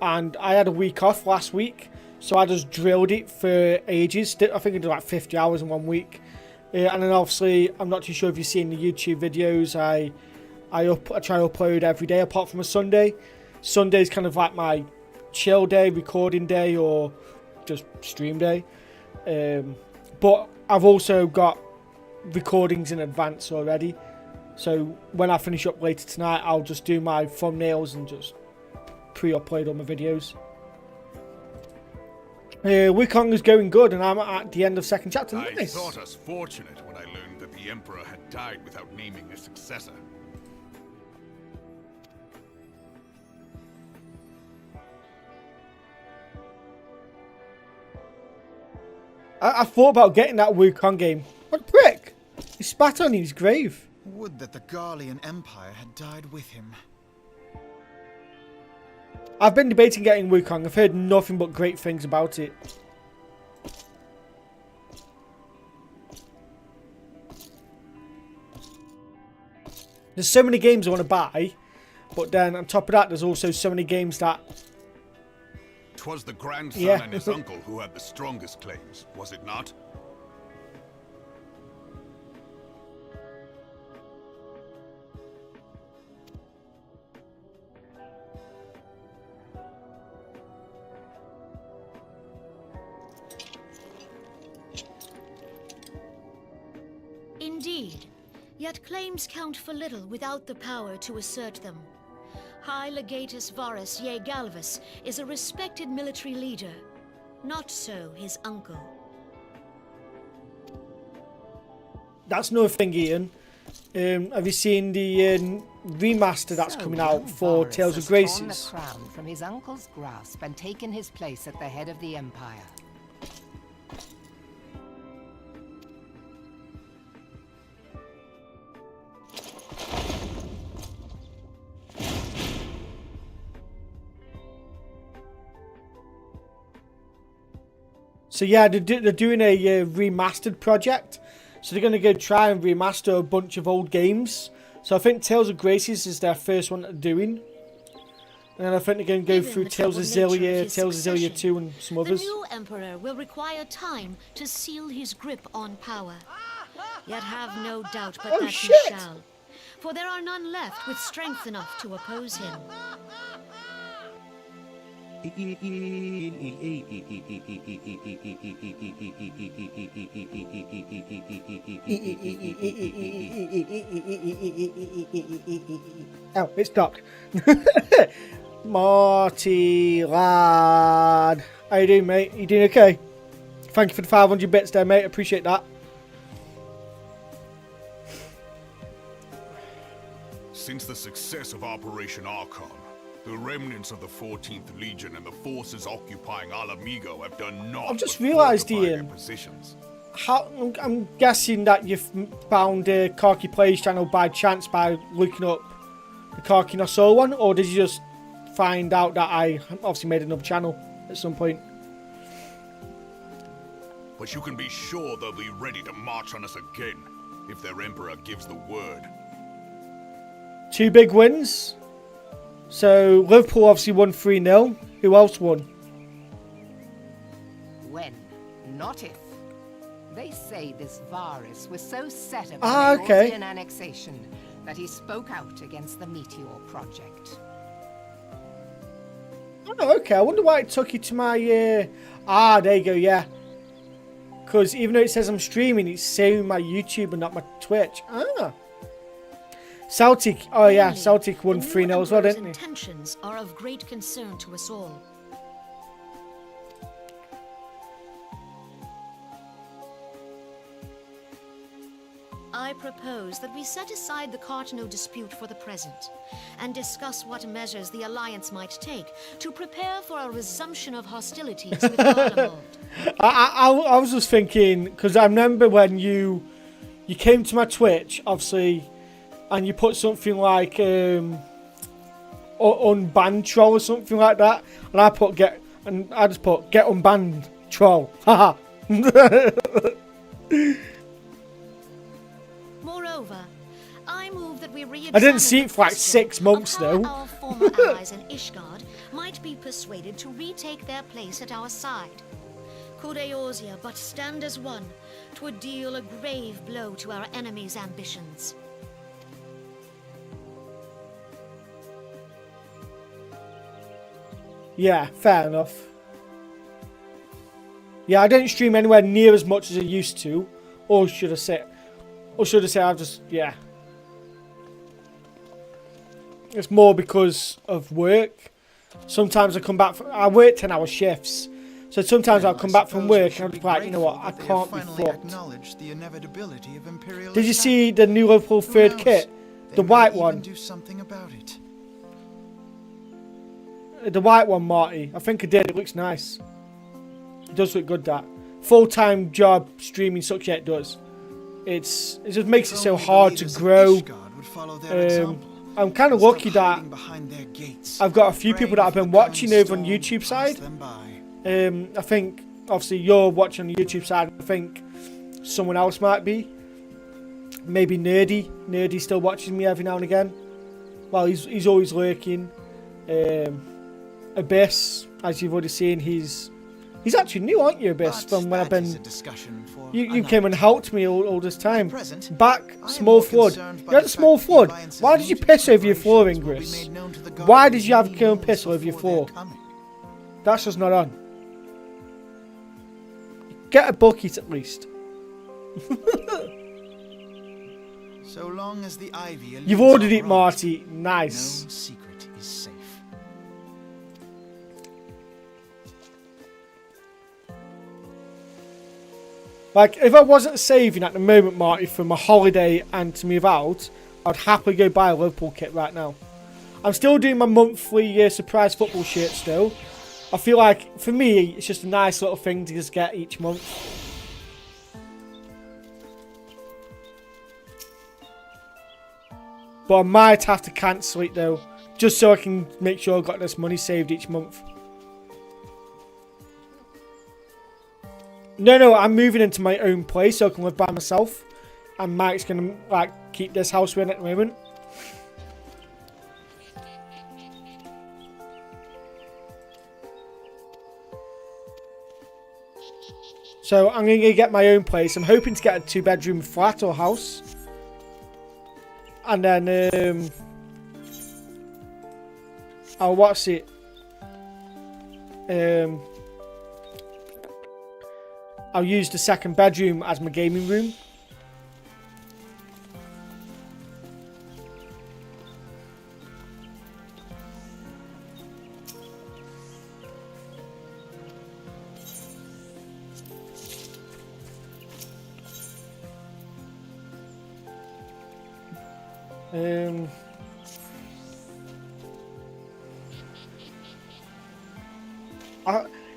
Speaker 1: and I had a week off last week, so I just drilled it for ages. I think I did like 50 hours in 1 week. And then obviously, I'm not too sure if you've seen the YouTube videos, I try to upload every day apart from a Sunday. Sunday's kind of like my chill day, recording day, or just stream day. But I've also got recordings in advance already, so when I finish up later tonight I'll just do my thumbnails and just pre-upload all my videos. Wukong is going good and I'm at the end of second chapter.
Speaker 10: I
Speaker 1: Nice.
Speaker 10: thought us fortunate when I learned that the Emperor had died without naming a successor.
Speaker 1: I thought about getting that Wukong game. What a prick! He spat on his grave.
Speaker 12: Would that the Garlean Empire had died with him.
Speaker 1: I've been debating getting Wukong. I've heard nothing but great things about it. There's so many games I want to buy, but then on top of that, there's also so many games that...
Speaker 10: 'Twas the grandson and his uncle who had the strongest claims, was it not?
Speaker 2: Indeed, yet claims count for little without the power to assert them. High Legatus Varus Ye Galvus is a respected military leader. Not so his uncle.
Speaker 1: That's no thing, Ian. Have you seen the remaster that's coming out for
Speaker 19: Varus
Speaker 1: Tales of
Speaker 19: has torn
Speaker 1: Graces?
Speaker 19: the crown from his uncle's grasp and taken his place at the head of the Empire.
Speaker 1: So yeah, they're doing a remastered project. So they're going to go try and remaster a bunch of old games. So I think Tales of Graces is their first one that they're doing. And then I think they're going to go through Tales of Xillia, Tales of Xillia 2 and some others.
Speaker 2: The new emperor will require time to seal his grip on power. Yet have no doubt but that he shall. For there are none left with strength enough to oppose him.
Speaker 1: Oh, it's stopped. Marty lad. How you doing, mate? You doing okay? Thank you for the 500 bits there, mate. Appreciate that.
Speaker 10: Since the success of Operation Archon, the remnants of the 14th Legion and the forces occupying Alamigo have done naught.
Speaker 1: I've just
Speaker 10: but
Speaker 1: realised,
Speaker 10: fortify their
Speaker 1: Ian.
Speaker 10: positions.
Speaker 1: I'm guessing that you've found Karki Plays channel by chance by looking up the Karki No Soul one, or did you just find out that I obviously made another channel at some point?
Speaker 10: But you can be sure they'll be ready to march on us again if their emperor gives the word.
Speaker 1: 2 big wins. So Liverpool obviously won 3-0. Who else won?
Speaker 19: When, not if. They say this Varus was so set upon Eorzean annexation that he spoke out against the Meteor Project.
Speaker 1: Oh, okay. I wonder why it took you to my... there you go, yeah. Because even though it says I'm streaming, it's saying my YouTube and not my Twitch. Celtic, oh yeah, Celtic won 3-0 as well, didn't they?
Speaker 2: Intentions are of great concern to us all. I propose that we set aside the Cartano dispute for the present and discuss what measures the Alliance might take to prepare for a resumption of hostilities with Dalamud.
Speaker 1: I was just thinking, because I remember when you came to my Twitch, obviously, and you put something like unbanned troll or something like that, and I just put get unbanned troll. Haha.
Speaker 2: Moreover, I move that we
Speaker 1: I didn't see it for like 6 months though.
Speaker 2: Our former allies in Ishgard might be persuaded to retake their place at our side. Could Eorzea but stand as one, 'twould deal a grave blow to our enemies' ambitions.
Speaker 1: Yeah, fair enough. Yeah, I don't stream anywhere near as much as I used to. Or should I say I've just, yeah. It's more because of work. Sometimes I come back I work 10-hour shifts. So sometimes I'll come back from work and I'm just like, you know what, I can't be fucked. Did you see the new Liverpool third kit? The white one.
Speaker 12: Do something about it.
Speaker 1: The white one, Marty. I think I did. It looks nice. It does look good, that. full-time job streaming such it does. It just makes it so hard to grow. I'm kind of lucky that I've got a few people that I've been watching over on YouTube side. I think obviously you're watching on the YouTube side. I think someone else might be. Maybe Nerdy. Nerdy still watches me every now and again. Well, he's always lurking. Abyss, as you've already seen, he's actually new, aren't you, Abyss? From when I've been. You came and helped me all this time. Back, small flood. You had a small flood. Why did you piss over your floor, Ingress? Why did you have to go and piss over your floor? That's just not on. Get a bucket at least.
Speaker 12: So long as the ivy
Speaker 1: You've ordered it, Marty. Nice.
Speaker 12: No secret is safe.
Speaker 1: Like, if I wasn't saving at the moment, Marty, for my holiday and to move out, I'd happily go buy a Liverpool kit right now. I'm still doing my monthly surprise football shirt still. I feel like, for me, it's just a nice little thing to just get each month. But I might have to cancel it, though, just so I can make sure I've got this money saved each month. No, I'm moving into my own place so I can live by myself. And Mike's going to, like, keep this house we're in at the moment. So I'm going to get my own place. I'm hoping to get a 2-bedroom flat or house. And then, I'll watch it. I'll use the second bedroom as my gaming room.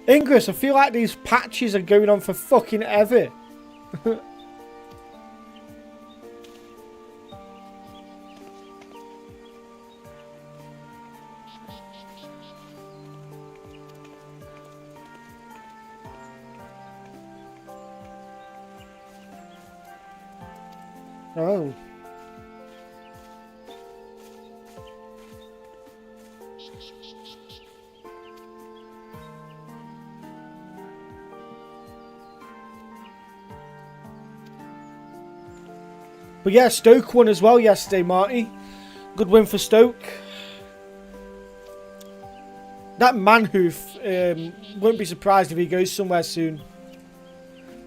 Speaker 1: Ingress, I feel like these patches are going on for fucking ever. Oh. But yeah, Stoke won as well yesterday, Marty. Good win for Stoke. That Manhoof, won't be surprised if he goes somewhere soon.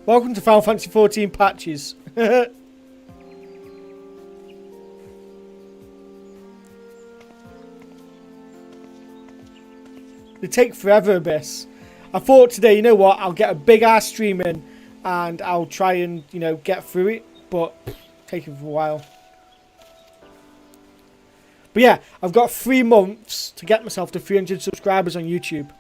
Speaker 1: Welcome to Final Fantasy XIV patches. They take forever, Abyss. I thought today, you know what, I'll get a big ass stream in and I'll try and, you know, get through it, but taking for a while. But yeah, I've got 3 months to get myself to 300 subscribers on YouTube.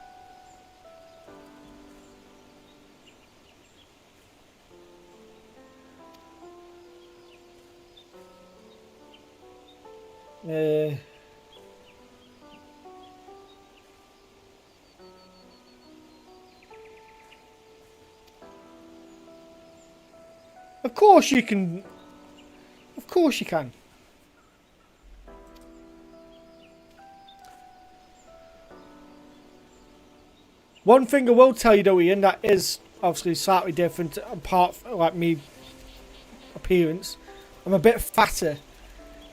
Speaker 1: Of course you can. Of course you can. One thing I will tell you though, Ian, that is obviously slightly different apart from like me appearance. I'm a bit fatter.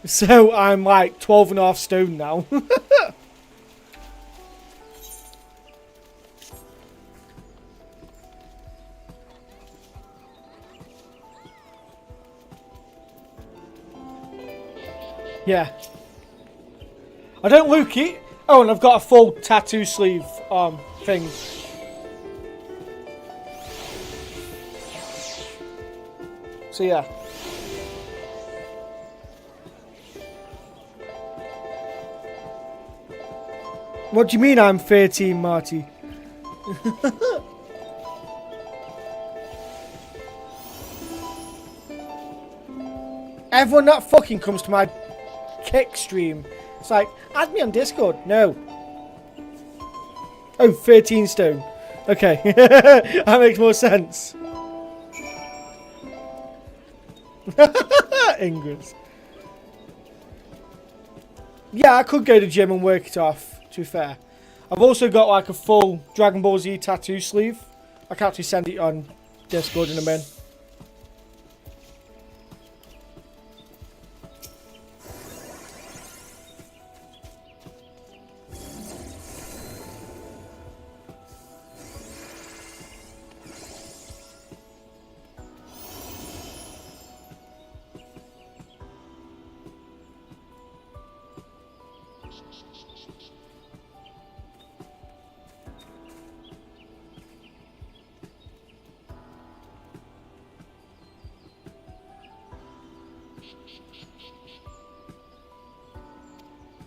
Speaker 1: So I'm like 12.5 stone now. Yeah. I don't look it. Oh, and I've got a full tattoo sleeve thing. So yeah. What do you mean I'm 13, Marty? Everyone that fucking comes to my kick stream, it's like, add me on Discord. No. Oh, 13 stone. Okay. That makes more sense. Ingress. Yeah, I could go to the gym and work it off, to be fair. I've also got like a full Dragon Ball Z tattoo sleeve. I can actually send it on Discord in a minute.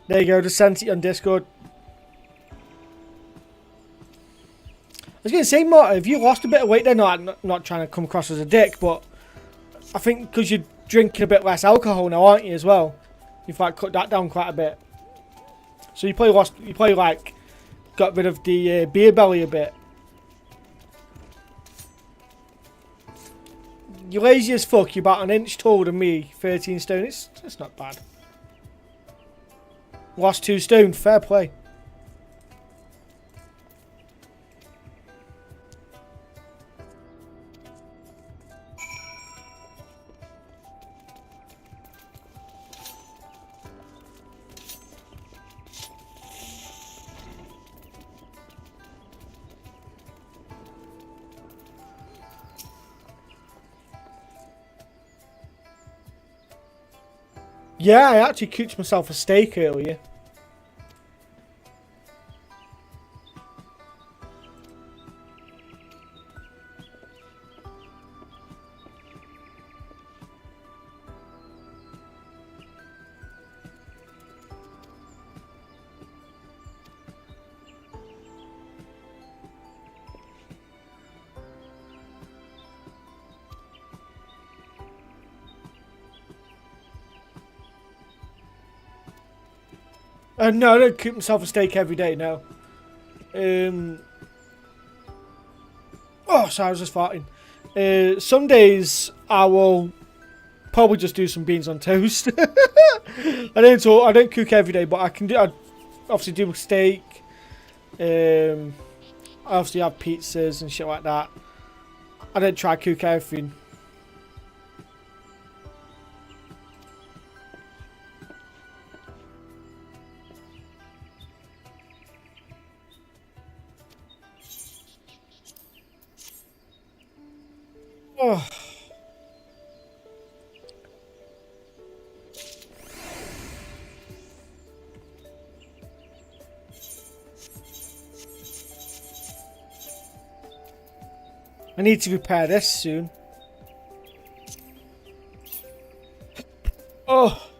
Speaker 1: There you go, just sent it on Discord. I was going to say, Marta, if you lost a bit of weight there, no, I'm not trying to come across as a dick, but I think because you're drinking a bit less alcohol now, aren't you, as well? You've like cut that down quite a bit. So you probably like got rid of the beer belly a bit. You're lazy as fuck, you're about an inch taller than me, 13 stone, it's not bad. Lost 2 stone, fair play. Yeah, I actually cooked myself a steak earlier. No, I don't cook myself a steak every day, no. Oh, sorry, I was just farting. Some days I will probably just do some beans on toast. I don't cook every day, but I obviously do steak. I obviously have pizzas and shit like that. I don't try to cook everything. Oh. I need to repair this soon. Oh.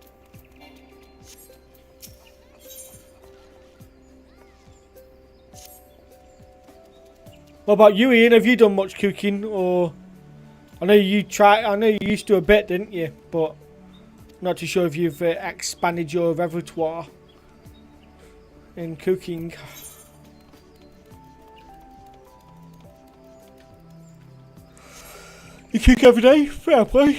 Speaker 1: What about you, Ian? Have you done much cooking, or I know you used to a bit, didn't you? But not too sure if you've expanded your repertoire in cooking. You cook every day? Fair play.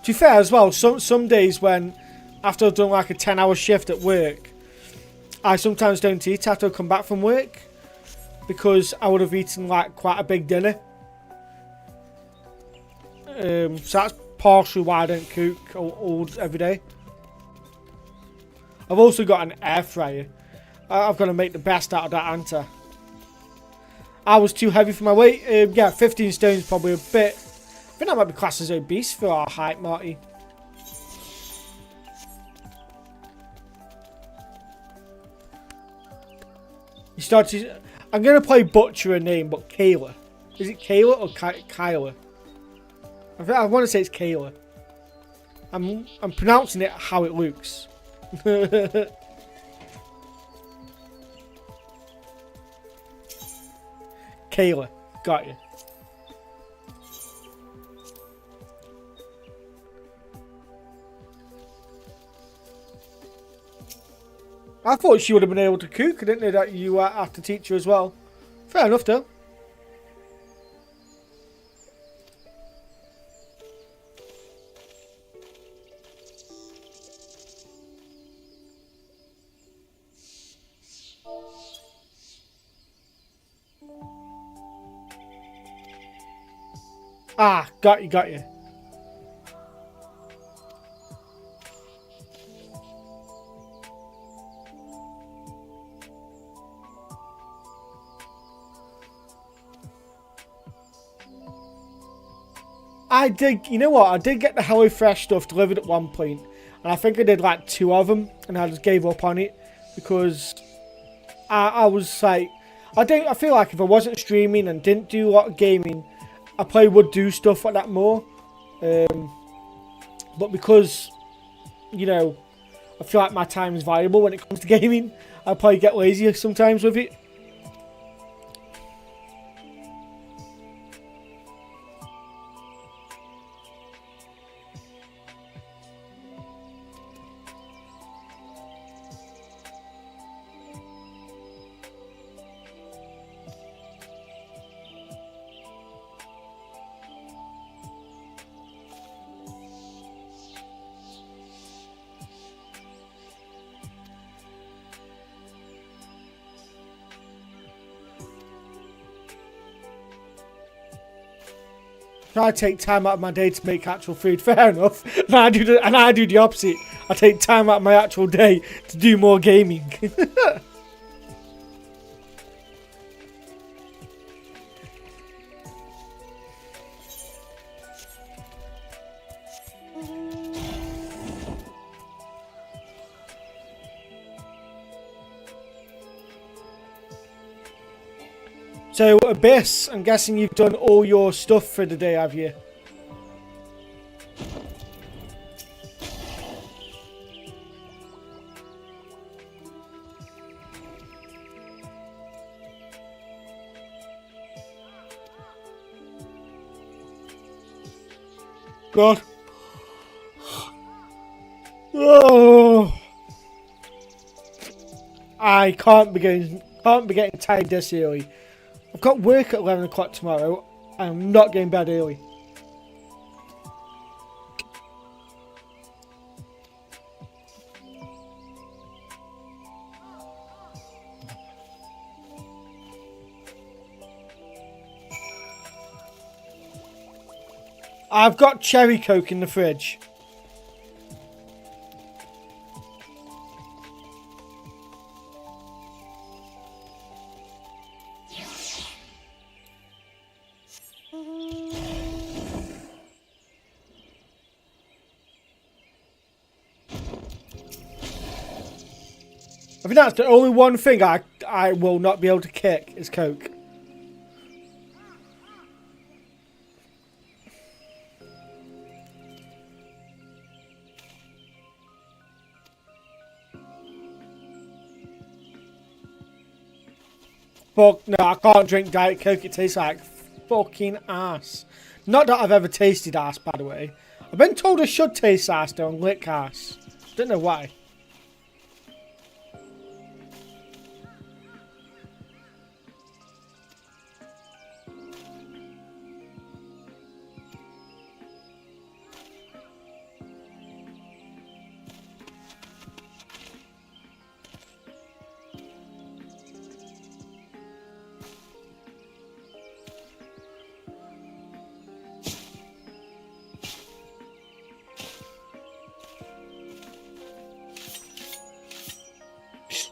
Speaker 1: To be fair as well, some days when, after I've done like a 10-hour shift at work, I sometimes don't eat after I come back from work, because I would have eaten like quite a big dinner. So that's partially why I don't cook all every day. I've also got an air fryer. I've got to make the best out of that answer. I was too heavy for my weight. Yeah, 15 stone is probably a bit. I think that might be classed as obese for our height, Marty. You start to. I'm gonna play butcher a name, but Kayla. Is it Kayla or Kyla? I want to say it's Kayla. I'm pronouncing it how it looks. Kayla. Got you. I thought she would have been able to cook. I didn't know that you have to teach her as well. Fair enough, though. Ah, got you. I did, you know what, I did get the HelloFresh stuff delivered at one point, and I think I did like 2 of them, and I just gave up on it, because I was like, I feel like if I wasn't streaming and didn't do a lot of gaming, I probably would do stuff like that more, but because, you know, I feel like my time is valuable when it comes to gaming, I probably get lazy sometimes with it. I take time out of my day to make actual food. Fair enough. And I do the opposite. I take time out of my actual day to do more gaming. So, Abyss, I'm guessing you've done all your stuff for the day, have you? God. Oh. I can't be getting tired this early. I've got work at 11 o'clock tomorrow, and I'm not getting bed early. I've got cherry coke in the fridge. I think that's the only one thing I will not be able to kick is coke. Fuck no, I can't drink Diet Coke. It tastes like fucking ass. Not that I've ever tasted ass, by the way. I've been told I should taste ass though and lick ass. Don't know why.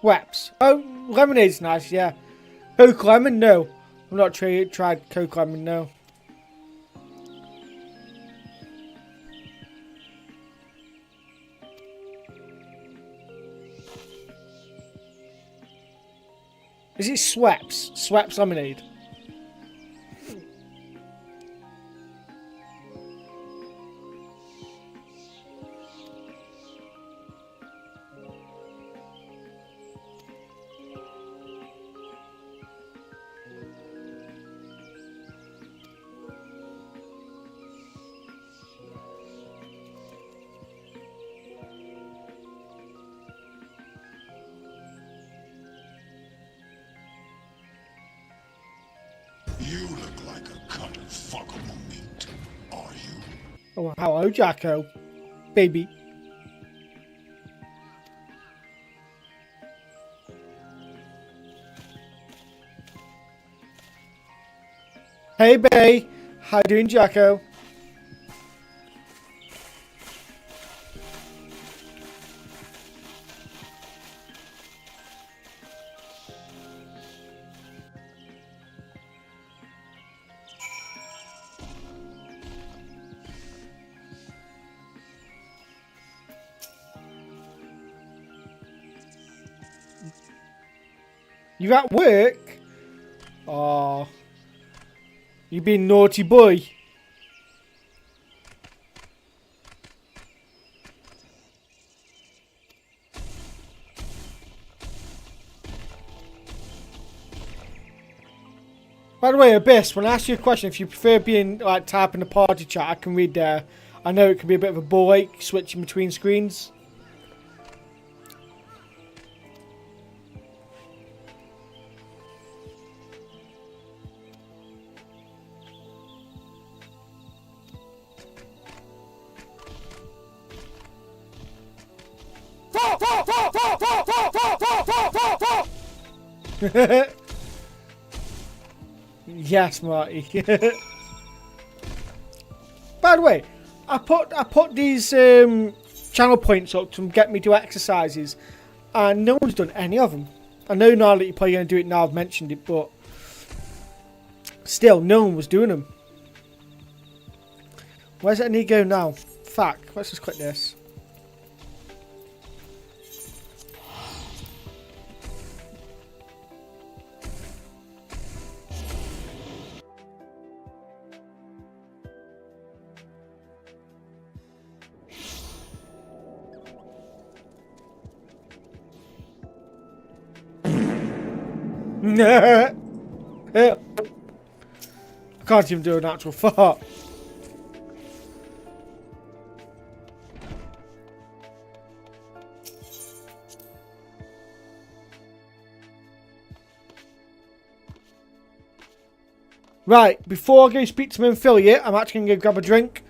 Speaker 1: Schweppes. Oh, lemonade's nice, yeah. Coke lemon, no. I've not tried Coke lemon, no. Is it Schweppes? Schweppes lemonade. Oh, hello, Jacko. Baby. Hey, Bay. How you doing, Jacko? You at work? Oh, you being naughty boy. By the way, Abyss, when I ask you a question, if you prefer being like typing the party chat, I can read there. I know it can be a bit of a ball ache switching between screens. Yes, Marty. By the way, I put these channel points up to get me to exercises, and no one's done any of them. I know now that you're probably going to do it now. I've mentioned it, but still, no one was doing them. Where's that need to go now? Fuck. Let's just click this. I can't even do an actual fart. Right, before I go speak to my affiliate, I'm actually going to go grab a drink.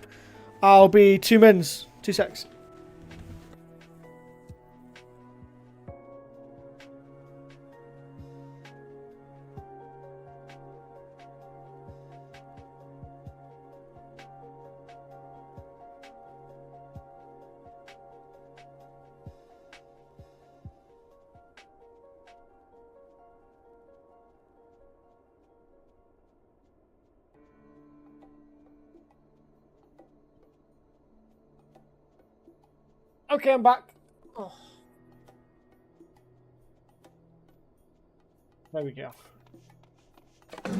Speaker 1: I'll be 2 minutes. 2 secs. Okay, I'm back. Oh. There we go.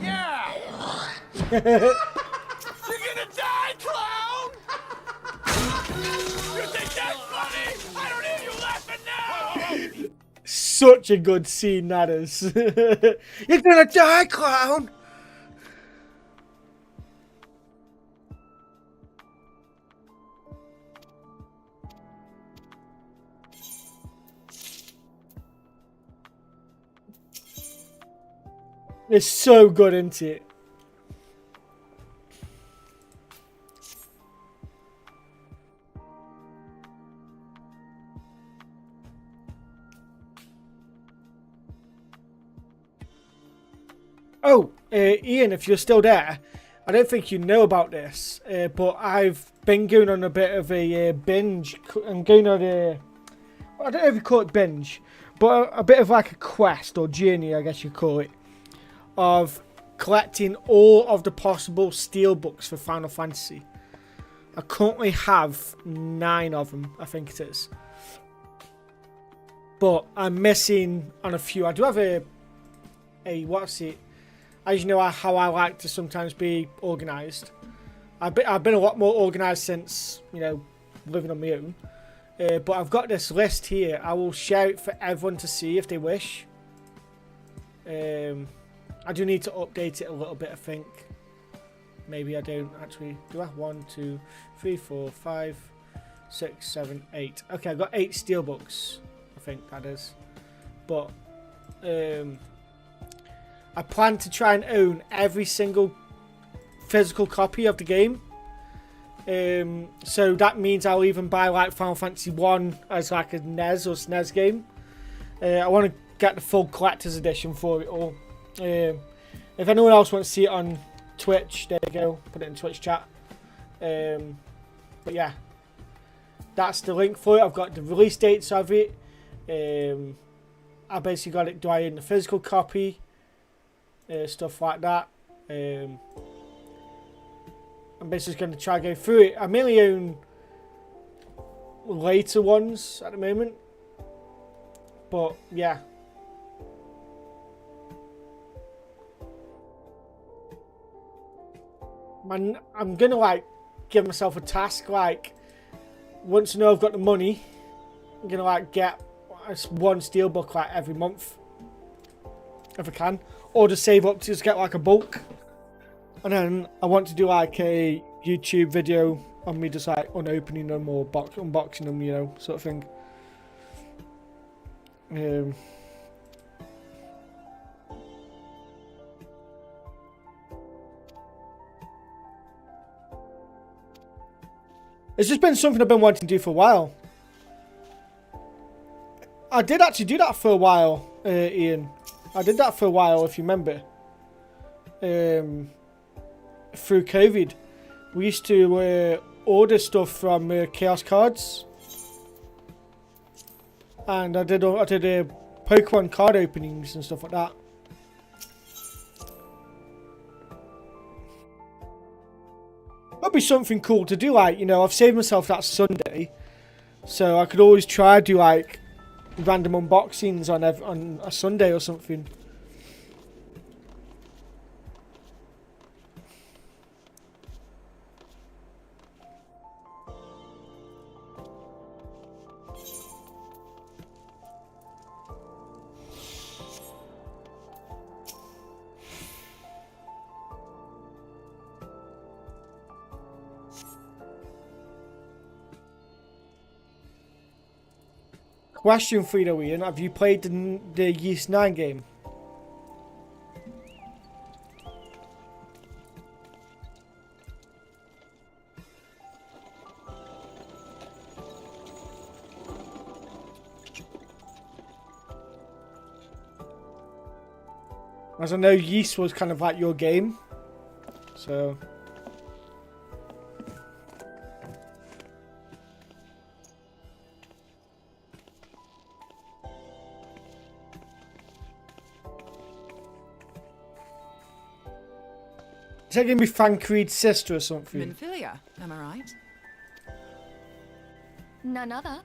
Speaker 20: Yeah! You're gonna die, clown! You think that's funny? I don't hear you laughing now!
Speaker 1: Such a good scene that is. You're gonna die, clown! It's so good, isn't it? Oh, Ian, if you're still there, I don't think you know about this, but I've been going on a bit of a binge. I'm going on a... I don't know if you call it binge, but a bit of like a quest or journey, I guess you call it, of collecting all of the possible steelbooks for Final Fantasy. I currently have 9 of them, I think it is. But I'm missing on a few. I do have a what's it? As you know, how I like to sometimes be organised. I've been a lot more organised since, you know, living on my own. But I've got this list here. I will share it for everyone to see if they wish. I do need to update it a little bit, I think. Maybe I don't actually. Do I have 1, 2, 3, 4, 5, 6, 7, 8? Okay, I've got 8 steelbooks, I think that is. But I plan to try and own every single physical copy of the game. So that means I'll even buy like Final Fantasy 1 as like a NES or SNES game. I want to get the full collector's edition for it all. If anyone else wants to see it on Twitch, there you go. Put it in Twitch chat. But yeah, that's the link for it. I've got the release dates of it. I basically got it in the physical copy, stuff like that. I'm basically going to try and go through it. I mainly own later ones at the moment, but yeah. Man, I'm going to like give myself a task, like once I know I've got the money, I'm going to like get one steelbook like every month if I can, or just save up to just get like a bulk. And then I want to do like a YouTube video on me just like unopening them or unboxing them, you know, sort of thing. It's just been something I've been wanting to do for a while. I did actually do that for a while, Ian. I did that for a while, if you remember. Through COVID, we used to order stuff from Chaos Cards, and I did Pokemon card openings and stuff like that. That'd be something cool to do. Like, you know, I've saved myself that Sunday, so I could always try to do like random unboxings on a Sunday or something. Question for you, Ian. Have you played the Yeast 9 game? As I know, Yeast was kind of like your game, so... Is that going to be Fancreed's sister or something?
Speaker 21: Minfilia, am I right?
Speaker 7: None other.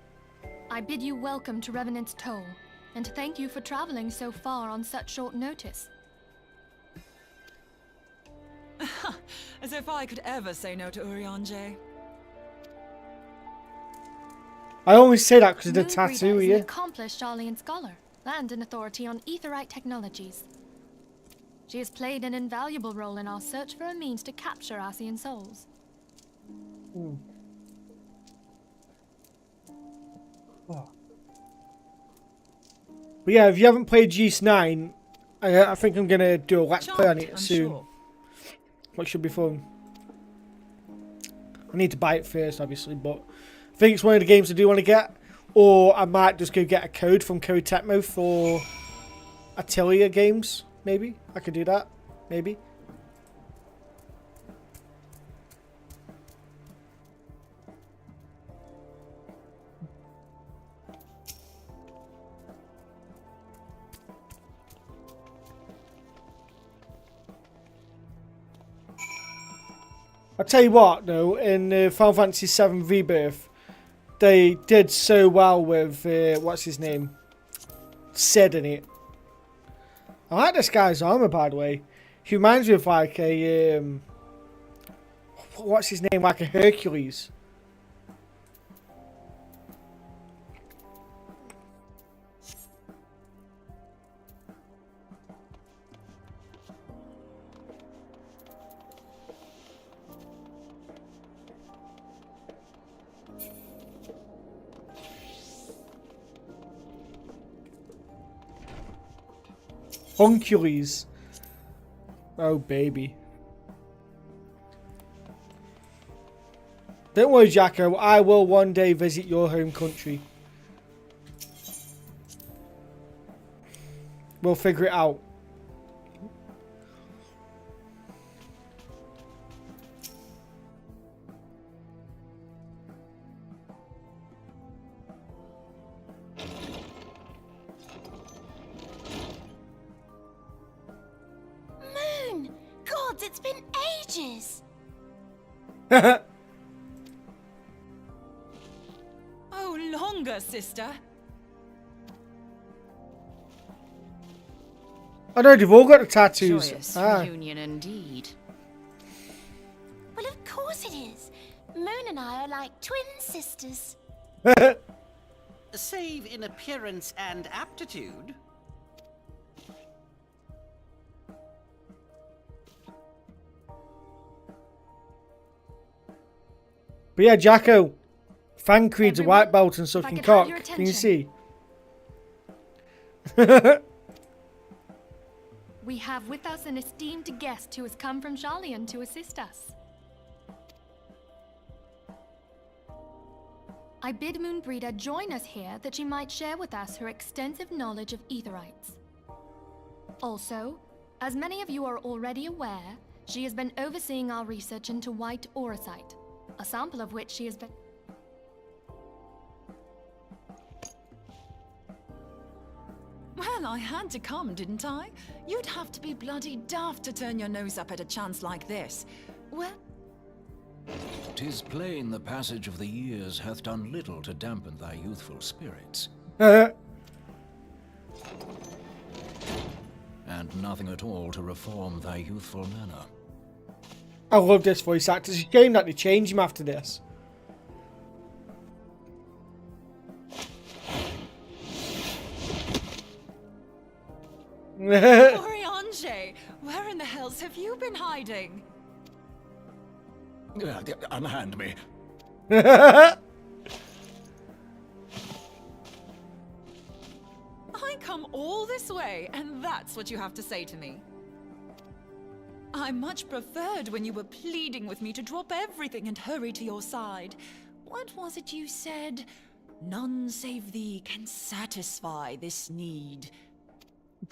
Speaker 7: I bid you welcome to Revenant's Toll, and thank you for traveling so far on such short notice.
Speaker 21: As if I could ever say no to Urianger.
Speaker 1: I always say that because of the
Speaker 7: Noob
Speaker 1: tattoo,
Speaker 7: is
Speaker 1: yeah.
Speaker 7: an accomplished Garlean scholar and an authority on aetherite technologies. She has played an invaluable role in our search for a means to capture Ascian souls.
Speaker 1: Oh. But yeah, if you haven't played Yeast 9, I think I'm going to do a let's play on it soon. Sure. Which should be fun. I need to buy it first, obviously, but I think it's one of the games I do want to get. Or I might just go get a code from Koei Tecmo for Atelier games. Maybe I could do that. Maybe. I'll tell you what, though, in Final Fantasy VII Rebirth, they did so well with, what's his name? Sid in it. I like this guy's armor, by the way. He reminds me of like a, what's his name? Like a Hercules. Honcules. Oh, baby. Don't worry, Jacko. I will one day visit your home country. We'll figure it out.
Speaker 6: Moon! Gods, it's been ages!
Speaker 21: Oh, longer, sister.
Speaker 1: I know they've all got the tattoos.
Speaker 4: Joyous reunion indeed.
Speaker 6: Well, of course it is. Moon and I are like twin sisters.
Speaker 8: Save in appearance and aptitude.
Speaker 1: But yeah, Jacko, Fancreed's a white belt and sucking cock. Can you see?
Speaker 7: We have with us an esteemed guest who has come from Garlean to assist us. I bid Moonbreeder join us here that she might share with us her extensive knowledge of Aetherites. Also, as many of you are already aware, she has been overseeing our research into white auracite, a sample of which she has been...
Speaker 21: Well, I had to come, didn't I? You'd have to be bloody daft to turn your nose up at a chance like this. Well...
Speaker 5: 'Tis plain the passage of the years hath done little to dampen thy youthful spirits. And nothing at all to reform thy youthful manner.
Speaker 1: I love this voice actor. It's a shame that they change him after this.
Speaker 21: Oriange, where in the hells have you been hiding?
Speaker 5: Unhand me.
Speaker 21: I come all this way, and that's what you have to say to me. I much preferred when you were pleading with me to drop everything and hurry to your side. What was it you said? None save thee can satisfy this need.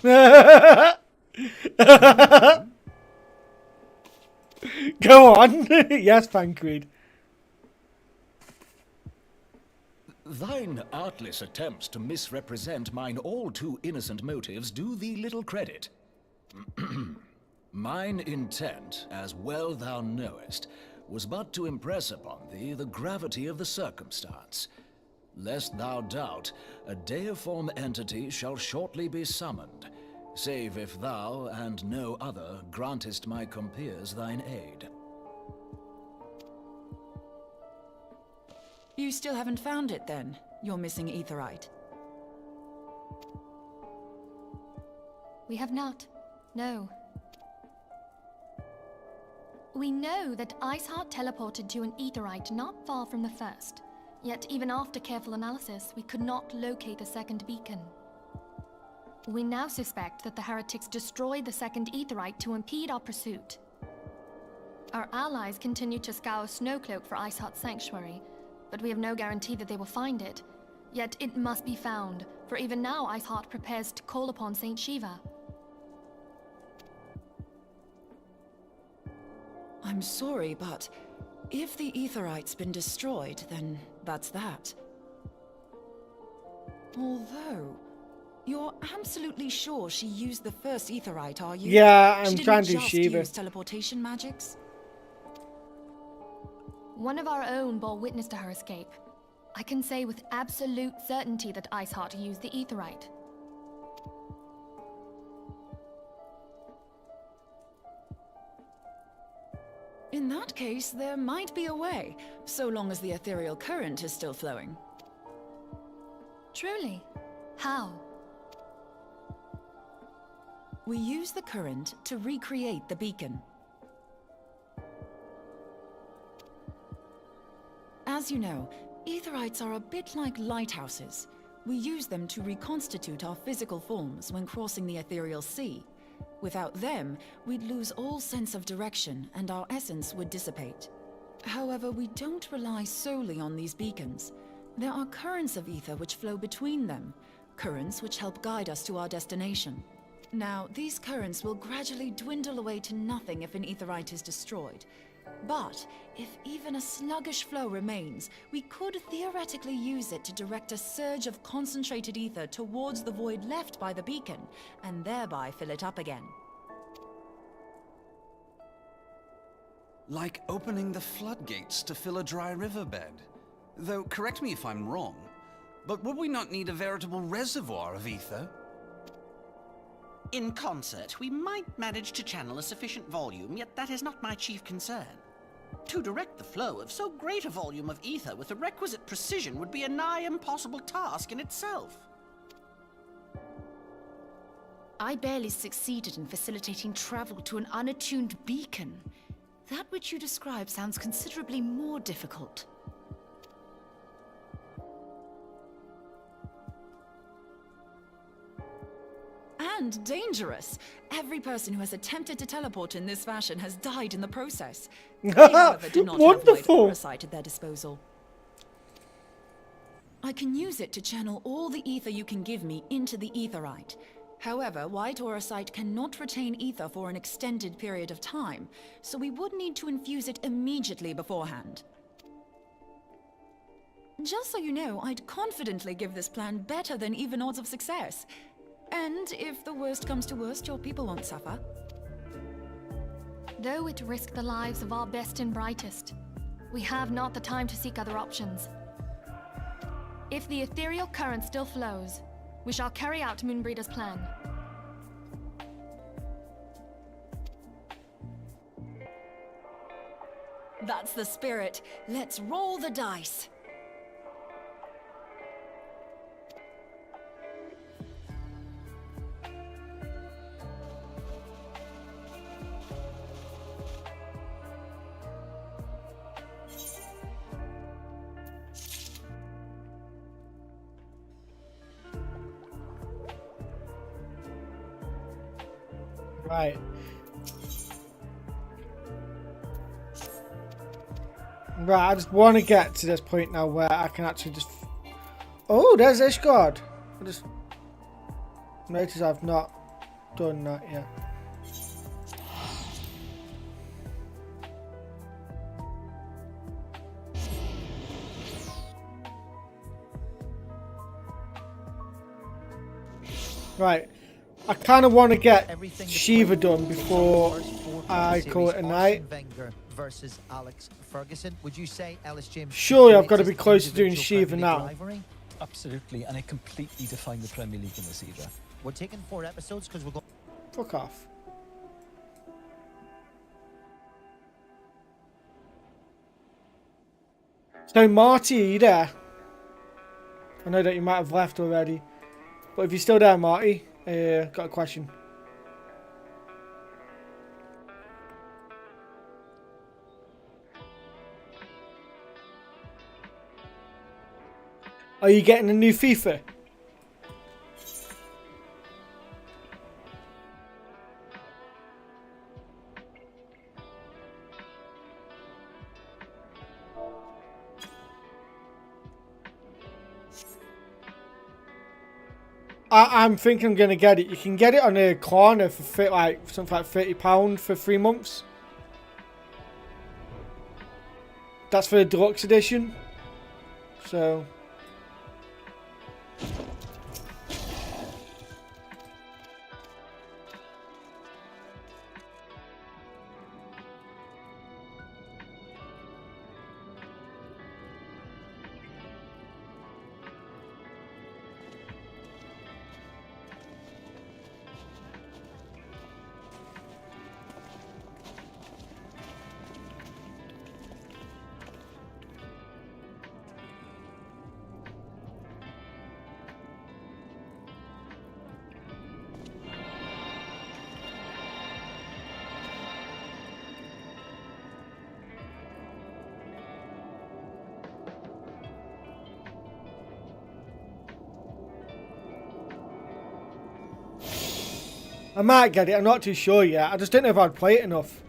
Speaker 1: Go on. Yes, Fancreed.
Speaker 5: Thine artless attempts to misrepresent mine all too innocent motives do thee little credit. Mine intent, as well thou knowest, was but to impress upon thee the gravity of the circumstance. Lest thou doubt, a deiform entity shall shortly be summoned, save if thou and no other grantest my compeers thine aid.
Speaker 21: You still haven't found it, then? Your missing Aetherite?
Speaker 7: We have not. No. We know that Iceheart teleported to an Aetherite not far from the first. Yet even after careful analysis, we could not locate the second beacon. We now suspect that the heretics destroyed the second Aetherite to impede our pursuit. Our allies continue to scour Snowcloak for Iceheart's sanctuary, but we have no guarantee that they will find it. Yet it must be found, for even now Iceheart prepares to call upon Saint Shiva.
Speaker 21: I'm sorry, but if the Aetherite's been destroyed, then that's that. Although, you're absolutely sure she used the first Aetherite, are you?
Speaker 1: Yeah, I'm trying to Shiva.
Speaker 21: Use teleportation magics?
Speaker 7: One of our own bore witness to her escape. I can say with absolute certainty that Iceheart used the Aetherite.
Speaker 21: In that case, there might be a way, so long as the ethereal current is still flowing.
Speaker 7: Truly? How?
Speaker 21: We use the current to recreate the beacon. As you know, Aetherites are a bit like lighthouses. We use them to reconstitute our physical forms when crossing the ethereal sea. Without them, we'd lose all sense of direction and our essence would dissipate. However, we don't rely solely on these beacons. There are currents of ether which flow between them, currents which help guide us to our destination. Now, these currents will gradually dwindle away to nothing if an aetherite is destroyed. But if even a sluggish flow remains, we could theoretically use it to direct a surge of concentrated ether towards the void left by the beacon, and thereby fill it up again.
Speaker 9: Like opening the floodgates to fill a dry riverbed. Though, correct me if I'm wrong, but would we not need a veritable reservoir of ether?
Speaker 8: In concert, we might manage to channel a sufficient volume, yet that is not my chief concern. To direct the flow of so great a volume of ether with the requisite precision would be a nigh impossible task in itself.
Speaker 4: I barely succeeded in facilitating travel to an unattuned beacon. That which you describe sounds considerably more difficult.
Speaker 21: And dangerous. Every person who has attempted to teleport in this fashion has died in the process. They, however, do not have light foresight at their disposal. I can use it to channel all the ether you can give me into the aetherite. However, white aurosite cannot retain ether for an extended period of time, so we would need to infuse it immediately beforehand. Just so you know, I'd confidently give this plan better than even odds of success. And if the worst comes to worst, your people won't suffer.
Speaker 7: Though it risk the lives of our best and brightest, we have not the time to seek other options. If the ethereal current still flows, we shall carry out Moonbreeder's plan.
Speaker 21: That's the spirit. Let's roll the dice.
Speaker 1: Right. Right, I just want to get to this point now where I can actually just... Oh, there's Ishgard. I just noticed I've not done that yet. Right. I kind of want to get Shiva done before I call it a night.
Speaker 22: Versus Alex Ferguson. Would you say Ellis James?
Speaker 1: Surely I've got to be close to doing Shiva now.
Speaker 23: Absolutely, and it completely defined the Premier League in this era.
Speaker 22: We're taking 4 episodes because we're going.
Speaker 1: Fuck off. So Marty, are you there? I know that you might have left already, but if you're still there, Marty, got a question. Are you getting a new FIFA? I'm thinking I'm gonna get it. You can get it on a corner for like something like £30 for 3 months. That's for the deluxe edition. So. I might get it, I'm not too sure yet. I just don't know if I'd play it enough.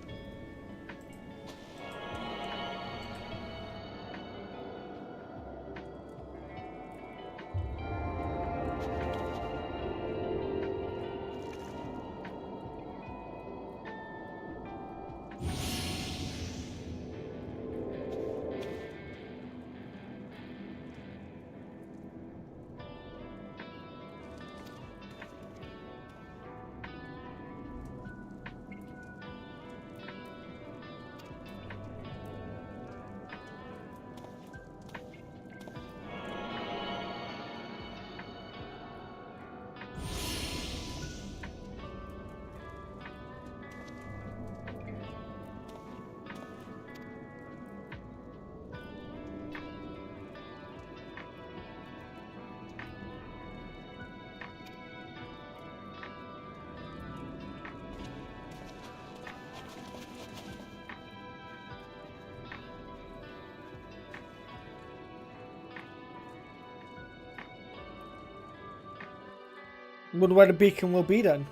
Speaker 1: Wonder where the beacon will be then.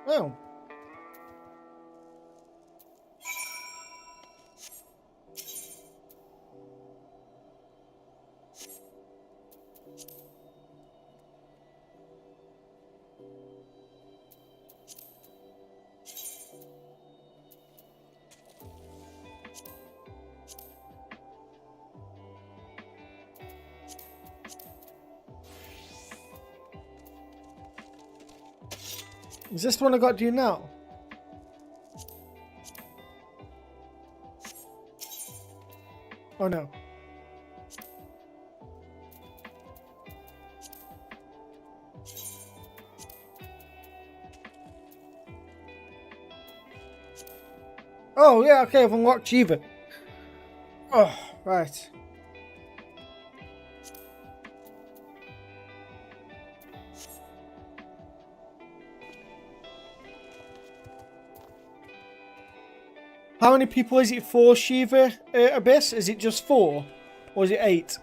Speaker 1: Oh. Is this the one I got to do now? Oh no. Oh yeah, okay, I've unlocked Shiva. Oh, right. How many people is it for Shiva Abyss? Is it just 4? Or is it 8?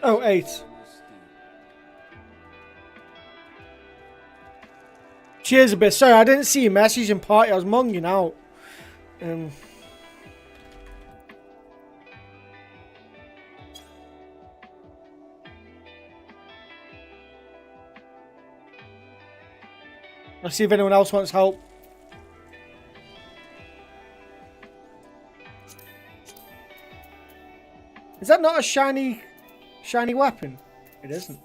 Speaker 1: Oh, 8. Cheers a bit. Sorry, I didn't see your message in party. I was monging out. Let's see if anyone else wants help. Is that not a shiny weapon? It isn't.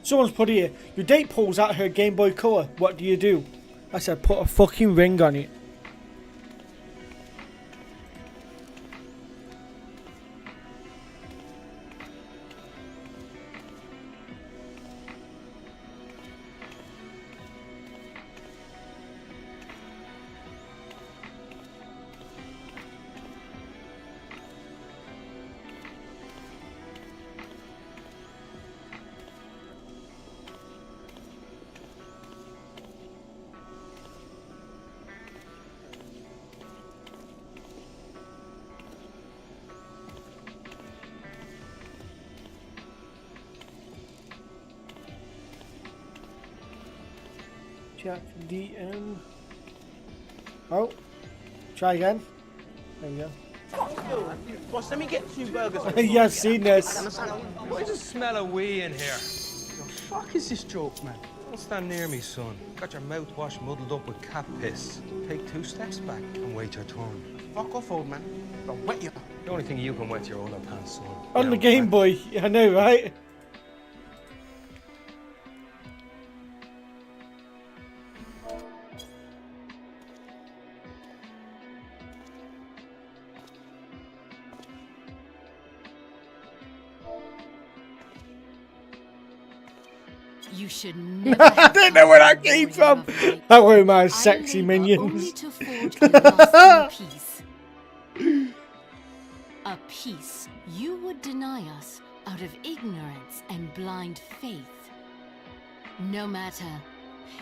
Speaker 1: Someone's put here, your date pulls out her Game Boy Color. What do you do? I said, put a fucking ring on it. Jack DM. Oh, try again. There you go.
Speaker 3: Boss, let me get 2 burgers.
Speaker 1: Yeah, I've seen this.
Speaker 3: What is the smell of wee in here? The fuck is this joke, man? Don't stand near me, son. Got your mouthwash muddled up with cat piss. Take 2 steps back and wait your turn. Fuck off, old man. I'll wet you. The only thing you can wet your underpants, son.
Speaker 1: On the Game Boy, I know, right?
Speaker 15: You should never.
Speaker 1: I don't know where that came from. That were my sexy minions.
Speaker 15: To forge a peace. A peace you would deny us out of ignorance and blind faith. No matter.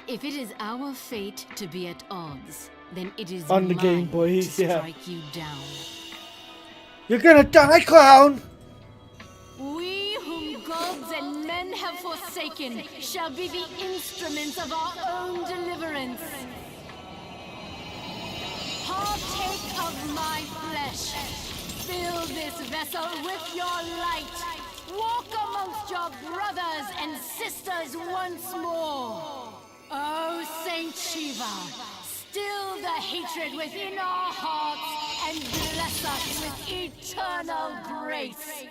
Speaker 15: If it is our fate to be at odds, then it is
Speaker 1: on the
Speaker 15: mine
Speaker 1: Game Boy,
Speaker 15: to strike you down.
Speaker 1: You're gonna die, clown!
Speaker 15: We whom gods and men have forsaken shall be the instruments of our own deliverance. Partake of my flesh. Fill this vessel with your light. Walk amongst your brothers and sisters once more. Oh, Saint Shiva, still the hatred within our hearts and bless us with eternal grace.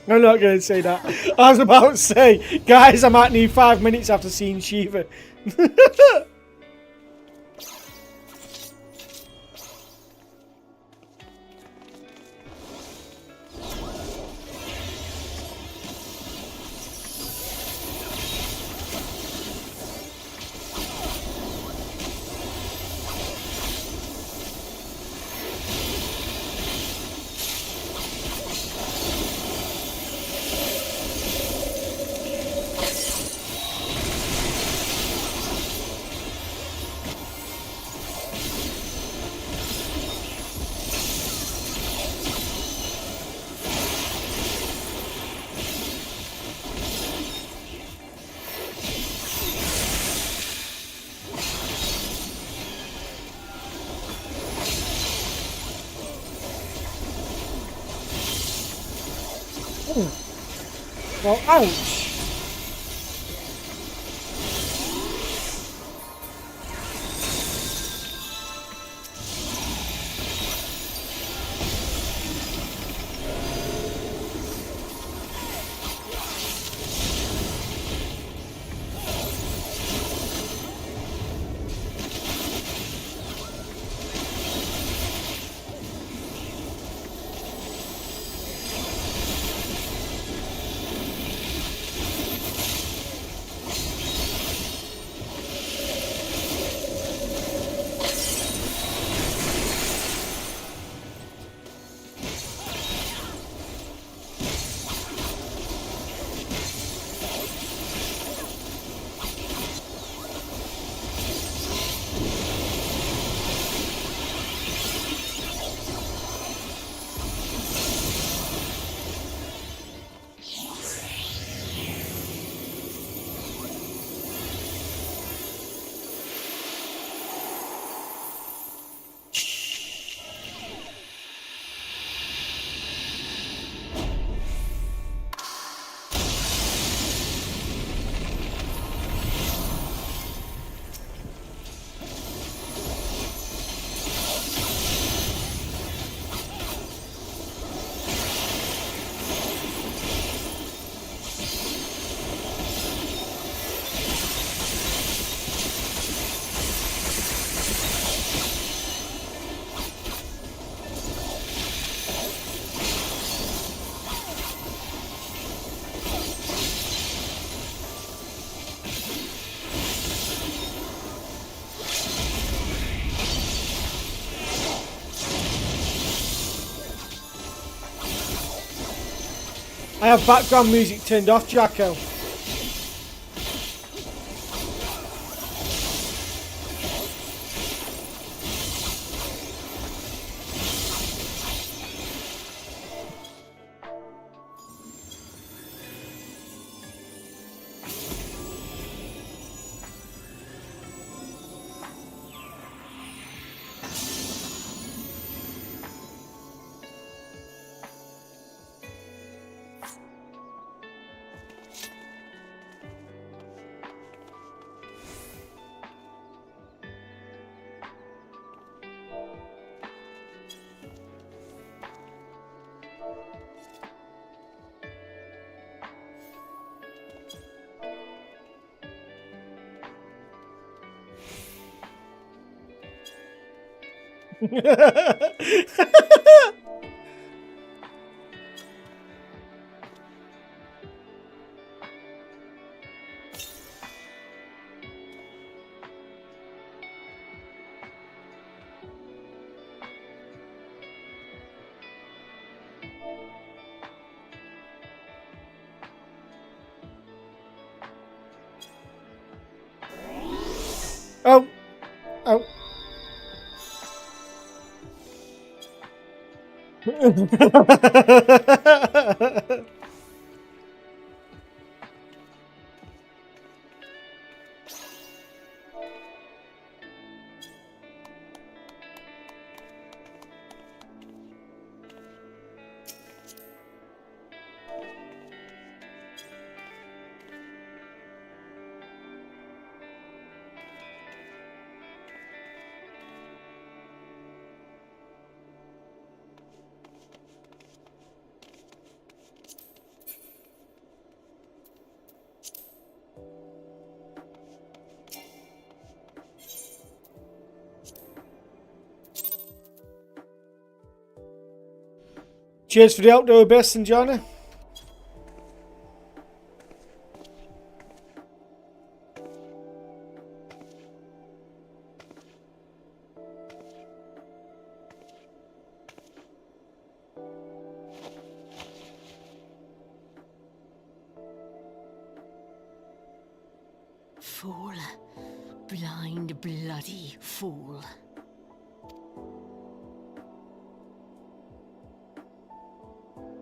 Speaker 1: I'm not going to say that. I was about to say, guys, I might need 5 minutes after seeing Shiva. Well, ouch! I have background music turned off, Jacko. Oh. Oh. Cheers for the outdoor best, and Johnny.
Speaker 15: Fool. Blind, bloody fool.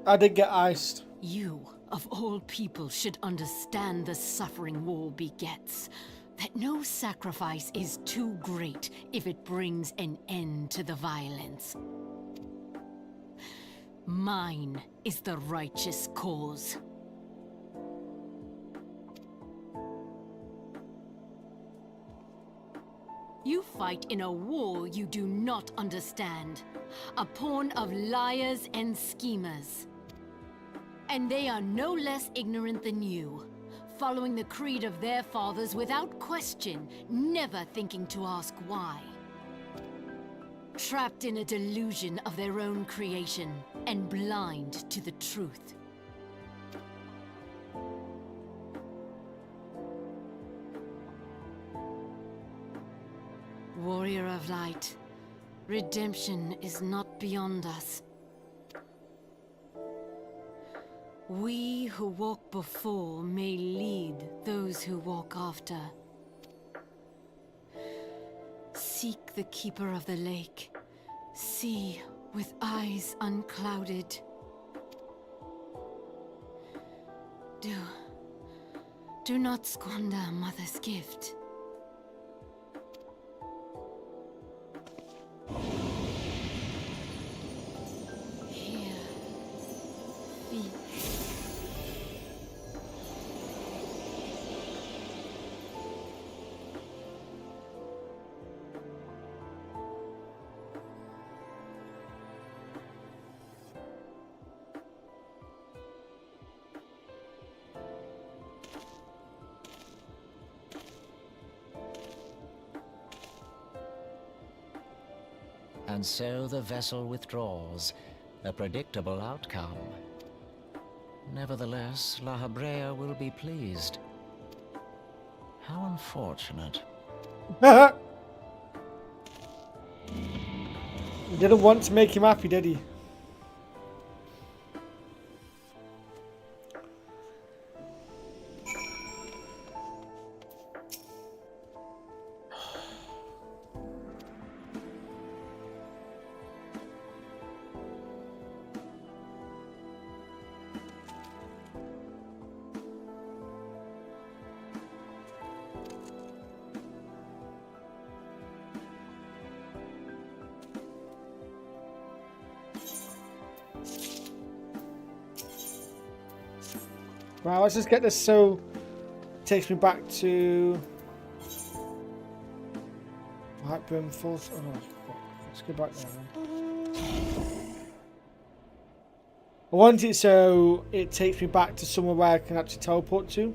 Speaker 1: I did get iced.
Speaker 15: You, of all people, should understand the suffering war begets. That no sacrifice is too great if it brings an end to the violence. Mine is the righteous cause. You fight in a war you do not understand. A pawn of liars and schemers. And they are no less ignorant than you, following the creed of their fathers without question, never thinking to ask why. Trapped in a delusion of their own creation, and blind to the truth. Warrior of Light, redemption is not beyond us. We who walk before may lead those who walk after. Seek the Keeper of the Lake. See with eyes unclouded. Do not squander Mother's gift. Here, feet.
Speaker 13: And so the vessel withdraws, a predictable outcome. Nevertheless, La Habrea will be pleased. How unfortunate.
Speaker 1: He didn't want to make him happy, did he? Right, let's just get this so it takes me back to Whitebrim Full. Oh, let's go back there then. I want it so it takes me back to somewhere where I can actually teleport to.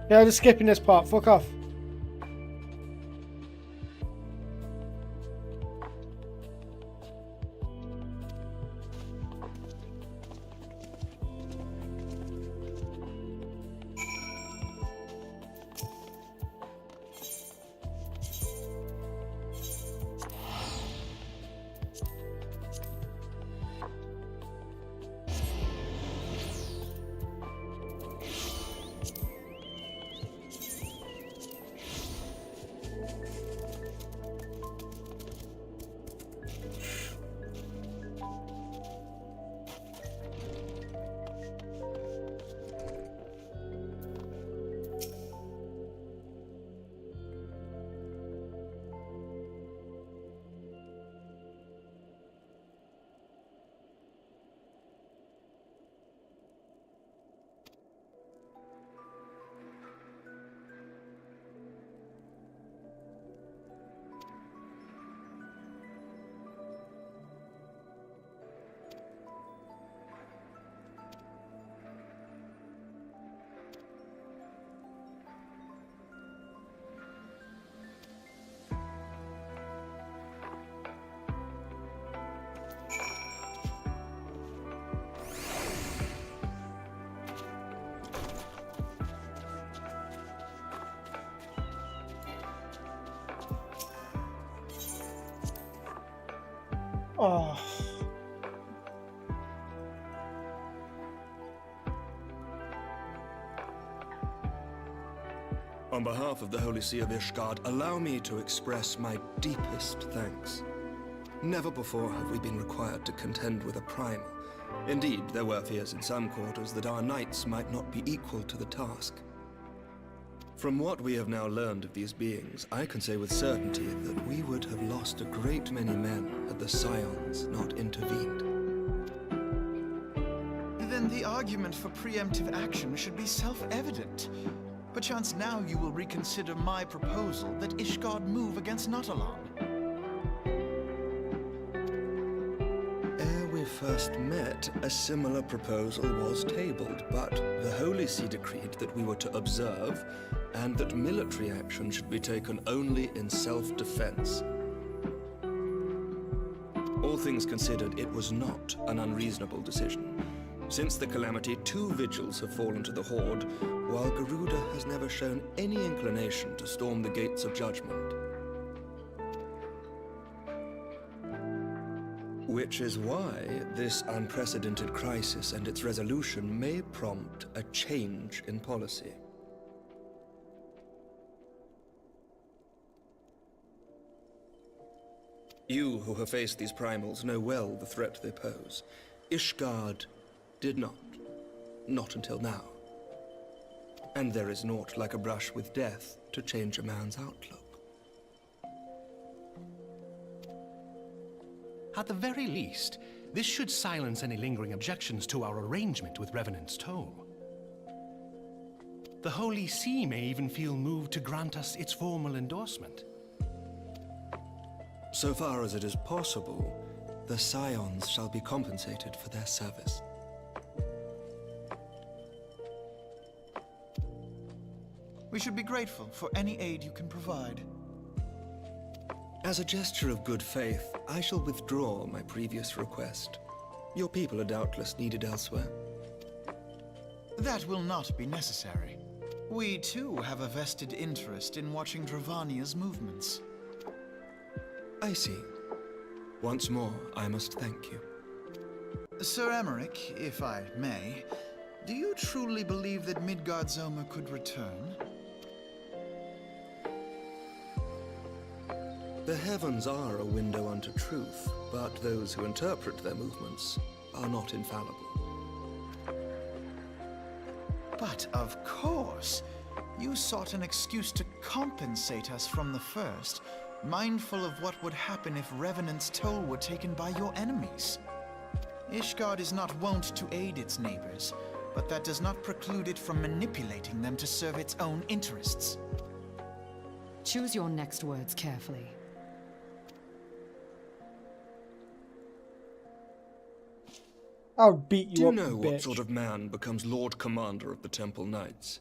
Speaker 1: Yeah, I'm just skipping this part. Fuck off. Oh.
Speaker 14: On behalf of the Holy See of Ishgard, allow me to express my deepest thanks. Never before have we been required to contend with a primal. Indeed, there were fears in some quarters that our knights might not be equal to the task. From what we have now learned of these beings, I can say with certainty that we would have lost a great many men had the Scions not intervened.
Speaker 12: Then the argument for preemptive action should be self-evident. Perchance now you will reconsider my proposal that Ishgard move against Nautalon.
Speaker 14: Ere we first met, a similar proposal was tabled, but the Holy See decreed that we were to observe, and that military action should be taken only in self-defense. All things considered, it was not an unreasonable decision. Since the Calamity, 2 vigils have fallen to the Horde, while Garuda has never shown any inclination to storm the gates of judgment. Which is why this unprecedented crisis and its resolution may prompt a change in policy. You who have faced these primals know well the threat they pose. Ishgard did not. Not until now. And there is naught like a brush with death to change a man's outlook.
Speaker 11: At the very least, this should silence any lingering objections to our arrangement with Revenant's Toll. The Holy See may even feel moved to grant us its formal endorsement.
Speaker 14: So far as it is possible, the Scions shall be compensated for their service.
Speaker 12: We should be grateful for any aid you can provide.
Speaker 14: As a gesture of good faith, I shall withdraw my previous request. Your people are doubtless needed elsewhere.
Speaker 12: That will not be necessary. We, too, have a vested interest in watching Dravania's movements.
Speaker 14: I see. Once more, I must thank you.
Speaker 12: Sir Emmerich, if I may, do you truly believe that Midgard-Zoma could return?
Speaker 14: The heavens are a window unto truth, but those who interpret their movements are not infallible.
Speaker 12: But of course, you sought an excuse to compensate us from the first, mindful of what would happen if Revenant's toll were taken by your enemies. Ishgard is not wont to aid its neighbors, but that does not preclude it from manipulating them to serve its own interests.
Speaker 16: Choose your next words carefully.
Speaker 1: I'll beat you
Speaker 14: Do you
Speaker 1: up,
Speaker 14: know
Speaker 1: bitch.
Speaker 14: what sort of man becomes Lord Commander of the Temple Knights?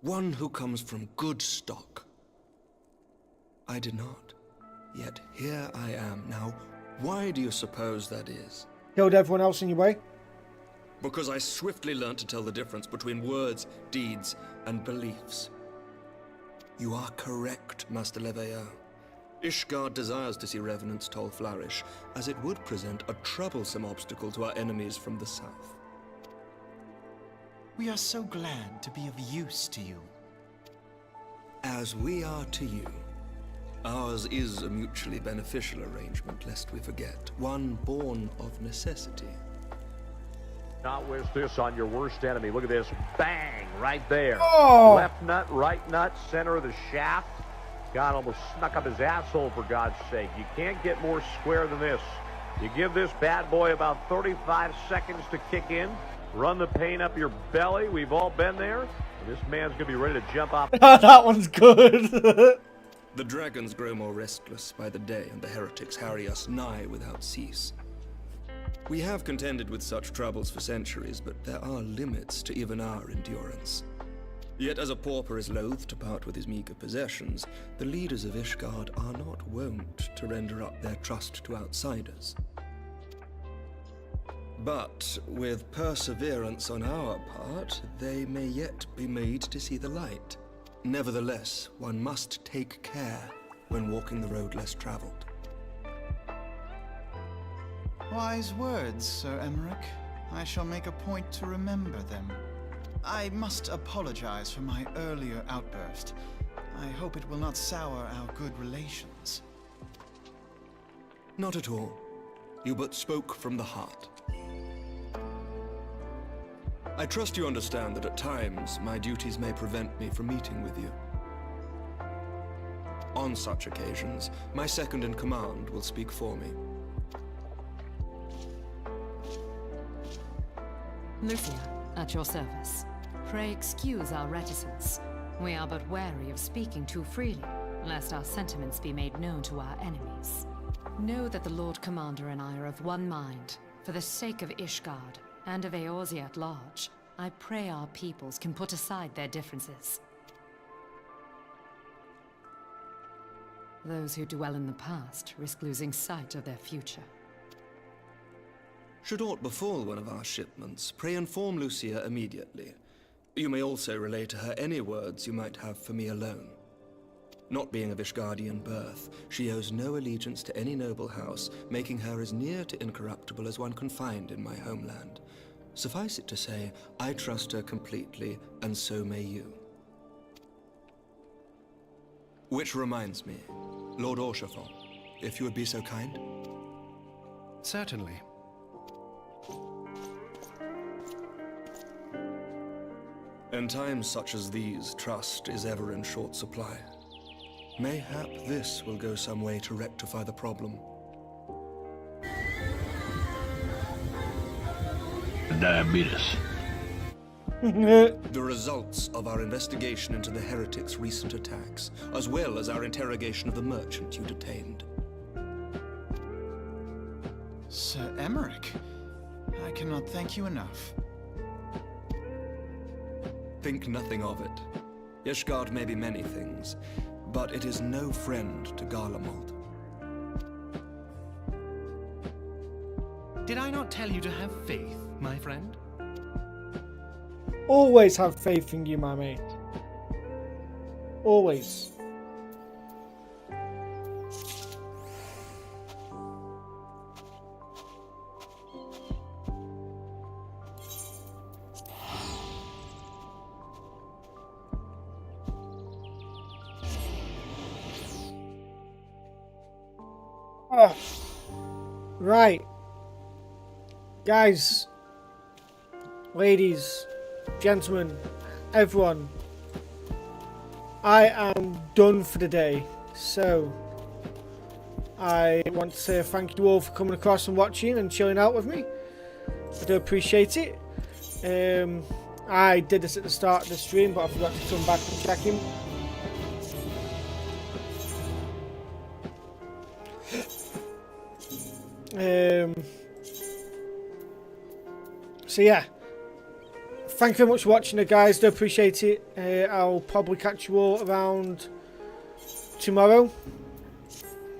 Speaker 14: One who comes from good stock. I did not. Yet here I am. Now, why do you suppose that is?
Speaker 1: Killed everyone else in your way?
Speaker 14: Because I swiftly learned to tell the difference between words, deeds, and beliefs. You are correct, Master Leveilleur. Ishgard desires to see Revenant's toll flourish, as it would present a troublesome obstacle to our enemies from the south.
Speaker 12: We are so glad to be of use to you.
Speaker 14: As we are to you. Ours is a mutually beneficial arrangement, lest we forget. One born of necessity.
Speaker 17: Not wish this on your worst enemy. Look at this. Bang! Right there.
Speaker 1: Oh!
Speaker 17: Left nut, right nut, center of the shaft. God almost snuck up his asshole, for God's sake. You can't get more square than this. You give this bad boy about 35 seconds to kick in. Run the pain up your belly. We've all been there. And this man's going to be ready to jump off.
Speaker 1: That one's good.
Speaker 14: The dragons grow more restless by the day, and the heretics harry us nigh without cease. We have contended with such troubles for centuries, but there are limits to even our endurance. Yet as a pauper is loath to part with his meager possessions, the leaders of Ishgard are not wont to render up their trust to outsiders. But with perseverance on our part, they may yet be made to see the light. Nevertheless, one must take care when walking the road less traveled.
Speaker 12: Wise words, Sir Emmerich. I shall make a point to remember them. I must apologize for my earlier outburst. I hope it will not sour our good relations.
Speaker 14: Not at all. You but spoke from the heart. I trust you understand that at times my duties may prevent me from meeting with you. On such occasions, my second-in-command will speak for me.
Speaker 16: Lucia, at your service. Pray excuse our reticence. We are but wary of speaking too freely, lest our sentiments be made known to our enemies. Know that the Lord Commander and I are of one mind. For the sake of Ishgard, and of Eorzea at large, I pray our peoples can put aside their differences. Those who dwell in the past risk losing sight of their future.
Speaker 14: Should aught befall one of our shipments, pray inform Lucia immediately. You may also relay to her any words you might have for me alone. Not being of Ishgardian birth, she owes no allegiance to any noble house, making her as near to incorruptible as one can find in my homeland. Suffice it to say, I trust her completely, and so may you. Which reminds me, Lord Orshafon, if you would be so kind.
Speaker 11: Certainly.
Speaker 14: In times such as these, trust is ever in short supply. Mayhap this will go some way to rectify the problem.
Speaker 18: Diabetes.
Speaker 14: The results of our investigation into the heretics' recent attacks, as well as our interrogation of the merchant you detained.
Speaker 2: Sir Emmerich, I cannot thank you enough.
Speaker 14: Think nothing of it. Ishgard may be many things, but it is no friend to Garlemald.
Speaker 11: Did I not tell you to have faith, my friend?
Speaker 1: Always have faith in you, my mate. Always. Oh. Right. Guys, ladies, gentlemen, everyone, I am done for the day. So, I want to say thank you all for coming across and watching and chilling out with me. I do appreciate it. I did this at the start of the stream, but I forgot to come back and check him. So yeah, thank you very much for watching it, guys. Do appreciate it. I'll probably catch you all around tomorrow,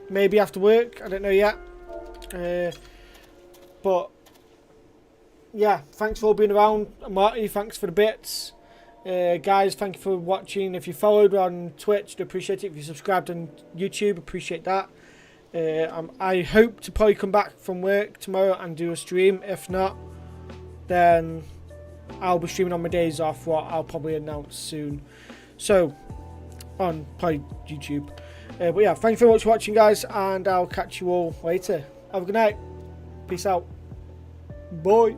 Speaker 1: maybe after work, I don't know yet. But yeah, thanks for all being around. Marty, thanks for the bits. Guys, thank you for watching. If you followed on Twitch, do appreciate it. If you subscribed on YouTube, appreciate that. I hope to probably come back from work tomorrow and do a stream. If not, then I'll be streaming on my days off, what I'll probably announce soon. So, on probably YouTube. But yeah, thank you very much for watching, guys, and I'll catch you all later. Have a good night. Peace out. Bye.